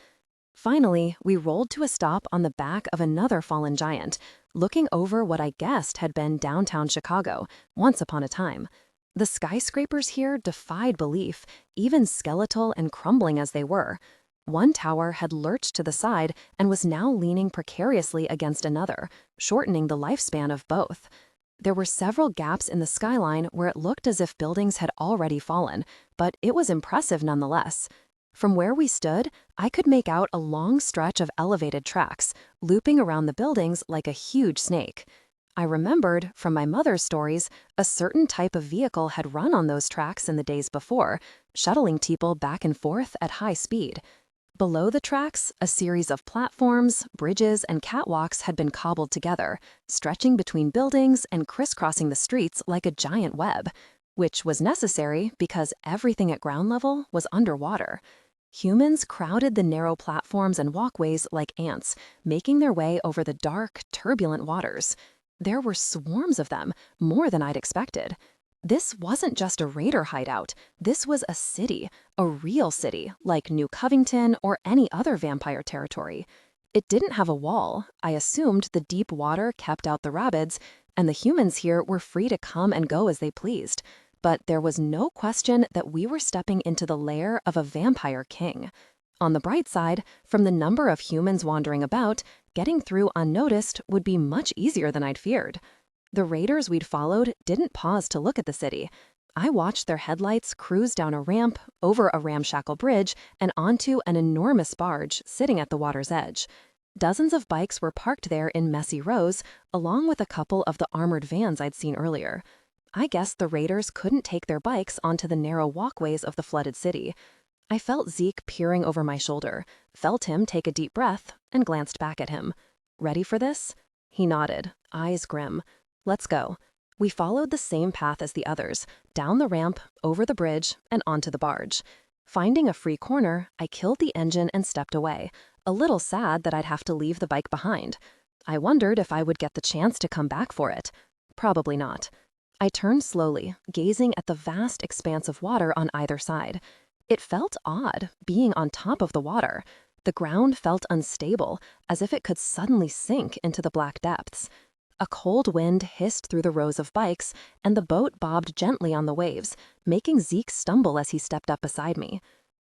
Finally, we rolled to a stop on the back of another fallen giant, looking over what I guessed had been downtown Chicago, once upon a time. The skyscrapers here defied belief, even skeletal and crumbling as they were. One tower had lurched to the side and was now leaning precariously against another, shortening the lifespan of both. There were several gaps in the skyline where it looked as if buildings had already fallen, but it was impressive nonetheless. From where we stood, I could make out a long stretch of elevated tracks, looping around the buildings like a huge snake. I remembered, from my mother's stories, a certain type of vehicle had run on those tracks in the days before, shuttling people back and forth at high speed. Below the tracks, a series of platforms, bridges, and catwalks had been cobbled together, stretching between buildings and crisscrossing the streets like a giant web, which was necessary because everything at ground level was underwater. Humans crowded the narrow platforms and walkways like ants, making their way over the dark, turbulent waters. There were swarms of them, more than I'd expected. This wasn't just a raider hideout. This was a city, a real city, like New Covington or any other vampire territory. It didn't have a wall. I assumed the deep water kept out the rapids, and the humans here were free to come and go as they pleased. But there was no question that we were stepping into the lair of a vampire king. On the bright side, from the number of humans wandering about, getting through unnoticed would be much easier than I'd feared. The raiders we'd followed didn't pause to look at the city. I watched their headlights cruise down a ramp, over a ramshackle bridge, and onto an enormous barge sitting at the water's edge. Dozens of bikes were parked there in messy rows, along with a couple of the armored vans I'd seen earlier. I guess the raiders couldn't take their bikes onto the narrow walkways of the flooded city. I felt Zeke peering over my shoulder, felt him take a deep breath, and glanced back at him. Ready for this? He nodded, eyes grim. Let's go. We followed the same path as the others, down the ramp, over the bridge, and onto the barge. Finding a free corner, I killed the engine and stepped away, a little sad that I'd have to leave the bike behind. I wondered if I would get the chance to come back for it. Probably not. I turned slowly, gazing at the vast expanse of water on either side. It felt odd, being on top of the water. The ground felt unstable, as if it could suddenly sink into the black depths. A cold wind hissed through the rows of bikes, and the boat bobbed gently on the waves, making Zeke stumble as he stepped up beside me.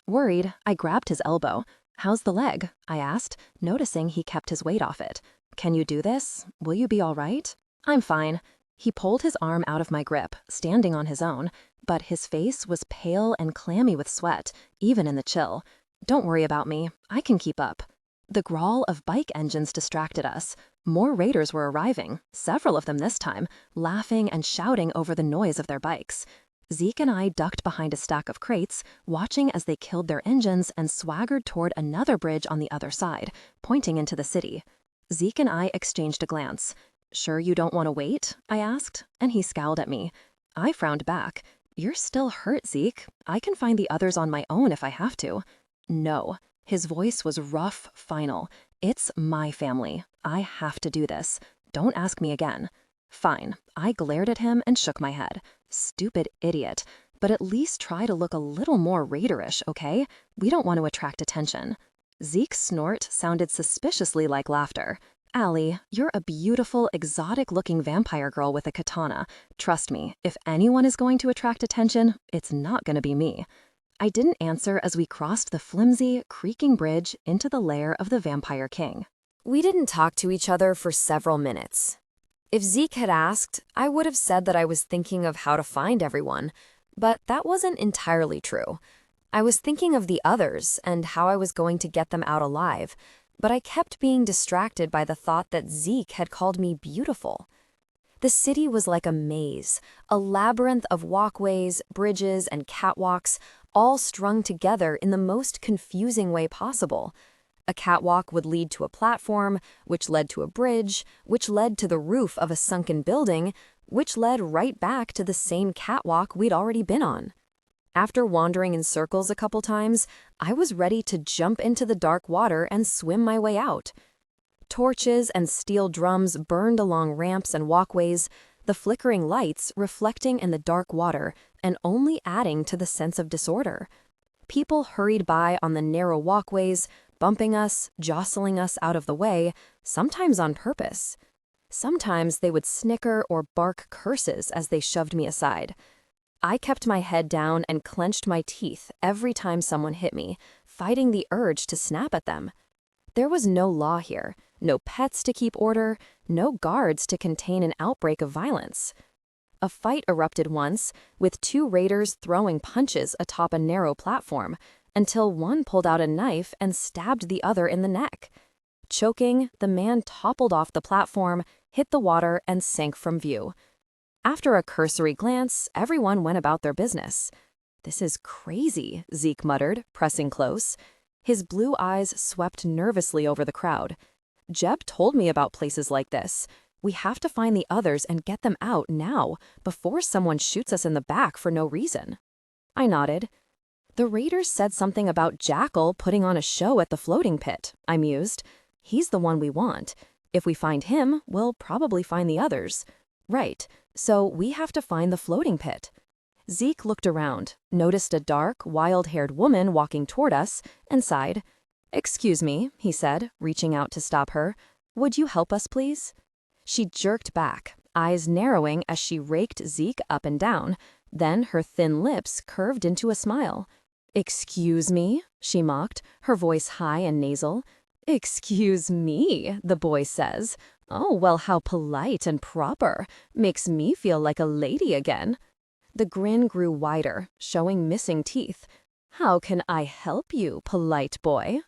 Worried, I grabbed his elbow. "How's the leg?" I asked, noticing he kept his weight off it. "Can you do this? Will you be all right?" "I'm fine." He pulled his arm out of my grip, standing on his own, but his face was pale and clammy with sweat, even in the chill. "Don't worry about me. I can keep up." The growl of bike engines distracted us. More raiders were arriving, several of them this time, laughing and shouting over the noise of their bikes. Zeke and I ducked behind a stack of crates, watching as they killed their engines and swaggered toward another bridge on the other side, pointing into the city. Zeke and I exchanged a glance. "Sure you don't want to wait?" I asked, and he scowled at me. I frowned back. "You're still hurt, Zeke. I can find the others on my own if I have to." "No." His voice was rough, final. "It's my family. I have to do this. Don't ask me again." "Fine." I glared at him and shook my head. "Stupid idiot. But at least try to look a little more raiderish, okay? We don't want to attract attention." Zeke's snort sounded suspiciously like laughter. "Allie, you're a beautiful, exotic-looking vampire girl with a katana. Trust me, if anyone is going to attract attention, it's not going to be me." I didn't answer as we crossed the flimsy, creaking bridge into the lair of the Vampire King. We didn't talk to each other for several minutes. If Zeke had asked, I would have said that I was thinking of how to find everyone, but that wasn't entirely true. I was thinking of the others and how I was going to get them out alive, but I kept being distracted by the thought that Zeke had called me beautiful. The city was like a maze, a labyrinth of walkways, bridges, and catwalks, all strung together in the most confusing way possible. A catwalk would lead to a platform, which led to a bridge, which led to the roof of a sunken building, which led right back to the same catwalk we'd already been on. After wandering in circles a couple times, I was ready to jump into the dark water and swim my way out. Torches and steel drums burned along ramps and walkways, the flickering lights reflecting in the dark water and only adding to the sense of disorder. People hurried by on the narrow walkways, bumping us, jostling us out of the way, sometimes on purpose. Sometimes they would snicker or bark curses as they shoved me aside. I kept my head down and clenched my teeth every time someone hit me, fighting the urge to snap at them. There was no law here, no pets to keep order, no guards to contain an outbreak of violence. A fight erupted once, with two raiders throwing punches atop a narrow platform, until one pulled out a knife and stabbed the other in the neck. Choking, the man toppled off the platform, hit the water, and sank from view. After a cursory glance, everyone went about their business. "This is crazy," Zeke muttered, pressing close. His blue eyes swept nervously over the crowd. "Jeb told me about places like this. We have to find the others and get them out now, before someone shoots us in the back for no reason." I nodded. The raiders said something about Jackal putting on a show at the floating pit, I mused. He's the one we want. If we find him, we'll probably find the others. Right, so we have to find the floating pit. Zeke looked around, noticed a dark, wild-haired woman walking toward us, and sighed. "Excuse me," he said, reaching out to stop her. "Would you help us, please?" She jerked back, eyes narrowing as she raked Zeke up and down. Then her thin lips curved into a smile. "Excuse me?" she mocked, her voice high and nasal. "Excuse me," the boy says. "Oh, well, how polite and proper. Makes me feel like a lady again." The grin grew wider, showing missing teeth. "How can I help you, polite boy?"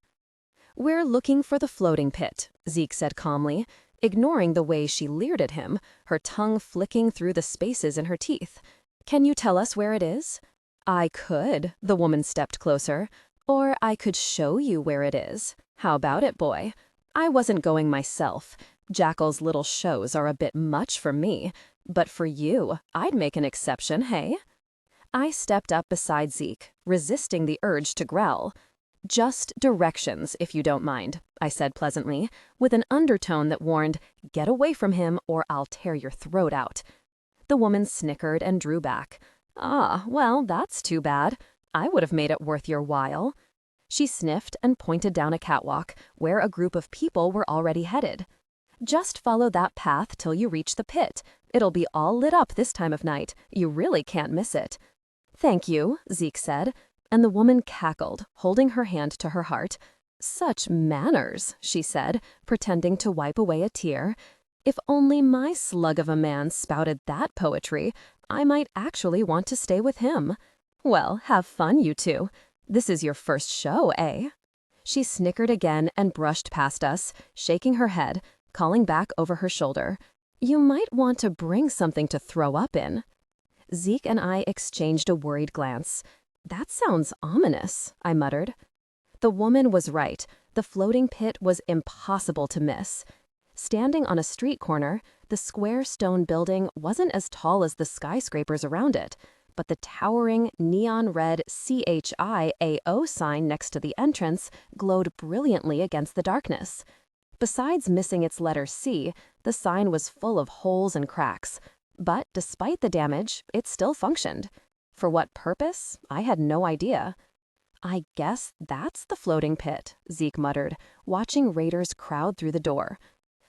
"We're looking for the floating pit," Zeke said calmly, ignoring the way she leered at him, her tongue flicking through the spaces in her teeth. "Can you tell us where it is?" "I could," the woman stepped closer. "Or I could show you where it is. How about it, boy? I wasn't going myself. Jackal's little shows are a bit much for me. But for you, I'd make an exception, hey?" I stepped up beside Zeke, resisting the urge to growl. "Just directions, if you don't mind," I said pleasantly, with an undertone that warned, "Get away from him or I'll tear your throat out." The woman snickered and drew back. "Ah, well, that's too bad. I would have made it worth your while." She sniffed and pointed down a catwalk, where a group of people were already headed. "Just follow that path till you reach the pit. It'll be all lit up this time of night. You really can't miss it." "Thank you," Zeke said, and the woman cackled, holding her hand to her heart. "Such manners," she said, pretending to wipe away a tear. "If only my slug of a man spouted that poetry, I might actually want to stay with him. Well, have fun, you two. This is your first show, eh?" She snickered again and brushed past us, shaking her head, calling back over her shoulder. "You might want to bring something to throw up in." Zeke and I exchanged a worried glance. "That sounds ominous," I muttered. The woman was right. The floating pit was impossible to miss. Standing on a street corner, the square stone building wasn't as tall as the skyscrapers around it, but the towering neon red CHIAO sign next to the entrance glowed brilliantly against the darkness. Besides missing its letter C, the sign was full of holes and cracks, but despite the damage, it still functioned. For what purpose? I had no idea. "I guess that's the floating pit," Zeke muttered, watching raiders crowd through the door.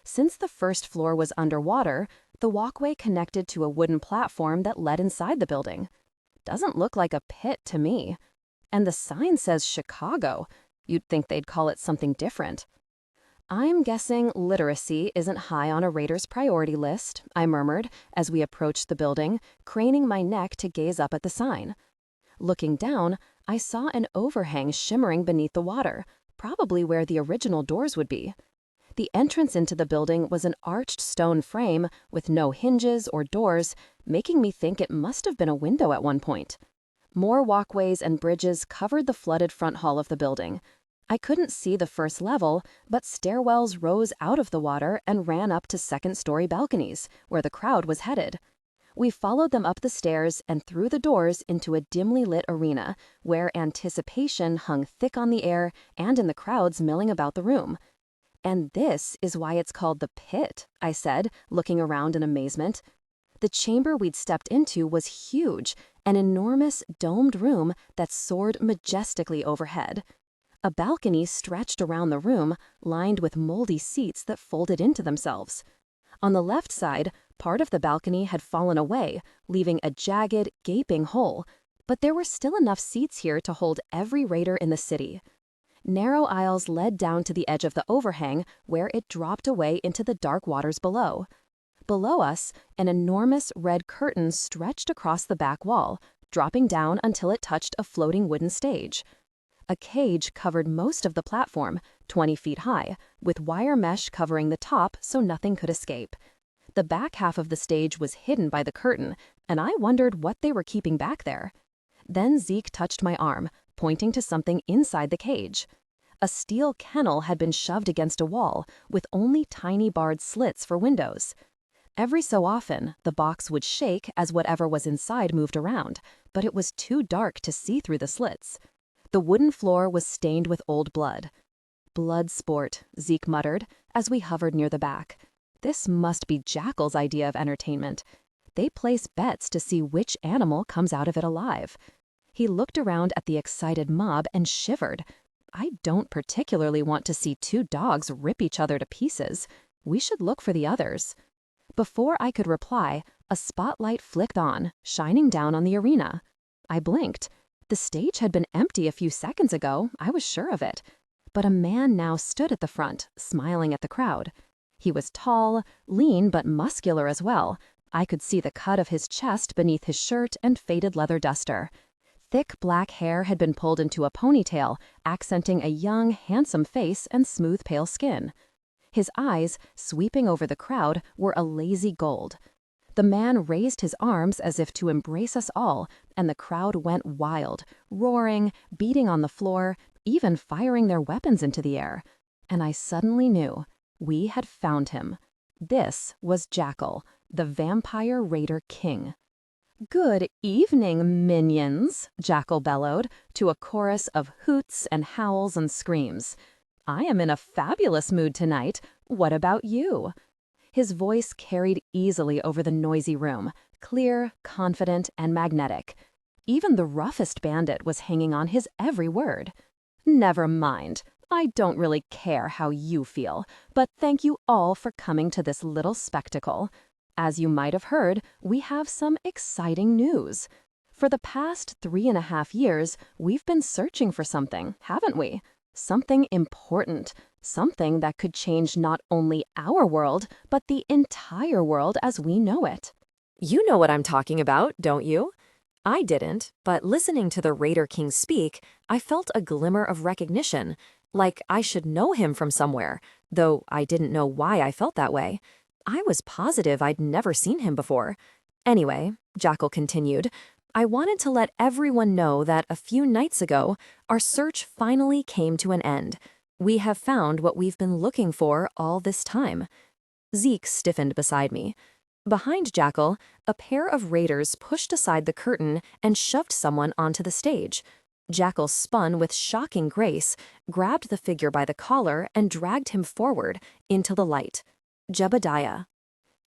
Since the first floor was underwater, the walkway connected to a wooden platform that led inside the building. Doesn't look like a pit to me. And the sign says Chicago. You'd think they'd call it something different. "I'm guessing literacy isn't high on a raider's priority list," I murmured as we approached the building, craning my neck to gaze up at the sign. Looking down, I saw an overhang shimmering beneath the water, probably where the original doors would be. The entrance into the building was an arched stone frame with no hinges or doors, making me think it must have been a window at one point. More walkways and bridges covered the flooded front hall of the building. I couldn't see the first level, but stairwells rose out of the water and ran up to second-story balconies, where the crowd was headed. We followed them up the stairs and through the doors into a dimly lit arena, where anticipation hung thick on the air and in the crowds milling about the room. "And this is why it's called the pit," I said, looking around in amazement. The chamber we'd stepped into was huge, an enormous domed room that soared majestically overhead. A balcony stretched around the room, lined with moldy seats that folded into themselves. On the left side, part of the balcony had fallen away, leaving a jagged, gaping hole, but there were still enough seats here to hold every raider in the city. Narrow aisles led down to the edge of the overhang, where it dropped away into the dark waters below. Below us, an enormous red curtain stretched across the back wall, dropping down until it touched a floating wooden stage. A cage covered most of the platform, 20 feet high, with wire mesh covering the top so nothing could escape. The back half of the stage was hidden by the curtain, and I wondered what they were keeping back there. Then Zeke touched my arm, pointing to something inside the cage. A steel kennel had been shoved against a wall, with only tiny barred slits for windows. Every so often, the box would shake as whatever was inside moved around, but it was too dark to see through the slits. The wooden floor was stained with old blood. "Blood sport," Zeke muttered, as we hovered near the back. "This must be Jackal's idea of entertainment. They place bets to see which animal comes out of it alive." He looked around at the excited mob and shivered. "I don't particularly want to see two dogs rip each other to pieces. We should look for the others." Before I could reply, a spotlight flicked on, shining down on the arena. I blinked. The stage had been empty a few seconds ago, I was sure of it. But a man now stood at the front, smiling at the crowd. He was tall, lean but muscular as well. I could see the cut of his chest beneath his shirt and faded leather duster. Thick black hair had been pulled into a ponytail, accenting a young, handsome face and smooth, pale skin. His eyes, sweeping over the crowd, were a lazy gold. The man raised his arms as if to embrace us all, and the crowd went wild, roaring, beating on the floor, even firing their weapons into the air. And I suddenly knew we had found him. This was Jackal, the Vampire Raider King. "Good evening, minions," Jackal bellowed, to a chorus of hoots and howls and screams. "I am in a fabulous mood tonight. What about you?" His voice carried easily over the noisy room, clear, confident, and magnetic. Even the roughest bandit was hanging on his every word. "Never mind. I don't really care how you feel, but thank you all for coming to this little spectacle. As you might have heard, we have some exciting news. For the past 3.5 years, we've been searching for something, haven't we? Something important, something that could change not only our world, but the entire world as we know it." You know what I'm talking about, don't you? I didn't, but listening to the Raider King speak, I felt a glimmer of recognition, like I should know him from somewhere, though I didn't know why I felt that way. I was positive I'd never seen him before. Anyway, Jackal continued, I wanted to let everyone know that a few nights ago, our search finally came to an end. We have found what we've been looking for all this time. Zeke stiffened beside me. Behind Jackal, a pair of raiders pushed aside the curtain and shoved someone onto the stage. Jackal spun with shocking grace, grabbed the figure by the collar, and dragged him forward into the light. Jebediah.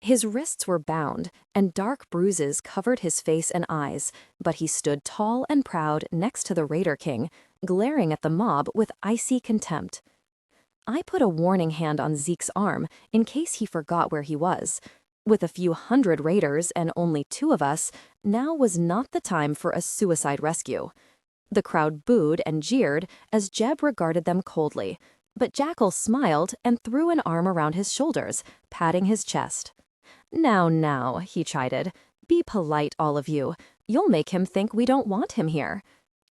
His wrists were bound, and dark bruises covered his face and eyes, but he stood tall and proud next to the Raider King, glaring at the mob with icy contempt. I put a warning hand on Zeke's arm in case he forgot where he was. With a few hundred raiders and only 2 of us, now was not the time for a suicide rescue. The crowd booed and jeered as Jeb regarded them coldly, but Jackal smiled and threw an arm around his shoulders, patting his chest. Now, he chided. Be polite, all of you. You'll make him think we don't want him here.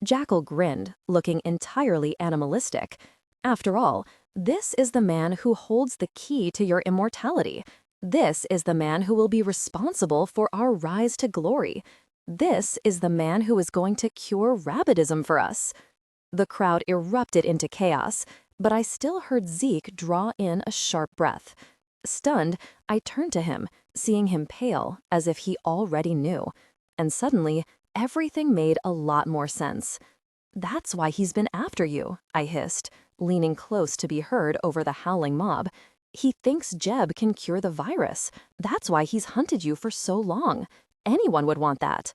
Jackal grinned, looking entirely animalistic. After all, this is the man who holds the key to your immortality. This is the man who will be responsible for our rise to glory. This is the man who is going to cure rabbidism for us. The crowd erupted into chaos, but I still heard Zeke draw in a sharp breath. Stunned, I turned to him, seeing him pale, as if he already knew. And suddenly, everything made a lot more sense. That's why he's been after you, I hissed, leaning close to be heard over the howling mob. He thinks Jeb can cure the virus. That's why he's hunted you for so long. Anyone would want that.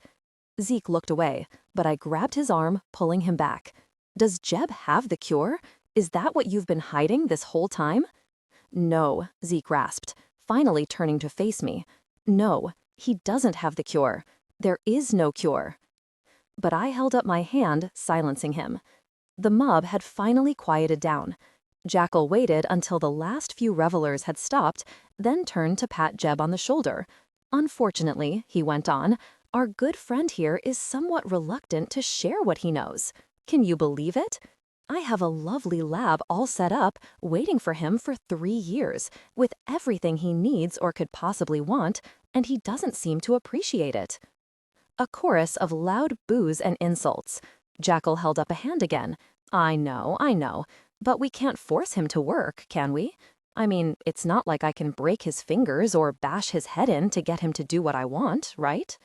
Zeke looked away, but I grabbed his arm, pulling him back. Does Jeb have the cure? Is that what you've been hiding this whole time? No, Zeke rasped, finally turning to face me. No, he doesn't have the cure. There is no cure. But I held up my hand, silencing him. The mob had finally quieted down. Jackal waited until the last few revelers had stopped, then turned to pat Jeb on the shoulder. Unfortunately, he went on, our good friend here is somewhat reluctant to share what he knows. Can you believe it? I have a lovely lab all set up, waiting for him for 3 years, with everything he needs or could possibly want, and he doesn't seem to appreciate it. A chorus of loud boos and insults. Jackal held up a hand again. I know, but we can't force him to work, can we? I mean, it's not like I can break his fingers or bash his head in to get him to do what I want, right?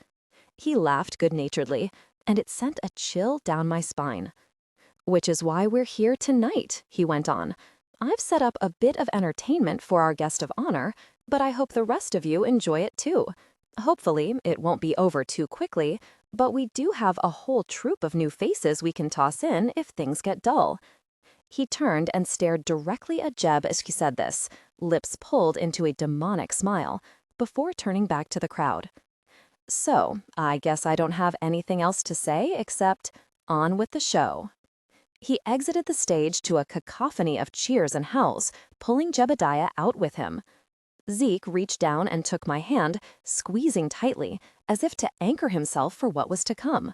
He laughed good-naturedly, and it sent a chill down my spine. Which is why we're here tonight, he went on. I've set up a bit of entertainment for our guest of honor, but I hope the rest of you enjoy it too. Hopefully, it won't be over too quickly, but we do have a whole troop of new faces we can toss in if things get dull. He turned and stared directly at Jeb as he said this, lips pulled into a demonic smile, before turning back to the crowd. So, I guess I don't have anything else to say except, on with the show. He exited the stage to a cacophony of cheers and howls, pulling Jebediah out with him. Zeke reached down and took my hand, squeezing tightly, as if to anchor himself for what was to come.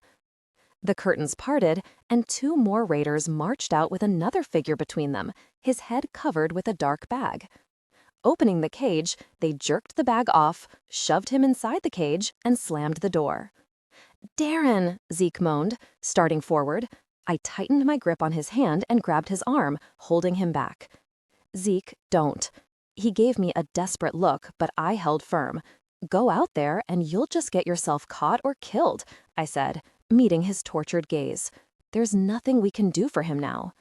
The curtains parted, and 2 more raiders marched out with another figure between them, his head covered with a dark bag. Opening the cage, they jerked the bag off, shoved him inside the cage, and slammed the door. "Darren," Zeke moaned, starting forward. I tightened my grip on his hand and grabbed his arm, holding him back. "Zeke, don't." He gave me a desperate look, but I held firm. "Go out there and you'll just get yourself caught or killed," I said, meeting his tortured gaze. "There's nothing we can do for him now."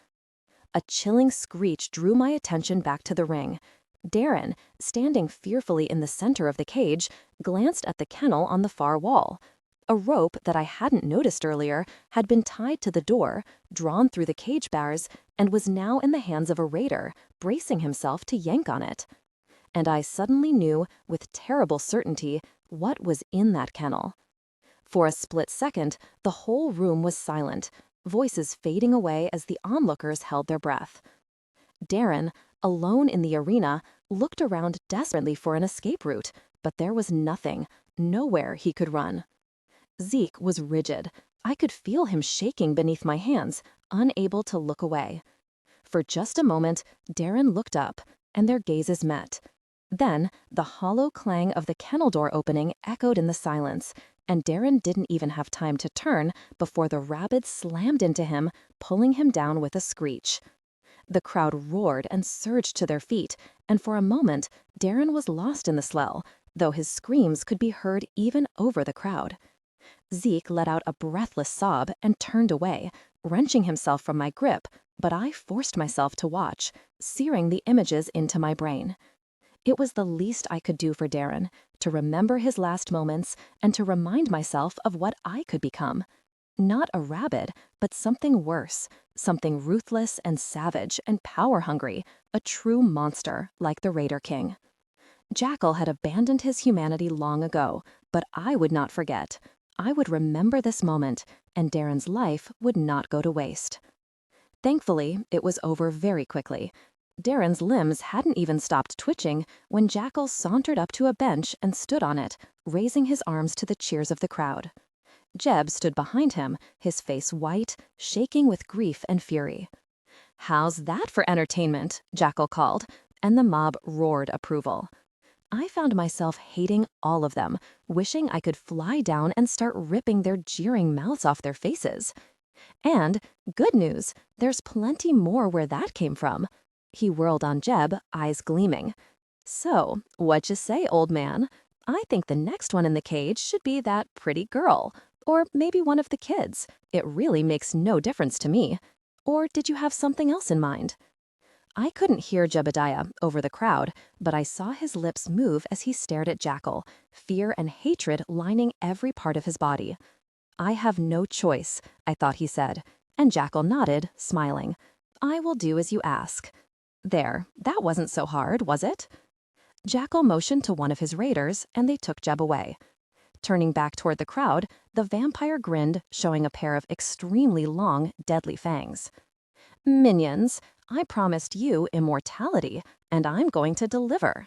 A chilling screech drew my attention back to the ring. Darren, standing fearfully in the center of the cage, glanced at the kennel on the far wall. A rope that I hadn't noticed earlier had been tied to the door, drawn through the cage bars, and was now in the hands of a raider, bracing himself to yank on it. And I suddenly knew, with terrible certainty, what was in that kennel. For a split second, the whole room was silent, voices fading away as the onlookers held their breath. Darren, alone in the arena, looked around desperately for an escape route, but there was nothing, nowhere he could run. Zeke was rigid. I could feel him shaking beneath my hands, unable to look away. For just a moment, Darren looked up, and their gazes met. Then, the hollow clang of the kennel door opening echoed in the silence, and Darren didn't even have time to turn before the rabbit slammed into him, pulling him down with a screech. The crowd roared and surged to their feet, and for a moment, Darren was lost in the swell, though his screams could be heard even over the crowd. Zeke let out a breathless sob and turned away, wrenching himself from my grip, but I forced myself to watch, searing the images into my brain. It was the least I could do for Darren, to remember his last moments and to remind myself of what I could become. Not a rabbit, but something worse, something ruthless and savage and power-hungry, a true monster like the Raider King. Jackal had abandoned his humanity long ago, but I would not forget. I would remember this moment, and Darren's life would not go to waste. Thankfully, it was over very quickly. Darren's limbs hadn't even stopped twitching when Jackal sauntered up to a bench and stood on it, raising his arms to the cheers of the crowd. Jeb stood behind him, his face white, shaking with grief and fury. "How's that for entertainment?" Jackal called, and the mob roared approval. I found myself hating all of them, wishing I could fly down and start ripping their jeering mouths off their faces. And, good news, there's plenty more where that came from. He whirled on Jeb, eyes gleaming. "So, what'd you say, old man? I think the next one in the cage should be that pretty girl. Or maybe one of the kids. It really makes no difference to me. Or did you have something else in mind?" I couldn't hear Jebediah over the crowd, but I saw his lips move as he stared at Jackal, fear and hatred lining every part of his body. "I have no choice," I thought he said, and Jackal nodded, smiling. "I will do as you ask." There, that wasn't so hard, was it? Jackal motioned to one of his raiders, and they took Jeb away. Turning back toward the crowd, the vampire grinned, showing a pair of extremely long, deadly fangs. "Minions, I promised you immortality, and I'm going to deliver.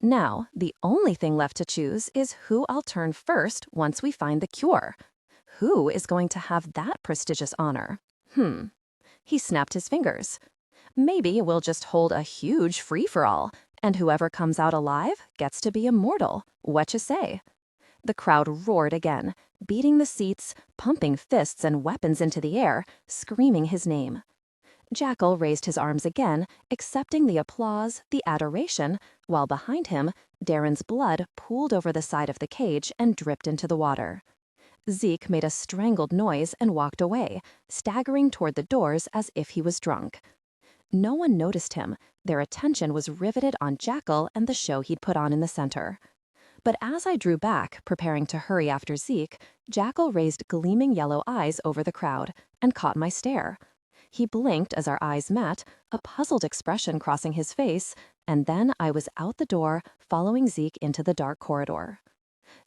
Now, the only thing left to choose is who I'll turn first once we find the cure. Who is going to have that prestigious honor? He snapped his fingers. Maybe we'll just hold a huge free-for-all, and whoever comes out alive gets to be immortal. What you say?" The crowd roared again, beating the seats, pumping fists and weapons into the air, screaming his name. Jackal raised his arms again, accepting the applause, the adoration, while behind him, Darren's blood pooled over the side of the cage and dripped into the water. Zeke made a strangled noise and walked away, staggering toward the doors as if he was drunk. No one noticed him. Their attention was riveted on Jackal and the show he'd put on in the center. But as I drew back, preparing to hurry after Zeke, Jackal raised gleaming yellow eyes over the crowd and caught my stare. He blinked as our eyes met, a puzzled expression crossing his face, and then I was out the door, following Zeke into the dark corridor.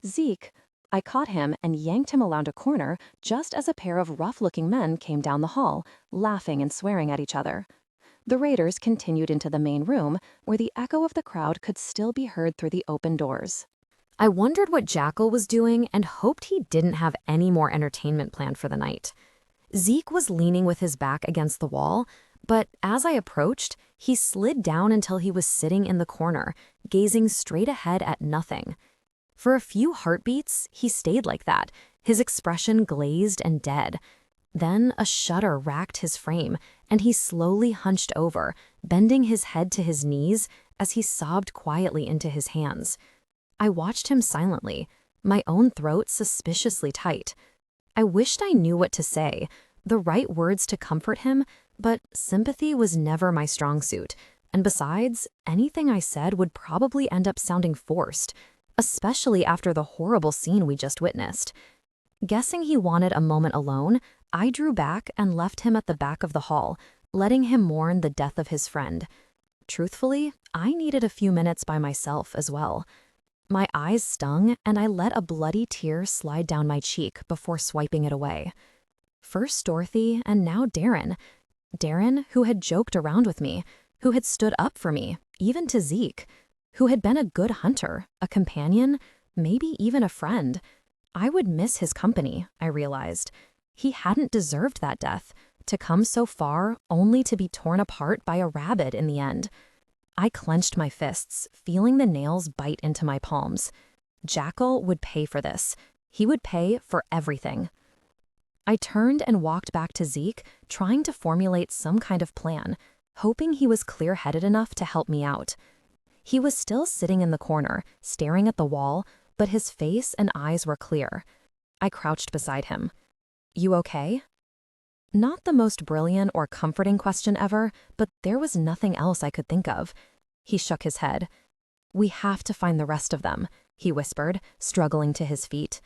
Zeke, I caught him and yanked him around a corner just as a pair of rough-looking men came down the hall, laughing and swearing at each other. The raiders continued into the main room, where the echo of the crowd could still be heard through the open doors. I wondered what Jackal was doing and hoped he didn't have any more entertainment planned for the night. Zeke was leaning with his back against the wall, but as I approached, he slid down until he was sitting in the corner, gazing straight ahead at nothing. For a few heartbeats, he stayed like that, his expression glazed and dead. Then a shudder racked his frame, and he slowly hunched over, bending his head to his knees as he sobbed quietly into his hands. I watched him silently, my own throat suspiciously tight. I wished I knew what to say, the right words to comfort him, but sympathy was never my strong suit, and besides, anything I said would probably end up sounding forced, especially after the horrible scene we just witnessed. Guessing he wanted a moment alone, I drew back and left him at the back of the hall, letting him mourn the death of his friend. Truthfully, I needed a few minutes by myself as well. My eyes stung, and I let a bloody tear slide down my cheek before swiping it away. First Dorothy, and now Darren. Darren, who had joked around with me, who had stood up for me, even to Zeke, who had been a good hunter, a companion, maybe even a friend. I would miss his company, I realized. He hadn't deserved that death, to come so far only to be torn apart by a rabbit in the end. I clenched my fists, feeling the nails bite into my palms. Jackal would pay for this. He would pay for everything. I turned and walked back to Zeke, trying to formulate some kind of plan, hoping he was clear-headed enough to help me out. He was still sitting in the corner, staring at the wall, but his face and eyes were clear. I crouched beside him. "You okay?" Not the most brilliant or comforting question ever, but there was nothing else I could think of. He shook his head. "We have to find the rest of them," he whispered, struggling to his feet.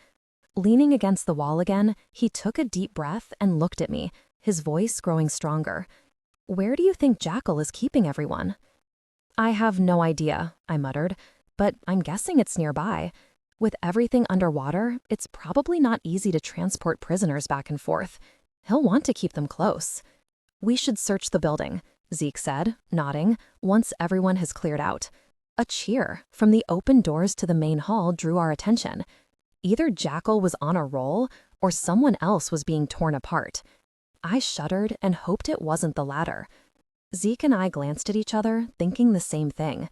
Leaning against the wall again, he took a deep breath and looked at me, his voice growing stronger. "Where do you think Jackal is keeping everyone?" "I have no idea," I muttered, "but I'm guessing it's nearby. With everything underwater, it's probably not easy to transport prisoners back and forth. He'll want to keep them close." "We should search the building," Zeke said, nodding, once everyone has cleared out. A cheer from the open doors to the main hall drew our attention. Either Jackal was on a roll, or someone else was being torn apart. I shuddered and hoped it wasn't the latter. Zeke and I glanced at each other, thinking the same thing.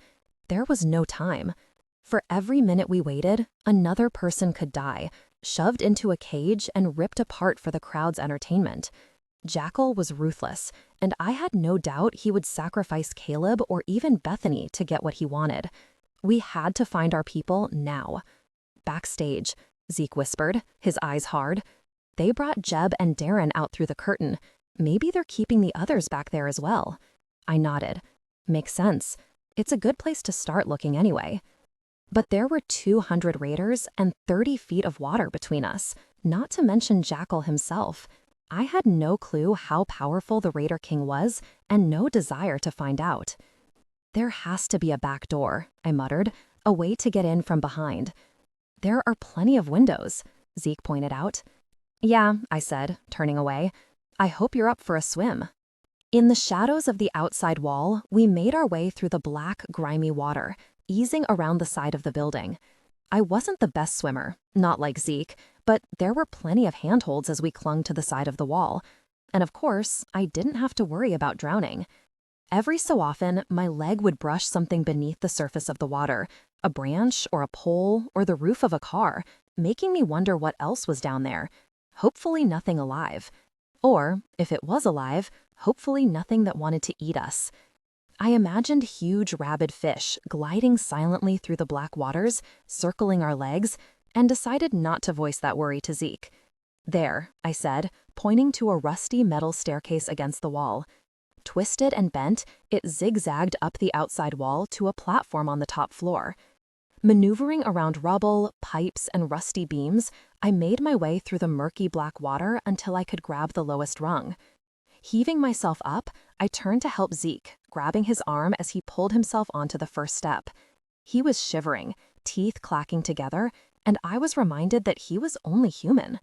There was no time. For every minute we waited, another person could die, shoved into a cage and ripped apart for the crowd's entertainment. Jackal was ruthless, and I had no doubt he would sacrifice Caleb or even Bethany to get what he wanted. We had to find our people now. "Backstage," Zeke whispered, his eyes hard. "They brought Jeb and Darren out through the curtain. Maybe they're keeping the others back there as well." I nodded. "Makes sense. It's a good place to start looking anyway." But there were 200 raiders and 30 feet of water between us, not to mention Jackal himself. I had no clue how powerful the Raider King was and no desire to find out. "There has to be a back door," I muttered, "a way to get in from behind." "There are plenty of windows," Zeke pointed out. "Yeah," I said, turning away. "I hope you're up for a swim." In the shadows of the outside wall, we made our way through the black, grimy water, easing around the side of the building. I wasn't the best swimmer, not like Zeke, but there were plenty of handholds as we clung to the side of the wall. And of course, I didn't have to worry about drowning. Every so often, my leg would brush something beneath the surface of the water, a branch or a pole or the roof of a car, making me wonder what else was down there. Hopefully nothing alive. Or, if it was alive, hopefully nothing that wanted to eat us. I imagined huge rabid fish gliding silently through the black waters, circling our legs, and decided not to voice that worry to Zeke. "There," I said, pointing to a rusty metal staircase against the wall. Twisted and bent, it zigzagged up the outside wall to a platform on the top floor. Maneuvering around rubble, pipes, and rusty beams, I made my way through the murky black water until I could grab the lowest rung. Heaving myself up, I turned to help Zeke, grabbing his arm as he pulled himself onto the first step. He was shivering, teeth clacking together, and I was reminded that he was only human.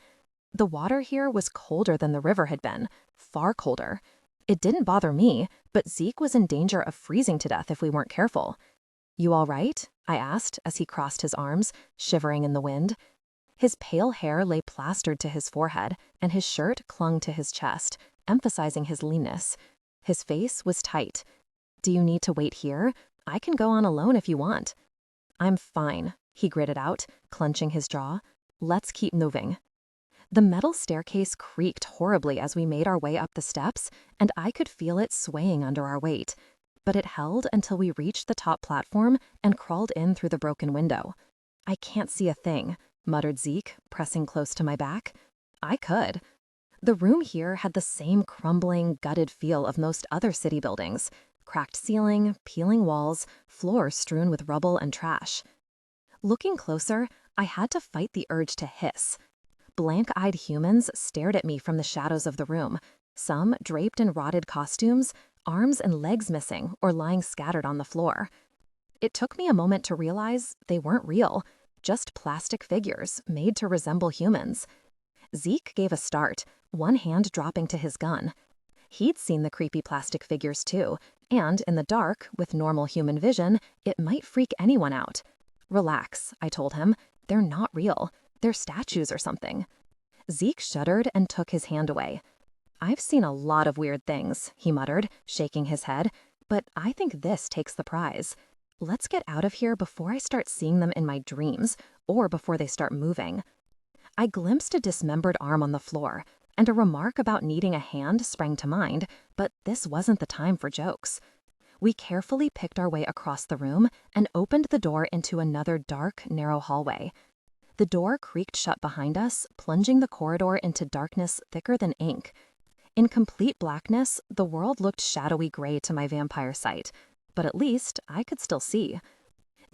The water here was colder than the river had been, far colder. It didn't bother me, but Zeke was in danger of freezing to death if we weren't careful. "You all right?" I asked as he crossed his arms, shivering in the wind. His pale hair lay plastered to his forehead, and his shirt clung to his chest, emphasizing his leanness. His face was tight. "Do you need to wait here? I can go on alone if you want." "I'm fine," he gritted out, clenching his jaw. "Let's keep moving." The metal staircase creaked horribly as we made our way up the steps, and I could feel it swaying under our weight. But it held until we reached the top platform and crawled in through the broken window. "I can't see a thing," muttered Zeke, pressing close to my back. I could. The room here had the same crumbling, gutted feel of most other city buildings. Cracked ceiling, peeling walls, floors strewn with rubble and trash. Looking closer, I had to fight the urge to hiss. Blank-eyed humans stared at me from the shadows of the room, some draped in rotted costumes, arms and legs missing or lying scattered on the floor. It took me a moment to realize they weren't real, just plastic figures made to resemble humans. Zeke gave a start, one hand dropping to his gun. He'd seen the creepy plastic figures too, and in the dark, with normal human vision, it might freak anyone out. "Relax," I told him. "They're not real. They're statues or something." Zeke shuddered and took his hand away. "I've seen a lot of weird things," he muttered, shaking his head, "but I think this takes the prize. Let's get out of here before I start seeing them in my dreams, or before they start moving." I glimpsed a dismembered arm on the floor, and a remark about needing a hand sprang to mind, but this wasn't the time for jokes. We carefully picked our way across the room and opened the door into another dark, narrow hallway. The door creaked shut behind us, plunging the corridor into darkness thicker than ink. In complete blackness, the world looked shadowy gray to my vampire sight, but at least I could still see.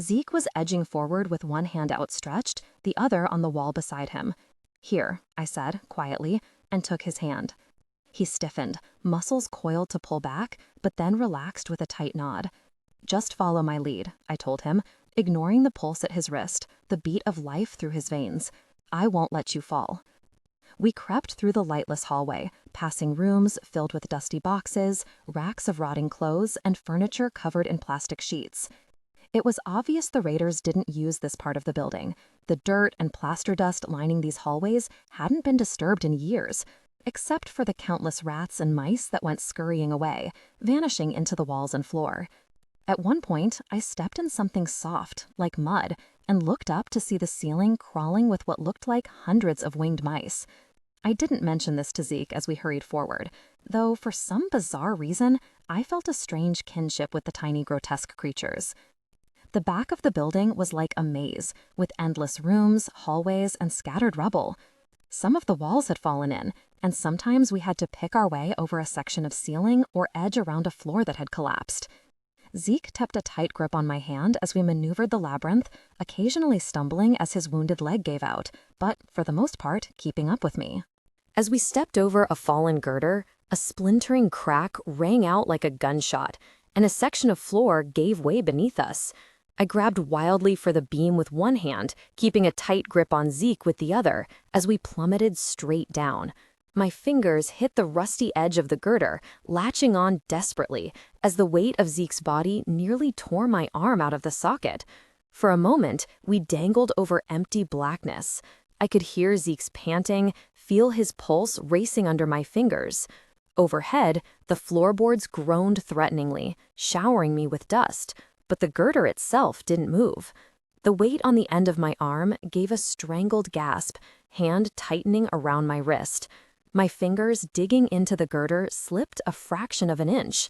Zeke was edging forward with one hand outstretched, the other on the wall beside him. "Here," I said, quietly, and took his hand. He stiffened, muscles coiled to pull back, but then relaxed with a tight nod. "Just follow my lead," I told him, ignoring the pulse at his wrist, the beat of life through his veins. "I won't let you fall." We crept through the lightless hallway, passing rooms filled with dusty boxes, racks of rotting clothes, and furniture covered in plastic sheets. It was obvious the raiders didn't use this part of the building. The dirt and plaster dust lining these hallways hadn't been disturbed in years, except for the countless rats and mice that went scurrying away, vanishing into the walls and floor. At one point, I stepped in something soft, like mud, and looked up to see the ceiling crawling with what looked like hundreds of winged mice. I didn't mention this to Zeke as we hurried forward, though for some bizarre reason, I felt a strange kinship with the tiny grotesque creatures. The back of the building was like a maze, with endless rooms, hallways, and scattered rubble. Some of the walls had fallen in, and sometimes we had to pick our way over a section of ceiling or edge around a floor that had collapsed. Zeke kept a tight grip on my hand as we maneuvered the labyrinth, occasionally stumbling as his wounded leg gave out, but for the most part, keeping up with me. As we stepped over a fallen girder, a splintering crack rang out like a gunshot, and a section of floor gave way beneath us. I grabbed wildly for the beam with one hand, keeping a tight grip on Zeke with the other, as we plummeted straight down. My fingers hit the rusty edge of the girder, latching on desperately, as the weight of Zeke's body nearly tore my arm out of the socket. For a moment, we dangled over empty blackness. I could hear Zeke's panting, feel his pulse racing under my fingers. Overhead, the floorboards groaned threateningly, showering me with dust, but the girder itself didn't move. The weight on the end of my arm gave a strangled gasp, hand tightening around my wrist. My fingers digging into the girder slipped a fraction of an inch.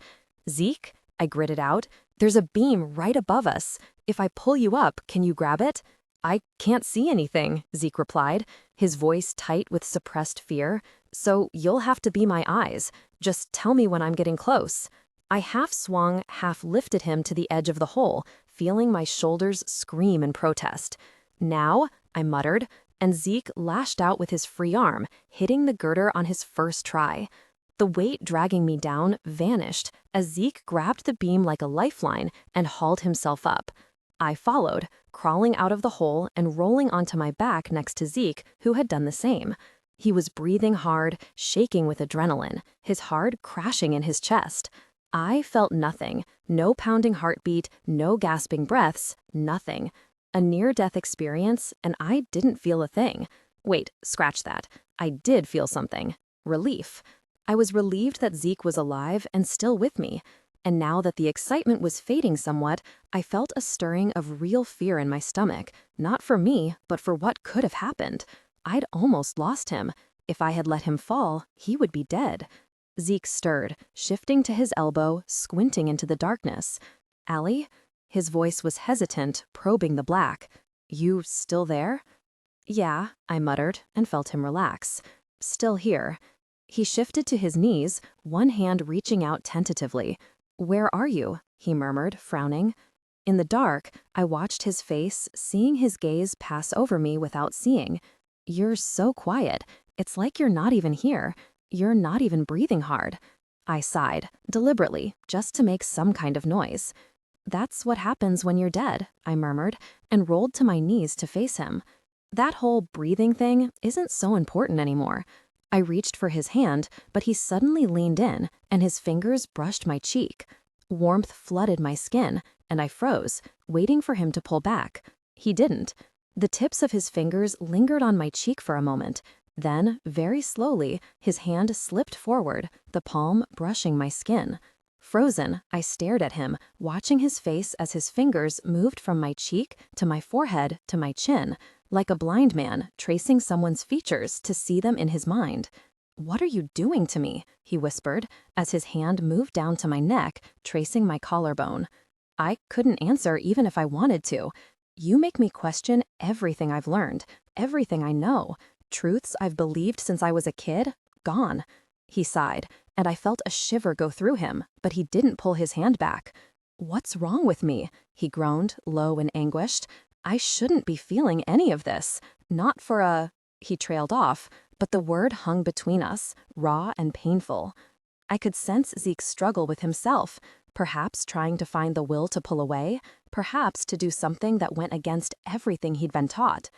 "Zeke," I gritted out, "there's a beam right above us. If I pull you up, can you grab it?" "I can't see anything," Zeke replied, his voice tight with suppressed fear. "So you'll have to be my eyes. Just tell me when I'm getting close." I half swung, half lifted him to the edge of the hole, feeling my shoulders scream in protest. "Now," I muttered, and Zeke lashed out with his free arm, hitting the girder on his first try. The weight dragging me down vanished as Zeke grabbed the beam like a lifeline and hauled himself up. I followed, crawling out of the hole and rolling onto my back next to Zeke, who had done the same. He was breathing hard, shaking with adrenaline, his heart crashing in his chest. I felt nothing, no pounding heartbeat, no gasping breaths, nothing. A near-death experience, and I didn't feel a thing. Wait, scratch that. I did feel something. Relief. I was relieved that Zeke was alive and still with me. And now that the excitement was fading somewhat, I felt a stirring of real fear in my stomach, not for me, but for what could have happened. I'd almost lost him. If I had let him fall, he would be dead. Zeke stirred, shifting to his elbow, squinting into the darkness. "Allie?" His voice was hesitant, probing the black. "You still there?" "Yeah," I muttered, and felt him relax. "Still here." He shifted to his knees, one hand reaching out tentatively. "Where are you?" he murmured, frowning. In the dark, I watched his face, seeing his gaze pass over me without seeing. "You're so quiet. It's like you're not even here. You're not even breathing hard." I sighed, deliberately, just to make some kind of noise. "That's what happens when you're dead," I murmured, and rolled to my knees to face him. That whole breathing thing isn't so important anymore. I reached for his hand, but he suddenly leaned in, and his fingers brushed my cheek. Warmth flooded my skin, and I froze, waiting for him to pull back. He didn't. The tips of his fingers lingered on my cheek for a moment. Then, very slowly, his hand slipped forward, the palm brushing my skin. Frozen, I stared at him, watching his face as his fingers moved from my cheek to my forehead to my chin, like a blind man tracing someone's features to see them in his mind. "What are you doing to me?" he whispered, as his hand moved down to my neck, tracing my collarbone. I couldn't answer even if I wanted to. "You make me question everything I've learned, everything I know. Truths I've believed since I was a kid, gone." He sighed, and I felt a shiver go through him, but he didn't pull his hand back. "What's wrong with me?" he groaned, low and anguished. "I shouldn't be feeling any of this. Not for a—" He trailed off, but the word hung between us, raw and painful. I could sense Zeke's struggle with himself, perhaps trying to find the will to pull away, perhaps to do something that went against everything he'd been taught.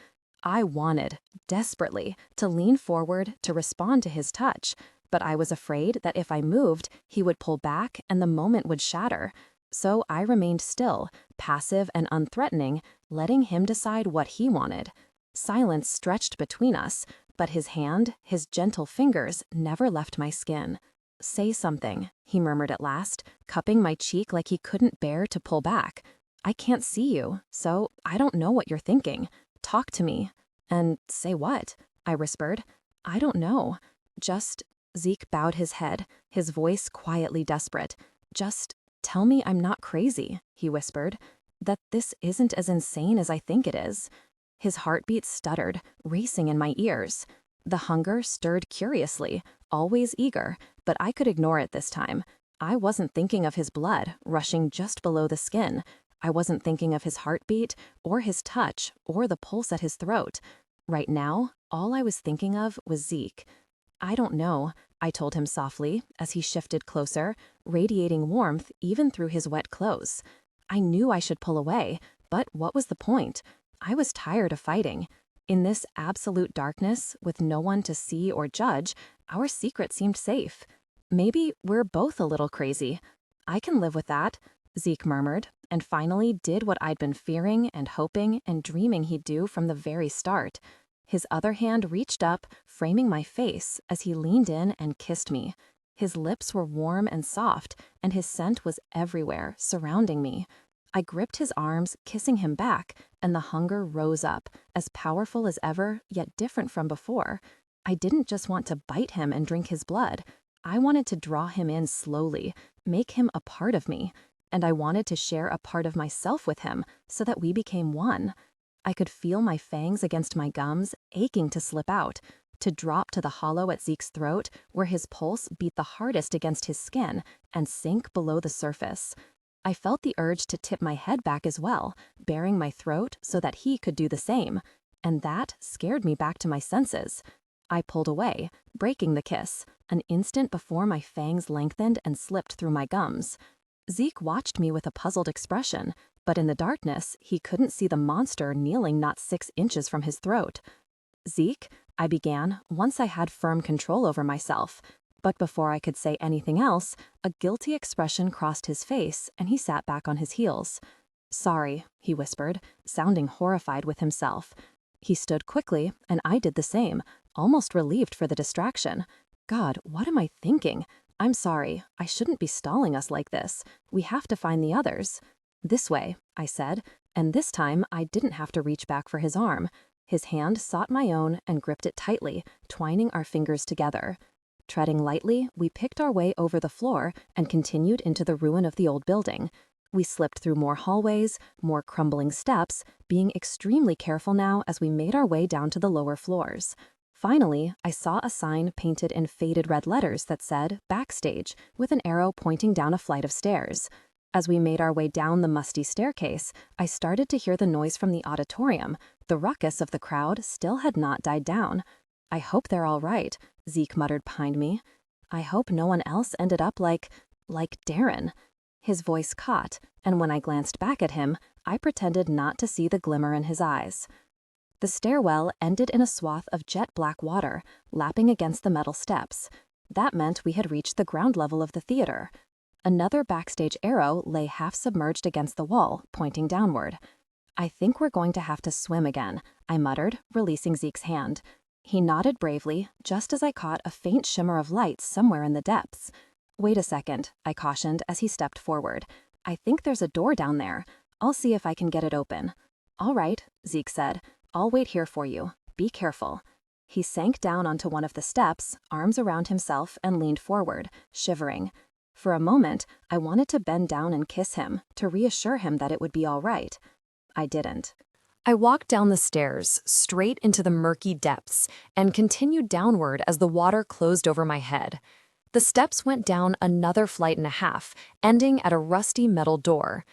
I wanted, desperately, to lean forward to respond to his touch, but I was afraid that if I moved, he would pull back and the moment would shatter. So I remained still, passive and unthreatening, letting him decide what he wanted. Silence stretched between us, but his hand, his gentle fingers, never left my skin. "Say something," he murmured at last, cupping my cheek like he couldn't bear to pull back. "I can't see you, so I don't know what you're thinking. Talk to me." "And say what?" I whispered. "I don't know. Just—" Zeke bowed his head, his voice quietly desperate. "Just tell me I'm not crazy," he whispered. "That this isn't as insane as I think it is." His heartbeat stuttered, racing in my ears. The hunger stirred curiously, always eager, but I could ignore it this time. I wasn't thinking of his blood rushing just below the skin. I wasn't thinking of his heartbeat, or his touch, or the pulse at his throat. Right now, all I was thinking of was Zeke. "I don't know," I told him softly as he shifted closer, radiating warmth even through his wet clothes. I knew I should pull away, but what was the point? I was tired of fighting. In this absolute darkness, with no one to see or judge, our secret seemed safe. "Maybe we're both a little crazy." "I can live with that," Zeke murmured, and finally did what I'd been fearing and hoping and dreaming he'd do from the very start. His other hand reached up, framing my face as he leaned in and kissed me. His lips were warm and soft, and his scent was everywhere, surrounding me. I gripped his arms, kissing him back, and the hunger rose up, as powerful as ever, yet different from before. I didn't just want to bite him and drink his blood. I wanted to draw him in slowly, make him a part of me, and I wanted to share a part of myself with him so that we became one. I could feel my fangs against my gums, aching to slip out, to drop to the hollow at Zeke's throat where his pulse beat the hardest against his skin and sink below the surface. I felt the urge to tip my head back as well, baring my throat so that he could do the same, and that scared me back to my senses. I pulled away, breaking the kiss, an instant before my fangs lengthened and slipped through my gums. Zeke watched me with a puzzled expression, but in the darkness, he couldn't see the monster kneeling not 6 inches from his throat. "Zeke," I began, once I had firm control over myself. But before I could say anything else, a guilty expression crossed his face and he sat back on his heels. "Sorry," he whispered, sounding horrified with himself. He stood quickly, and I did the same, almost relieved for the distraction. God, what am I thinking? I'm sorry. I shouldn't be stalling us like this. We have to find the others. "This way," I said, and this time I didn't have to reach back for his arm. His hand sought my own and gripped it tightly, twining our fingers together. Treading lightly, we picked our way over the floor and continued into the ruin of the old building. We slipped through more hallways, more crumbling steps, being extremely careful now as we made our way down to the lower floors. Finally, I saw a sign painted in faded red letters that said "Backstage," with an arrow pointing down a flight of stairs. As we made our way down the musty staircase, I started to hear the noise from the auditorium. The ruckus of the crowd still had not died down. "I hope they're all right," Zeke muttered behind me. "I hope no one else ended up like Darren." His voice caught, and when I glanced back at him, I pretended not to see the glimmer in his eyes. The stairwell ended in a swath of jet-black water, lapping against the metal steps. That meant we had reached the ground level of the theater. Another backstage arrow lay half-submerged against the wall, pointing downward. "I think we're going to have to swim again," I muttered, releasing Zeke's hand. He nodded bravely, just as I caught a faint shimmer of light somewhere in the depths. "Wait a second," I cautioned as he stepped forward. "I think there's a door down there. I'll see if I can get it open." "All right," Zeke said. "I'll wait here for you. Be careful." He sank down onto one of the steps, arms around himself, and leaned forward, shivering. For a moment, I wanted to bend down and kiss him, to reassure him that it would be all right. I didn't. I walked down the stairs, straight into the murky depths, and continued downward as the water closed over my head. The steps went down another flight and a half, ending at a rusty metal door.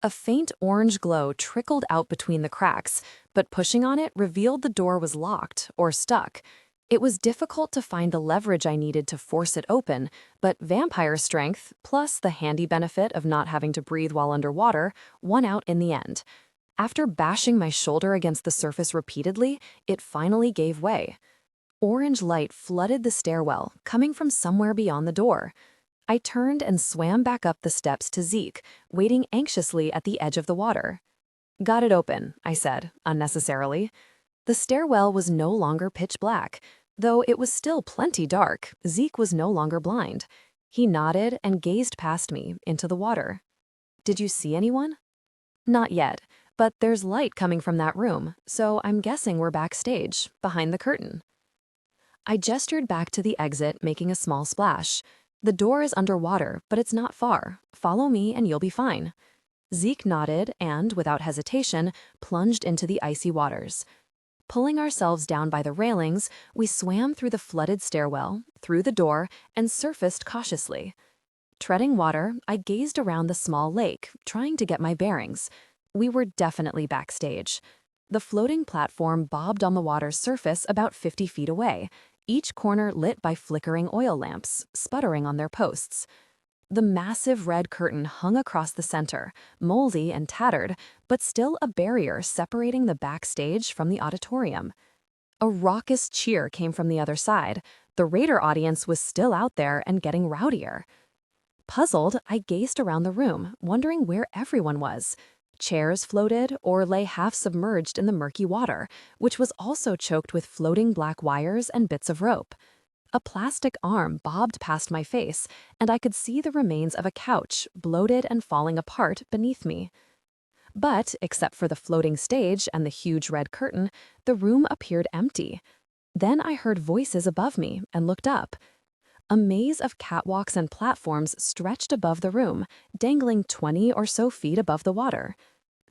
A faint orange glow trickled out between the cracks, but pushing on it revealed the door was locked or stuck. It was difficult to find the leverage I needed to force it open, but vampire strength, plus the handy benefit of not having to breathe while underwater, won out in the end. After bashing my shoulder against the surface repeatedly, it finally gave way. Orange light flooded the stairwell, coming from somewhere beyond the door. I turned and swam back up the steps to Zeke, waiting anxiously at the edge of the water. "Got it open," I said, unnecessarily. The stairwell was no longer pitch black. Though it was still plenty dark, Zeke was no longer blind. He nodded and gazed past me into the water. "Did you see anyone?" "Not yet, but there's light coming from that room, so I'm guessing we're backstage, behind the curtain." I gestured back to the exit, making a small splash. "The door is underwater, but it's not far. Follow me and you'll be fine." Zeke nodded and, without hesitation, plunged into the icy waters. Pulling ourselves down by the railings, we swam through the flooded stairwell, through the door, and surfaced cautiously. Treading water, I gazed around the small lake, trying to get my bearings. We were definitely backstage. The floating platform bobbed on the water's surface about 50 feet away, each corner lit by flickering oil lamps, sputtering on their posts. The massive red curtain hung across the center, moldy and tattered, but still a barrier separating the backstage from the auditorium. A raucous cheer came from the other side. The raider audience was still out there and getting rowdier. Puzzled, I gazed around the room, wondering where everyone was. Chairs floated or lay half submerged in the murky water, which was also choked with floating black wires and bits of rope. A plastic arm bobbed past my face, and I could see the remains of a couch, bloated and falling apart beneath me. But, except for the floating stage and the huge red curtain, the room appeared empty. Then I heard voices above me and looked up. A maze of catwalks and platforms stretched above the room, dangling 20 or so feet above the water.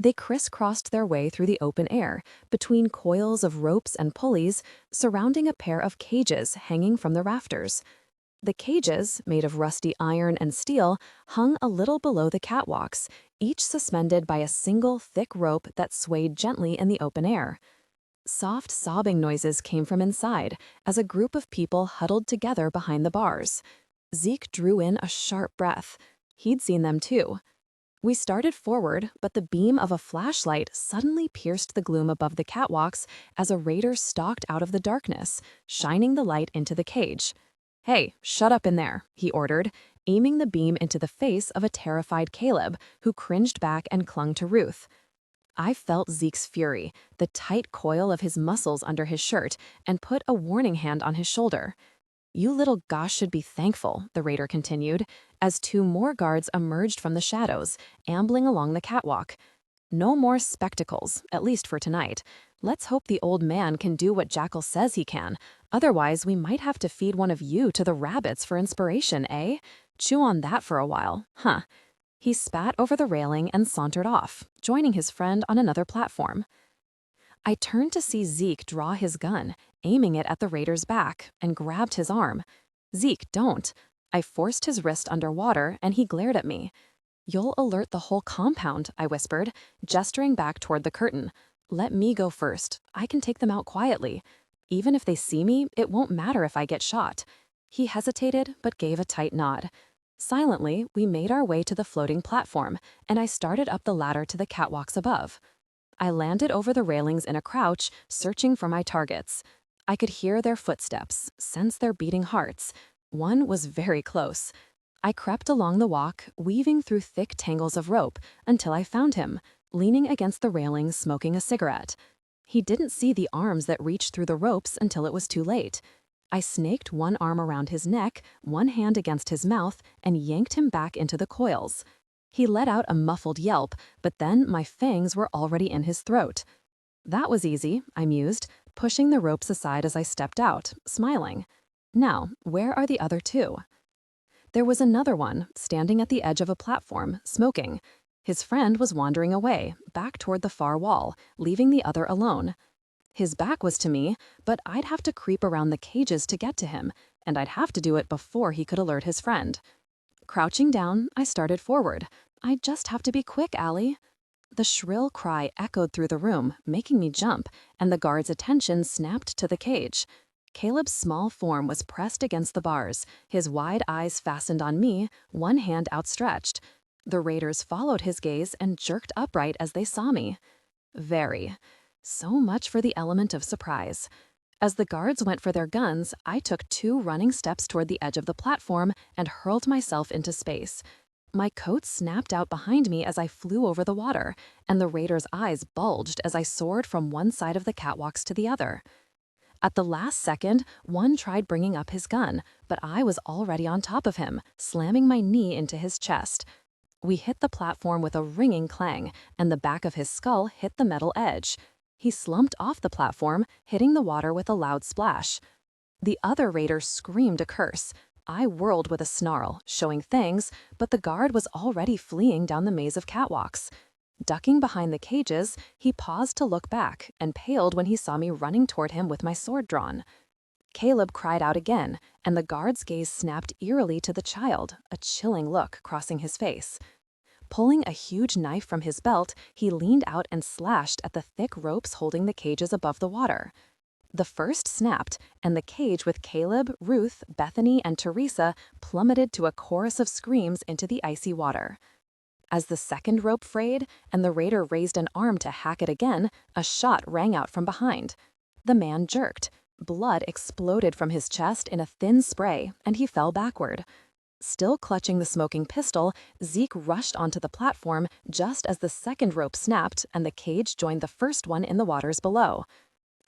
They crisscrossed their way through the open air, between coils of ropes and pulleys, surrounding a pair of cages hanging from the rafters. The cages, made of rusty iron and steel, hung a little below the catwalks, each suspended by a single thick rope that swayed gently in the open air. Soft sobbing noises came from inside as a group of people huddled together behind the bars. Zeke drew in a sharp breath. He'd seen them too. We started forward, but the beam of a flashlight suddenly pierced the gloom above the catwalks as a raider stalked out of the darkness, shining the light into the cage. "Hey, shut up in there," he ordered, aiming the beam into the face of a terrified Caleb, who cringed back and clung to Ruth. I felt Zeke's fury, the tight coil of his muscles under his shirt, and put a warning hand on his shoulder. "You little gosh should be thankful," the raider continued, as two more guards emerged from the shadows, ambling along the catwalk. "No more spectacles, at least for tonight. Let's hope the old man can do what Jackal says he can. Otherwise, we might have to feed one of you to the rabbits for inspiration, eh? Chew on that for a while, huh?" He spat over the railing and sauntered off, joining his friend on another platform. I turned to see Zeke draw his gun, aiming it at the raider's back, and grabbed his arm. "Zeke, don't." I forced his wrist underwater, and he glared at me. "You'll alert the whole compound," I whispered, gesturing back toward the curtain. "Let me go first. I can take them out quietly. Even if they see me, it won't matter if I get shot." He hesitated, but gave a tight nod. Silently, we made our way to the floating platform, and I started up the ladder to the catwalks above. I landed over the railings in a crouch, searching for my targets. I could hear their footsteps, sense their beating hearts. One was very close. I crept along the walk, weaving through thick tangles of rope, until I found him, leaning against the railing smoking a cigarette. He didn't see the arms that reached through the ropes until it was too late. I snaked one arm around his neck, one hand against his mouth, and yanked him back into the coils. He let out a muffled yelp, but then my fangs were already in his throat. That was easy, I mused, pushing the ropes aside as I stepped out, smiling. Now, where are the other two? There was another one, standing at the edge of a platform, smoking. His friend was wandering away, back toward the far wall, leaving the other alone. His back was to me, but I'd have to creep around the cages to get to him, and I'd have to do it before he could alert his friend. Crouching down, I started forward. "I just have to be quick, Allie." The shrill cry echoed through the room, making me jump, and the guard's attention snapped to the cage. Caleb's small form was pressed against the bars, his wide eyes fastened on me, one hand outstretched. The raiders followed his gaze and jerked upright as they saw me. So much for the element of surprise. As the guards went for their guns, I took 2 running steps toward the edge of the platform and hurled myself into space. My coat snapped out behind me as I flew over the water, and the raider's eyes bulged as I soared from one side of the catwalks to the other. At the last second, one tried bringing up his gun, but I was already on top of him, slamming my knee into his chest. We hit the platform with a ringing clang, and the back of his skull hit the metal edge. He slumped off the platform, hitting the water with a loud splash. The other raider screamed a curse. I whirled with a snarl, showing fangs, but the guard was already fleeing down the maze of catwalks. Ducking behind the cages, he paused to look back and paled when he saw me running toward him with my sword drawn. Caleb cried out again, and the guard's gaze snapped eerily to the child, a chilling look crossing his face. Pulling a huge knife from his belt, he leaned out and slashed at the thick ropes holding the cages above the water. The first snapped, and the cage with Caleb, Ruth, Bethany, and Teresa plummeted to a chorus of screams into the icy water. As the second rope frayed, and the raider raised an arm to hack it again, a shot rang out from behind. The man jerked. Blood exploded from his chest in a thin spray, and he fell backward. Still clutching the smoking pistol, Zeke rushed onto the platform just as the second rope snapped and the cage joined the first one in the waters below.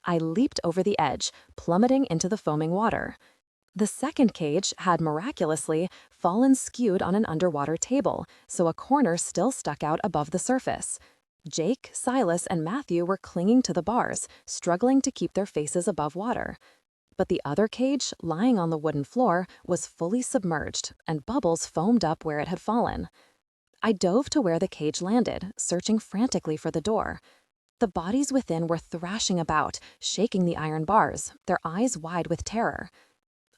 I leaped over the edge, plummeting into the foaming water. The second cage had miraculously fallen skewed on an underwater table, so a corner still stuck out above the surface. Jake, Silas, and Matthew were clinging to the bars, struggling to keep their faces above water. But the other cage, lying on the wooden floor, was fully submerged, and bubbles foamed up where it had fallen. I dove to where the cage landed, searching frantically for the door. The bodies within were thrashing about, shaking the iron bars, their eyes wide with terror.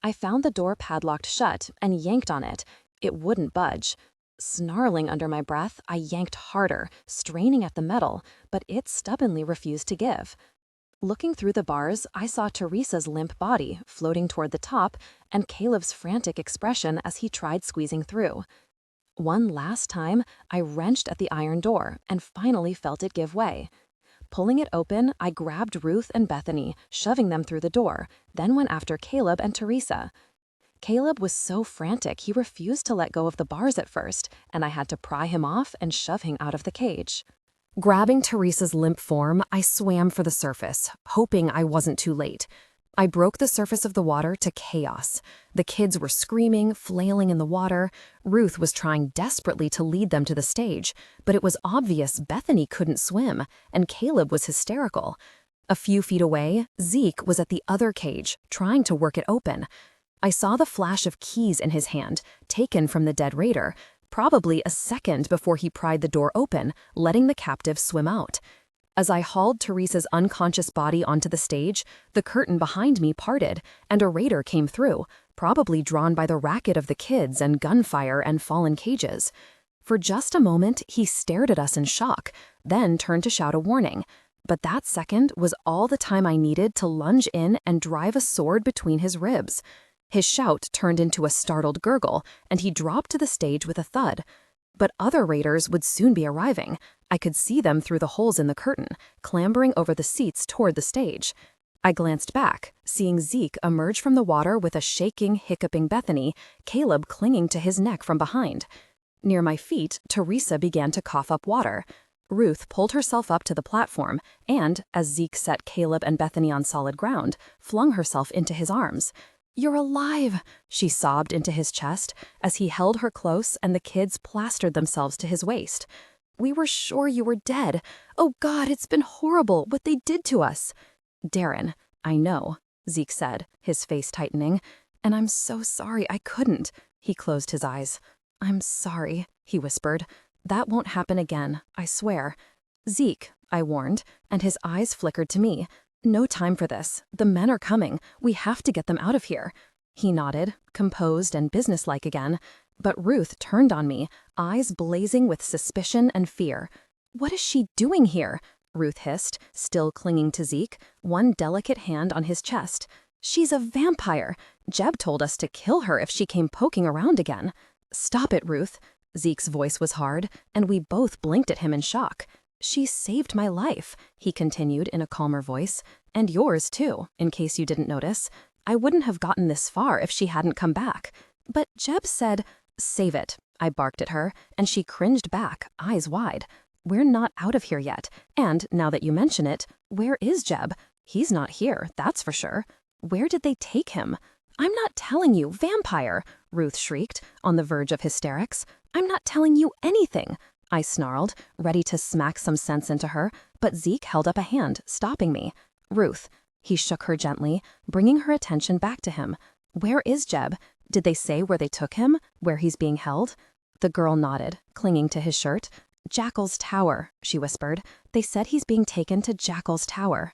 I found the door padlocked shut and yanked on it. It wouldn't budge. Snarling under my breath, I yanked harder, straining at the metal, but it stubbornly refused to give. Looking through the bars, I saw Teresa's limp body floating toward the top and Caleb's frantic expression as he tried squeezing through. One last time, I wrenched at the iron door and finally felt it give way. Pulling it open, I grabbed Ruth and Bethany, shoving them through the door, then went after Caleb and Teresa. Caleb was so frantic he refused to let go of the bars at first, and I had to pry him off and shove him out of the cage. Grabbing Teresa's limp form, I swam for the surface, hoping I wasn't too late. I broke the surface of the water to chaos. The kids were screaming, flailing in the water. Ruth was trying desperately to lead them to the stage, but it was obvious Bethany couldn't swim, and Caleb was hysterical. A few feet away, Zeke was at the other cage, trying to work it open. I saw the flash of keys in his hand, taken from the dead raider, probably a second before he pried the door open, letting the captive swim out. As I hauled Teresa's unconscious body onto the stage, the curtain behind me parted, and a raider came through, probably drawn by the racket of the kids and gunfire and fallen cages. For just a moment, he stared at us in shock, then turned to shout a warning. But that second was all the time I needed to lunge in and drive a sword between his ribs. His shout turned into a startled gurgle, and he dropped to the stage with a thud. But other raiders would soon be arriving. I could see them through the holes in the curtain, clambering over the seats toward the stage. I glanced back, seeing Zeke emerge from the water with a shaking, hiccuping Bethany, Caleb clinging to his neck from behind. Near my feet, Teresa began to cough up water. Ruth pulled herself up to the platform and, as Zeke set Caleb and Bethany on solid ground, flung herself into his arms. "You're alive," she sobbed into his chest as he held her close and the kids plastered themselves to his waist. "We were sure you were dead. Oh God, it's been horrible what they did to us." "Darren, I know," Zeke said, his face tightening. "And I'm so sorry I couldn't." He closed his eyes. "I'm sorry," he whispered. "That won't happen again, I swear." "Zeke," I warned, and his eyes flickered to me. "No time for this. The men are coming. We have to get them out of here." He nodded, composed and businesslike again. But Ruth turned on me, eyes blazing with suspicion and fear. "What is she doing here?" Ruth hissed, still clinging to Zeke, one delicate hand on his chest. "She's a vampire. Jeb told us to kill her if she came poking around again." "Stop it, Ruth." Zeke's voice was hard, and we both blinked at him in shock. "She saved my life," he continued in a calmer voice, "and yours too, in case you didn't notice. I wouldn't have gotten this far if she hadn't come back. But Jeb said—" "Save it," I barked at her, and she cringed back, eyes wide. "We're not out of here yet, and, now that you mention it, where is Jeb? He's not here, that's for sure. Where did they take him?" "I'm not telling you, vampire!" Ruth shrieked, on the verge of hysterics. "I'm not telling you anything," I snarled, ready to smack some sense into her, but Zeke held up a hand, stopping me. "Ruth," he shook her gently, bringing her attention back to him. "Where is Jeb? Did they say where they took him, where he's being held?" The girl nodded, clinging to his shirt. "Jackal's Tower," she whispered. "They said he's being taken to Jackal's Tower."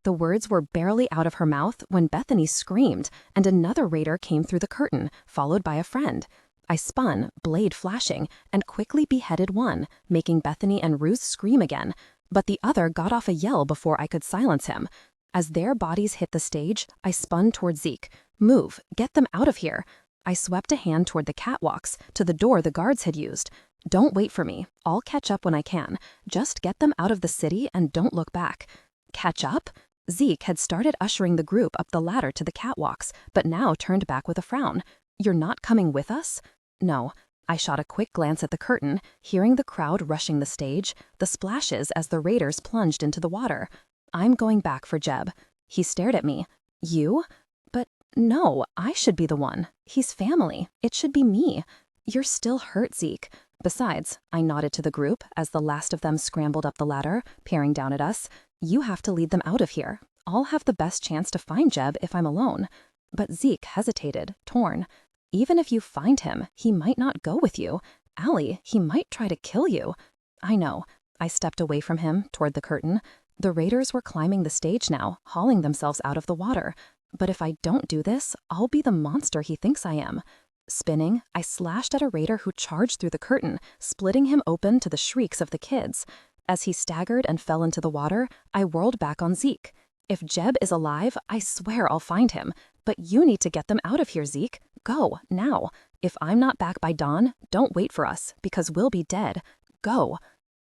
The words were barely out of her mouth when Bethany screamed, and another raider came through the curtain, followed by a friend. I spun, blade flashing, and quickly beheaded one, making Bethany and Ruth scream again, but the other got off a yell before I could silence him. As their bodies hit the stage, I spun toward Zeke. "Move, get them out of here." I swept a hand toward the catwalks, to the door the guards had used. "Don't wait for me. I'll catch up when I can. Just get them out of the city and don't look back." "Catch up?" Zeke had started ushering the group up the ladder to the catwalks, but now turned back with a frown. "You're not coming with us?" "No." I shot a quick glance at the curtain, hearing the crowd rushing the stage, the splashes as the raiders plunged into the water. "I'm going back for Jeb." He stared at me. "You?" "But no, I should be the one. He's family. It should be me." "You're still hurt, Zeke. Besides," I nodded to the group as the last of them scrambled up the ladder, peering down at us, "you have to lead them out of here. I'll have the best chance to find Jeb if I'm alone. But Zeke hesitated, torn. Even if you find him, he might not go with you. Allie, he might try to kill you. I know. I stepped away from him, toward the curtain. The raiders were climbing the stage now, hauling themselves out of the water. But if I don't do this, I'll be the monster he thinks I am. Spinning, I slashed at a raider who charged through the curtain, splitting him open to the shrieks of the kids. As he staggered and fell into the water, I whirled back on Zeke. If Jeb is alive, I swear I'll find him. But you need to get them out of here, Zeke. Go, now. If I'm not back by dawn, don't wait for us, because we'll be dead. Go.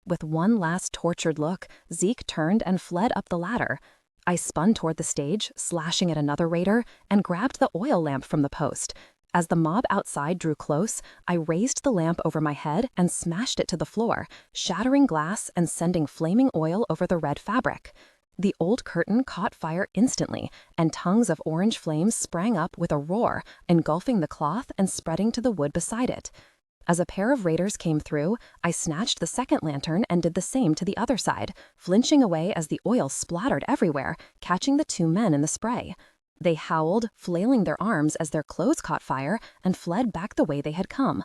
With one last tortured look, Zeke turned and fled up the ladder. I spun toward the stage, slashing at another raider, and grabbed the oil lamp from the post. As the mob outside drew close, I raised the lamp over my head and smashed it to the floor, shattering glass and sending flaming oil over the red fabric. The old curtain caught fire instantly, and tongues of orange flames sprang up with a roar, engulfing the cloth and spreading to the wood beside it. As a pair of raiders came through, I snatched the second lantern and did the same to the other side, flinching away as the oil splattered everywhere, catching the two men in the spray. They howled, flailing their arms as their clothes caught fire, and fled back the way they had come.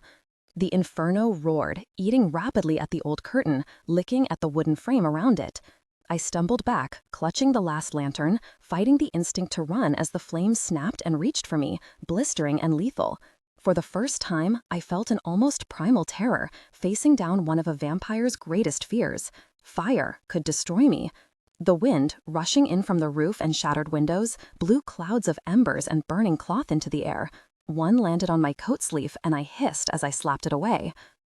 The inferno roared, eating rapidly at the old curtain, licking at the wooden frame around it. I stumbled back, clutching the last lantern, fighting the instinct to run as the flames snapped and reached for me, blistering and lethal. For the first time, I felt an almost primal terror, facing down one of a vampire's greatest fears. Fire could destroy me. The wind, rushing in from the roof and shattered windows, blew clouds of embers and burning cloth into the air. One landed on my coat sleeve, and I hissed as I slapped it away.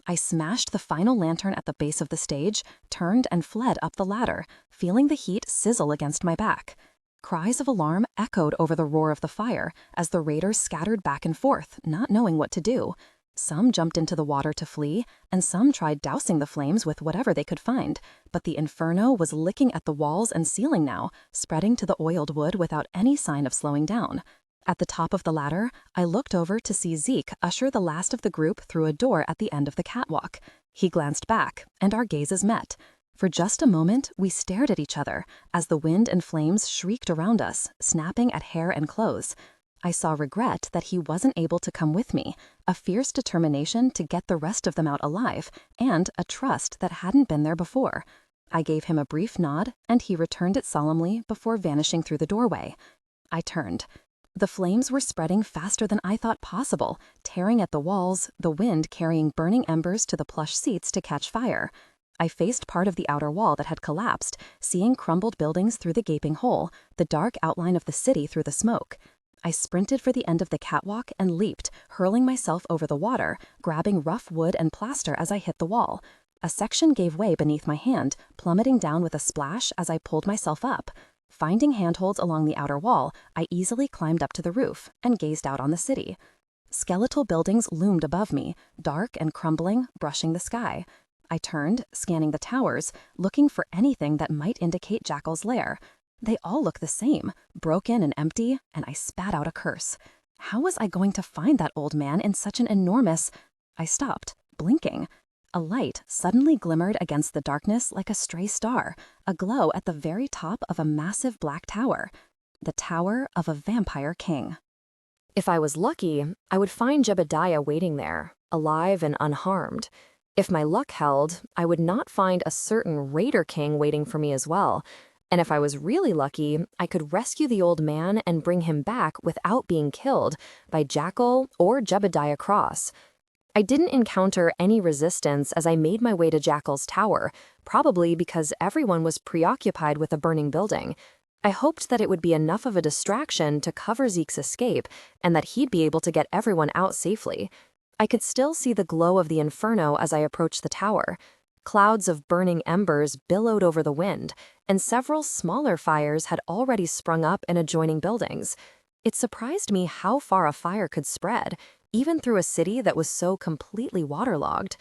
I smashed the final lantern at the base of the stage, turned and fled up the ladder, feeling the heat sizzle against my back. Cries of alarm echoed over the roar of the fire as the raiders scattered back and forth, not knowing what to do. Some jumped into the water to flee, and some tried dousing the flames with whatever they could find, but the inferno was licking at the walls and ceiling now, spreading to the oiled wood without any sign of slowing down. At the top of the ladder, I looked over to see Zeke usher the last of the group through a door at the end of the catwalk. He glanced back, and our gazes met. For just a moment, we stared at each other as the wind and flames shrieked around us, snapping at hair and clothes. I saw regret that he wasn't able to come with me, a fierce determination to get the rest of them out alive, and a trust that hadn't been there before. I gave him a brief nod, and he returned it solemnly before vanishing through the doorway. I turned. The flames were spreading faster than I thought possible, tearing at the walls, the wind carrying burning embers to the plush seats to catch fire. I faced part of the outer wall that had collapsed, seeing crumbled buildings through the gaping hole, the dark outline of the city through the smoke. I sprinted for the end of the catwalk and leaped, hurling myself over the water, grabbing rough wood and plaster as I hit the wall. A section gave way beneath my hand, plummeting down with a splash as I pulled myself up. Finding handholds along the outer wall, I easily climbed up to the roof and gazed out on the city. Skeletal buildings loomed above me, dark and crumbling, brushing the sky. I turned, scanning the towers, looking for anything that might indicate Jackal's lair. They all look the same, broken and empty, and I spat out a curse. How was I going to find that old man in such an enormous... I stopped, blinking. A light suddenly glimmered against the darkness like a stray star, a glow at the very top of a massive black tower. The tower of a vampire king. If I was lucky, I would find Jebediah waiting there, alive and unharmed. If my luck held, I would not find a certain Raider King waiting for me as well. And if I was really lucky, I could rescue the old man and bring him back without being killed by Jackal or Jebediah Cross. I didn't encounter any resistance as I made my way to Jackal's tower, probably because everyone was preoccupied with a burning building. I hoped that it would be enough of a distraction to cover Zeke's escape and that he'd be able to get everyone out safely. I could still see the glow of the inferno as I approached the tower. Clouds of burning embers billowed over the wind, and several smaller fires had already sprung up in adjoining buildings. It surprised me how far a fire could spread, even through a city that was so completely waterlogged.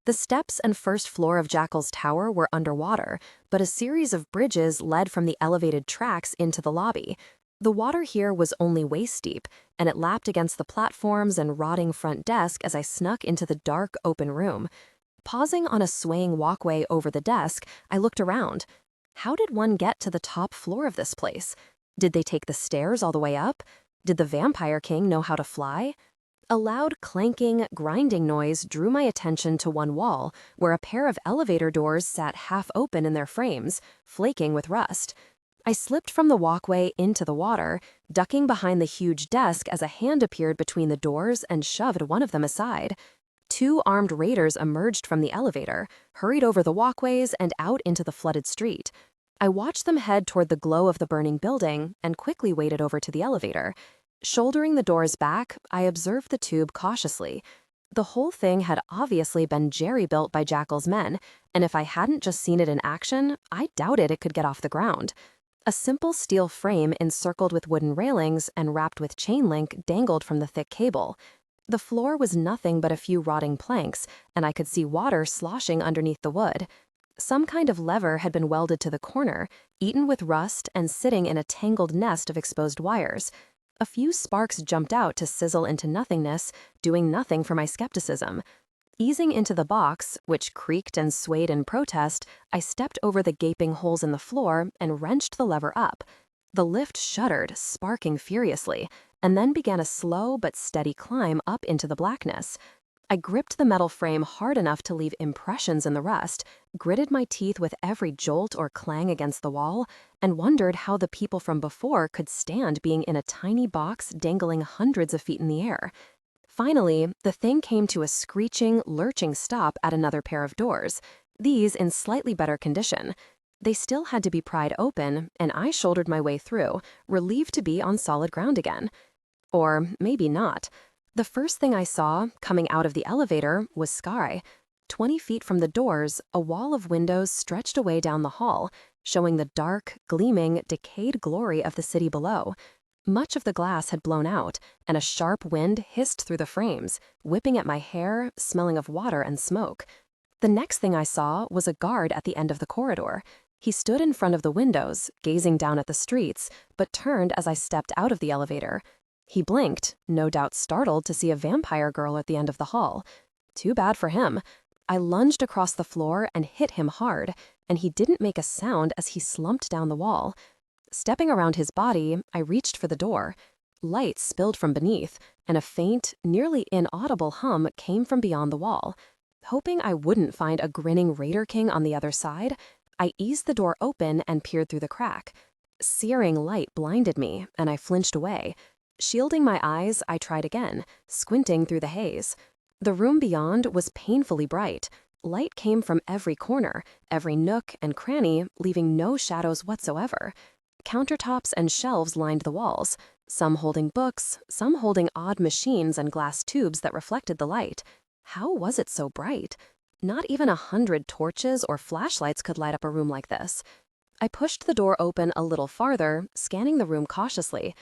The steps and first floor of Jackal's tower were underwater, but a series of bridges led from the elevated tracks into the lobby. The water here was only waist-deep, and it lapped against the platforms and rotting front desk as I snuck into the dark, open room. Pausing on a swaying walkway over the desk, I looked around. How did one get to the top floor of this place? Did they take the stairs all the way up? Did the Vampire King know how to fly? A loud clanking, grinding noise drew my attention to one wall, where a pair of elevator doors sat half open in their frames, flaking with rust. I slipped from the walkway into the water, ducking behind the huge desk as a hand appeared between the doors and shoved one of them aside. Two armed raiders emerged from the elevator, hurried over the walkways and out into the flooded street. I watched them head toward the glow of the burning building and quickly waded over to the elevator. Shouldering the doors back, I observed the tube cautiously. The whole thing had obviously been jerry-built by Jackal's men, and if I hadn't just seen it in action, I doubted it could get off the ground. A simple steel frame encircled with wooden railings and wrapped with chain link dangled from the thick cable. The floor was nothing but a few rotting planks, and I could see water sloshing underneath the wood. Some kind of lever had been welded to the corner, eaten with rust and sitting in a tangled nest of exposed wires. A few sparks jumped out to sizzle into nothingness, doing nothing for my skepticism. Easing into the box, which creaked and swayed in protest, I stepped over the gaping holes in the floor and wrenched the lever up. The lift shuddered, sparking furiously, and then began a slow but steady climb up into the blackness. I gripped the metal frame hard enough to leave impressions in the rust, gritted my teeth with every jolt or clang against the wall, and wondered how the people from before could stand being in a tiny box dangling hundreds of feet in the air. Finally, the thing came to a screeching, lurching stop at another pair of doors, these in slightly better condition. They still had to be pried open, and I shouldered my way through, relieved to be on solid ground again. Or maybe not. The first thing I saw, coming out of the elevator, was sky. 20 feet from the doors, a wall of windows stretched away down the hall, showing the dark, gleaming, decayed glory of the city below. Much of the glass had blown out, and a sharp wind hissed through the frames, whipping at my hair, smelling of water and smoke. The next thing I saw was a guard at the end of the corridor. He stood in front of the windows, gazing down at the streets, but turned as I stepped out of the elevator. He blinked, no doubt startled to see a vampire girl at the end of the hall. Too bad for him. I lunged across the floor and hit him hard, and he didn't make a sound as he slumped down the wall. Stepping around his body, I reached for the door. Light spilled from beneath, and a faint, nearly inaudible hum came from beyond the wall. Hoping I wouldn't find a grinning Raider King on the other side, I eased the door open and peered through the crack. Searing light blinded me, and I flinched away. Shielding my eyes, I tried again, squinting through the haze. The room beyond was painfully bright. Light came from every corner, every nook and cranny, leaving no shadows whatsoever. Countertops and shelves lined the walls, some holding books, some holding odd machines and glass tubes that reflected the light. How was it so bright? Not even 100 torches or flashlights could light up a room like this. I pushed the door open a little farther, scanning the room cautiously.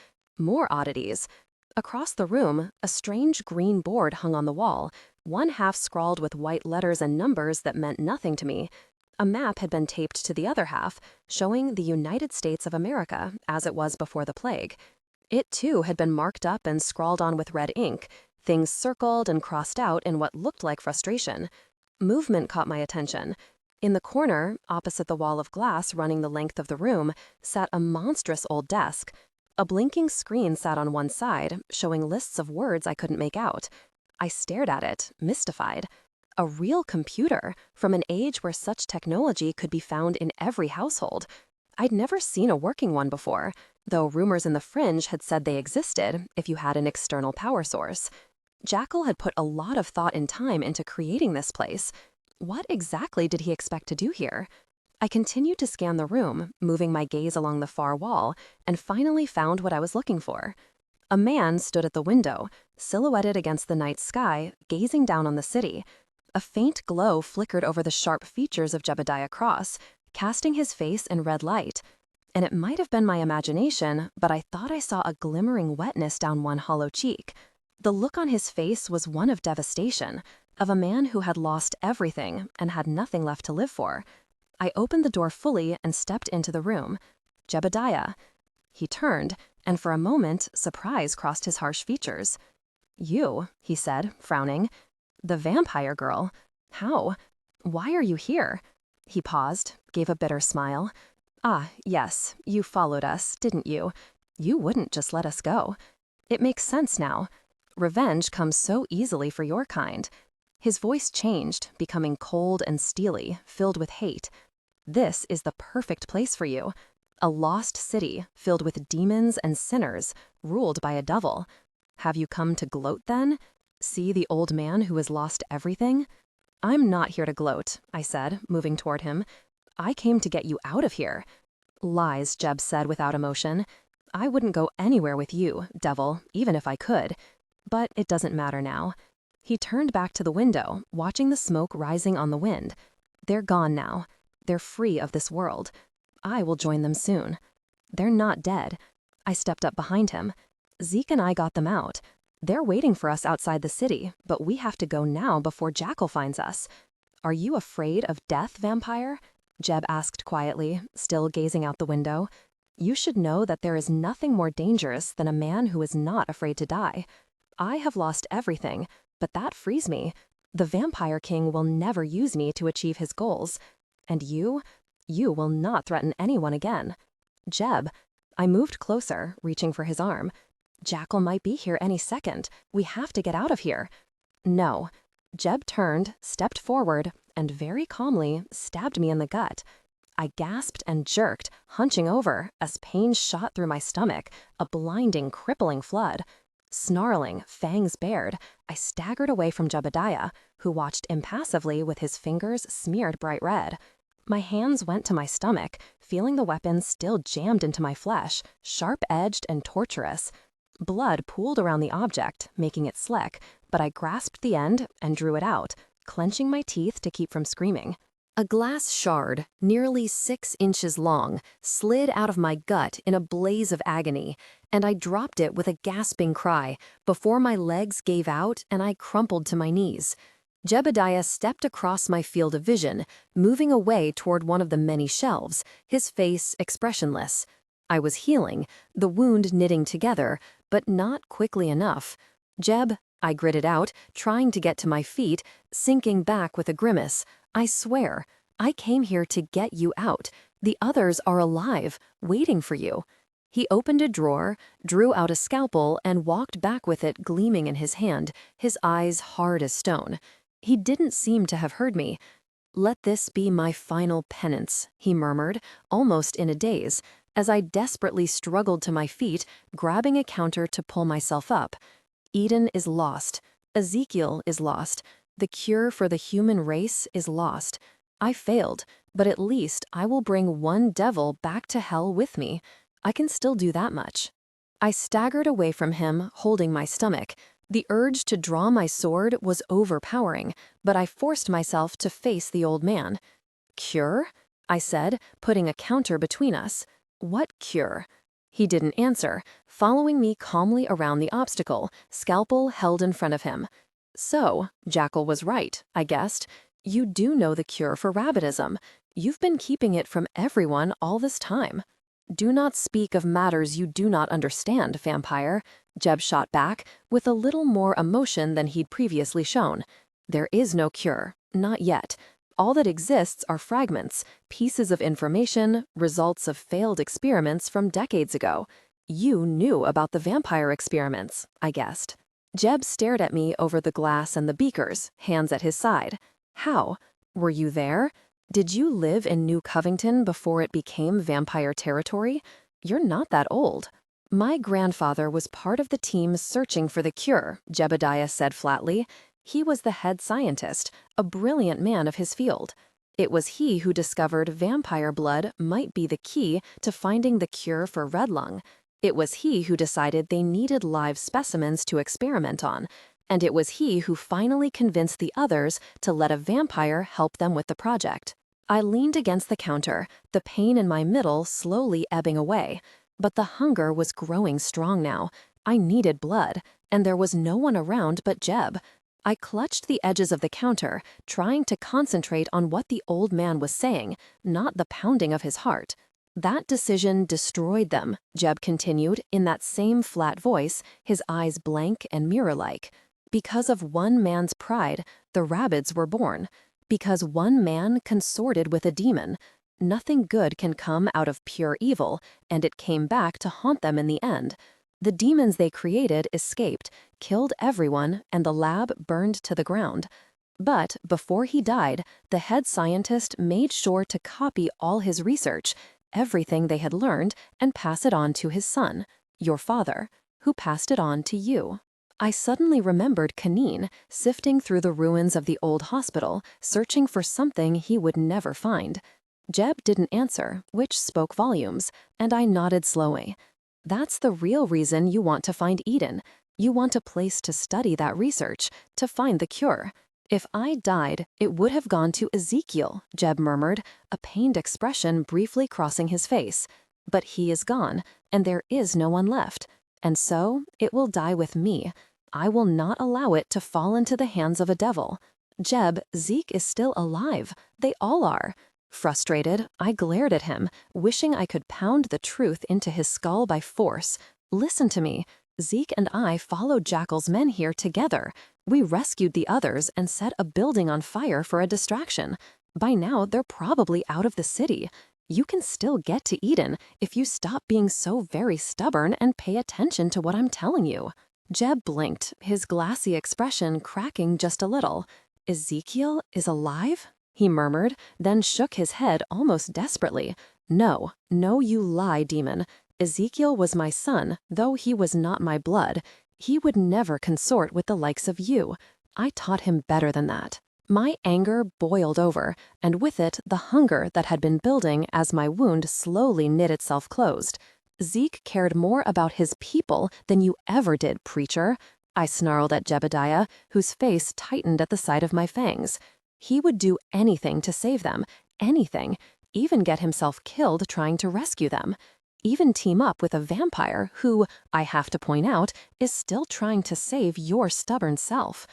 More oddities. Across the room, a strange green board hung on the wall, one half scrawled with white letters and numbers that meant nothing to me. A map had been taped to the other half, showing the United States of America as it was before the plague. It, too, had been marked up and scrawled on with red ink, things circled and crossed out in what looked like frustration. Movement caught my attention. In the corner, opposite the wall of glass running the length of the room, sat a monstrous old desk. A blinking screen sat on one side, showing lists of words I couldn't make out. I stared at it, mystified. A real computer, from an age where such technology could be found in every household. I'd never seen a working one before, though rumors in the Fringe had said they existed if you had an external power source. Jackal had put a lot of thought and time into creating this place. What exactly did he expect to do here? I continued to scan the room, moving my gaze along the far wall, and finally found what I was looking for. A man stood at the window, silhouetted against the night sky, gazing down on the city. A faint glow flickered over the sharp features of Jebediah Cross, casting his face in red light. And it might have been my imagination, but I thought I saw a glimmering wetness down one hollow cheek. The look on his face was one of devastation, of a man who had lost everything and had nothing left to live for. I opened the door fully and stepped into the room. Jebediah. He turned, and for a moment, surprise crossed his harsh features. "You," he said, frowning. "The vampire girl. How? Why are you here?" He paused, gave a bitter smile. Ah, yes, you followed us, didn't you? You wouldn't just let us go. It makes sense now. Revenge comes so easily for your kind. His voice changed, becoming cold and steely, filled with hate. This is the perfect place for you. A lost city filled with demons and sinners, ruled by a devil. Have you come to gloat then? See the old man who has lost everything? I'm not here to gloat, I said, moving toward him. I came to get you out of here. Lies, Jeb said without emotion. I wouldn't go anywhere with you, devil, even if I could. But it doesn't matter now. He turned back to the window, watching the smoke rising on the wind. They're gone now. They're free of this world. I will join them soon. They're not dead. I stepped up behind him. Zeke and I got them out. They're waiting for us outside the city, but we have to go now before Jackal finds us. Are you afraid of death, vampire? Jeb asked quietly, still gazing out the window. You should know that there is nothing more dangerous than a man who is not afraid to die. I have lost everything, but that frees me. The Vampire King will never use me to achieve his goals. And you will not threaten anyone again. Jeb, I moved closer, reaching for his arm. Jackal might be here any second. We have to get out of here. No. Jeb turned, stepped forward, and very calmly stabbed me in the gut. I gasped and jerked, hunching over, as pain shot through my stomach, a blinding, crippling flood. Snarling, fangs bared, I staggered away from Jebediah, who watched impassively with his fingers smeared bright red. My hands went to my stomach, feeling the weapon still jammed into my flesh, sharp-edged and torturous. Blood pooled around the object, making it slick, but I grasped the end and drew it out, clenching my teeth to keep from screaming. A glass shard, nearly 6 inches long, slid out of my gut in a blaze of agony, and I dropped it with a gasping cry before my legs gave out and I crumpled to my knees. Jebediah stepped across my field of vision, moving away toward one of the many shelves, his face expressionless. I was healing, the wound knitting together, but not quickly enough. Jeb, I gritted out, trying to get to my feet, sinking back with a grimace. I swear, I came here to get you out. The others are alive, waiting for you. He opened a drawer, drew out a scalpel, and walked back with it gleaming in his hand, his eyes hard as stone. He didn't seem to have heard me. Let this be my final penance, he murmured, almost in a daze, as I desperately struggled to my feet, grabbing a counter to pull myself up. Eden is lost. Ezekiel is lost. The cure for the human race is lost. I failed, but at least I will bring one devil back to hell with me. I can still do that much. I staggered away from him, holding my stomach. The urge to draw my sword was overpowering, but I forced myself to face the old man. Cure? I said, putting a counter between us. What cure? He didn't answer, following me calmly around the obstacle, scalpel held in front of him. So, Jackal was right, I guessed. You do know the cure for rabbitism. You've been keeping it from everyone all this time. Do not speak of matters you do not understand, vampire, Jeb shot back, with a little more emotion than he'd previously shown. There is no cure, not yet. All that exists are fragments, pieces of information, results of failed experiments from decades ago. You knew about the vampire experiments, I guessed. Jeb stared at me over the glass and the beakers, hands at his side. How? Were you there? Did you live in New Covington before it became vampire territory? You're not that old. My grandfather was part of the team searching for the cure, Jebediah said flatly. He was the head scientist, a brilliant man of his field. It was he who discovered vampire blood might be the key to finding the cure for red lung. It was he who decided they needed live specimens to experiment on, and it was he who finally convinced the others to let a vampire help them with the project. I leaned against the counter, the pain in my middle slowly ebbing away, but the hunger was growing strong now. I needed blood, and there was no one around but Jeb. I clutched the edges of the counter, trying to concentrate on what the old man was saying, not the pounding of his heart. That decision destroyed them, Jeb continued in that same flat voice, his eyes blank and mirror-like. Because of one man's pride, the rabbits were born. Because one man consorted with a demon. Nothing good can come out of pure evil, and it came back to haunt them in the end. The demons they created escaped, killed everyone, and the lab burned to the ground. But before he died, the head scientist made sure to copy all his research, everything they had learned, and pass it on to his son, your father, who passed it on to you. I suddenly remembered Kanine, sifting through the ruins of the old hospital, searching for something he would never find. Jeb didn't answer, which spoke volumes, and I nodded slowly. That's the real reason you want to find Eden. You want a place to study that research, to find the cure. If I died, it would have gone to Ezekiel, Jeb murmured, a pained expression briefly crossing his face. But he is gone, and there is no one left. And so, it will die with me. I will not allow it to fall into the hands of a devil. Jeb, Zeke is still alive. They all are. Frustrated, I glared at him, wishing I could pound the truth into his skull by force. Listen to me. Zeke and I followed Jackal's men here together. We rescued the others and set a building on fire for a distraction. By now, they're probably out of the city. You can still get to Eden if you stop being so very stubborn and pay attention to what I'm telling you. Jeb blinked, his glassy expression cracking just a little. Ezekiel is alive? He murmured, then shook his head almost desperately. No, you lie, demon. Ezekiel was my son, though he was not my blood. He would never consort with the likes of you. I taught him better than that. My anger boiled over, and with it the hunger that had been building as my wound slowly knit itself closed. Zeke cared more about his people than you ever did, preacher. I snarled at Jebediah, whose face tightened at the sight of my fangs. He would do anything to save them, anything, even get himself killed trying to rescue them. Even team up with a vampire who, I have to point out, is still trying to save your stubborn self.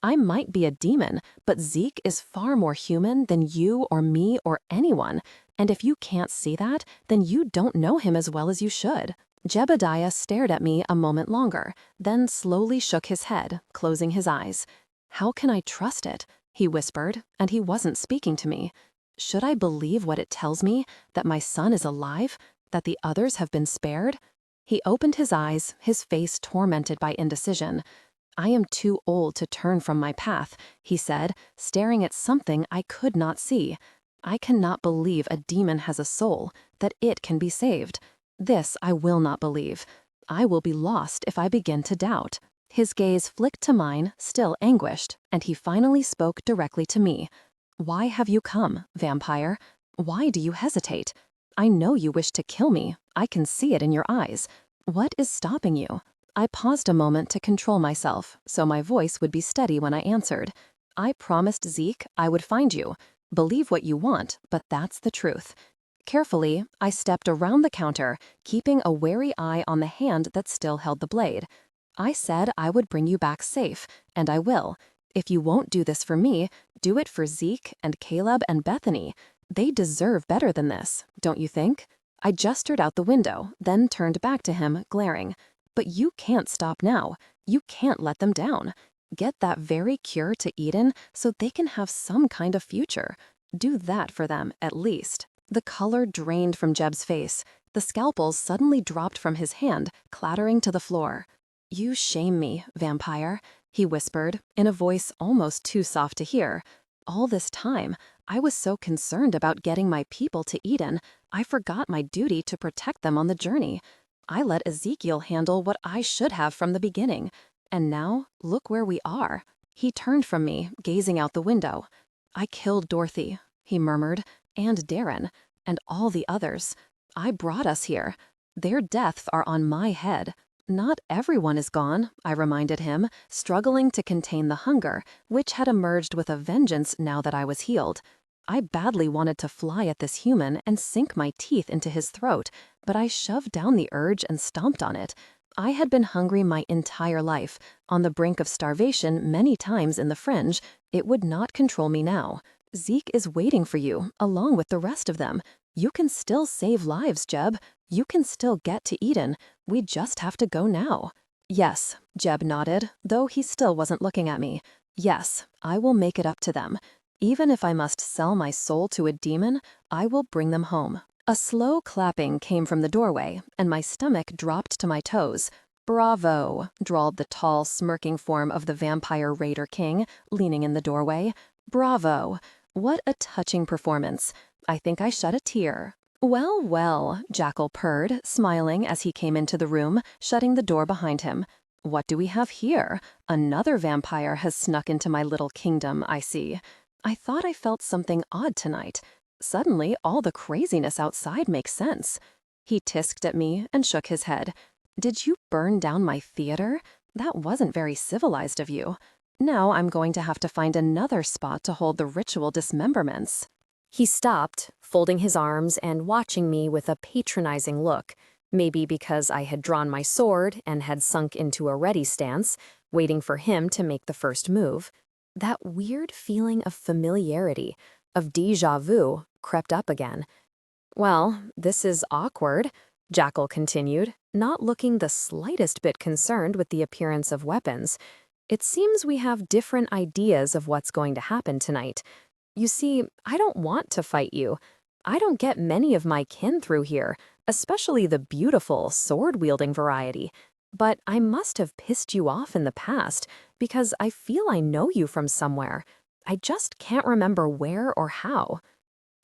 I might be a demon, but Zeke is far more human than you or me or anyone, and if you can't see that, then you don't know him as well as you should. Jebediah stared at me a moment longer, then slowly shook his head, closing his eyes. How can I trust it? He whispered, and he wasn't speaking to me. Should I believe what it tells me, that my son is alive, that the others have been spared? He opened his eyes, his face tormented by indecision. I am too old to turn from my path, he said, staring at something I could not see. I cannot believe a demon has a soul, that it can be saved. This I will not believe. I will be lost if I begin to doubt. His gaze flicked to mine, still anguished, and he finally spoke directly to me. Why have you come, vampire? Why do you hesitate? I know you wish to kill me. I can see it in your eyes. What is stopping you? I paused a moment to control myself, so my voice would be steady when I answered. I promised Zeke I would find you. Believe what you want, but that's the truth. Carefully, I stepped around the counter, keeping a wary eye on the hand that still held the blade. I said I would bring you back safe, and I will. If you won't do this for me, do it for Zeke and Caleb and Bethany. They deserve better than this, don't you think? I gestured out the window, then turned back to him, glaring. But you can't stop now. You can't let them down. Get that very cure to Eden so they can have some kind of future. Do that for them, at least. The color drained from Jeb's face. The scalpels suddenly dropped from his hand, clattering to the floor. You shame me, vampire, he whispered, in a voice almost too soft to hear. All this time, I was so concerned about getting my people to Eden, I forgot my duty to protect them on the journey. I let Ezekiel handle what I should have from the beginning. And now, look where we are. He turned from me, gazing out the window. I killed Dorothy, he murmured, and Darren, and all the others. I brought us here. Their deaths are on my head. Not everyone is gone, I reminded him, struggling to contain the hunger, which had emerged with a vengeance now that I was healed. I badly wanted to fly at this human and sink my teeth into his throat, but I shoved down the urge and stomped on it. I had been hungry my entire life, on the brink of starvation many times in the Fringe. It would not control me now. Zeke is waiting for you, along with the rest of them. You can still save lives, Jeb. You can still get to Eden. We just have to go now. Yes, Jeb nodded, though he still wasn't looking at me. Yes, I will make it up to them. Even if I must sell my soul to a demon, I will bring them home. A slow clapping came from the doorway, and my stomach dropped to my toes. "Bravo," drawled the tall, smirking form of the vampire raider king, leaning in the doorway. "Bravo. What a touching performance. I think I shed a tear." "Well, well," Jackal purred, smiling as he came into the room, shutting the door behind him. "What do we have here? Another vampire has snuck into my little kingdom, I see. I thought I felt something odd tonight. Suddenly, all the craziness outside makes sense." He tisked at me and shook his head. "Did you burn down my theater? That wasn't very civilized of you. Now I'm going to have to find another spot to hold the ritual dismemberments." He stopped, folding his arms and watching me with a patronizing look, maybe because I had drawn my sword and had sunk into a ready stance, waiting for him to make the first move. That weird feeling of familiarity, of déjà vu, crept up again. "Well, this is awkward," Jackal continued, not looking the slightest bit concerned with the appearance of weapons. "It seems we have different ideas of what's going to happen tonight. You see, I don't want to fight you. I don't get many of my kin through here, especially the beautiful, sword-wielding variety. But I must have pissed you off in the past, because I feel I know you from somewhere. I just can't remember where or how."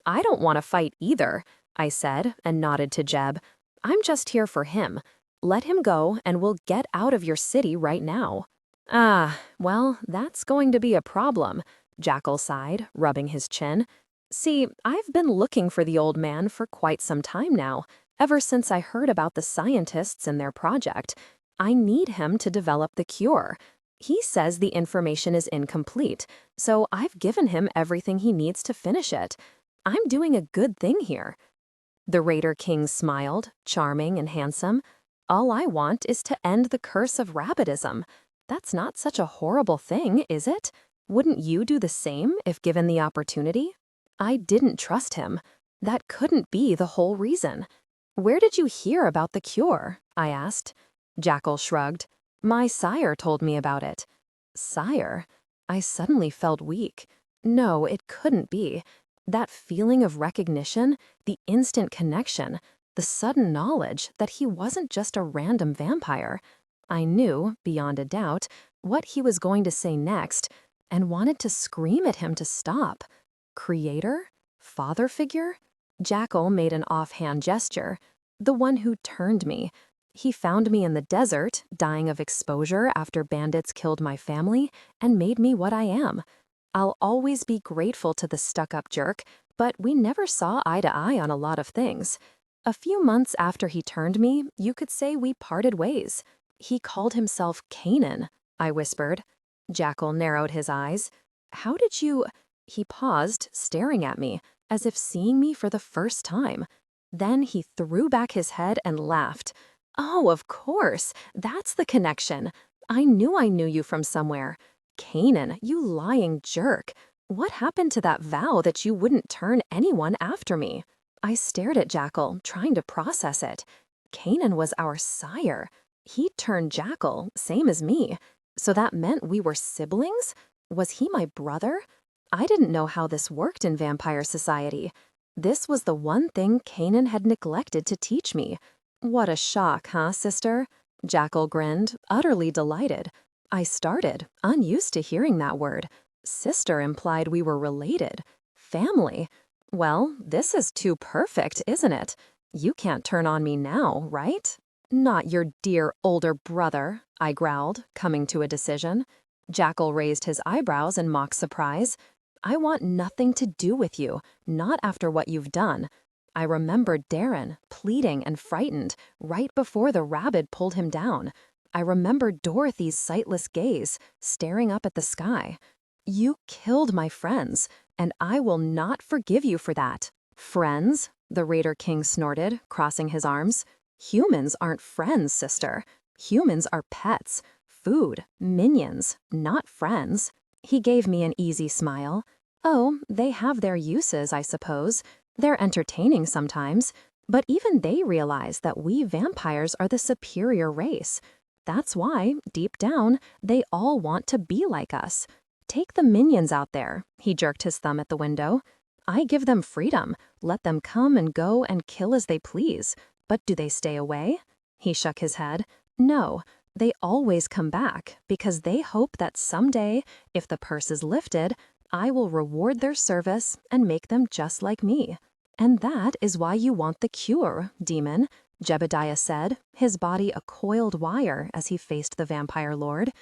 "I don't want to fight either," I said, and nodded to Jeb. "I'm just here for him. Let him go, and we'll get out of your city right now." "Ah, well, that's going to be a problem," Jackal sighed, rubbing his chin. "See, I've been looking for the old man for quite some time now, ever since I heard about the scientists and their project. I need him to develop the cure. He says the information is incomplete, so I've given him everything he needs to finish it. I'm doing a good thing here." The Raider King smiled, charming and handsome. "All I want is to end the curse of rabbitism. That's not such a horrible thing, is it? Wouldn't you do the same if given the opportunity?" I didn't trust him. That couldn't be the whole reason. "Where did you hear about the cure?" I asked. Jackal shrugged. "My sire told me about it." Sire? I suddenly felt weak. No, it couldn't be. That feeling of recognition, the instant connection, the sudden knowledge that he wasn't just a random vampire. I knew, beyond a doubt, what he was going to say next, and wanted to scream at him to stop. Creator? Father figure? Jackal made an offhand gesture. The one who turned me. He found me in the desert, dying of exposure after bandits killed my family, and made me what I am. I'll always be grateful to the stuck-up jerk, but we never saw eye to eye on a lot of things. A few months after he turned me, you could say we parted ways. He called himself Canaan, I whispered. Jackal narrowed his eyes. "How did you—" He paused, staring at me, as if seeing me for the first time. Then he threw back his head and laughed. "Oh, of course, that's the connection. I knew you from somewhere. Canaan, you lying jerk. What happened to that vow that you wouldn't turn anyone after me?" I stared at Jackal, trying to process it. Canaan was our sire. He turned Jackal, same as me. So that meant we were siblings? Was he my brother? I didn't know how this worked in vampire society. This was the one thing Canaan had neglected to teach me. What a shock, huh, sister? Jackal grinned, utterly delighted. I started, unused to hearing that word. Sister implied we were related. Family. Well, this is too perfect, isn't it? You can't turn on me now, right? "Not your dear older brother," I growled, coming to a decision. Jackal raised his eyebrows in mock surprise. "I want nothing to do with you, not after what you've done." I remembered Darren, pleading and frightened, right before the rabbit pulled him down. I remembered Dorothy's sightless gaze, staring up at the sky. "You killed my friends, and I will not forgive you for that." "Friends?" the Raider King snorted, crossing his arms. "Humans aren't friends, sister. Humans are pets, food, minions, not friends." He gave me an easy smile. "Oh, they have their uses, I suppose. They're entertaining sometimes, but even they realize that we vampires are the superior race. That's why, deep down, they all want to be like us. Take the minions out there. He jerked his thumb at the window. I give them freedom. Let them come and go and kill as they please. But do they stay away? He shook his head. No, they always come back because they hope that someday, if the purse is lifted, I will reward their service and make them just like me. And that is why you want the cure, demon, Jebediah said, his body a coiled wire as he faced the vampire lord.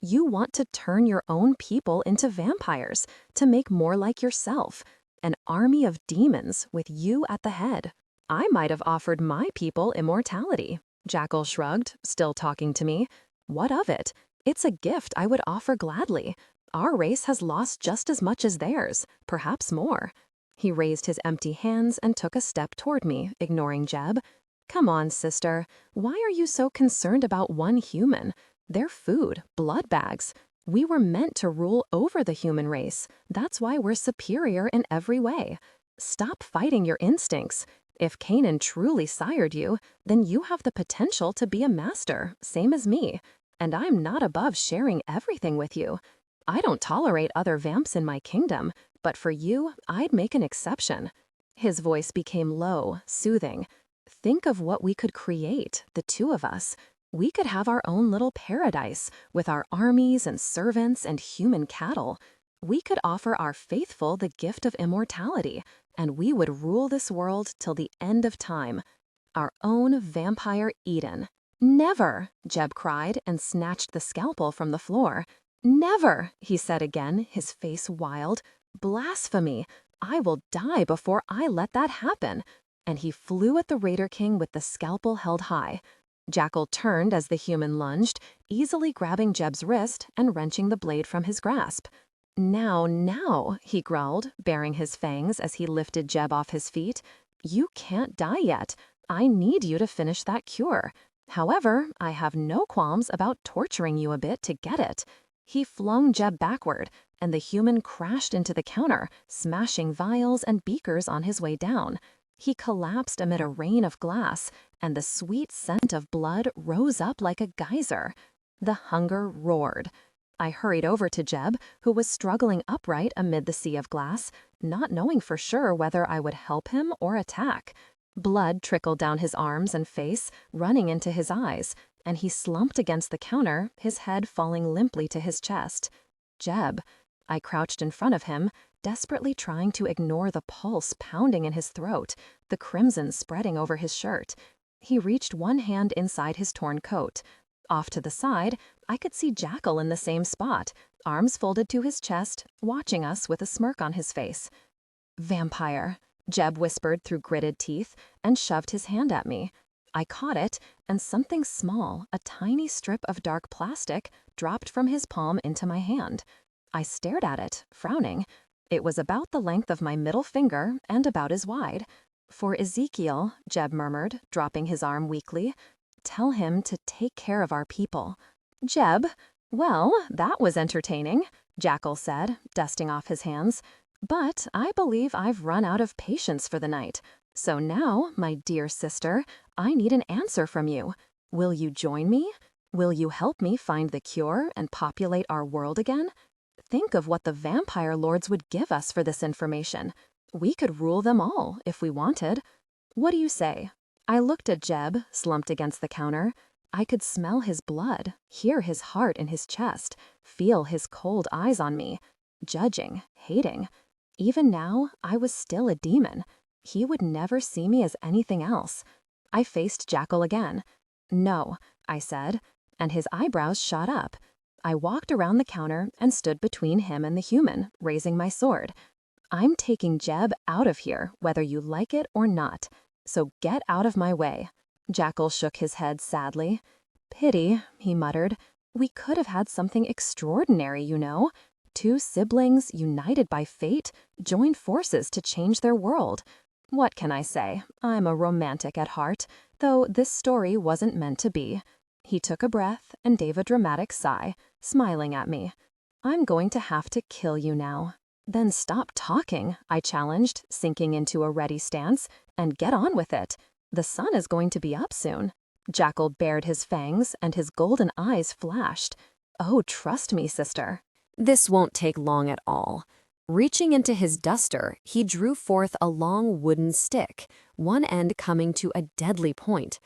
You want to turn your own people into vampires, to make more like yourself. An army of demons with you at the head. I might have offered my people immortality. Jackal shrugged, still talking to me. What of it? It's a gift I would offer gladly. Our race has lost just as much as theirs, perhaps more. He raised his empty hands and took a step toward me, ignoring Jeb. Come on, sister. Why are you so concerned about one human? They're food, blood bags. We were meant to rule over the human race. That's why we're superior in every way. Stop fighting your instincts. If Canaan truly sired you, then you have the potential to be a master, same as me. And I'm not above sharing everything with you. I don't tolerate other vamps in my kingdom, but for you, I'd make an exception. His voice became low, soothing. Think of what we could create, the two of us. We could have our own little paradise with our armies and servants and human cattle. We could offer our faithful the gift of immortality, and we would rule this world till the end of time. Our own vampire Eden. Never, Jeb cried and snatched the scalpel from the floor. Never, he said again, his face wild. Blasphemy. I will die before I let that happen. And he flew at the Raider King with the scalpel held high. Jackal turned as the human lunged, easily grabbing Jeb's wrist and wrenching the blade from his grasp. Now, he growled, baring his fangs as he lifted Jeb off his feet. You can't die yet. I need you to finish that cure. However, I have no qualms about torturing you a bit to get it. He flung Jeb backward, and the human crashed into the counter, smashing vials and beakers on his way down. He collapsed amid a rain of glass, and the sweet scent of blood rose up like a geyser. The hunger roared. I hurried over to Jeb, who was struggling upright amid the sea of glass, not knowing for sure whether I would help him or attack. Blood trickled down his arms and face, running into his eyes, and he slumped against the counter, his head falling limply to his chest. Jeb. I crouched in front of him, desperately trying to ignore the pulse pounding in his throat, the crimson spreading over his shirt. He reached one hand inside his torn coat. Off to the side, I could see Jackal in the same spot, arms folded to his chest, watching us with a smirk on his face. Vampire, Jeb whispered through gritted teeth and shoved his hand at me. I caught it, and something small, a tiny strip of dark plastic, dropped from his palm into my hand. I stared at it, frowning. It was about the length of my middle finger and about as wide. For Ezekiel, Jeb murmured, dropping his arm weakly. Tell him to take care of our people. Jeb, well, that was entertaining, Jackal said, dusting off his hands. But I believe I've run out of patience for the night. So now, my dear sister, I need an answer from you. Will you join me? Will you help me find the cure and populate our world again? Think of what the vampire lords would give us for this information. We could rule them all if we wanted. What do you say? I looked at Jeb, slumped against the counter. I could smell his blood, hear his heart in his chest, feel his cold eyes on me, judging, hating. Even now, I was still a demon. He would never see me as anything else. I faced Jackal again. No, I said, and his eyebrows shot up. I walked around the counter and stood between him and the human, raising my sword. I'm taking Jeb out of here, whether you like it or not. So get out of my way. Jackal shook his head sadly. Pity, he muttered. We could have had something extraordinary, you know. Two siblings, united by fate, joined forces to change their world. What can I say? I'm a romantic at heart, though this story wasn't meant to be. He took a breath and gave a dramatic sigh, smiling at me. I'm going to have to kill you now. Then stop talking, I challenged, sinking into a ready stance, and get on with it. The sun is going to be up soon. Jackal bared his fangs, and his golden eyes flashed. Oh, trust me, sister. This won't take long at all. Reaching into his duster, he drew forth a long wooden stick, one end coming to a deadly point.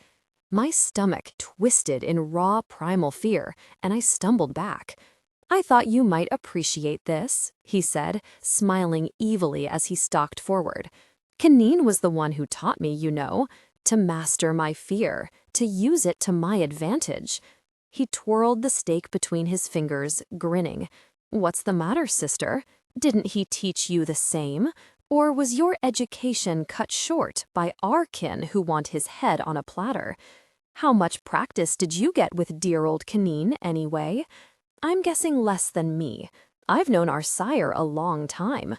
My stomach twisted in raw primal fear, and I stumbled back. "I thought you might appreciate this," he said, smiling evilly as he stalked forward. "Kanine was the one who taught me, you know, to master my fear, to use it to my advantage." He twirled the stake between his fingers, grinning. "What's the matter, sister? Didn't he teach you the same? Or was your education cut short by our kin who want his head on a platter? How much practice did you get with dear old Kanine, anyway? I'm guessing less than me. I've known our sire a long time.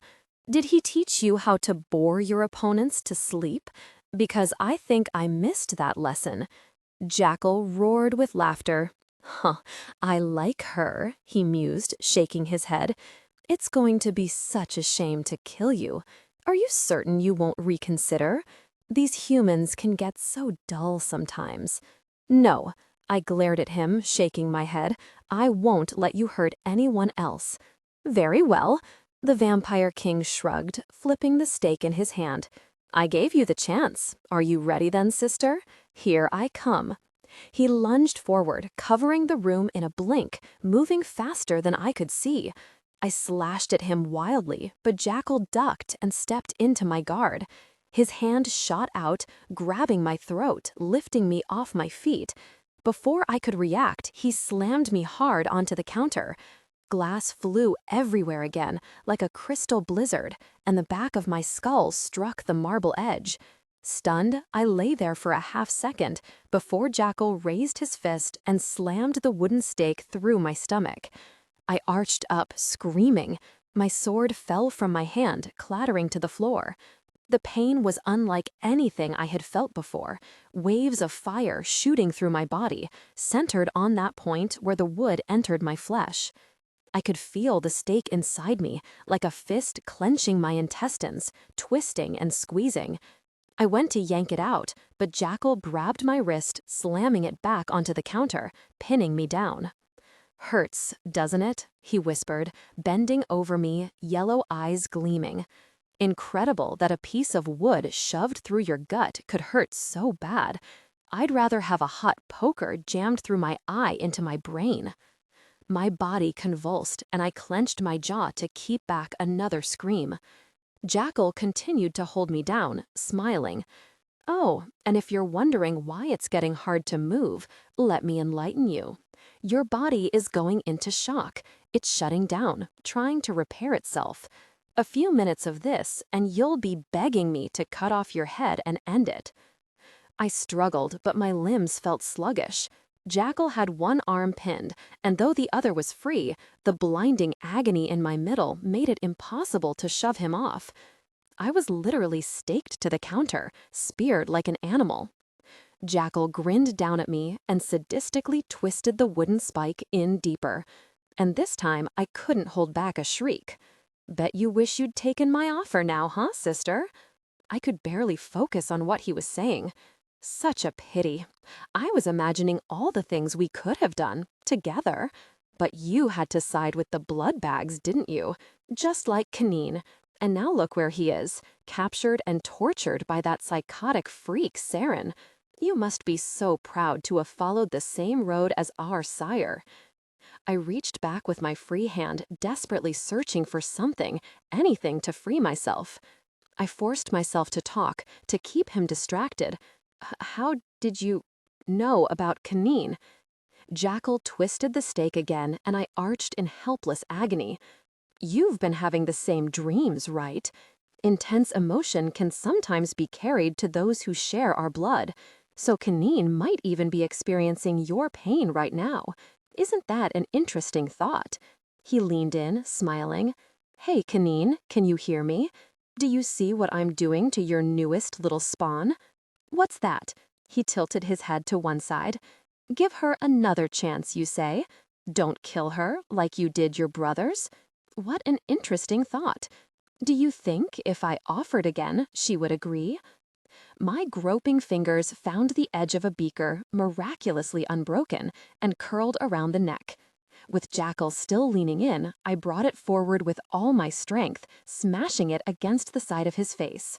Did he teach you how to bore your opponents to sleep? Because I think I missed that lesson." Jackal roared with laughter. "Huh, I like her," he mused, shaking his head. "It's going to be such a shame to kill you. Are you certain you won't reconsider? These humans can get so dull sometimes." "No," I glared at him, shaking my head. "I won't let you hurt anyone else." "Very well." The Vampire King shrugged, flipping the stake in his hand. "I gave you the chance. Are you ready then, sister? Here I come." He lunged forward, covering the room in a blink, moving faster than I could see. I slashed at him wildly, but Jackal ducked and stepped into my guard. His hand shot out, grabbing my throat, lifting me off my feet. Before I could react, he slammed me hard onto the counter. Glass flew everywhere again, like a crystal blizzard, and the back of my skull struck the marble edge. Stunned, I lay there for a half second before Jackal raised his fist and slammed the wooden stake through my stomach. I arched up, screaming. My sword fell from my hand, clattering to the floor. The pain was unlike anything I had felt before, waves of fire shooting through my body, centered on that point where the wood entered my flesh. I could feel the stake inside me, like a fist clenching my intestines, twisting and squeezing. I went to yank it out, but Jackal grabbed my wrist, slamming it back onto the counter, pinning me down. "Hurts, doesn't it?" he whispered, bending over me, yellow eyes gleaming. Incredible that a piece of wood shoved through your gut could hurt so bad. I'd rather have a hot poker jammed through my eye into my brain. My body convulsed, and I clenched my jaw to keep back another scream. Jackal continued to hold me down, smiling. "Oh, and if you're wondering why it's getting hard to move, let me enlighten you. Your body is going into shock. It's shutting down, trying to repair itself. A few minutes of this, and you'll be begging me to cut off your head and end it." I struggled, but my limbs felt sluggish. Jackal had one arm pinned, and though the other was free, the blinding agony in my middle made it impossible to shove him off. I was literally staked to the counter, speared like an animal. Jackal grinned down at me and sadistically twisted the wooden spike in deeper. And this time I couldn't hold back a shriek. "Bet you wish you'd taken my offer now, huh, sister?" I could barely focus on what he was saying. Such a pity. I was imagining all the things we could have done, together. But you had to side with the blood bags, didn't you? Just like Kanine. And now look where he is, captured and tortured by that psychotic freak, Saren. You must be so proud to have followed the same road as our sire. I reached back with my free hand, desperately searching for something, anything to free myself. I forced myself to talk, to keep him distracted. "How did you know about Kanine?" Jackal twisted the stake again, and I arched in helpless agony. "You've been having the same dreams, right? Intense emotion can sometimes be carried to those who share our blood. So Kanine might even be experiencing your pain right now. Isn't that an interesting thought?" He leaned in, smiling. "Hey, Kanine, can you hear me? Do you see what I'm doing to your newest little spawn? What's that?" He tilted his head to one side. "Give her another chance, you say? Don't kill her like you did your brothers? What an interesting thought. Do you think if I offered again, she would agree?" My groping fingers found the edge of a beaker, miraculously unbroken, and curled around the neck. With Jackal still leaning in, I brought it forward with all my strength, smashing it against the side of his face.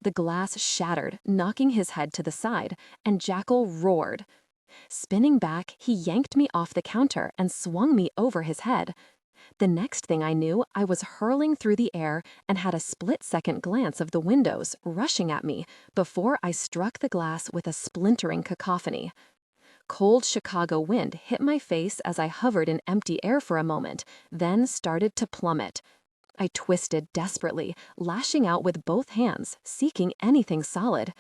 The glass shattered, knocking his head to the side, and Jackal roared. Spinning back, he yanked me off the counter and swung me over his head. The next thing I knew, I was hurling through the air and had a split-second glance of the windows rushing at me before I struck the glass with a splintering cacophony. Cold Chicago wind hit my face as I hovered in empty air for a moment, then started to plummet. I twisted desperately, lashing out with both hands, seeking anything solid.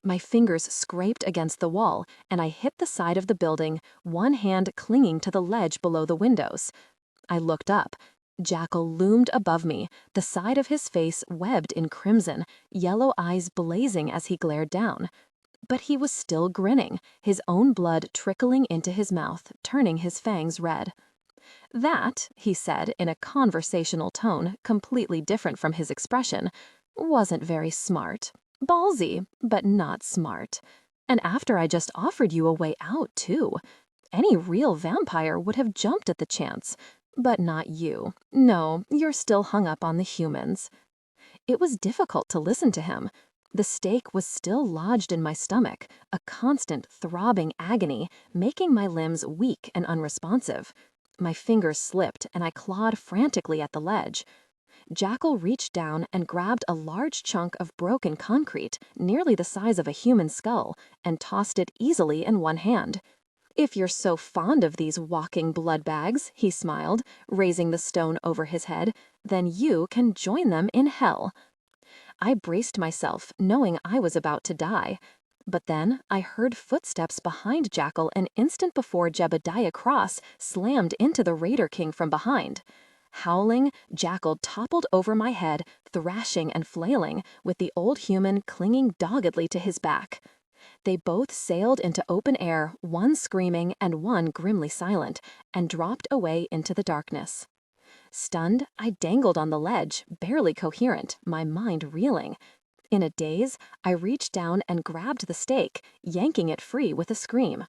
My fingers scraped against the wall, and I hit the side of the building, one hand clinging to the ledge below the windows. I looked up. Jackal loomed above me, the side of his face webbed in crimson, yellow eyes blazing as he glared down. But he was still grinning, his own blood trickling into his mouth, turning his fangs red. That, he said in a conversational tone completely different from his expression, wasn't very smart. Ballsy, but not smart. And after I just offered you a way out, too. Any real vampire would have jumped at the chance. But not you. No, you're still hung up on the humans. It was difficult to listen to him. The stake was still lodged in my stomach, a constant throbbing agony, making my limbs weak and unresponsive. My fingers slipped, and I clawed frantically at the ledge. Jackal reached down and grabbed a large chunk of broken concrete, nearly the size of a human skull, and tossed it easily in one hand. "If you're so fond of these walking blood bags," he smiled, raising the stone over his head, "then you can join them in hell." I braced myself, knowing I was about to die. But then I heard footsteps behind Jackal an instant before Jebediah Cross slammed into the Raider King from behind. Howling, Jackal toppled over my head, thrashing and flailing, with the old human clinging doggedly to his back. They both sailed into open air, one screaming and one grimly silent, and dropped away into the darkness. Stunned, I dangled on the ledge, barely coherent, my mind reeling. In a daze, I reached down and grabbed the stake, yanking it free with a scream.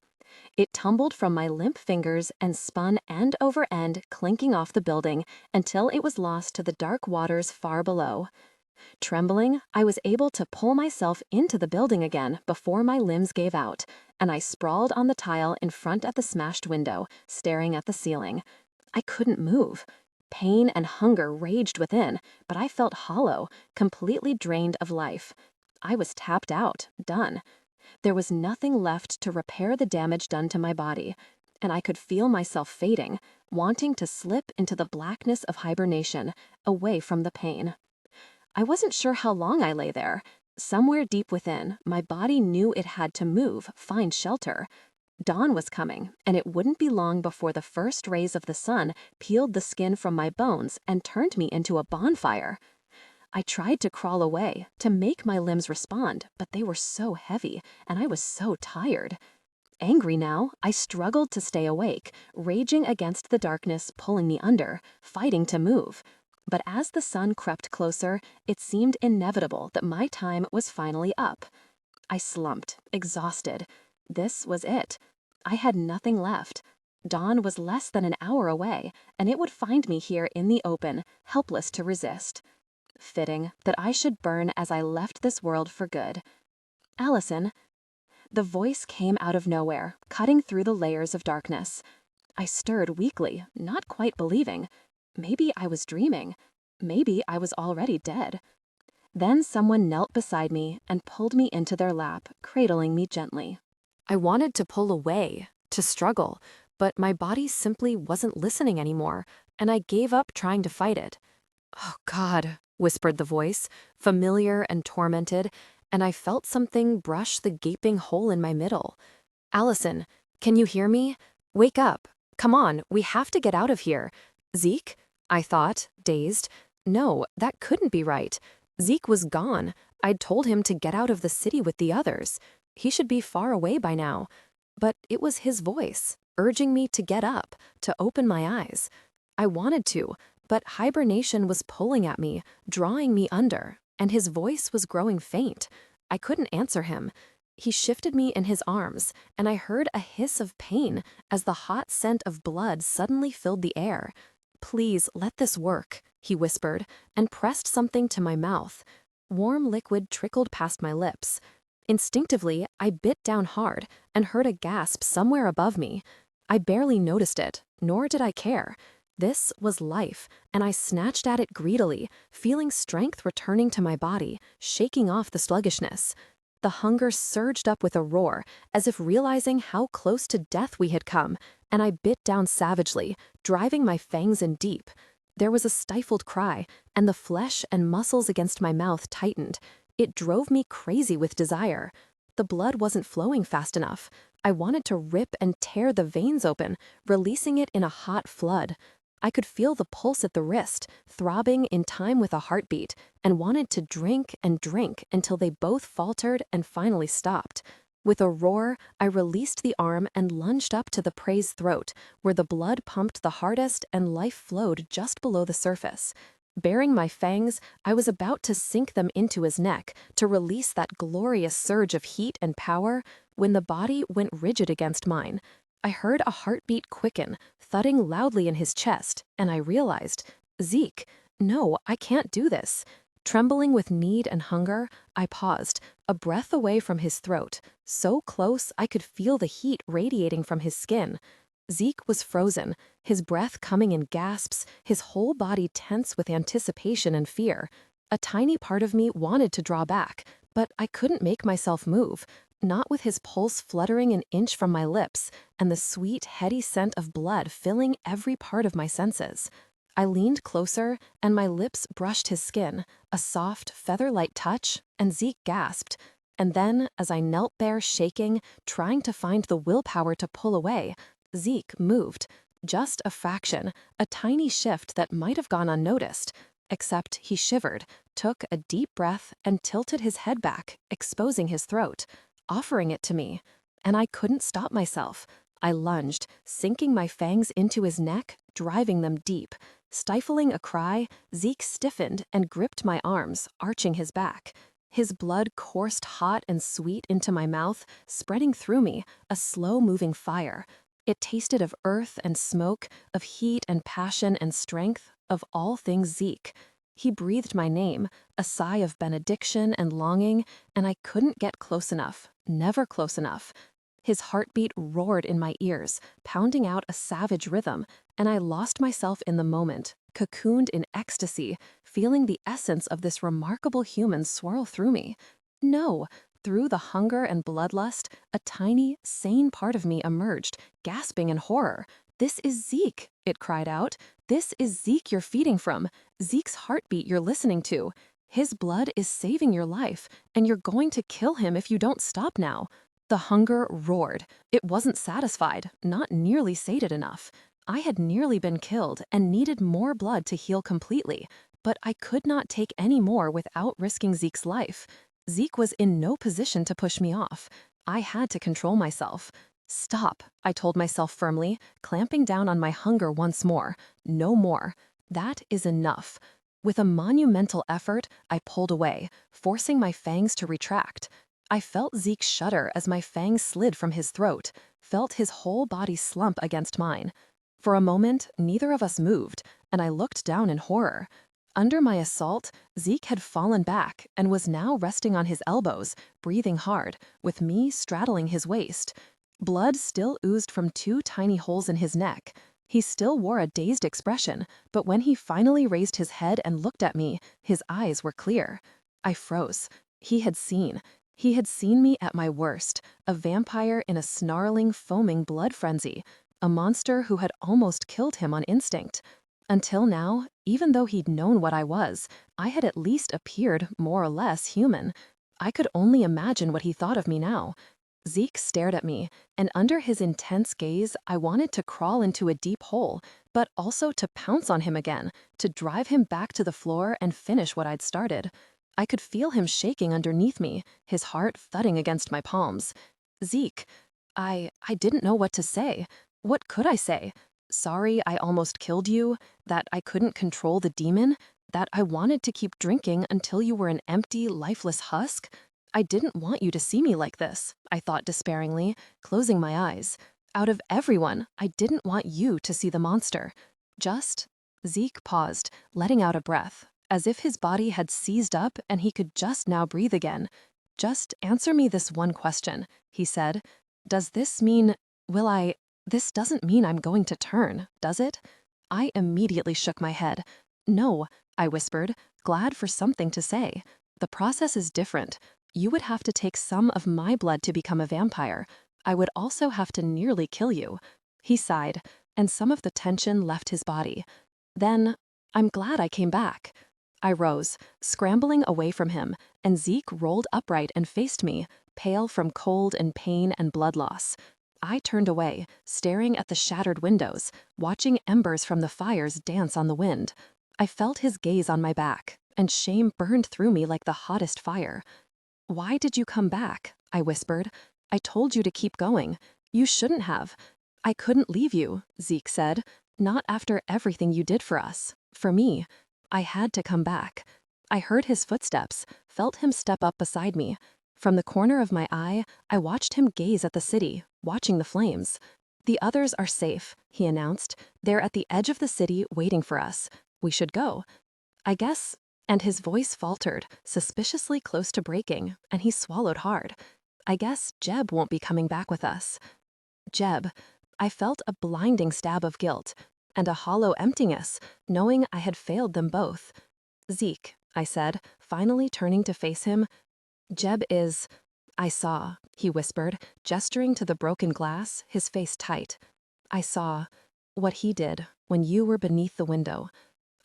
It tumbled from my limp fingers and spun end over end, clinking off the building, until it was lost to the dark waters far below. Trembling, I was able to pull myself into the building again before my limbs gave out, and I sprawled on the tile in front of the smashed window, staring at the ceiling. I couldn't move. Pain and hunger raged within, but I felt hollow, completely drained of life. I was tapped out, done. There was nothing left to repair the damage done to my body, and I could feel myself fading, wanting to slip into the blackness of hibernation, away from the pain. I wasn't sure how long I lay there. Somewhere deep within, my body knew it had to move, find shelter. Dawn was coming, and it wouldn't be long before the first rays of the sun peeled the skin from my bones and turned me into a bonfire. I tried to crawl away, to make my limbs respond, but they were so heavy, and I was so tired. Angry now, I struggled to stay awake, raging against the darkness pulling me under, fighting to move. But as the sun crept closer, it seemed inevitable that my time was finally up. I slumped, exhausted. This was it. I had nothing left. Dawn was less than an hour away, and it would find me here in the open, helpless to resist. Fitting that I should burn as I left this world for good. "Allison." The voice came out of nowhere, cutting through the layers of darkness. I stirred weakly, not quite believing. Maybe I was dreaming. Maybe I was already dead. Then someone knelt beside me and pulled me into their lap, cradling me gently. I wanted to pull away, to struggle, but my body simply wasn't listening anymore, and I gave up trying to fight it. "Oh, God," whispered the voice, familiar and tormented, and I felt something brush the gaping hole in my middle. "Allison, can you hear me? Wake up. Come on, we have to get out of here. Zeke?" I thought, dazed. No, that couldn't be right. Zeke was gone. I'd told him to get out of the city with the others. He should be far away by now. But it was his voice, urging me to get up, to open my eyes. I wanted to, but hibernation was pulling at me, drawing me under, and his voice was growing faint. I couldn't answer him. He shifted me in his arms, and I heard a hiss of pain as the hot scent of blood suddenly filled the air. "Please, let this work," he whispered, and pressed something to my mouth. Warm liquid trickled past my lips. Instinctively, I bit down hard and heard a gasp somewhere above me. I barely noticed it, nor did I care. This was life, and I snatched at it greedily, feeling strength returning to my body, shaking off the sluggishness. The hunger surged up with a roar, as if realizing how close to death we had come, and I bit down savagely, driving my fangs in deep. There was a stifled cry, and the flesh and muscles against my mouth tightened. It drove me crazy with desire. The blood wasn't flowing fast enough. I wanted to rip and tear the veins open, releasing it in a hot flood. I could feel the pulse at the wrist, throbbing in time with a heartbeat, and wanted to drink and drink until they both faltered and finally stopped. With a roar, I released the arm and lunged up to the prey's throat, where the blood pumped the hardest and life flowed just below the surface. Baring my fangs, I was about to sink them into his neck to release that glorious surge of heat and power when the body went rigid against mine. I heard a heartbeat quicken, thudding loudly in his chest, and I realized, Zeke, no, I can't do this. Trembling with need and hunger, I paused, a breath away from his throat, so close I could feel the heat radiating from his skin. Zeke was frozen, his breath coming in gasps, his whole body tense with anticipation and fear. A tiny part of me wanted to draw back, but I couldn't make myself move, not with his pulse fluttering an inch from my lips and the sweet, heady scent of blood filling every part of my senses. I leaned closer, and my lips brushed his skin, a soft, feather-light touch, and Zeke gasped. And then, as I knelt there shaking, trying to find the willpower to pull away, Zeke moved. Just a fraction, a tiny shift that might have gone unnoticed. Except he shivered, took a deep breath, and tilted his head back, exposing his throat, offering it to me. And I couldn't stop myself. I lunged, sinking my fangs into his neck, driving them deep. Stifling a cry, Zeke stiffened and gripped my arms, arching his back. His blood coursed hot and sweet into my mouth, spreading through me, a slow-moving fire. It tasted of earth and smoke, of heat and passion and strength, of all things Zeke. He breathed my name, a sigh of benediction and longing, and I couldn't get close enough, never close enough. His heartbeat roared in my ears, pounding out a savage rhythm, and I lost myself in the moment, cocooned in ecstasy, feeling the essence of this remarkable human swirl through me. No, through the hunger and bloodlust, a tiny, sane part of me emerged, gasping in horror. "This is Zeke," it cried out. "This is Zeke you're feeding from, Zeke's heartbeat you're listening to. His blood is saving your life, and you're going to kill him if you don't stop now." The hunger roared. It wasn't satisfied, not nearly sated enough. I had nearly been killed and needed more blood to heal completely, but I could not take any more without risking Zeke's life. Zeke was in no position to push me off. I had to control myself. "Stop," I told myself firmly, clamping down on my hunger once more. "No more. That is enough." With a monumental effort, I pulled away, forcing my fangs to retract. I felt Zeke shudder as my fangs slid from his throat, felt his whole body slump against mine. For a moment, neither of us moved, and I looked down in horror. Under my assault, Zeke had fallen back and was now resting on his elbows, breathing hard, with me straddling his waist. Blood still oozed from 2 tiny holes in his neck. He still wore a dazed expression, but when he finally raised his head and looked at me, his eyes were clear. I froze. He had seen. He had seen me at my worst, a vampire in a snarling, foaming blood frenzy, a monster who had almost killed him on instinct. Until now, even though he'd known what I was, I had at least appeared more or less human. I could only imagine what he thought of me now. Zeke stared at me, and under his intense gaze, I wanted to crawl into a deep hole, but also to pounce on him again, to drive him back to the floor and finish what I'd started. I could feel him shaking underneath me, his heart thudding against my palms. "Zeke, I didn't know what to say. What could I say? Sorry I almost killed you, that I couldn't control the demon, that I wanted to keep drinking until you were an empty, lifeless husk? I didn't want you to see me like this, I thought despairingly, closing my eyes. Out of everyone, I didn't want you to see the monster. Just... Zeke paused, letting out a breath, as if his body had seized up and he could just now breathe again. Just answer me this one question, he said. Does this mean... This doesn't mean I'm going to turn, does it? I immediately shook my head. No, I whispered, glad for something to say. The process is different. You would have to take some of my blood to become a vampire. I would also have to nearly kill you. He sighed, and some of the tension left his body. Then, I'm glad I came back. I rose, scrambling away from him, and Zeke rolled upright and faced me, pale from cold and pain and blood loss. I turned away, staring at the shattered windows, watching embers from the fires dance on the wind. I felt his gaze on my back, and shame burned through me like the hottest fire. Why did you come back? I whispered. I told you to keep going. You shouldn't have. I couldn't leave you, Zeke said. Not after everything you did for us. For me. I had to come back. I heard his footsteps, felt him step up beside me. From the corner of my eye, I watched him gaze at the city, watching the flames. The others are safe, he announced. They're at the edge of the city waiting for us. We should go. I guess... And his voice faltered, suspiciously close to breaking, and he swallowed hard. I guess Jeb won't be coming back with us. Jeb. I felt a blinding stab of guilt, and a hollow emptiness, knowing I had failed them both. Zeke, I said, finally turning to face him. Jeb is... I saw, he whispered, gesturing to the broken glass, his face tight. I saw what he did when you were beneath the window.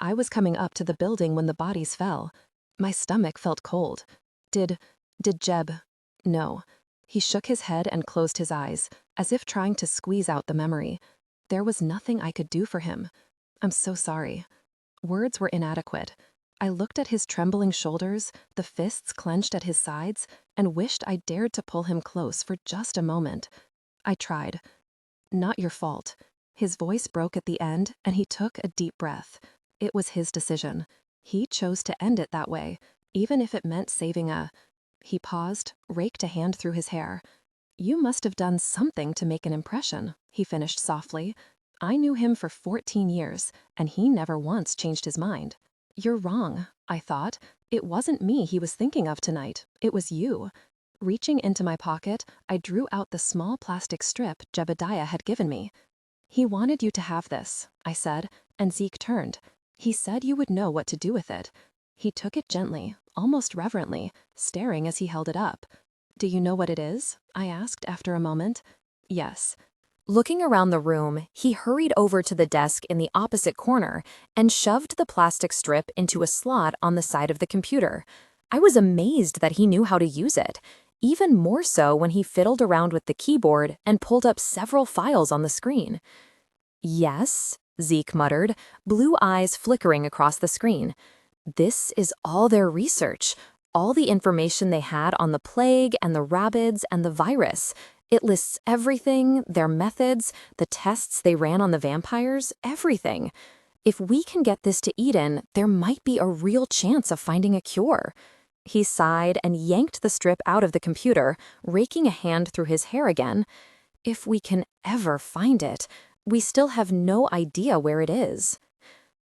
I was coming up to the building when the bodies fell. My stomach felt cold. Did Jeb... No. He shook his head and closed his eyes, as if trying to squeeze out the memory. There was nothing I could do for him. I'm so sorry. Words were inadequate. I looked at his trembling shoulders, the fists clenched at his sides, and wished I dared to pull him close for just a moment. I tried. Not your fault. His voice broke at the end, and he took a deep breath. It was his decision. He chose to end it that way, even if it meant saving a... He paused, raked a hand through his hair. You must have done something to make an impression, he finished softly. I knew him for 14 years, and he never once changed his mind. You're wrong, I thought. It wasn't me he was thinking of tonight. It was you. Reaching into my pocket, I drew out the small plastic strip Jebediah had given me. He wanted you to have this, I said, and Zeke turned. He said you would know what to do with it. He took it gently, almost reverently, staring as he held it up. Do you know what it is? I asked after a moment. Yes. Looking around the room, he hurried over to the desk in the opposite corner and shoved the plastic strip into a slot on the side of the computer. I was amazed that he knew how to use it, even more so when he fiddled around with the keyboard and pulled up several files on the screen. Yes, Zeke muttered, blue eyes flickering across the screen. This is all their research, all the information they had on the plague and the rabids and the virus. It lists everything, their methods, the tests they ran on the vampires, everything. If we can get this to Eden, there might be a real chance of finding a cure. He sighed and yanked the strip out of the computer, raking a hand through his hair again. If we can ever find it, we still have no idea where it is.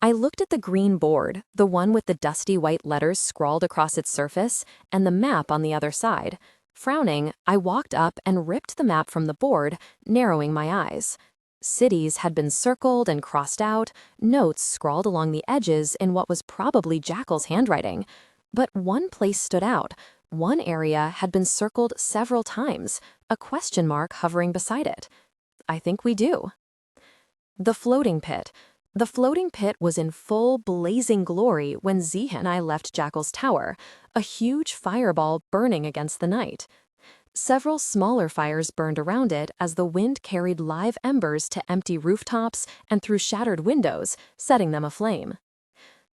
I looked at the green board, the one with the dusty white letters scrawled across its surface, and the map on the other side. Frowning, I walked up and ripped the map from the board, narrowing my eyes. Cities had been circled and crossed out, notes scrawled along the edges in what was probably Jackal's handwriting. But one place stood out. One area had been circled several times, a question mark hovering beside it. I think we do. The floating pit. The floating pit was in full blazing glory when Zeke and I left Jackal's tower, a huge fireball burning against the night. Several smaller fires burned around it as the wind carried live embers to empty rooftops and through shattered windows, setting them aflame.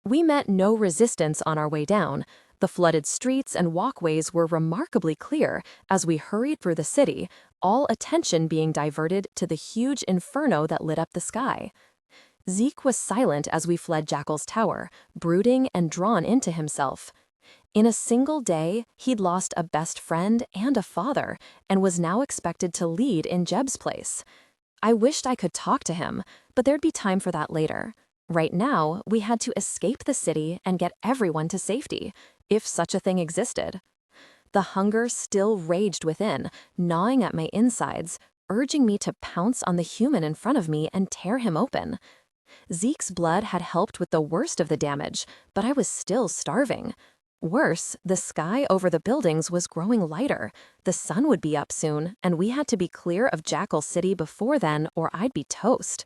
We met no resistance on our way down. The flooded streets and walkways were remarkably clear as we hurried through the city, all attention being diverted to the huge inferno that lit up the sky. Zeke was silent as we fled Jackal's tower, brooding and drawn into himself. In a single day, he'd lost a best friend and a father, and was now expected to lead in Jeb's place. I wished I could talk to him, but there'd be time for that later. Right now, we had to escape the city and get everyone to safety, if such a thing existed. The hunger still raged within, gnawing at my insides, urging me to pounce on the human in front of me and tear him open. Zeke's blood had helped with the worst of the damage, but I was still starving. Worse, the sky over the buildings was growing lighter. The sun would be up soon, and we had to be clear of Jackal City before then, or I'd be toast.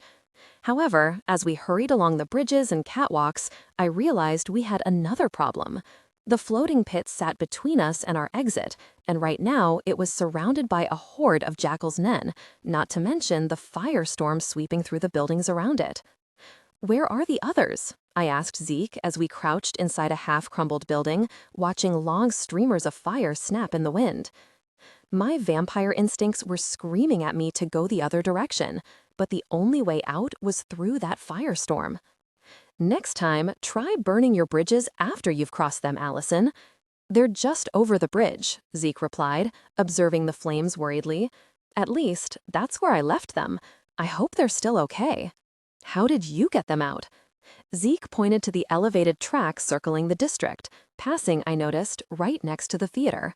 However, as we hurried along the bridges and catwalks, I realized we had another problem. The floating pit sat between us and our exit, and right now it was surrounded by a horde of Jackal's men, not to mention the firestorm sweeping through the buildings around it. "Where are the others?" I asked Zeke as we crouched inside a half-crumbled building, watching long streamers of fire snap in the wind. My vampire instincts were screaming at me to go the other direction, but the only way out was through that firestorm. "Next time, try burning your bridges after you've crossed them, Allison." "They're just over the bridge," Zeke replied, observing the flames worriedly. "At least, that's where I left them. I hope they're still okay." "How did you get them out?" Zeke pointed to the elevated track circling the district, passing, I noticed, right next to the theater.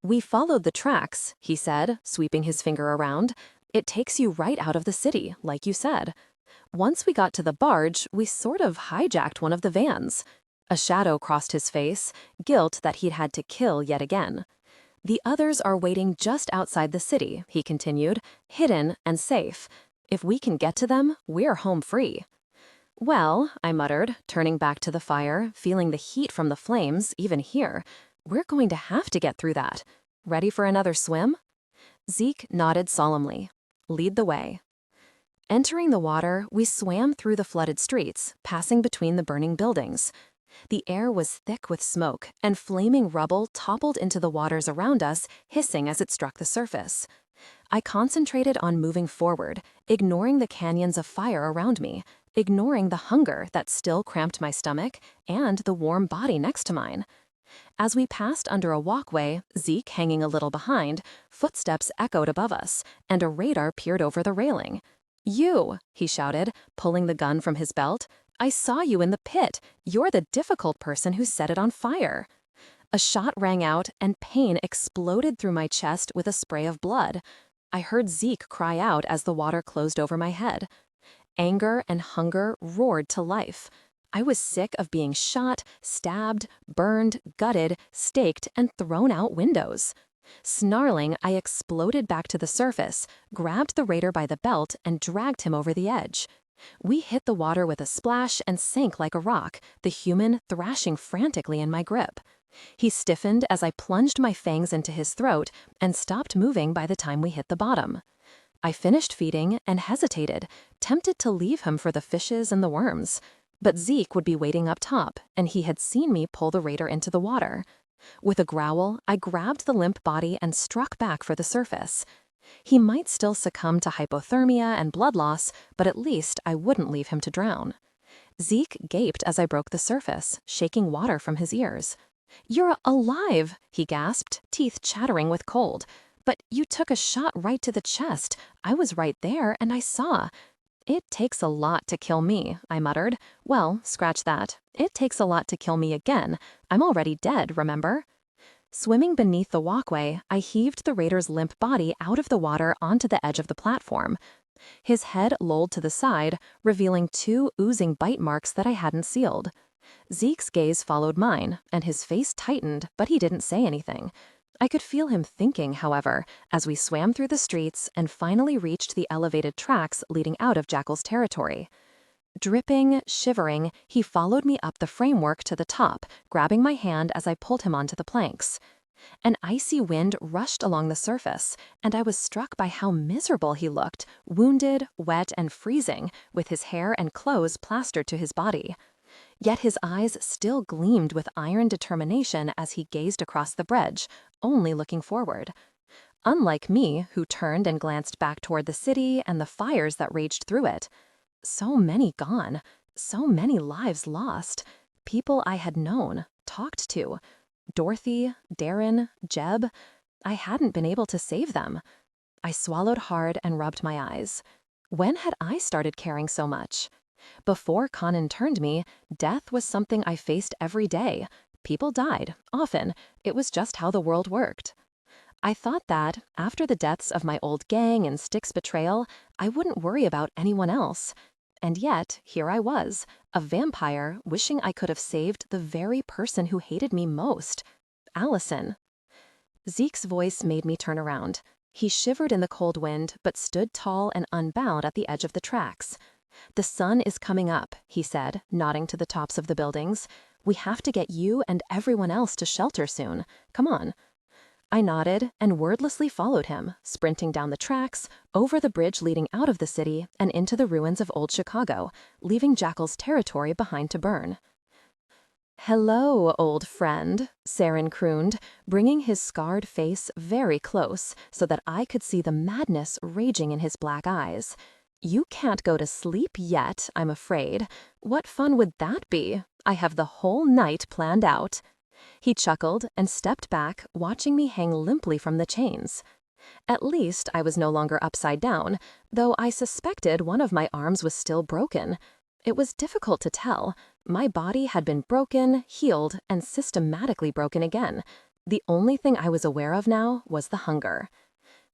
"We followed the tracks," he said, sweeping his finger around. "It takes you right out of the city, like you said. Once we got to the barge, we sort of hijacked one of the vans." A shadow crossed his face, guilt that he'd had to kill yet again. "The others are waiting just outside the city," he continued, "hidden and safe. If we can get to them, we're home free." "Well," I muttered, turning back to the fire, feeling the heat from the flames, even here. "We're going to have to get through that. Ready for another swim?" Zeke nodded solemnly. "Lead the way." Entering the water, we swam through the flooded streets, passing between the burning buildings. The air was thick with smoke, and flaming rubble toppled into the waters around us, hissing as it struck the surface. I concentrated on moving forward, ignoring the canyons of fire around me, ignoring the hunger that still cramped my stomach, and the warm body next to mine. As we passed under a walkway, Zeke hanging a little behind, footsteps echoed above us, and a radar peered over the railing. "You," he shouted, pulling the gun from his belt. "I saw you in the pit. You're the difficult person who set it on fire." A shot rang out, and pain exploded through my chest with a spray of blood. I heard Zeke cry out as the water closed over my head. Anger and hunger roared to life. I was sick of being shot, stabbed, burned, gutted, staked, and thrown out windows. Snarling, I exploded back to the surface, grabbed the raider by the belt, and dragged him over the edge. We hit the water with a splash and sank like a rock, the human thrashing frantically in my grip. He stiffened as I plunged my fangs into his throat and stopped moving by the time we hit the bottom. I finished feeding and hesitated, tempted to leave him for the fishes and the worms. But Zeke would be waiting up top, and he had seen me pull the raider into the water. With a growl, I grabbed the limp body and struck back for the surface. He might still succumb to hypothermia and blood loss, but at least I wouldn't leave him to drown. Zeke gaped as I broke the surface, shaking water from his ears. "You're alive," he gasped, teeth chattering with cold. "But you took a shot right to the chest. I was right there, and I saw." "It takes a lot to kill me," I muttered. "Well, scratch that. It takes a lot to kill me again. I'm already dead, remember?" Swimming beneath the walkway, I heaved the raider's limp body out of the water onto the edge of the platform. His head lolled to the side, revealing 2 oozing bite marks that I hadn't sealed. Zeke's gaze followed mine, and his face tightened, but he didn't say anything. I could feel him thinking, however, as we swam through the streets and finally reached the elevated tracks leading out of Jackal's territory. Dripping, shivering, he followed me up the framework to the top, grabbing my hand as I pulled him onto the planks. An icy wind rushed along the surface, and I was struck by how miserable he looked, wounded, wet, and freezing, with his hair and clothes plastered to his body. Yet his eyes still gleamed with iron determination as he gazed across the bridge, only looking forward. Unlike me, who turned and glanced back toward the city and the fires that raged through it. So many gone, so many lives lost, people I had known, talked to. Dorothy, Darren, Jeb. I hadn't been able to save them. I swallowed hard and rubbed my eyes. When had I started caring so much? Before Conan turned me, death was something I faced every day. People died, often. It was just how the world worked. I thought that, after the deaths of my old gang and Styx's betrayal, I wouldn't worry about anyone else. And yet, here I was, a vampire wishing I could have saved the very person who hated me most, Allison. Zeke's voice made me turn around. He shivered in the cold wind, but stood tall and unbound at the edge of the tracks. "The sun is coming up," he said, nodding to the tops of the buildings. "We have to get you and everyone else to shelter soon. Come on." I nodded and wordlessly followed him, sprinting down the tracks, over the bridge leading out of the city, and into the ruins of old Chicago, leaving Jackal's territory behind to burn. "Hello, old friend," Saren crooned, bringing his scarred face very close so that I could see the madness raging in his black eyes. "You can't go to sleep yet, I'm afraid. What fun would that be? I have the whole night planned out." He chuckled and stepped back, watching me hang limply from the chains. At least I was no longer upside down, though I suspected one of my arms was still broken. It was difficult to tell. My body had been broken, healed, and systematically broken again. The only thing I was aware of now was the hunger.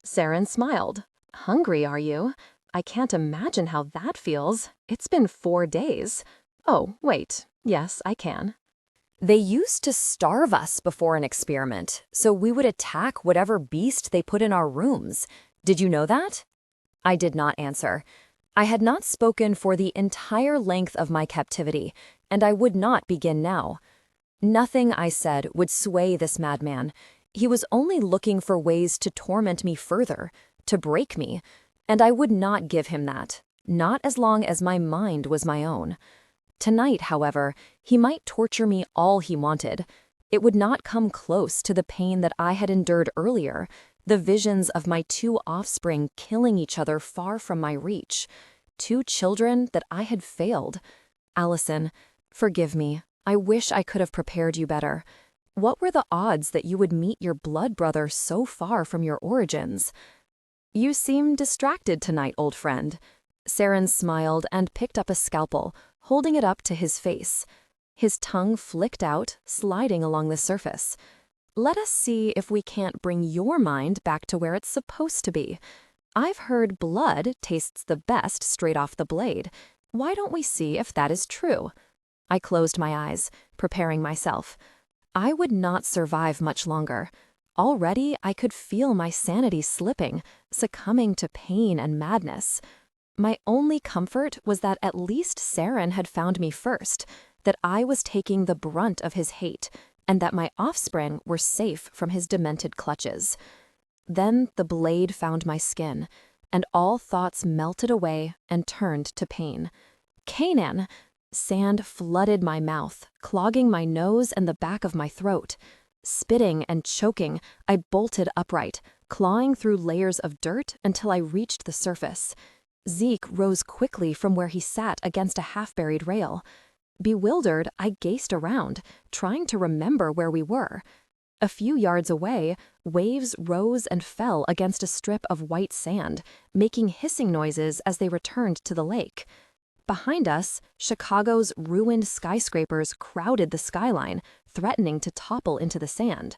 Saren smiled. "Hungry, are you? I can't imagine how that feels. It's been 4 days. Oh, wait. Yes, I can." They used to starve us before an experiment, so we would attack whatever beast they put in our rooms. Did you know that? I did not answer. I had not spoken for the entire length of my captivity, and I would not begin now. Nothing I said would sway this madman. He was only looking for ways to torment me further, to break me, and I would not give him that, not as long as my mind was my own. Tonight, however, he might torture me all he wanted. It would not come close to the pain that I had endured earlier, the visions of my 2 offspring killing each other far from my reach. 2 children that I had failed. Allison, forgive me. I wish I could have prepared you better. What were the odds that you would meet your blood brother so far from your origins? You seem distracted tonight, old friend. Saren smiled and picked up a scalpel, holding it up to his face. His tongue flicked out, sliding along the surface. Let us see if we can't bring your mind back to where it's supposed to be. I've heard blood tastes the best straight off the blade. Why don't we see if that is true? I closed my eyes, preparing myself. I would not survive much longer. Already I could feel my sanity slipping, succumbing to pain and madness. My only comfort was that at least Saren had found me first, that I was taking the brunt of his hate, and that my offspring were safe from his demented clutches. Then the blade found my skin, and all thoughts melted away and turned to pain. Canaan! Sand flooded my mouth, clogging my nose and the back of my throat. Spitting and choking, I bolted upright, clawing through layers of dirt until I reached the surface. Zeke rose quickly from where he sat against a half-buried rail. Bewildered, I gazed around, trying to remember where we were. A few yards away, waves rose and fell against a strip of white sand, making hissing noises as they returned to the lake. Behind us, Chicago's ruined skyscrapers crowded the skyline, threatening to topple into the sand.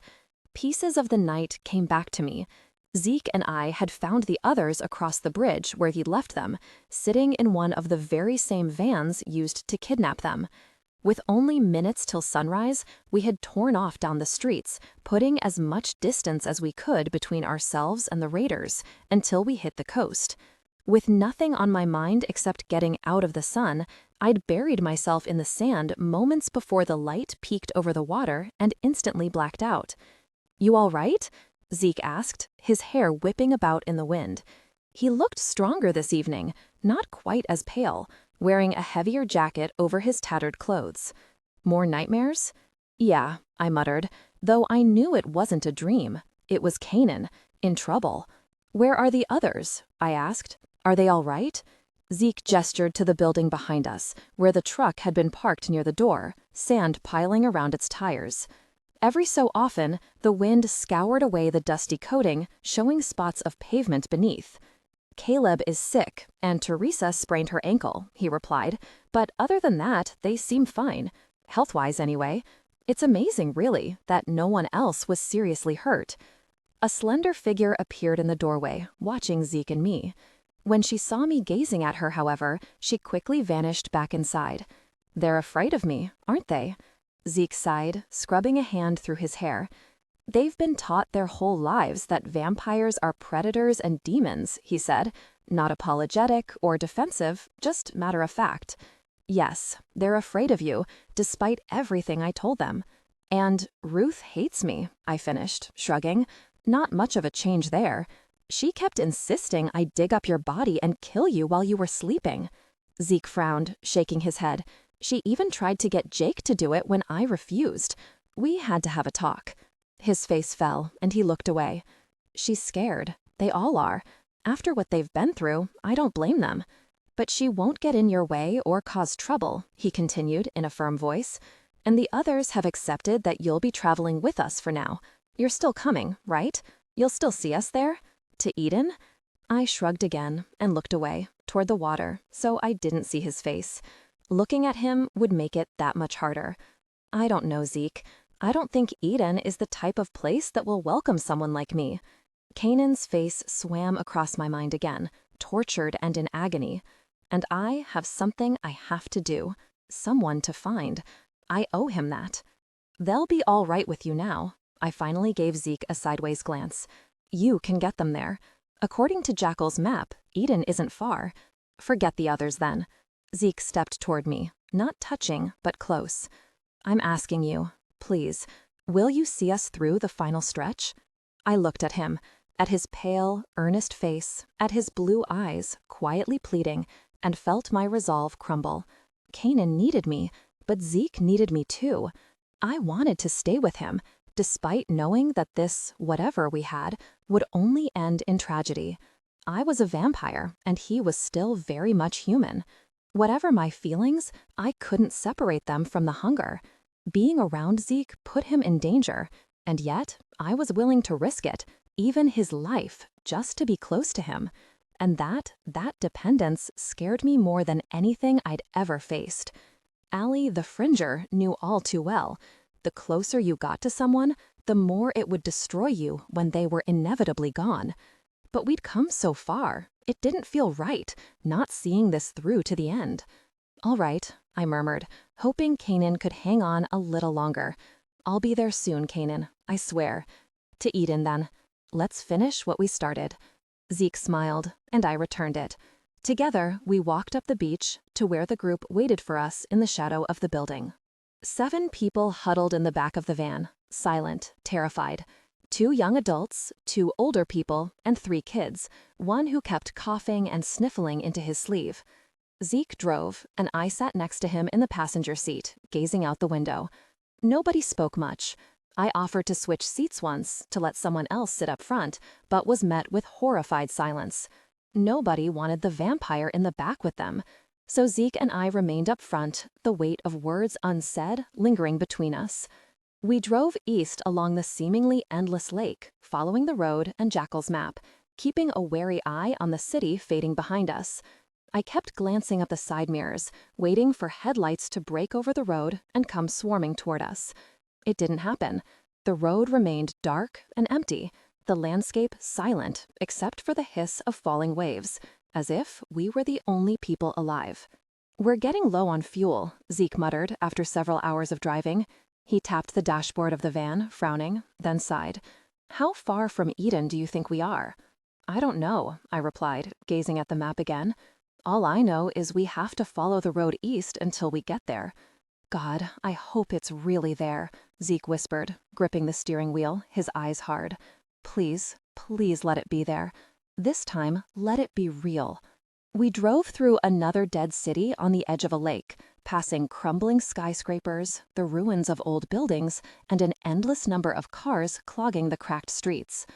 Pieces of the night came back to me. Zeke and I had found the others across the bridge where he'd left them, sitting in one of the very same vans used to kidnap them. With only minutes till sunrise, we had torn off down the streets, putting as much distance as we could between ourselves and the raiders, until we hit the coast. With nothing on my mind except getting out of the sun, I'd buried myself in the sand moments before the light peeked over the water and instantly blacked out. "You all right?" Zeke asked, his hair whipping about in the wind. He looked stronger this evening, not quite as pale, wearing a heavier jacket over his tattered clothes. "More nightmares?" "Yeah," I muttered, though I knew it wasn't a dream. It was Canaan, in trouble. "Where are the others?" I asked. "Are they all right?" Zeke gestured to the building behind us, where the truck had been parked near the door, sand piling around its tires. Every so often, the wind scoured away the dusty coating, showing spots of pavement beneath. "Caleb is sick, and Teresa sprained her ankle," he replied. "But other than that, they seem fine. Health-wise, anyway. It's amazing, really, that no one else was seriously hurt." A slender figure appeared in the doorway, watching Zeke and me. When she saw me gazing at her, however, she quickly vanished back inside. "They're afraid of me, aren't they?" Zeke sighed, scrubbing a hand through his hair. "They've been taught their whole lives that vampires are predators and demons," he said. "Not apologetic or defensive, just matter of fact. Yes, they're afraid of you, despite everything I told them. And Ruth hates me," I finished, shrugging. "Not much of a change there. She kept insisting I dig up your body and kill you while you were sleeping." Zeke frowned, shaking his head. "She even tried to get Jake to do it when I refused. We had to have a talk." His face fell, and he looked away. "She's scared. They all are. After what they've been through, I don't blame them. But she won't get in your way or cause trouble," he continued in a firm voice. "And the others have accepted that you'll be traveling with us for now. You're still coming, right? You'll still see us there? To Eden?" I shrugged again and looked away, toward the water, so I didn't see his face. Looking at him would make it that much harder. "I don't know, Zeke. I don't think Eden is the type of place that will welcome someone like me." Kanan's face swam across my mind again, tortured and in agony. "And I have something I have to do, someone to find. I owe him that." "They'll be all right with you now." I finally gave Zeke a sideways glance. "You can get them there. According to Jackal's map, Eden isn't far. Forget the others then." Zeke stepped toward me, not touching, but close. "I'm asking you, please, will you see us through the final stretch?" I looked at him, at his pale, earnest face, at his blue eyes, quietly pleading, and felt my resolve crumble. Kanan needed me, but Zeke needed me too. I wanted to stay with him, despite knowing that this, whatever we had, would only end in tragedy. I was a vampire, and he was still very much human. Whatever my feelings, I couldn't separate them from the hunger. Being around Zeke put him in danger, and yet I was willing to risk it, even his life, just to be close to him. And that dependence scared me more than anything I'd ever faced. Allie, the Fringer, knew all too well. The closer you got to someone, the more it would destroy you when they were inevitably gone. But we'd come so far. It didn't feel right, not seeing this through to the end. "All right," I murmured, hoping Kanan could hang on a little longer. "I'll be there soon, Kanan, I swear. To Eden, then. Let's finish what we started." Zeke smiled, and I returned it. Together, we walked up the beach to where the group waited for us in the shadow of the building. 7 people huddled in the back of the van, silent, terrified. 2 young adults, 2 older people, and 3 kids, one who kept coughing and sniffling into his sleeve. Zeke drove, and I sat next to him in the passenger seat, gazing out the window. Nobody spoke much. I offered to switch seats once to let someone else sit up front, but was met with horrified silence. Nobody wanted the vampire in the back with them. So Zeke and I remained up front, the weight of words unsaid lingering between us. We drove east along the seemingly endless lake, following the road and Jackal's map, keeping a wary eye on the city fading behind us. I kept glancing up the side mirrors, waiting for headlights to break over the road and come swarming toward us. It didn't happen. The road remained dark and empty, the landscape silent except for the hiss of falling waves, as if we were the only people alive. "We're getting low on fuel," Zeke muttered after several hours of driving. He tapped the dashboard of the van, frowning, then sighed. "How far from Eden do you think we are?" "I don't know," I replied, gazing at the map again. "All I know is we have to follow the road east until we get there." "God, I hope it's really there," Zeke whispered, gripping the steering wheel, his eyes hard. "Please, please let it be there. This time, let it be real." We drove through another dead city on the edge of a lake, passing crumbling skyscrapers, the ruins of old buildings, and an endless number of cars clogging the cracked streets.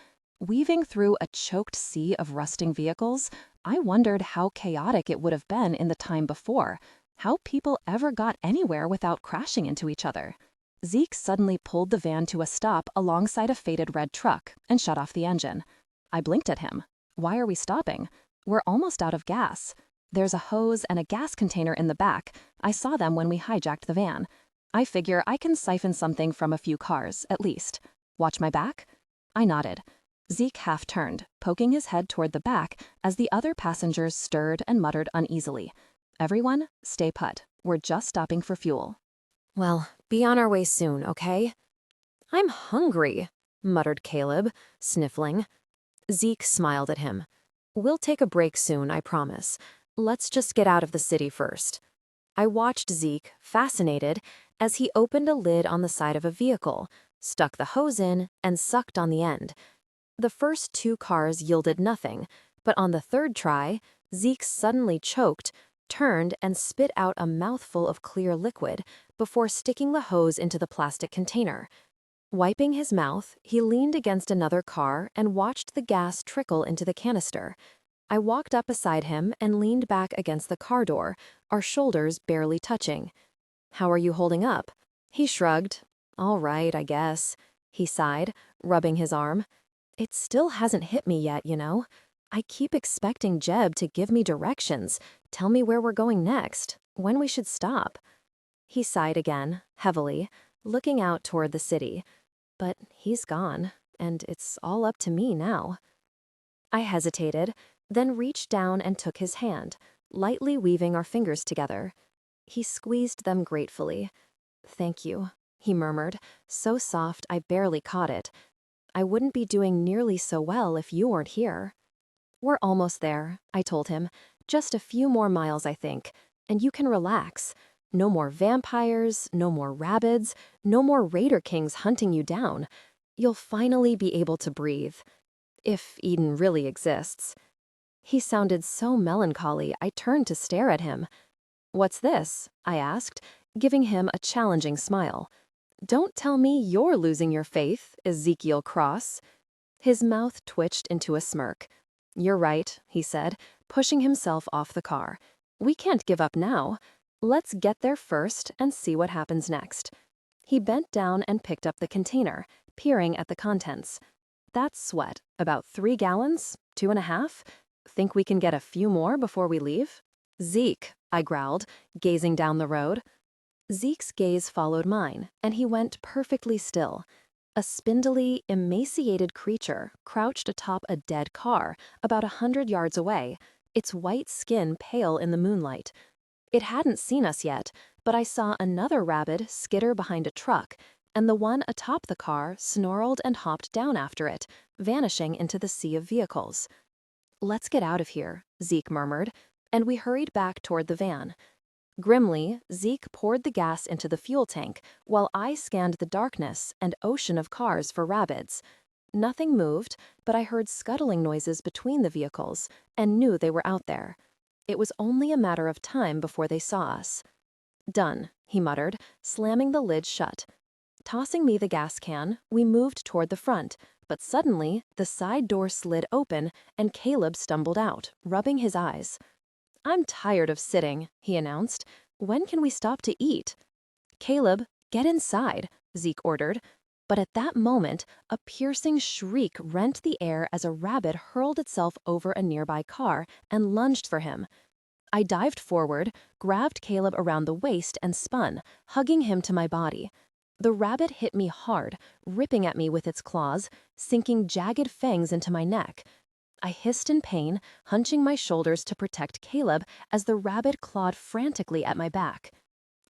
Weaving through a choked sea of rusting vehicles, I wondered how chaotic it would have been in the time before, how people ever got anywhere without crashing into each other. Zeke suddenly pulled the van to a stop alongside a faded red truck and shut off the engine. I blinked at him. Why are we stopping? We're almost out of gas. There's a hose and a gas container in the back. I saw them when we hijacked the van. I figure I can siphon something from a few cars, at least. Watch my back? I nodded. Zeke half turned, poking his head toward the back as the other passengers stirred and muttered uneasily. Everyone, stay put. We're just stopping for fuel. Well, be on our way soon, okay? I'm hungry, muttered Caleb, sniffling. Zeke smiled at him. We'll take a break soon, I promise. Let's just get out of the city first. I watched Zeke, fascinated, as he opened a lid on the side of a vehicle, stuck the hose in, and sucked on the end. The first 2 cars yielded nothing, but on the third try, Zeke suddenly choked, turned, and spit out a mouthful of clear liquid before sticking the hose into the plastic container. Wiping his mouth, he leaned against another car and watched the gas trickle into the canister. I walked up beside him and leaned back against the car door, our shoulders barely touching. How are you holding up? He shrugged. All right, I guess. He sighed, rubbing his arm. It still hasn't hit me yet, you know. I keep expecting Jeb to give me directions, tell me where we're going next, when we should stop. He sighed again, heavily, looking out toward the city. But he's gone, and it's all up to me now. I hesitated, then reached down and took his hand, lightly weaving our fingers together. He squeezed them gratefully. Thank you, he murmured, so soft I barely caught it. I wouldn't be doing nearly so well if you weren't here. We're almost there, I told him. Just a few more miles, I think, and you can relax. No more vampires, no more rabbits, no more Raider Kings hunting you down. You'll finally be able to breathe. If Eden really exists. He sounded so melancholy, I turned to stare at him. What's this? I asked, giving him a challenging smile. Don't tell me you're losing your faith, Ezekiel Cross. His mouth twitched into a smirk. You're right, he said, pushing himself off the car. We can't give up now. Let's get there first and see what happens next. He bent down and picked up the container, peering at the contents. That's sweat, about 3 gallons, 2.5. Think we can get a few more before we leave? Zeke, I growled, gazing down the road. Zeke's gaze followed mine, and he went perfectly still. A spindly, emaciated creature crouched atop a dead car about 100 yards away, its white skin pale in the moonlight. It hadn't seen us yet, but I saw another rabbit skitter behind a truck, and the one atop the car snarled and hopped down after it, vanishing into the sea of vehicles. Let's get out of here, Zeke murmured, and we hurried back toward the van. Grimly, Zeke poured the gas into the fuel tank while I scanned the darkness and ocean of cars for rabbits. Nothing moved, but I heard scuttling noises between the vehicles and knew they were out there. It was only a matter of time before they saw us. Done, he muttered, slamming the lid shut. Tossing me the gas can, we moved toward the front, but suddenly the side door slid open and Caleb stumbled out, rubbing his eyes. I'm tired of sitting, he announced. When can we stop to eat? Caleb, get inside, Zeke ordered. But at that moment, a piercing shriek rent the air as a rabbit hurled itself over a nearby car and lunged for him. I dived forward, grabbed Caleb around the waist and spun, hugging him to my body. The rabbit hit me hard, ripping at me with its claws, sinking jagged fangs into my neck. I hissed in pain, hunching my shoulders to protect Caleb as the rabbit clawed frantically at my back.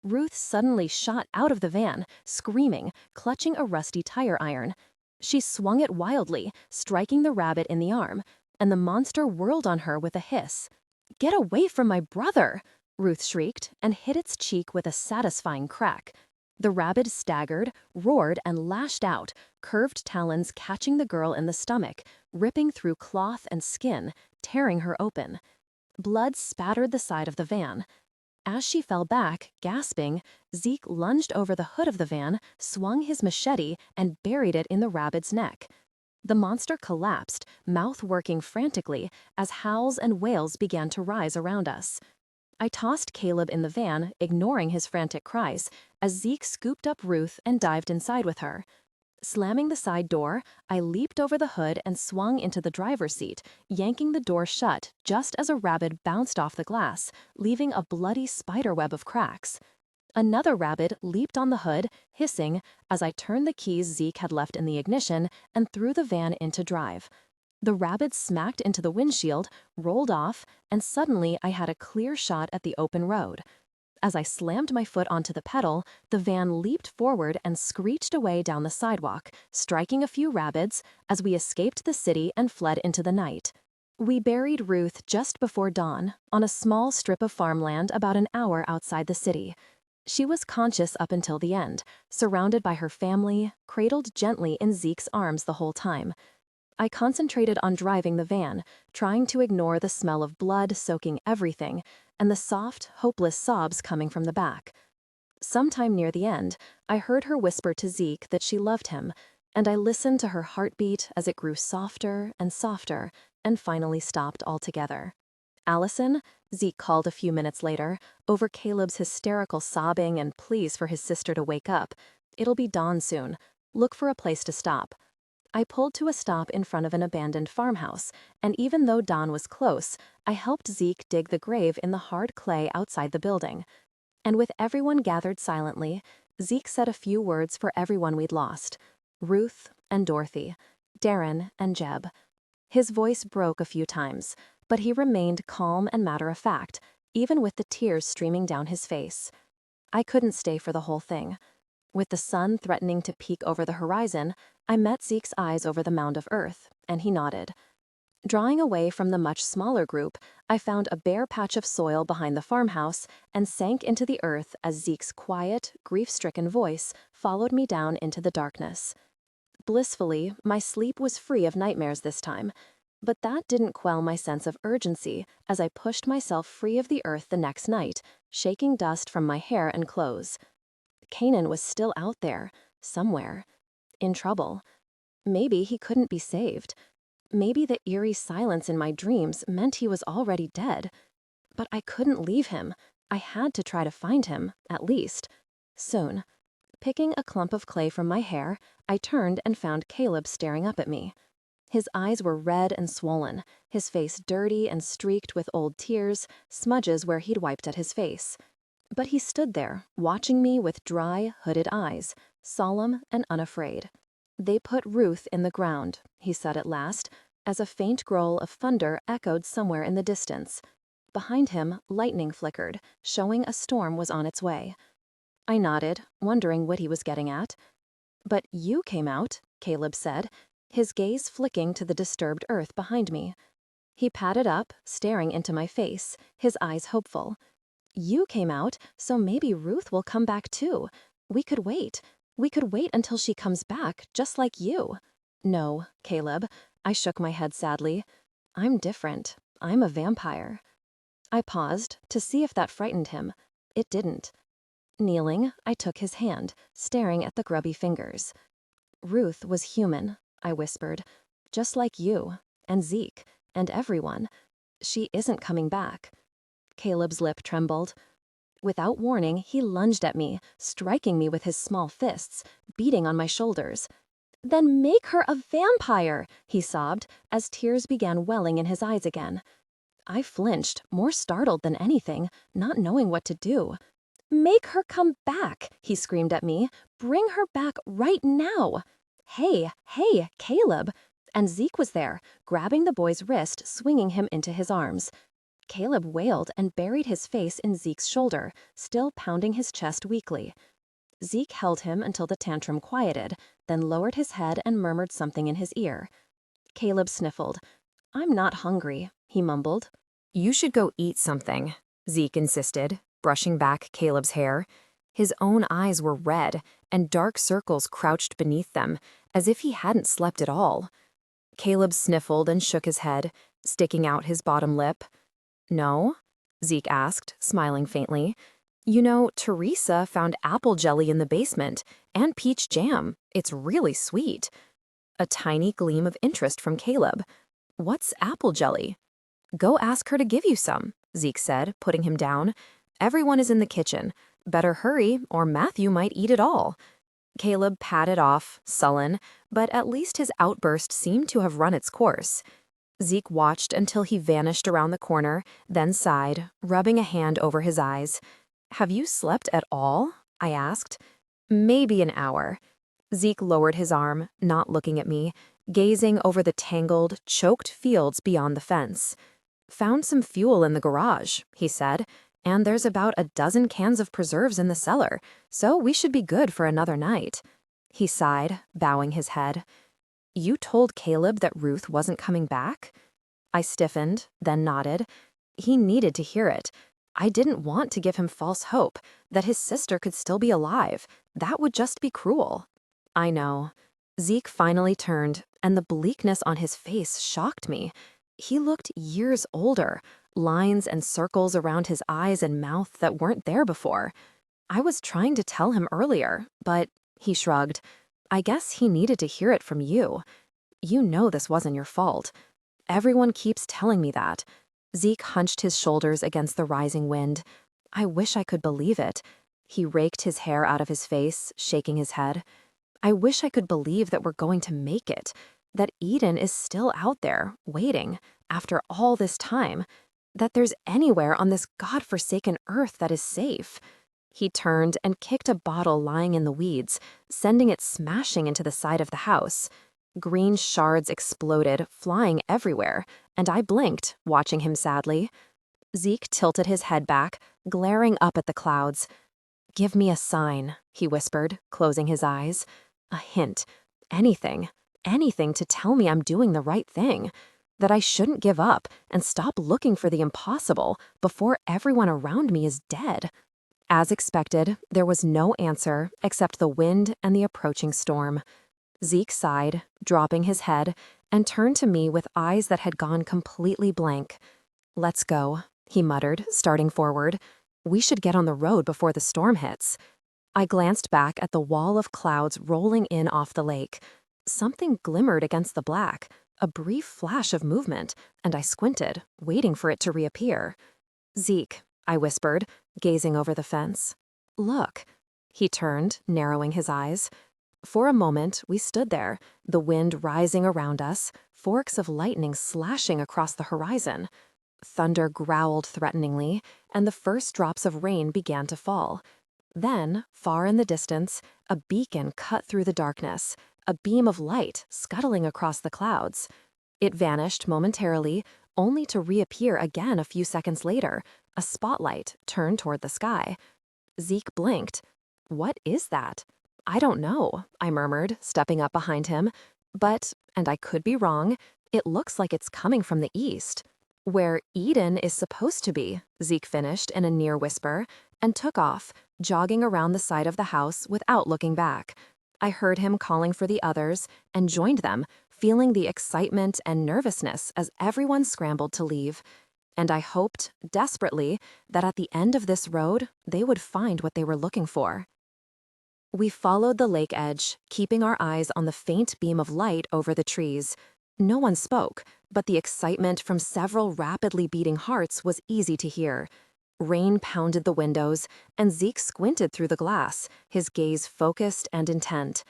Ruth suddenly shot out of the van, screaming, clutching a rusty tire iron. She swung it wildly, striking the rabbit in the arm, and the monster whirled on her with a hiss. "Get away from my brother!" Ruth shrieked and hit its cheek with a satisfying crack. The rabbit staggered, roared, and lashed out, curved talons catching the girl in the stomach, ripping through cloth and skin, tearing her open. Blood spattered the side of the van. As she fell back, gasping, Zeke lunged over the hood of the van, swung his machete, and buried it in the rabbit's neck. The monster collapsed, mouth working frantically, as howls and wails began to rise around us. I tossed Caleb in the van, ignoring his frantic cries, as Zeke scooped up Ruth and dived inside with her. Slamming the side door, I leaped over the hood and swung into the driver's seat, yanking the door shut just as a rabbit bounced off the glass, leaving a bloody spiderweb of cracks. Another rabbit leaped on the hood, hissing, as I turned the keys Zeke had left in the ignition and threw the van into drive. The rabbit smacked into the windshield, rolled off, and suddenly I had a clear shot at the open road. As I slammed my foot onto the pedal, the van leaped forward and screeched away down the sidewalk, striking a few rabbits as we escaped the city and fled into the night. We buried Ruth just before dawn, on a small strip of farmland about an hour outside the city. She was conscious up until the end, surrounded by her family, cradled gently in Zeke's arms the whole time. I concentrated on driving the van, trying to ignore the smell of blood soaking everything and the soft, hopeless sobs coming from the back. Sometime near the end, I heard her whisper to Zeke that she loved him, and I listened to her heartbeat as it grew softer and softer and finally stopped altogether. "Allison," Zeke called a few minutes later, over Caleb's hysterical sobbing and pleas for his sister to wake up. "It'll be dawn soon. Look for a place to stop." I pulled to a stop in front of an abandoned farmhouse, and even though dawn was close, I helped Zeke dig the grave in the hard clay outside the building. And with everyone gathered silently, Zeke said a few words for everyone we'd lost: Ruth and Dorothy, Darren and Jeb. His voice broke a few times, but he remained calm and matter-of-fact, even with the tears streaming down his face. I couldn't stay for the whole thing. With the sun threatening to peek over the horizon, I met Zeke's eyes over the mound of earth, and he nodded. Drawing away from the much smaller group, I found a bare patch of soil behind the farmhouse and sank into the earth as Zeke's quiet, grief-stricken voice followed me down into the darkness. Blissfully, my sleep was free of nightmares this time, but that didn't quell my sense of urgency as I pushed myself free of the earth the next night, shaking dust from my hair and clothes. Kanan was still out there, somewhere, in trouble. Maybe he couldn't be saved. Maybe the eerie silence in my dreams meant he was already dead. But I couldn't leave him. I had to try to find him, at least. Soon. Picking a clump of clay from my hair, I turned and found Caleb staring up at me. His eyes were red and swollen, his face dirty and streaked with old tears, smudges where he'd wiped at his face. But he stood there, watching me with dry, hooded eyes, solemn and unafraid. "They put Ruth in the ground," he said at last, as a faint growl of thunder echoed somewhere in the distance. Behind him, lightning flickered, showing a storm was on its way. I nodded, wondering what he was getting at. "But you came out," Caleb said, his gaze flicking to the disturbed earth behind me. He padded up, staring into my face, his eyes hopeful. "You came out, so maybe Ruth will come back too. We could wait. We could wait until she comes back, just like you." "No, Caleb," I shook my head sadly. "I'm different. I'm a vampire." I paused to see if that frightened him. It didn't. Kneeling, I took his hand, staring at the grubby fingers. "Ruth was human," I whispered, "just like you, and Zeke, and everyone. She isn't coming back." Caleb's lip trembled. Without warning, he lunged at me, striking me with his small fists, beating on my shoulders. "Then make her a vampire," he sobbed, as tears began welling in his eyes again. I flinched, more startled than anything, not knowing what to do. "Make her come back," he screamed at me. "Bring her back right now." Hey, Caleb." And Zeke was there, grabbing the boy's wrist, swinging him into his arms. Caleb wailed and buried his face in Zeke's shoulder, still pounding his chest weakly. Zeke held him until the tantrum quieted, then lowered his head and murmured something in his ear. Caleb sniffled. "I'm not hungry," he mumbled. "You should go eat something," Zeke insisted, brushing back Caleb's hair. His own eyes were red, and dark circles crouched beneath them, as if he hadn't slept at all. Caleb sniffled and shook his head, sticking out his bottom lip. "No?" Zeke asked, smiling faintly. "You know, Teresa found apple jelly in the basement, and peach jam. It's really sweet." A tiny gleam of interest from Caleb. "What's apple jelly?" "Go ask her to give you some," Zeke said, putting him down. "Everyone is in the kitchen. Better hurry, or Matthew might eat it all." Caleb padded off, sullen, but at least his outburst seemed to have run its course. Zeke watched until he vanished around the corner, then sighed, rubbing a hand over his eyes. "Have you slept at all?" I asked. "Maybe an hour." Zeke lowered his arm, not looking at me, gazing over the tangled, choked fields beyond the fence. "Found some fuel in the garage," he said, "and there's about a dozen cans of preserves in the cellar, so we should be good for another night." He sighed, bowing his head. "You told Caleb that Ruth wasn't coming back?" I stiffened, then nodded. He needed to hear it. I didn't want to give him false hope that his sister could still be alive. That would just be cruel. "I know." Zeke finally turned, and the bleakness on his face shocked me. He looked years older, lines and circles around his eyes and mouth that weren't there before. I was trying to tell him earlier, but he shrugged. "I guess he needed to hear it from you. You know this wasn't your fault. Everyone keeps telling me that." Zeke hunched his shoulders against the rising wind. I wish I could believe it. He raked his hair out of his face, shaking his head. "I wish I could believe that we're going to make it, that Eden is still out there, waiting, after all this time, that there's anywhere on this godforsaken earth that is safe." He turned and kicked a bottle lying in the weeds, sending it smashing into the side of the house. Green shards exploded, flying everywhere, and I blinked, watching him sadly. Zeke tilted his head back, glaring up at the clouds. "Give me a sign," he whispered, closing his eyes. "A hint. Anything. Anything to tell me I'm doing the right thing. That I shouldn't give up and stop looking for the impossible before everyone around me is dead." As expected, there was no answer except the wind and the approaching storm. Zeke sighed, dropping his head, and turned to me with eyes that had gone completely blank. "Let's go," he muttered, starting forward. "We should get on the road before the storm hits." I glanced back at the wall of clouds rolling in off the lake. Something glimmered against the black, a brief flash of movement, and I squinted, waiting for it to reappear. "Zeke," I whispered, gazing over the fence. "Look." He turned, narrowing his eyes. For a moment, we stood there, the wind rising around us, forks of lightning slashing across the horizon. Thunder growled threateningly, and the first drops of rain began to fall. Then, far in the distance, a beacon cut through the darkness, a beam of light scuttling across the clouds. It vanished momentarily, only to reappear again a few seconds later, a spotlight turned toward the sky. Zeke blinked. "What is that?" "I don't know," I murmured, stepping up behind him. "But, and I could be wrong, it looks like it's coming from the east. Where Eden is supposed to be," Zeke finished in a near whisper, and took off, jogging around the side of the house without looking back. I heard him calling for the others and joined them, feeling the excitement and nervousness as everyone scrambled to leave. And I hoped, desperately, that at the end of this road, they would find what they were looking for. We followed the lake edge, keeping our eyes on the faint beam of light over the trees. No one spoke, but the excitement from several rapidly beating hearts was easy to hear. Rain pounded the windows, and Zeke squinted through the glass, his gaze focused and intent.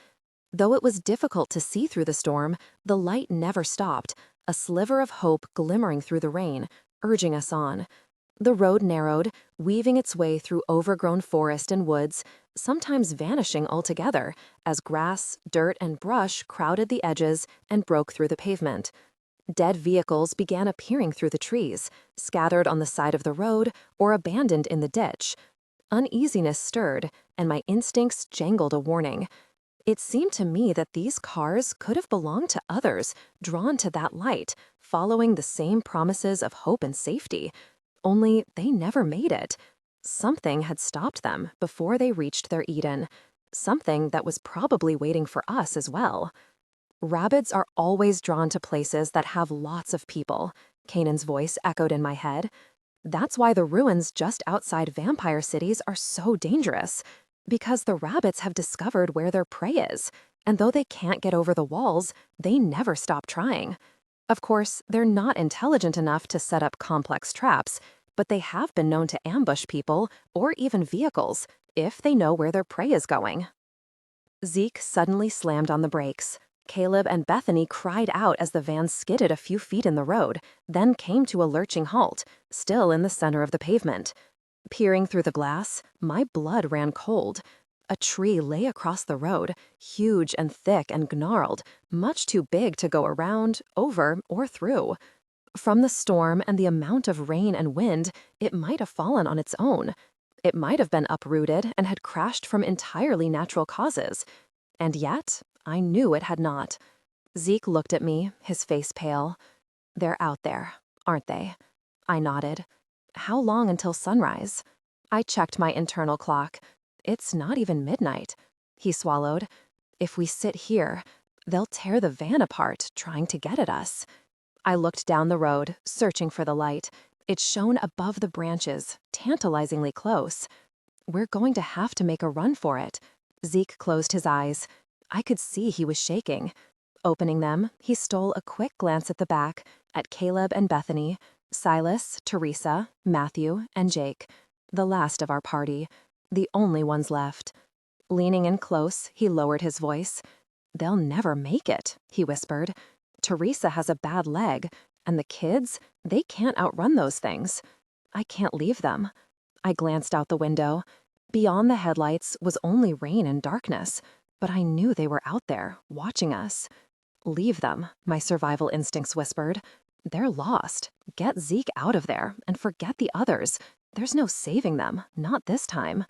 Though it was difficult to see through the storm, the light never stopped, a sliver of hope glimmering through the rain, urging us on. The road narrowed, weaving its way through overgrown forest and woods, sometimes vanishing altogether as grass, dirt, and brush crowded the edges and broke through the pavement. Dead vehicles began appearing through the trees, scattered on the side of the road or abandoned in the ditch. Uneasiness stirred, and my instincts jangled a warning. It seemed to me that these cars could have belonged to others, drawn to that light, following the same promises of hope and safety. Only they never made it. Something had stopped them before they reached their Eden. Something that was probably waiting for us as well. Rabbits are always drawn to places that have lots of people, Kanan's voice echoed in my head. That's why the ruins just outside vampire cities are so dangerous. Because the rabbits have discovered where their prey is, and though they can't get over the walls, they never stop trying. Of course, they're not intelligent enough to set up complex traps. but they have been known to ambush people or even vehicles if they know where their prey is going. Zeke suddenly slammed on the brakes. Caleb and Bethany cried out as the van skidded a few feet in the road, then came to a lurching halt, still in the center of the pavement. Peering through the glass, my blood ran cold. A tree lay across the road, huge and thick and gnarled, much too big to go around, over, or through. From the storm and the amount of rain and wind, it might have fallen on its own. It might have been uprooted and had crashed from entirely natural causes. And yet, I knew it had not. Zeke looked at me, his face pale. "They're out there, aren't they?" I nodded. "How long until sunrise?" I checked my internal clock. "It's not even midnight." He swallowed. "If we sit here, they'll tear the van apart trying to get at us." I looked down the road, searching for the light. It shone above the branches, tantalizingly close. "We're going to have to make a run for it." Zeke closed his eyes. I could see he was shaking. Opening them, he stole a quick glance at the back, at Caleb and Bethany, Silas, Teresa, Matthew, and Jake, the last of our party, the only ones left. Leaning in close, he lowered his voice. "They'll never make it," he whispered. "Teresa has a bad leg, and the kids, they can't outrun those things. I can't leave them." I glanced out the window. Beyond the headlights was only rain and darkness, but I knew they were out there, watching us. "Leave them," my survival instincts whispered. "They're lost. Get Zeke out of there, and forget the others. There's no saving them, not this time."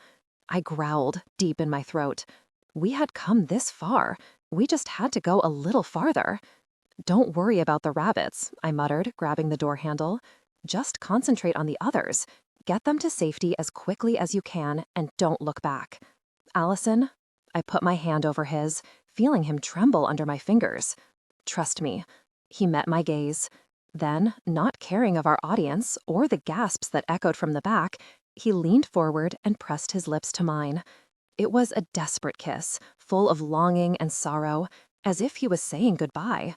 I growled, deep in my throat. We had come this far. We just had to go a little farther. "Don't worry about the rabbits," I muttered, grabbing the door handle. "Just concentrate on the others. Get them to safety as quickly as you can, and don't look back. Allison," I put my hand over his, feeling him tremble under my fingers. "Trust me." He met my gaze. Then, not caring of our audience or the gasps that echoed from the back, he leaned forward and pressed his lips to mine. It was a desperate kiss, full of longing and sorrow, as if he was saying goodbye.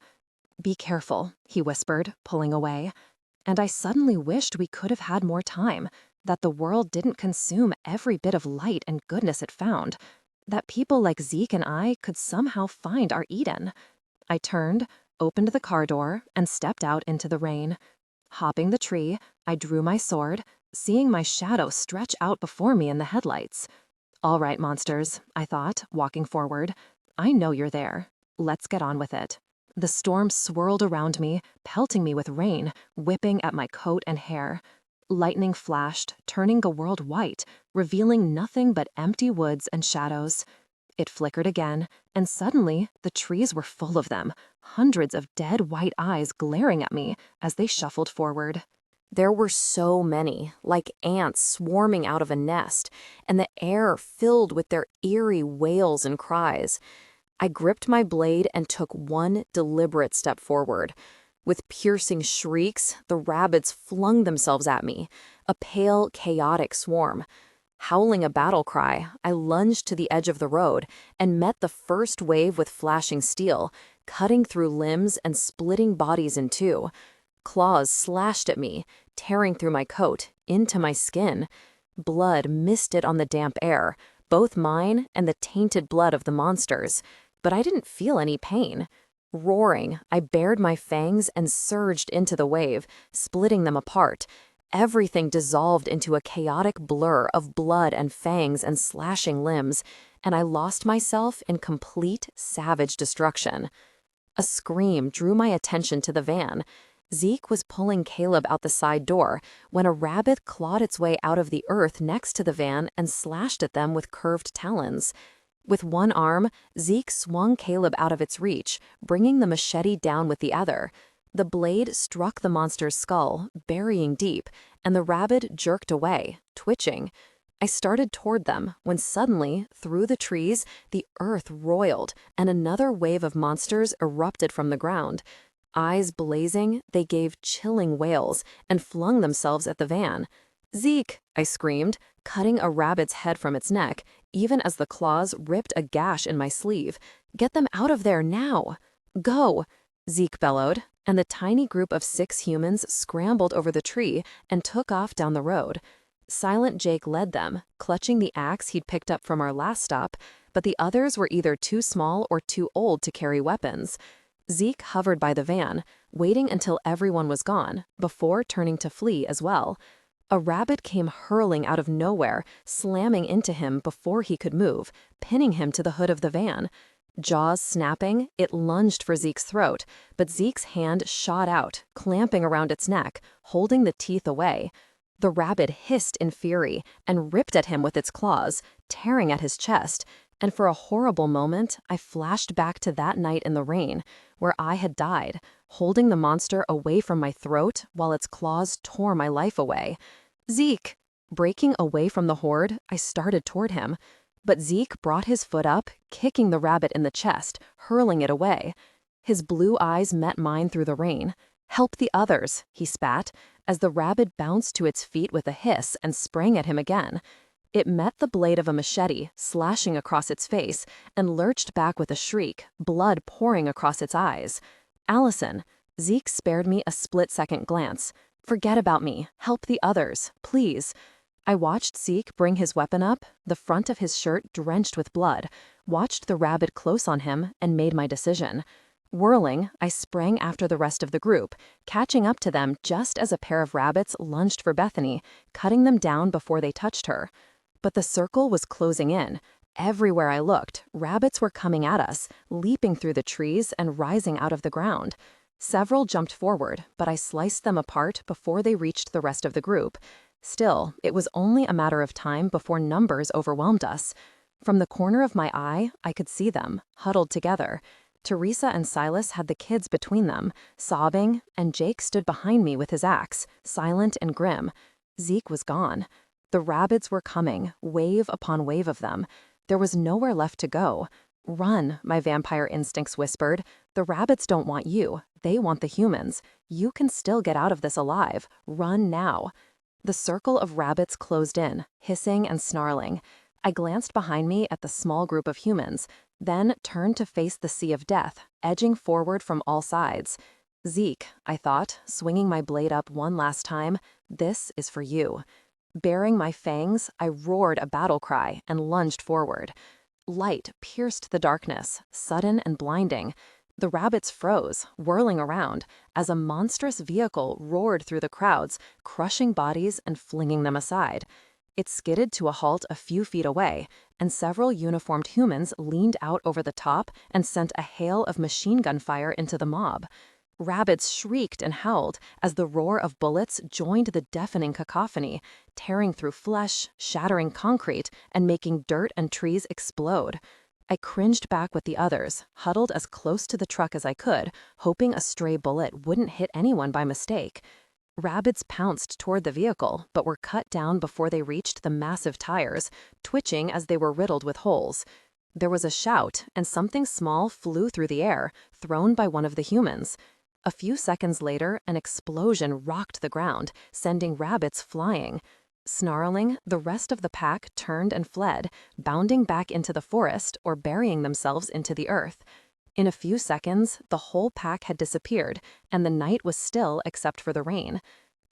"Be careful," he whispered, pulling away. And I suddenly wished we could have had more time, that the world didn't consume every bit of light and goodness it found, that people like Zeke and I could somehow find our Eden. I turned, opened the car door, and stepped out into the rain. Hopping the tree, I drew my sword, seeing my shadow stretch out before me in the headlights. "All right, monsters," I thought, walking forward. "I know you're there. Let's get on with it." The storm swirled around me, pelting me with rain, whipping at my coat and hair. Lightning flashed, turning the world white, revealing nothing but empty woods and shadows. It flickered again, and suddenly the trees were full of them, hundreds of dead white eyes glaring at me as they shuffled forward. There were so many, like ants swarming out of a nest, and the air filled with their eerie wails and cries. I gripped my blade and took one deliberate step forward. With piercing shrieks, the rabbits flung themselves at me, a pale, chaotic swarm. Howling a battle cry, I lunged to the edge of the road and met the first wave with flashing steel, cutting through limbs and splitting bodies in two. Claws slashed at me, tearing through my coat, into my skin. Blood misted on the damp air, both mine and the tainted blood of the monsters. But I didn't feel any pain. Roaring, I bared my fangs and surged into the wave, splitting them apart. Everything dissolved into a chaotic blur of blood and fangs and slashing limbs, and I lost myself in complete, savage destruction. A scream drew my attention to the van. Zeke was pulling Caleb out the side door when a rabbit clawed its way out of the earth next to the van and slashed at them with curved talons. With one arm, Zeke swung Caleb out of its reach, bringing the machete down with the other. The blade struck the monster's skull, burying deep, and the rabbit jerked away, twitching. I started toward them when suddenly, through the trees, the earth roiled, and another wave of monsters erupted from the ground. Eyes blazing, they gave chilling wails and flung themselves at the van. "Zeke!" I screamed, cutting a rabbit's head from its neck, even as the claws ripped a gash in my sleeve. "Get them out of there now!" "Go!" Zeke bellowed. and the tiny group of 6 humans scrambled over the tree and took off down the road. Silent Jake led them, clutching the axe he'd picked up from our last stop, but the others were either too small or too old to carry weapons. Zeke hovered by the van, waiting until everyone was gone, before turning to flee as well. A rabbit came hurling out of nowhere, slamming into him before he could move, pinning him to the hood of the van. Jaws snapping, it lunged for Zeke's throat, but Zeke's hand shot out, clamping around its neck, holding the teeth away. The rabbit hissed in fury and ripped at him with its claws, tearing at his chest, and for a horrible moment, I flashed back to that night in the rain, where I had died, holding the monster away from my throat while its claws tore my life away. Zeke! Breaking away from the horde, I started toward him. But Zeke brought his foot up, kicking the rabbit in the chest, hurling it away. His blue eyes met mine through the rain. "Help the others," he spat, as the rabbit bounced to its feet with a hiss and sprang at him again. It met the blade of a machete, slashing across its face, and lurched back with a shriek, blood pouring across its eyes. "Allison," Zeke spared me a split-second glance. "Forget about me. Help the others, please." I watched Zeke bring his weapon up, the front of his shirt drenched with blood, watched the rabbit close on him, and made my decision. Whirling, I sprang after the rest of the group, catching up to them just as a pair of rabbits lunged for Bethany, cutting them down before they touched her. But the circle was closing in. Everywhere I looked, rabbits were coming at us, leaping through the trees and rising out of the ground. Several jumped forward, but I sliced them apart before they reached the rest of the group. Still, it was only a matter of time before numbers overwhelmed us. From the corner of my eye, I could see them, huddled together. Teresa and Silas had the kids between them, sobbing, and Jake stood behind me with his axe, silent and grim. Zeke was gone. The rabbits were coming, wave upon wave of them. There was nowhere left to go. "Run," my vampire instincts whispered. "The rabbits don't want you. They want the humans. You can still get out of this alive. Run now." The circle of rabbits closed in, hissing and snarling. I glanced behind me at the small group of humans, then turned to face the sea of death, edging forward from all sides. "Zeke," I thought, swinging my blade up one last time, "this is for you." Baring my fangs, I roared a battle cry and lunged forward. Light pierced the darkness, sudden and blinding. The rabbits froze, whirling around, as a monstrous vehicle roared through the crowds, crushing bodies and flinging them aside. It skidded to a halt a few feet away, and several uniformed humans leaned out over the top and sent a hail of machine gun fire into the mob. Rabbits shrieked and howled as the roar of bullets joined the deafening cacophony, tearing through flesh, shattering concrete, and making dirt and trees explode. I cringed back with the others, huddled as close to the truck as I could, hoping a stray bullet wouldn't hit anyone by mistake. Rabbits pounced toward the vehicle, but were cut down before they reached the massive tires, twitching as they were riddled with holes. There was a shout, and something small flew through the air, thrown by one of the humans. A few seconds later, an explosion rocked the ground, sending rabbits flying. Snarling, the rest of the pack turned and fled, bounding back into the forest or burying themselves into the earth. In a few seconds, the whole pack had disappeared, and the night was still except for the rain.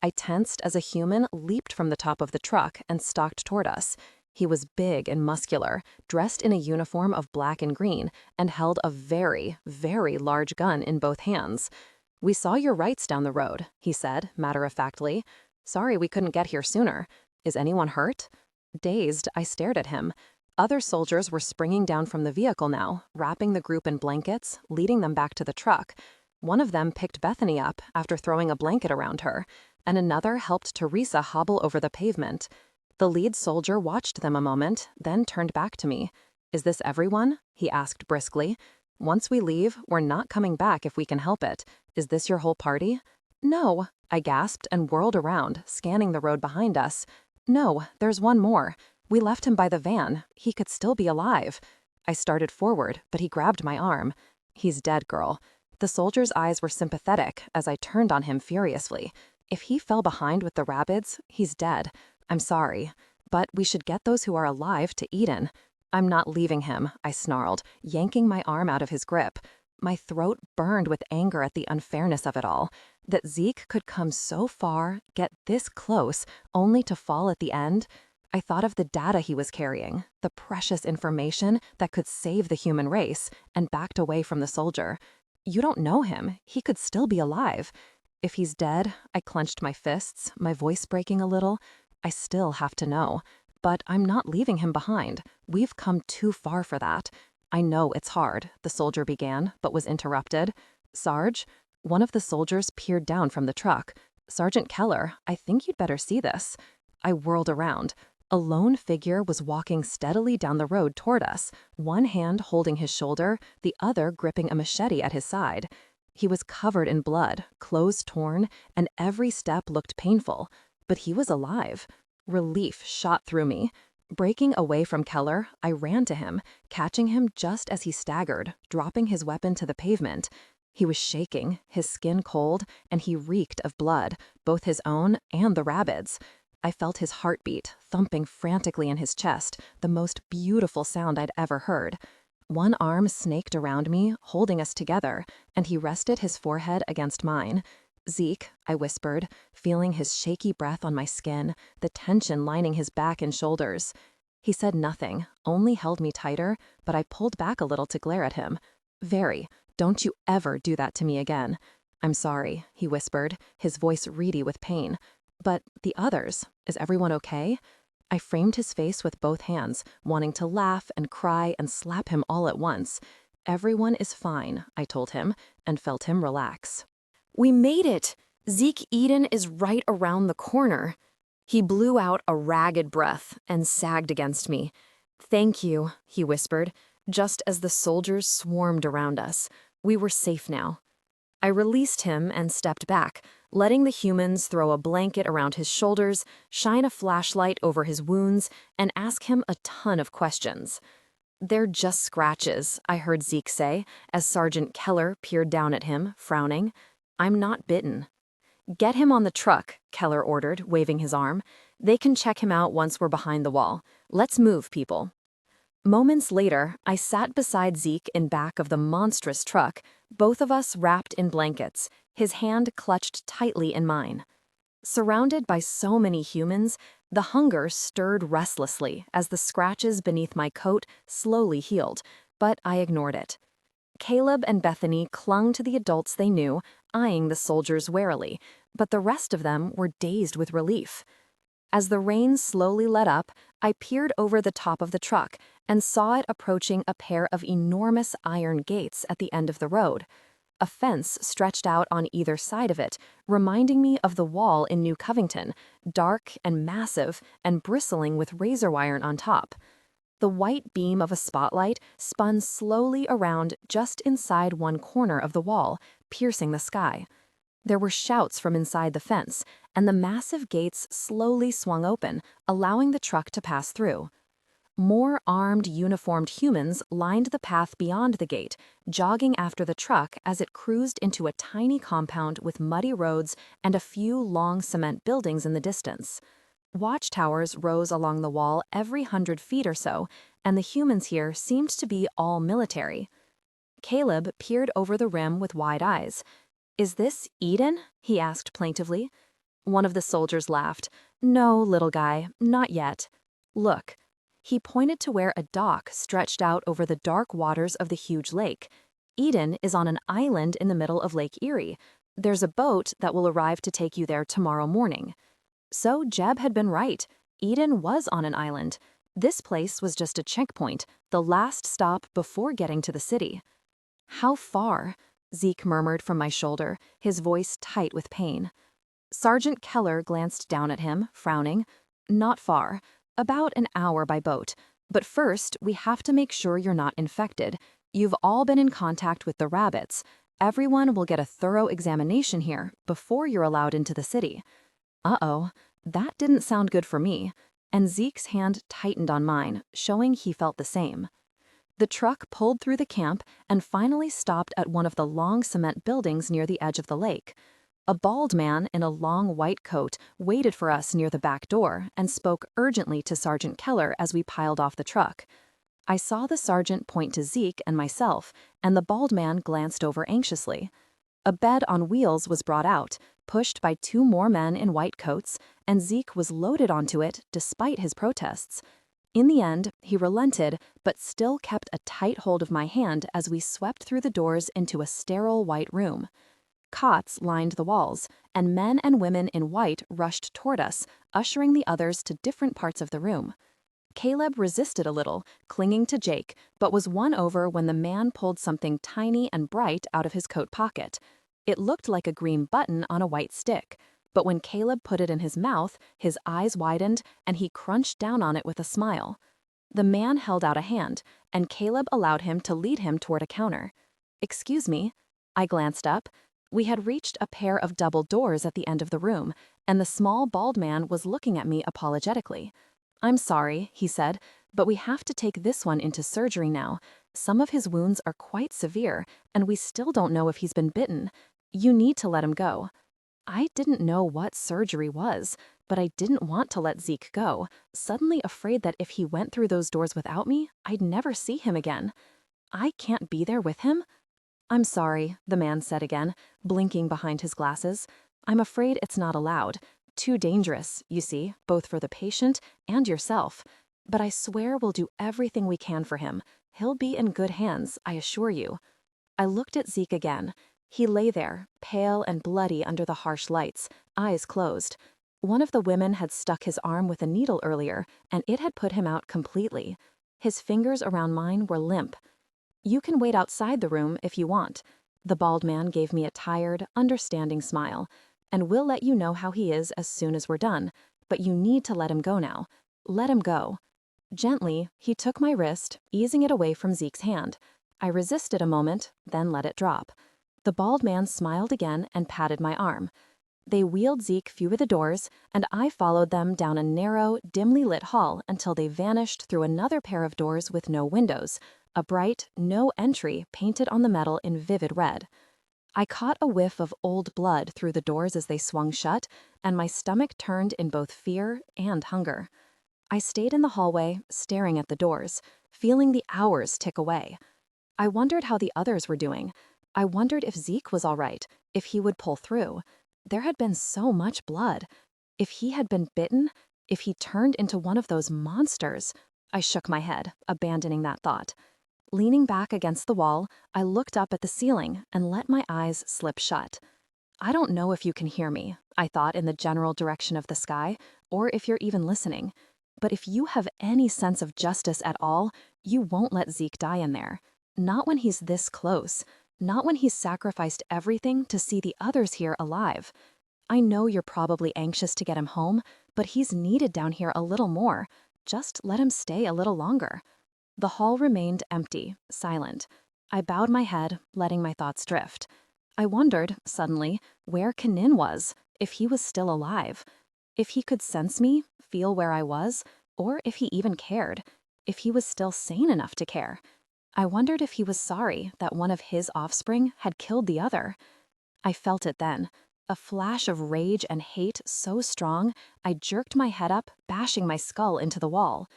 I tensed as a human leaped from the top of the truck and stalked toward us. He was big and muscular, dressed in a uniform of black and green, and held a very, very large gun in both hands. "We saw your rights down the road," he said, matter-of-factly. "Sorry we couldn't get here sooner. Is anyone hurt?" Dazed, I stared at him. Other soldiers were springing down from the vehicle now, wrapping the group in blankets, leading them back to the truck. One of them picked Bethany up after throwing a blanket around her, and another helped Teresa hobble over the pavement. The lead soldier watched them a moment, then turned back to me. "Is this everyone?" he asked briskly. "Once we leave, we're not coming back if we can help it. Is this your whole party?" "No," I gasped and whirled around, scanning the road behind us. "No, there's one more. We left him by the van. He could still be alive." I started forward, but he grabbed my arm. "He's dead, girl." The soldier's eyes were sympathetic as I turned on him furiously. "If he fell behind with the rabbits, he's dead. I'm sorry, but we should get those who are alive to Eden." "I'm not leaving him," I snarled, yanking my arm out of his grip. My throat burned with anger at the unfairness of it all, that Zeke could come so far, get this close, only to fall at the end. I thought of the data he was carrying, the precious information that could save the human race, and backed away from the soldier. You don't know him. He could still be alive. If he's dead, I clenched my fists, my voice breaking a little. I still have to know. But I'm not leaving him behind. We've come too far for that. I know it's hard, the soldier began, but was interrupted. Sarge? One of the soldiers peered down from the truck. Sergeant Keller, I think you'd better see this. I whirled around. A lone figure was walking steadily down the road toward us, one hand holding his shoulder, the other gripping a machete at his side. He was covered in blood, clothes torn, and every step looked painful. But he was alive. Relief shot through me. Breaking away from Keller, I ran to him, catching him just as he staggered, dropping his weapon to the pavement. He was shaking, his skin cold, and he reeked of blood, both his own and the rabbit's. I felt his heartbeat, thumping frantically in his chest, the most beautiful sound I'd ever heard. One arm snaked around me, holding us together, and he rested his forehead against mine. "Zeke," I whispered, feeling his shaky breath on my skin, the tension lining his back and shoulders. He said nothing, only held me tighter, but I pulled back a little to glare at him. "Very. Don't you ever do that to me again." "I'm sorry," he whispered, his voice reedy with pain. "But the others, is everyone okay?" I framed his face with both hands, wanting to laugh and cry and slap him all at once. "Everyone is fine," I told him, and felt him relax. We made it! Zeke Eden is right around the corner. He blew out a ragged breath and sagged against me. "Thank you," he whispered, just as the soldiers swarmed around us. We were safe now. I released him and stepped back, letting the humans throw a blanket around his shoulders, shine a flashlight over his wounds, and ask him a ton of questions. "They're just scratches," I heard Zeke say, as Sergeant Keller peered down at him, frowning. "I'm not bitten." "Get him on the truck," Keller ordered, waving his arm. "They can check him out once we're behind the wall. Let's move, people." Moments later, I sat beside Zeke in back of the monstrous truck, both of us wrapped in blankets, his hand clutched tightly in mine. Surrounded by so many humans, the hunger stirred restlessly as the scratches beneath my coat slowly healed, but I ignored it. Caleb and Bethany clung to the adults they knew, eyeing the soldiers warily, but the rest of them were dazed with relief. As the rain slowly let up, I peered over the top of the truck and saw it approaching a pair of enormous iron gates at the end of the road. A fence stretched out on either side of it, reminding me of the wall in New Covington, dark and massive and bristling with razor wire on top. The white beam of a spotlight spun slowly around just inside one corner of the wall, piercing the sky. There were shouts from inside the fence, and the massive gates slowly swung open, allowing the truck to pass through. More armed, uniformed humans lined the path beyond the gate, jogging after the truck as it cruised into a tiny compound with muddy roads and a few long cement buildings in the distance. Watchtowers rose along the wall every 100 feet or so, and the humans here seemed to be all military. Caleb peered over the rim with wide eyes. "Is this Eden?" he asked plaintively. One of the soldiers laughed. "No, little guy, not yet. Look." He pointed to where a dock stretched out over the dark waters of the huge lake. "Eden is on an island in the middle of Lake Erie. There's a boat that will arrive to take you there tomorrow morning." So Jeb had been right. Eden was on an island. This place was just a checkpoint, the last stop before getting to the city. "How far?" Zeke murmured from my shoulder, his voice tight with pain. Sergeant Keller glanced down at him, frowning. "Not far. About an hour by boat. But first, we have to make sure you're not infected. You've all been in contact with the rabbits. Everyone will get a thorough examination here before you're allowed into the city." Uh-oh, that didn't sound good for me, and Zeke's hand tightened on mine, showing he felt the same. The truck pulled through the camp and finally stopped at one of the long cement buildings near the edge of the lake. A bald man in a long white coat waited for us near the back door and spoke urgently to Sergeant Keller as we piled off the truck. I saw the sergeant point to Zeke and myself, and the bald man glanced over anxiously. A bed on wheels was brought out, pushed by 2 more men in white coats, and Zeke was loaded onto it despite his protests. In the end, he relented, but still kept a tight hold of my hand as we swept through the doors into a sterile white room. Cots lined the walls, and men and women in white rushed toward us, ushering the others to different parts of the room. Caleb resisted a little, clinging to Jake, but was won over when the man pulled something tiny and bright out of his coat pocket. It looked like a green button on a white stick, but when Caleb put it in his mouth, his eyes widened and he crunched down on it with a smile. The man held out a hand, and Caleb allowed him to lead him toward a counter. "Excuse me." I glanced up. We had reached a pair of double doors at the end of the room, and the small bald man was looking at me apologetically. "I'm sorry," he said, "but we have to take this one into surgery now. Some of his wounds are quite severe, and we still don't know if he's been bitten. You need to let him go." I didn't know what surgery was, but I didn't want to let Zeke go, suddenly afraid that if he went through those doors without me, I'd never see him again. "I can't be there with him?" "I'm sorry," the man said again, blinking behind his glasses. "I'm afraid it's not allowed. Too dangerous, you see, both for the patient and yourself. But I swear we'll do everything we can for him. He'll be in good hands, I assure you." I looked at Zeke again. He lay there, pale and bloody under the harsh lights, eyes closed. One of the women had stuck his arm with a needle earlier, and it had put him out completely. His fingers around mine were limp. "You can wait outside the room if you want." The bald man gave me a tired, understanding smile. "And we'll let you know how he is as soon as we're done. But you need to let him go now. Let him go." Gently, he took my wrist, easing it away from Zeke's hand. I resisted a moment, then let it drop. The bald man smiled again and patted my arm. They wheeled Zeke through the doors, and I followed them down a narrow, dimly lit hall until they vanished through another pair of doors with no windows, a bright "no entry" painted on the metal in vivid red. I caught a whiff of old blood through the doors as they swung shut, and my stomach turned in both fear and hunger. I stayed in the hallway, staring at the doors, feeling the hours tick away. I wondered how the others were doing. I wondered if Zeke was all right, if he would pull through. There had been so much blood. If he had been bitten, if he turned into one of those monsters. I shook my head, abandoning that thought. Leaning back against the wall, I looked up at the ceiling and let my eyes slip shut. I don't know if you can hear me, I thought in the general direction of the sky, or if you're even listening. But if you have any sense of justice at all, you won't let Zeke die in there. Not when he's this close. Not when he's sacrificed everything to see the others here alive. I know you're probably anxious to get him home, but he's needed down here a little more. Just let him stay a little longer. The hall remained empty, silent. I bowed my head, letting my thoughts drift. I wondered, suddenly, where Kanin was, if he was still alive. If he could sense me, feel where I was, or if he even cared. If he was still sane enough to care. I wondered if he was sorry that one of his offspring had killed the other. I felt it then. A flash of rage and hate so strong, I jerked my head up, bashing my skull into the wall.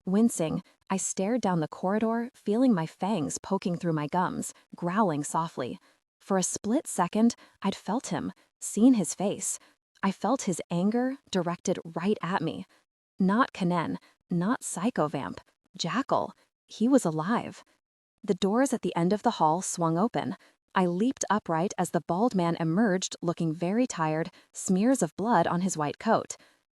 Wincing, I stared down the corridor, feeling my fangs poking through my gums, growling softly. For a split second, I'd felt him, seen his face. I felt his anger directed right at me. Not Kanen, not Psychovamp, Jackal. He was alive. The doors at the end of the hall swung open. I leaped upright as the bald man emerged looking very tired, smears of blood on his white coat.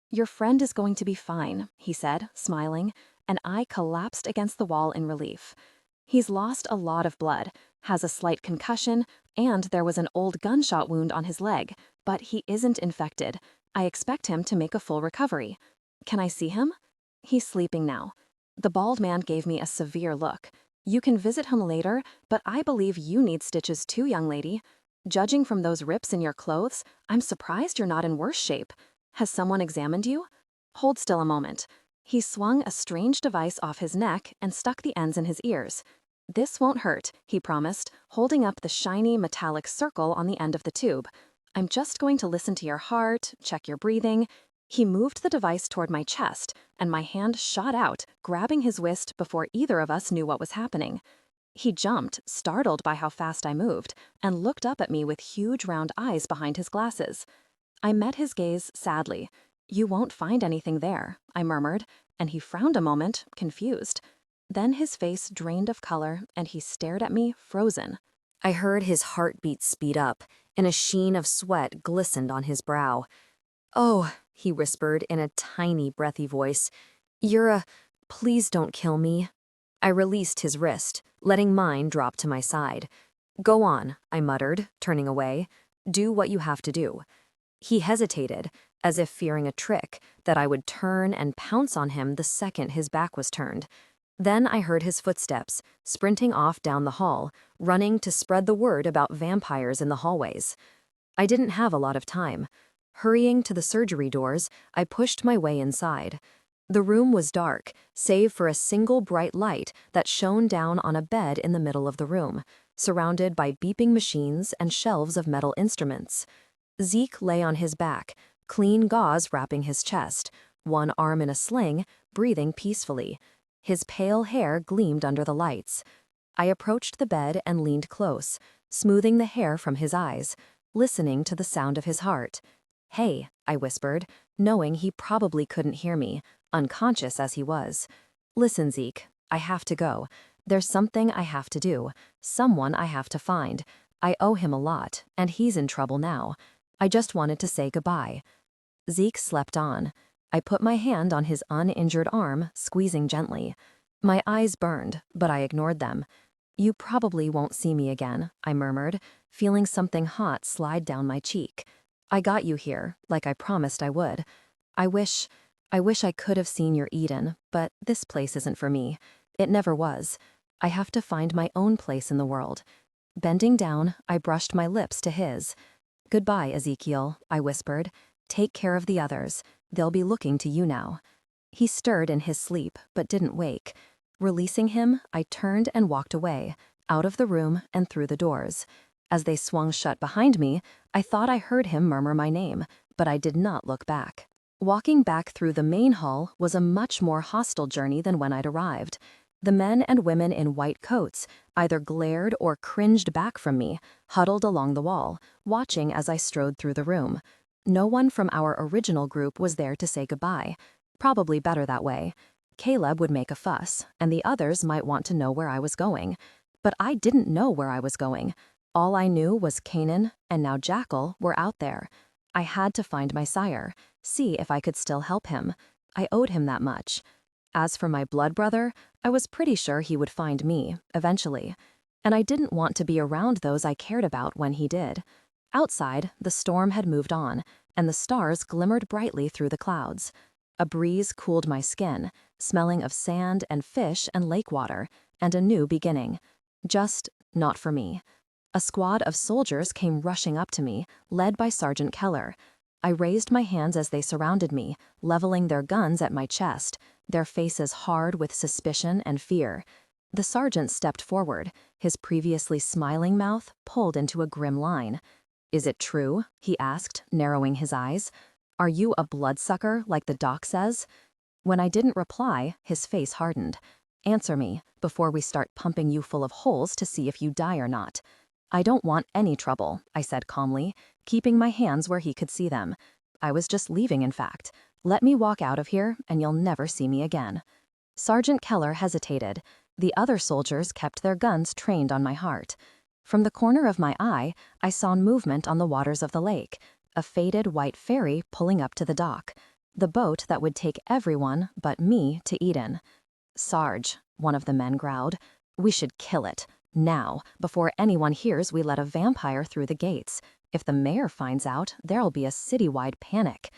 "Your friend is going to be fine," he said, smiling, and I collapsed against the wall in relief. "He's lost a lot of blood, has a slight concussion, and there was an old gunshot wound on his leg, but he isn't infected. I expect him to make a full recovery. Can I see him?" "He's sleeping now." The bald man gave me a severe look. "You can visit him later, but I believe you need stitches too, young lady. Judging from those rips in your clothes, I'm surprised you're not in worse shape. Has someone examined you?" "Hold still a moment." He swung a strange device off his neck and stuck the ends in his ears. "This won't hurt," he promised, holding up the shiny metallic circle on the end of the tube. "I'm just going to listen to your heart, check your breathing." He moved the device toward my chest, and my hand shot out, grabbing his wrist before either of us knew what was happening. He jumped, startled by how fast I moved, and looked up at me with huge round eyes behind his glasses. I met his gaze sadly. "You won't find anything there," I murmured, and he frowned a moment, confused. Then his face drained of color, and he stared at me, frozen. I heard his heartbeat speed up, and a sheen of sweat glistened on his brow. "Oh," he whispered in a tiny, breathy voice. Please don't kill me." I released his wrist, letting mine drop to my side. "Go on," I muttered, turning away. "Do what you have to do." He hesitated, as if fearing a trick, that I would turn and pounce on him the second his back was turned. Then I heard his footsteps, sprinting off down the hall, running to spread the word about vampires in the hallways. I didn't have a lot of time. Hurrying to the surgery doors, I pushed my way inside. The room was dark, save for a single bright light that shone down on a bed in the middle of the room, surrounded by beeping machines and shelves of metal instruments. Zeke lay on his back, clean gauze wrapping his chest, one arm in a sling, breathing peacefully. His pale hair gleamed under the lights. I approached the bed and leaned close, smoothing the hair from his eyes, listening to the sound of his heart. "Hey," I whispered, knowing he probably couldn't hear me, unconscious as he was. "Listen, Zeke, I have to go. There's something I have to do, someone I have to find. I owe him a lot, and he's in trouble now. I just wanted to say goodbye." Zeke slept on. I put my hand on his uninjured arm, squeezing gently. My eyes burned, but I ignored them. "You probably won't see me again," I murmured, feeling something hot slide down my cheek. "I got you here, like I promised I would. I wish I could have seen your Eden, but this place isn't for me. It never was. I have to find my own place in the world." Bending down, I brushed my lips to his. "Goodbye, Ezekiel," I whispered. "Take care of the others. They'll be looking to you now." He stirred in his sleep, but didn't wake. Releasing him, I turned and walked away, out of the room and through the doors. As they swung shut behind me, I thought I heard him murmur my name, but I did not look back. Walking back through the main hall was a much more hostile journey than when I'd arrived. The men and women in white coats either glared or cringed back from me, huddled along the wall, watching as I strode through the room. No one from our original group was there to say goodbye. Probably better that way. Caleb would make a fuss, and the others might want to know where I was going. But I didn't know where I was going. All I knew was Kanan and now Jackal were out there. I had to find my sire, see if I could still help him. I owed him that much. As for my blood brother, I was pretty sure he would find me, eventually. And I didn't want to be around those I cared about when he did. Outside, the storm had moved on, and the stars glimmered brightly through the clouds. A breeze cooled my skin, smelling of sand and fish and lake water, and a new beginning. Just not for me. A squad of soldiers came rushing up to me, led by Sergeant Keller. I raised my hands as they surrounded me, leveling their guns at my chest, their faces hard with suspicion and fear. The sergeant stepped forward, his previously smiling mouth pulled into a grim line. "Is it true?" he asked, narrowing his eyes. "Are you a bloodsucker like the doc says?" When I didn't reply, his face hardened. "Answer me, before we start pumping you full of holes to see if you die or not." "I don't want any trouble," I said calmly, keeping my hands where he could see them. "I was just leaving, in fact. Let me walk out of here, and you'll never see me again." Sergeant Keller hesitated. The other soldiers kept their guns trained on my heart. From the corner of my eye, I saw movement on the waters of the lake, a faded white ferry pulling up to the dock, the boat that would take everyone but me to Eden. "Sarge," one of the men growled, "we should kill it. Now, before anyone hears we let a vampire through the gates. If the mayor finds out, there'll be a citywide panic."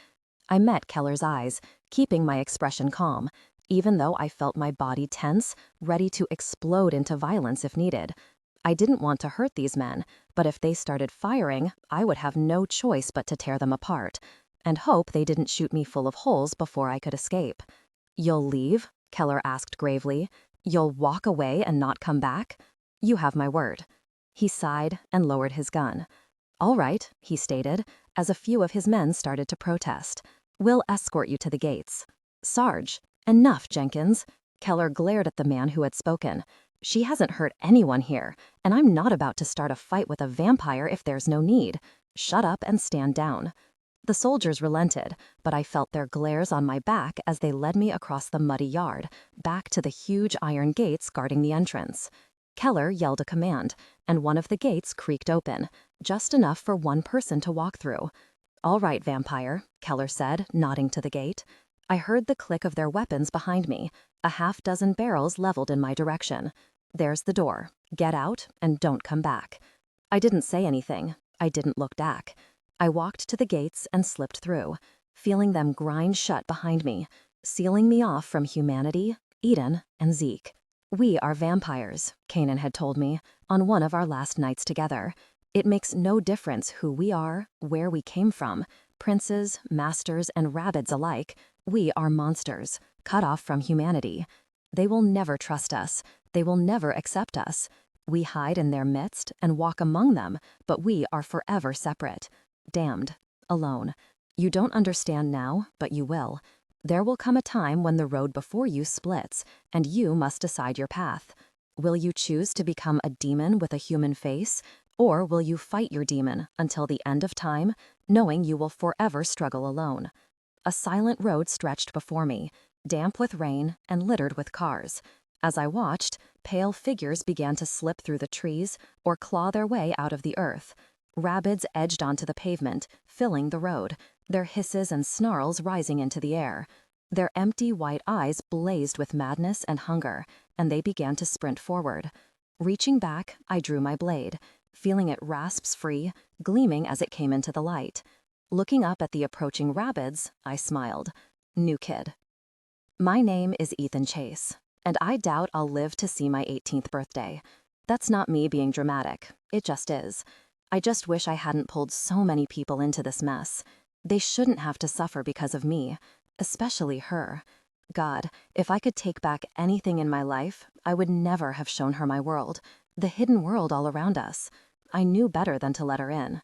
I met Keller's eyes, keeping my expression calm, even though I felt my body tense, ready to explode into violence if needed. I didn't want to hurt these men, but if they started firing, I would have no choice but to tear them apart, and hope they didn't shoot me full of holes before I could escape. "You'll leave?" Keller asked gravely. "You'll walk away and not come back?" "You have my word." He sighed and lowered his gun. "All right," he stated, as a few of his men started to protest. We'll escort you to the gates. Sarge, enough, Jenkins. Keller glared at the man who had spoken. She hasn't hurt anyone here, and I'm not about to start a fight with a vampire if there's no need. Shut up and stand down. The soldiers relented, but I felt their glares on my back as they led me across the muddy yard, back to the huge iron gates guarding the entrance. Keller yelled a command, and one of the gates creaked open, just enough for one person to walk through. "All right, vampire," Keller said, nodding to the gate. I heard the click of their weapons behind me, a half-dozen barrels leveled in my direction. "There's the door. Get out and don't come back." I didn't say anything. I didn't look back. I walked to the gates and slipped through, feeling them grind shut behind me, sealing me off from humanity, Eden, and Zeke. "We are vampires," Kanan had told me, on one of our last nights together. "It makes no difference who we are, where we came from, princes, masters, and rabbids alike. We are monsters, cut off from humanity. They will never trust us. They will never accept us. We hide in their midst and walk among them, but we are forever separate. Damned. Alone. You don't understand now, but you will. There will come a time when the road before you splits, and you must decide your path. Will you choose to become a demon with a human face, or will you fight your demon until the end of time, knowing you will forever struggle alone?" A silent road stretched before me, damp with rain and littered with cars. As I watched, pale figures began to slip through the trees or claw their way out of the earth. Rabbids edged onto the pavement, filling the road, their hisses and snarls rising into the air. Their empty white eyes blazed with madness and hunger, and they began to sprint forward. Reaching back, I drew my blade, feeling it rasps free, gleaming as it came into the light. Looking up at the approaching rabbids, I smiled. New kid. "My name is Ethan Chase, and I doubt I'll live to see my 18th birthday. That's not me being dramatic. It just is. I just wish I hadn't pulled so many people into this mess. They shouldn't have to suffer because of me, especially her. God, if I could take back anything in my life, I would never have shown her my world, the hidden world all around us. I knew better than to let her in.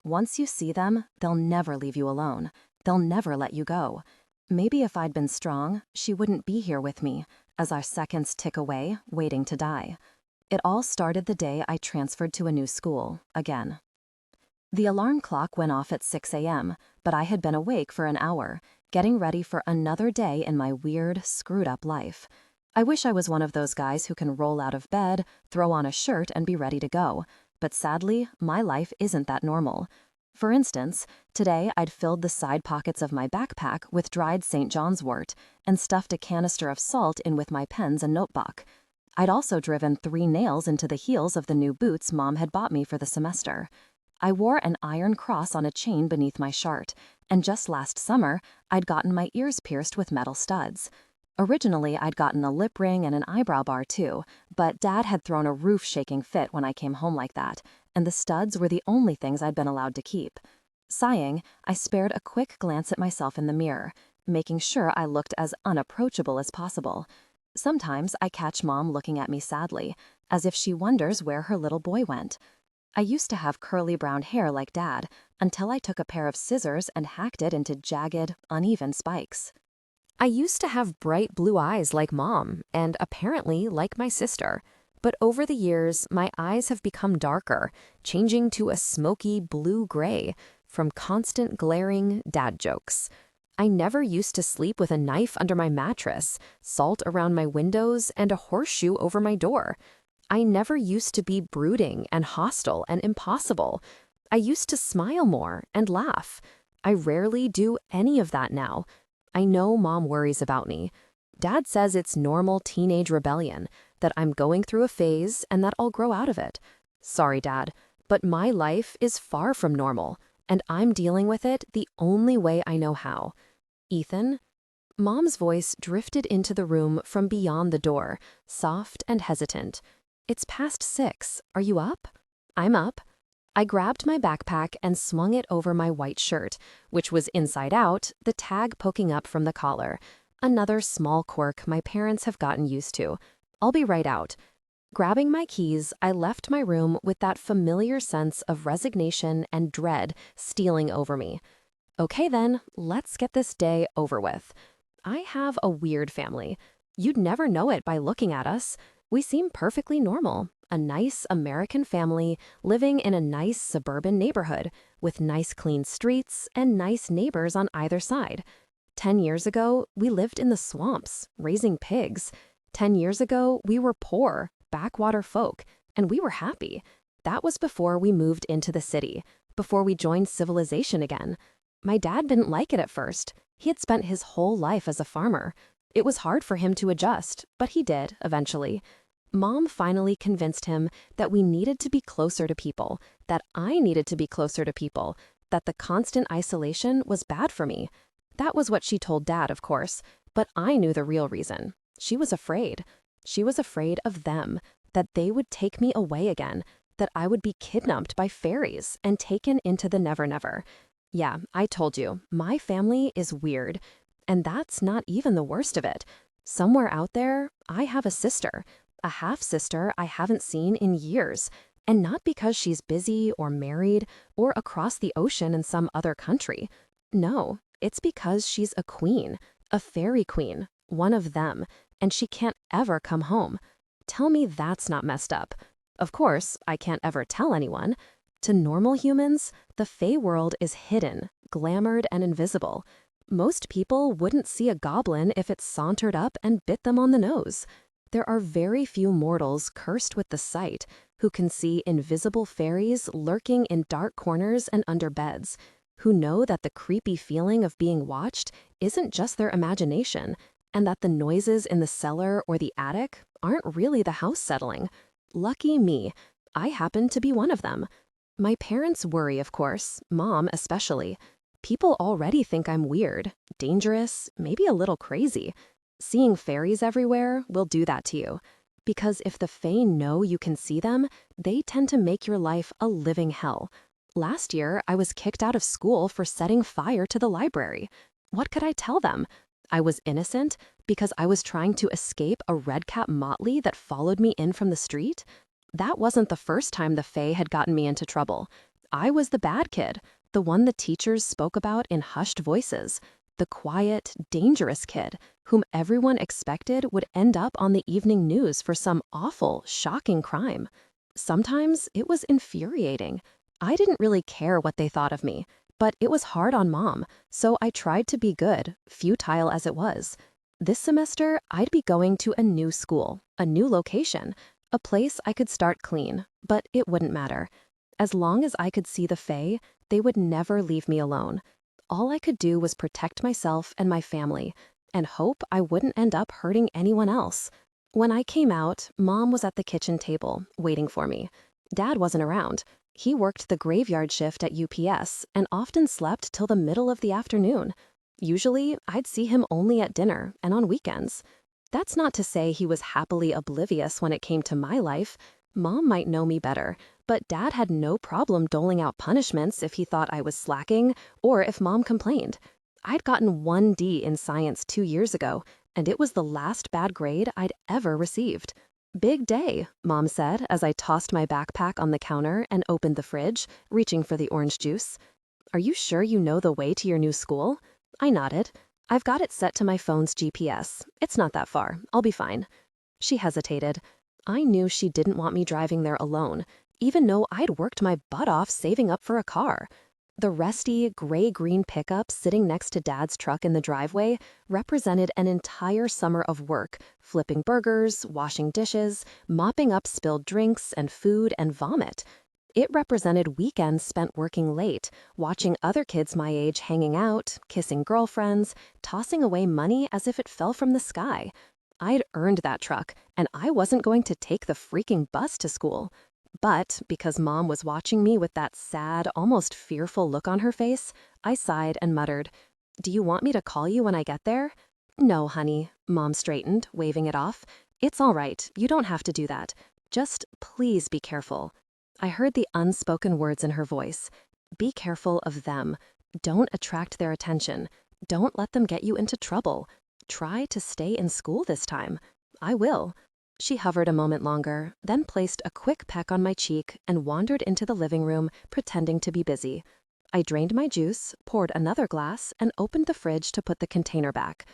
Once you see them, they'll never leave you alone. They'll never let you go. Maybe if I'd been strong, she wouldn't be here with me, as our seconds tick away, waiting to die. It all started the day I transferred to a new school, again. The alarm clock went off at 6 a.m., but I had been awake for an hour, getting ready for another day in my weird, screwed-up life. I wish I was one of those guys who can roll out of bed, throw on a shirt, and be ready to go. But sadly, my life isn't that normal. For instance, today I'd filled the side pockets of my backpack with dried St. John's wort and stuffed a canister of salt in with my pens and notebook. I'd also driven 3 nails into the heels of the new boots Mom had bought me for the semester. I wore an iron cross on a chain beneath my shirt, and just last summer, I'd gotten my ears pierced with metal studs. Originally, I'd gotten a lip ring and an eyebrow bar too, but Dad had thrown a roof-shaking fit when I came home like that, and the studs were the only things I'd been allowed to keep. Sighing, I spared a quick glance at myself in the mirror, making sure I looked as unapproachable as possible. Sometimes I catch Mom looking at me sadly, as if she wonders where her little boy went. I used to have curly brown hair like Dad, until I took a pair of scissors and hacked it into jagged, uneven spikes. I used to have bright blue eyes like Mom, and apparently like my sister. But over the years, my eyes have become darker, changing to a smoky blue-gray from constant glaring dad jokes. I never used to sleep with a knife under my mattress, salt around my windows, and a horseshoe over my door. I never used to be brooding and hostile and impossible. I used to smile more and laugh. I rarely do any of that now. I know Mom worries about me. Dad says it's normal teenage rebellion, that I'm going through a phase and that I'll grow out of it. Sorry, Dad, but my life is far from normal, and I'm dealing with it the only way I know how. Ethan? Mom's voice drifted into the room from beyond the door, soft and hesitant. It's past 6. Are you up? I'm up. I grabbed my backpack and swung it over my white shirt, which was inside out, the tag poking up from the collar. Another small quirk my parents have gotten used to. I'll be right out. Grabbing my keys, I left my room with that familiar sense of resignation and dread stealing over me. Okay then, let's get this day over with. I have a weird family. You'd never know it by looking at us. We seem perfectly normal. A nice American family living in a nice suburban neighborhood with nice clean streets and nice neighbors on either side. 10 years ago, we lived in the swamps, raising pigs. 10 years ago, we were poor, backwater folk, and we were happy. That was before we moved into the city, before we joined civilization again. My dad didn't like it at first. He had spent his whole life as a farmer. It was hard for him to adjust, but he did, eventually. Mom finally convinced him that we needed to be closer to people, that I needed to be closer to people, that the constant isolation was bad for me. That was what she told Dad, of course, but I knew the real reason. She was afraid. She was afraid of them, that they would take me away again, that I would be kidnapped by fairies and taken into the never-never. Yeah, I told you, my family is weird. And that's not even the worst of it. Somewhere out there, I have a sister, a half-sister I haven't seen in years. And not because she's busy or married or across the ocean in some other country. No, it's because she's a queen, a fairy queen, one of them, and she can't ever come home. Tell me that's not messed up. Of course, I can't ever tell anyone. To normal humans, the Fae world is hidden, glamored, and invisible. Most people wouldn't see a goblin if it sauntered up and bit them on the nose. There are very few mortals cursed with the sight who can see invisible fairies lurking in dark corners and under beds, who know that the creepy feeling of being watched isn't just their imagination, and that the noises in the cellar or the attic aren't really the house settling. Lucky me, I happen to be one of them. My parents worry, of course, Mom especially. People already think I'm weird, dangerous, maybe a little crazy. Seeing fairies everywhere will do that to you. Because if the Fae know you can see them, they tend to make your life a living hell. Last year, I was kicked out of school for setting fire to the library. What could I tell them? I was innocent because I was trying to escape a redcap motley that followed me in from the street? That wasn't the first time the Fae had gotten me into trouble. I was the bad kid, the one the teachers spoke about in hushed voices, the quiet, dangerous kid whom everyone expected would end up on the evening news for some awful, shocking crime. Sometimes it was infuriating. I didn't really care what they thought of me, but it was hard on Mom, so I tried to be good, futile as it was. This semester, I'd be going to a new school, a new location, a place I could start clean, but it wouldn't matter. As long as I could see the Fae, they would never leave me alone. All I could do was protect myself and my family, and hope I wouldn't end up hurting anyone else. When I came out, Mom was at the kitchen table, waiting for me. Dad wasn't around. He worked the graveyard shift at UPS and often slept till the middle of the afternoon. Usually, I'd see him only at dinner and on weekends. That's not to say he was happily oblivious when it came to my life. Mom might know me better, but Dad had no problem doling out punishments if he thought I was slacking or if Mom complained. I'd gotten 1D in science 2 years ago, and it was the last bad grade I'd ever received. Big day, Mom said as I tossed my backpack on the counter and opened the fridge, reaching for the orange juice. Are you sure you know the way to your new school? I nodded. I've got it set to my phone's GPS. It's not that far. I'll be fine. She hesitated. I knew she didn't want me driving there alone, even though I'd worked my butt off saving up for a car. The rusty, gray-green pickup sitting next to Dad's truck in the driveway represented an entire summer of work, flipping burgers, washing dishes, mopping up spilled drinks and food and vomit. It represented weekends spent working late, watching other kids my age hanging out, kissing girlfriends, tossing away money as if it fell from the sky. I'd earned that truck, and I wasn't going to take the freaking bus to school. But because Mom was watching me with that sad, almost fearful look on her face, I sighed and muttered, "Do you want me to call you when I get there?" "No, honey," Mom straightened, waving it off. "It's all right. You don't have to do that. Just please be careful." I heard the unspoken words in her voice. Be careful of them. Don't attract their attention. Don't let them get you into trouble. Try to stay in school this time. I will. She hovered a moment longer, then placed a quick peck on my cheek and wandered into the living room, pretending to be busy. I drained my juice, poured another glass, and opened the fridge to put the container back.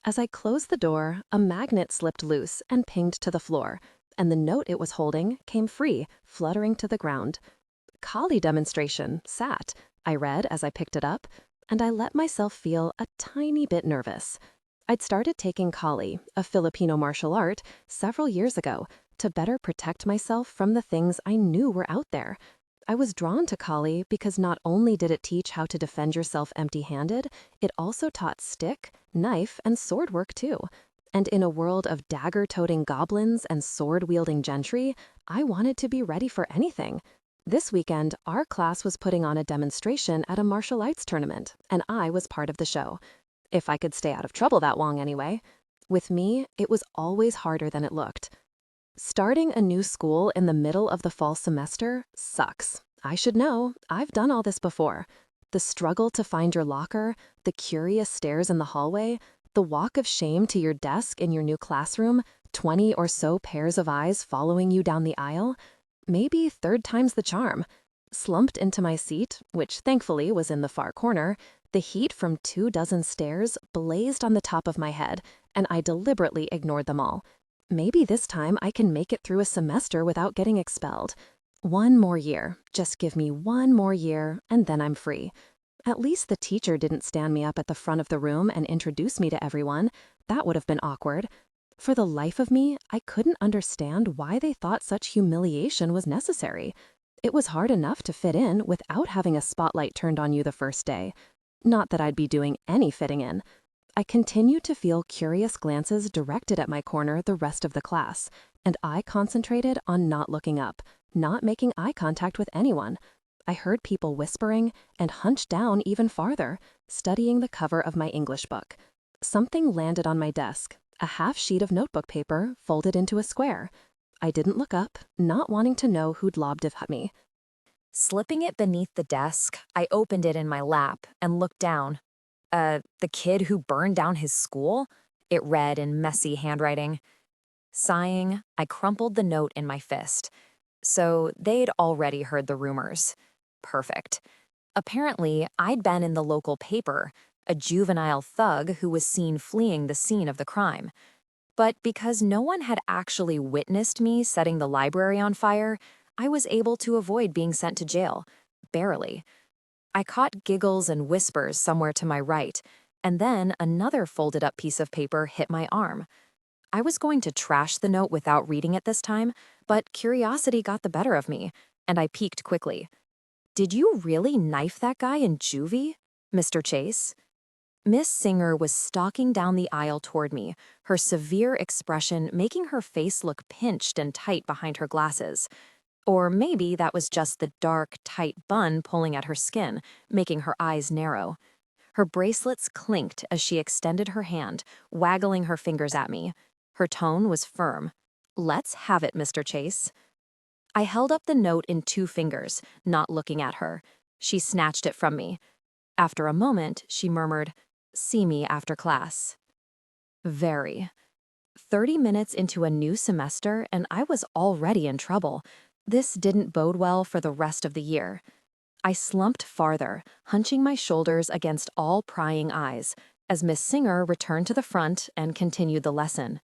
As I closed the door, a magnet slipped loose and pinged to the floor, and the note it was holding came free, fluttering to the ground. Kali demonstration, sat, I read as I picked it up, and I let myself feel a tiny bit nervous. I'd started taking Kali, a Filipino martial art, several years ago to better protect myself from the things I knew were out there. I was drawn to Kali because not only did it teach how to defend yourself empty-handed, it also taught stick, knife, and sword work too. And in a world of dagger-toting goblins and sword-wielding gentry, I wanted to be ready for anything. This weekend, our class was putting on a demonstration at a martial arts tournament, and I was part of the show. If I could stay out of trouble that long anyway. With me, it was always harder than it looked. Starting a new school in the middle of the fall semester sucks. I should know, I've done all this before. The struggle to find your locker, the curious stares in the hallway, the walk of shame to your desk in your new classroom, 20 or so pairs of eyes following you down the aisle. Maybe third time's the charm. Slumped into my seat, which thankfully was in the far corner, the heat from 24 stares blazed on the top of my head, and I deliberately ignored them all. Maybe this time I can make it through a semester without getting expelled. One more year. Just give me one more year, and then I'm free. At least the teacher didn't stand me up at the front of the room and introduce me to everyone. That would have been awkward. For the life of me, I couldn't understand why they thought such humiliation was necessary. It was hard enough to fit in without having a spotlight turned on you the first day. Not that I'd be doing any fitting in. I continued to feel curious glances directed at my corner the rest of the class, and I concentrated on not looking up, not making eye contact with anyone. I heard people whispering and hunched down even farther, studying the cover of my English book. Something landed on my desk, a half sheet of notebook paper folded into a square. I didn't look up, not wanting to know who'd lobbed it at me. Slipping it beneath the desk, I opened it in my lap and looked down. The kid who burned down his school? It read in messy handwriting. Sighing, I crumpled the note in my fist. So they'd already heard the rumors. Perfect. Apparently, I'd been in the local paper, a juvenile thug who was seen fleeing the scene of the crime. But because no one had actually witnessed me setting the library on fire, I was able to avoid being sent to jail. Barely. I caught giggles and whispers somewhere to my right, and then another folded-up piece of paper hit my arm. I was going to trash the note without reading it this time, but curiosity got the better of me, and I peeked quickly. "Did you really knife that guy in juvie, Mr. Chase?" Miss Singer was stalking down the aisle toward me, her severe expression making her face look pinched and tight behind her glasses. Or maybe that was just the dark, tight bun pulling at her skin, making her eyes narrow. Her bracelets clinked as she extended her hand, waggling her fingers at me. Her tone was firm. "Let's have it, Mr. Chase." I held up the note in 2 fingers, not looking at her. She snatched it from me. After a moment, she murmured, "See me after class." Very. 30 minutes into a new semester, and I was already in trouble. This didn't bode well for the rest of the year. I slumped farther, hunching my shoulders against all prying eyes, as Miss Singer returned to the front and continued the lesson.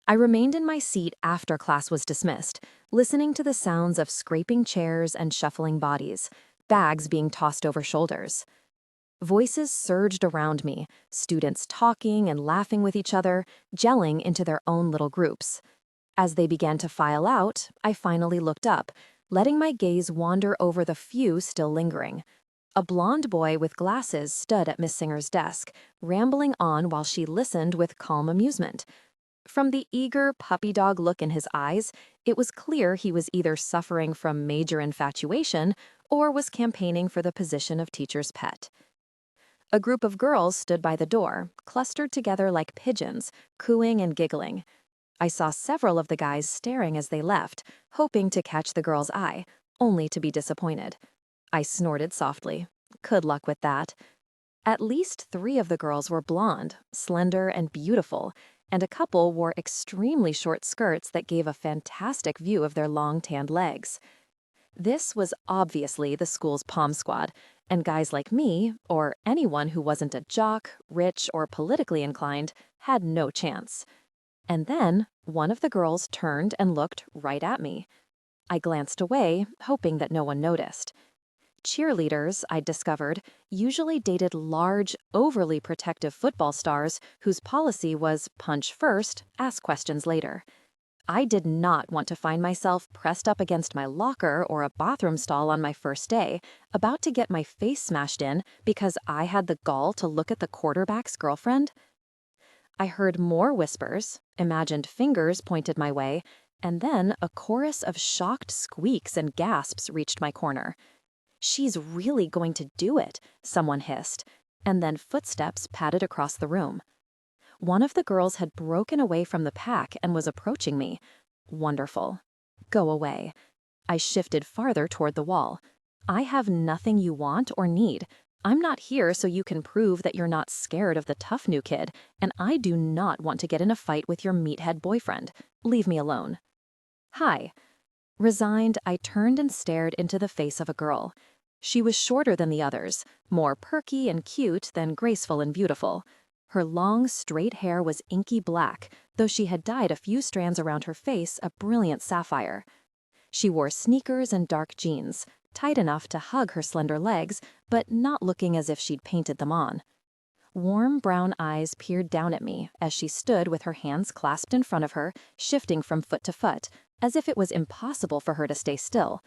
I remained in my seat after class was dismissed, listening to the sounds of scraping chairs and shuffling bodies, bags being tossed over shoulders. Voices surged around me, students talking and laughing with each other, gelling into their own little groups. As they began to file out, I finally looked up, letting my gaze wander over the few still lingering. A blonde boy with glasses stood at Miss Singer's desk, rambling on while she listened with calm amusement. From the eager puppy dog look in his eyes, it was clear he was either suffering from major infatuation or was campaigning for the position of teacher's pet. A group of girls stood by the door, clustered together like pigeons, cooing and giggling. I saw several of the guys staring as they left, hoping to catch the girl's eye, only to be disappointed. I snorted softly. Good luck with that. At least 3 of the girls were blonde, slender, and beautiful, and a couple wore extremely short skirts that gave a fantastic view of their long tanned legs. This was obviously the school's pom squad, And guys like me, or anyone who wasn't a jock, rich, or politically inclined, had no chance. And then one of the girls turned and looked right at me. I glanced away, hoping that no one noticed. Cheerleaders, I'd discovered, usually dated large, overly protective football stars whose policy was punch first, ask questions later. I did not want to find myself pressed up against my locker or a bathroom stall on my first day, about to get my face smashed in because I had the gall to look at the quarterback's girlfriend. I heard more whispers, imagined fingers pointed my way, and then a chorus of shocked squeaks and gasps reached my corner. "She's really going to do it," someone hissed, and then footsteps padded across the room. One of the girls had broken away from the pack and was approaching me. Wonderful. Go away. I shifted farther toward the wall. I have nothing you want or need. I'm not here so you can prove that you're not scared of the tough new kid, and I do not want to get in a fight with your meathead boyfriend. Leave me alone. Hi. Resigned, I turned and stared into the face of a girl. She was shorter than the others, more perky and cute than graceful and beautiful. Her long, straight hair was inky black, though she had dyed a few strands around her face a brilliant sapphire. She wore sneakers and dark jeans, tight enough to hug her slender legs, but not looking as if she'd painted them on. Warm brown eyes peered down at me as she stood with her hands clasped in front of her, shifting from foot to foot, as if it was impossible for her to stay still.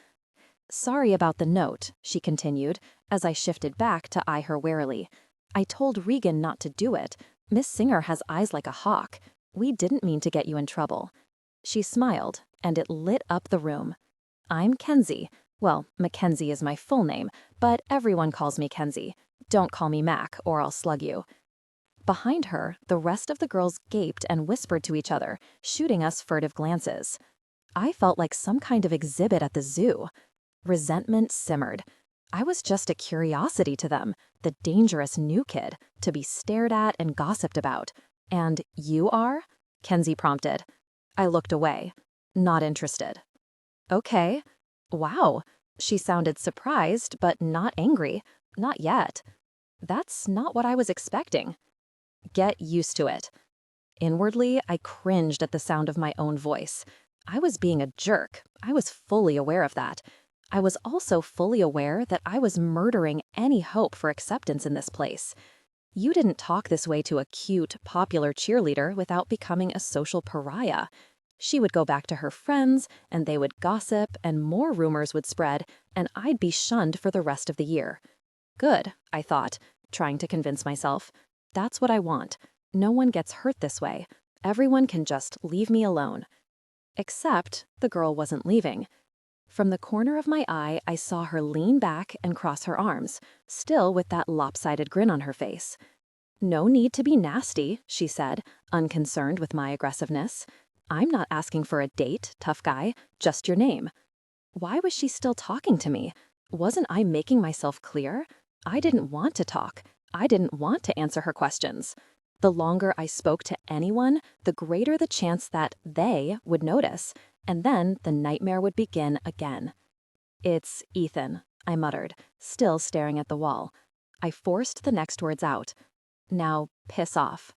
"Sorry about the note," she continued, as I shifted back to eye her warily. "I told Regan not to do it. Miss Singer has eyes like a hawk. We didn't mean to get you in trouble." She smiled, and it lit up the room. "I'm Kenzie. Well, Mackenzie is my full name, but everyone calls me Kenzie. Don't call me Mac, or I'll slug you." Behind her, the rest of the girls gaped and whispered to each other, shooting us furtive glances. I felt like some kind of exhibit at the zoo. Resentment simmered. I was just a curiosity to them, the dangerous new kid, to be stared at and gossiped about. "And you are?" Kenzie prompted. I looked away. Not interested. "Okay. Wow." She sounded surprised, but not angry. Not yet. That's not what I was expecting. "Get used to it." Inwardly, I cringed at the sound of my own voice. I was being a jerk. I was fully aware of that. I was also fully aware that I was murdering any hope for acceptance in this place. You didn't talk this way to a cute, popular cheerleader without becoming a social pariah. She would go back to her friends, and they would gossip, and more rumors would spread, and I'd be shunned for the rest of the year. Good, I thought, trying to convince myself. That's what I want. No one gets hurt this way. Everyone can just leave me alone. Except the girl wasn't leaving. From the corner of my eye, I saw her lean back and cross her arms, still with that lopsided grin on her face. "No need to be nasty," she said, unconcerned with my aggressiveness. "I'm not asking for a date, tough guy, just your name." Why was she still talking to me? Wasn't I making myself clear? I didn't want to talk. I didn't want to answer her questions. The longer I spoke to anyone, the greater the chance that they would notice, and then the nightmare would begin again. "It's Ethan," I muttered, still staring at the wall. I forced the next words out. "Now, piss off."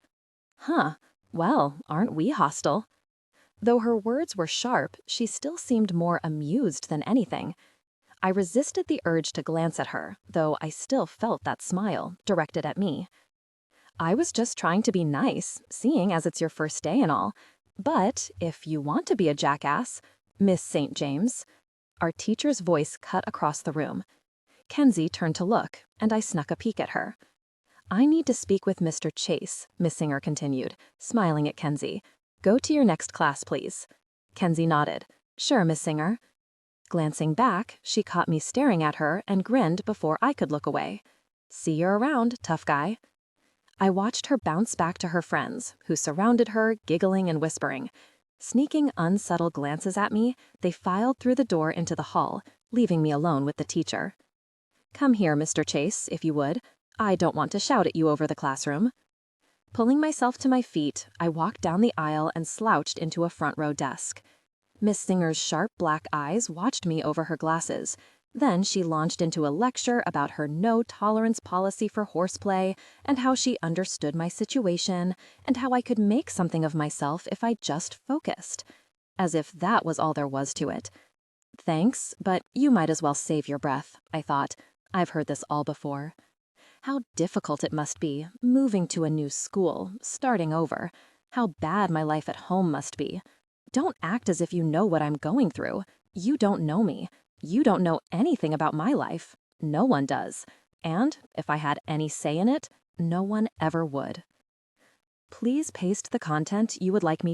Huh, well, aren't we hostile? Though her words were sharp, she still seemed more amused than anything. I resisted the urge to glance at her, though I still felt that smile, directed at me. "I was just trying to be nice, seeing as it's your first day and all. But if you want to be a jackass, Miss St. James." Our teacher's voice cut across the room. Kenzie turned to look, and I snuck a peek at her. "I need to speak with Mr. Chase," Miss Singer continued, smiling at Kenzie. "Go to your next class, please." Kenzie nodded. "Sure, Miss Singer." Glancing back, she caught me staring at her and grinned before I could look away. "See you around, tough guy." I watched her bounce back to her friends, who surrounded her, giggling and whispering. Sneaking unsubtle glances at me, they filed through the door into the hall, leaving me alone with the teacher. "Come here, Mr. Chase, if you would. I don't want to shout at you over the classroom." Pulling myself to my feet, I walked down the aisle and slouched into a front row desk. Miss Singer's sharp black eyes watched me over her glasses. Then she launched into a lecture about her no-tolerance policy for horseplay and how she understood my situation and how I could make something of myself if I just focused. As if that was all there was to it. Thanks, but you might as well save your breath, I thought. I've heard this all before. How difficult it must be, moving to a new school, starting over. How bad my life at home must be. Don't act as if you know what I'm going through. You don't know me. You don't know anything about my life. No one does. And if I had any say in it, no one ever would. Please paste the content you would like me to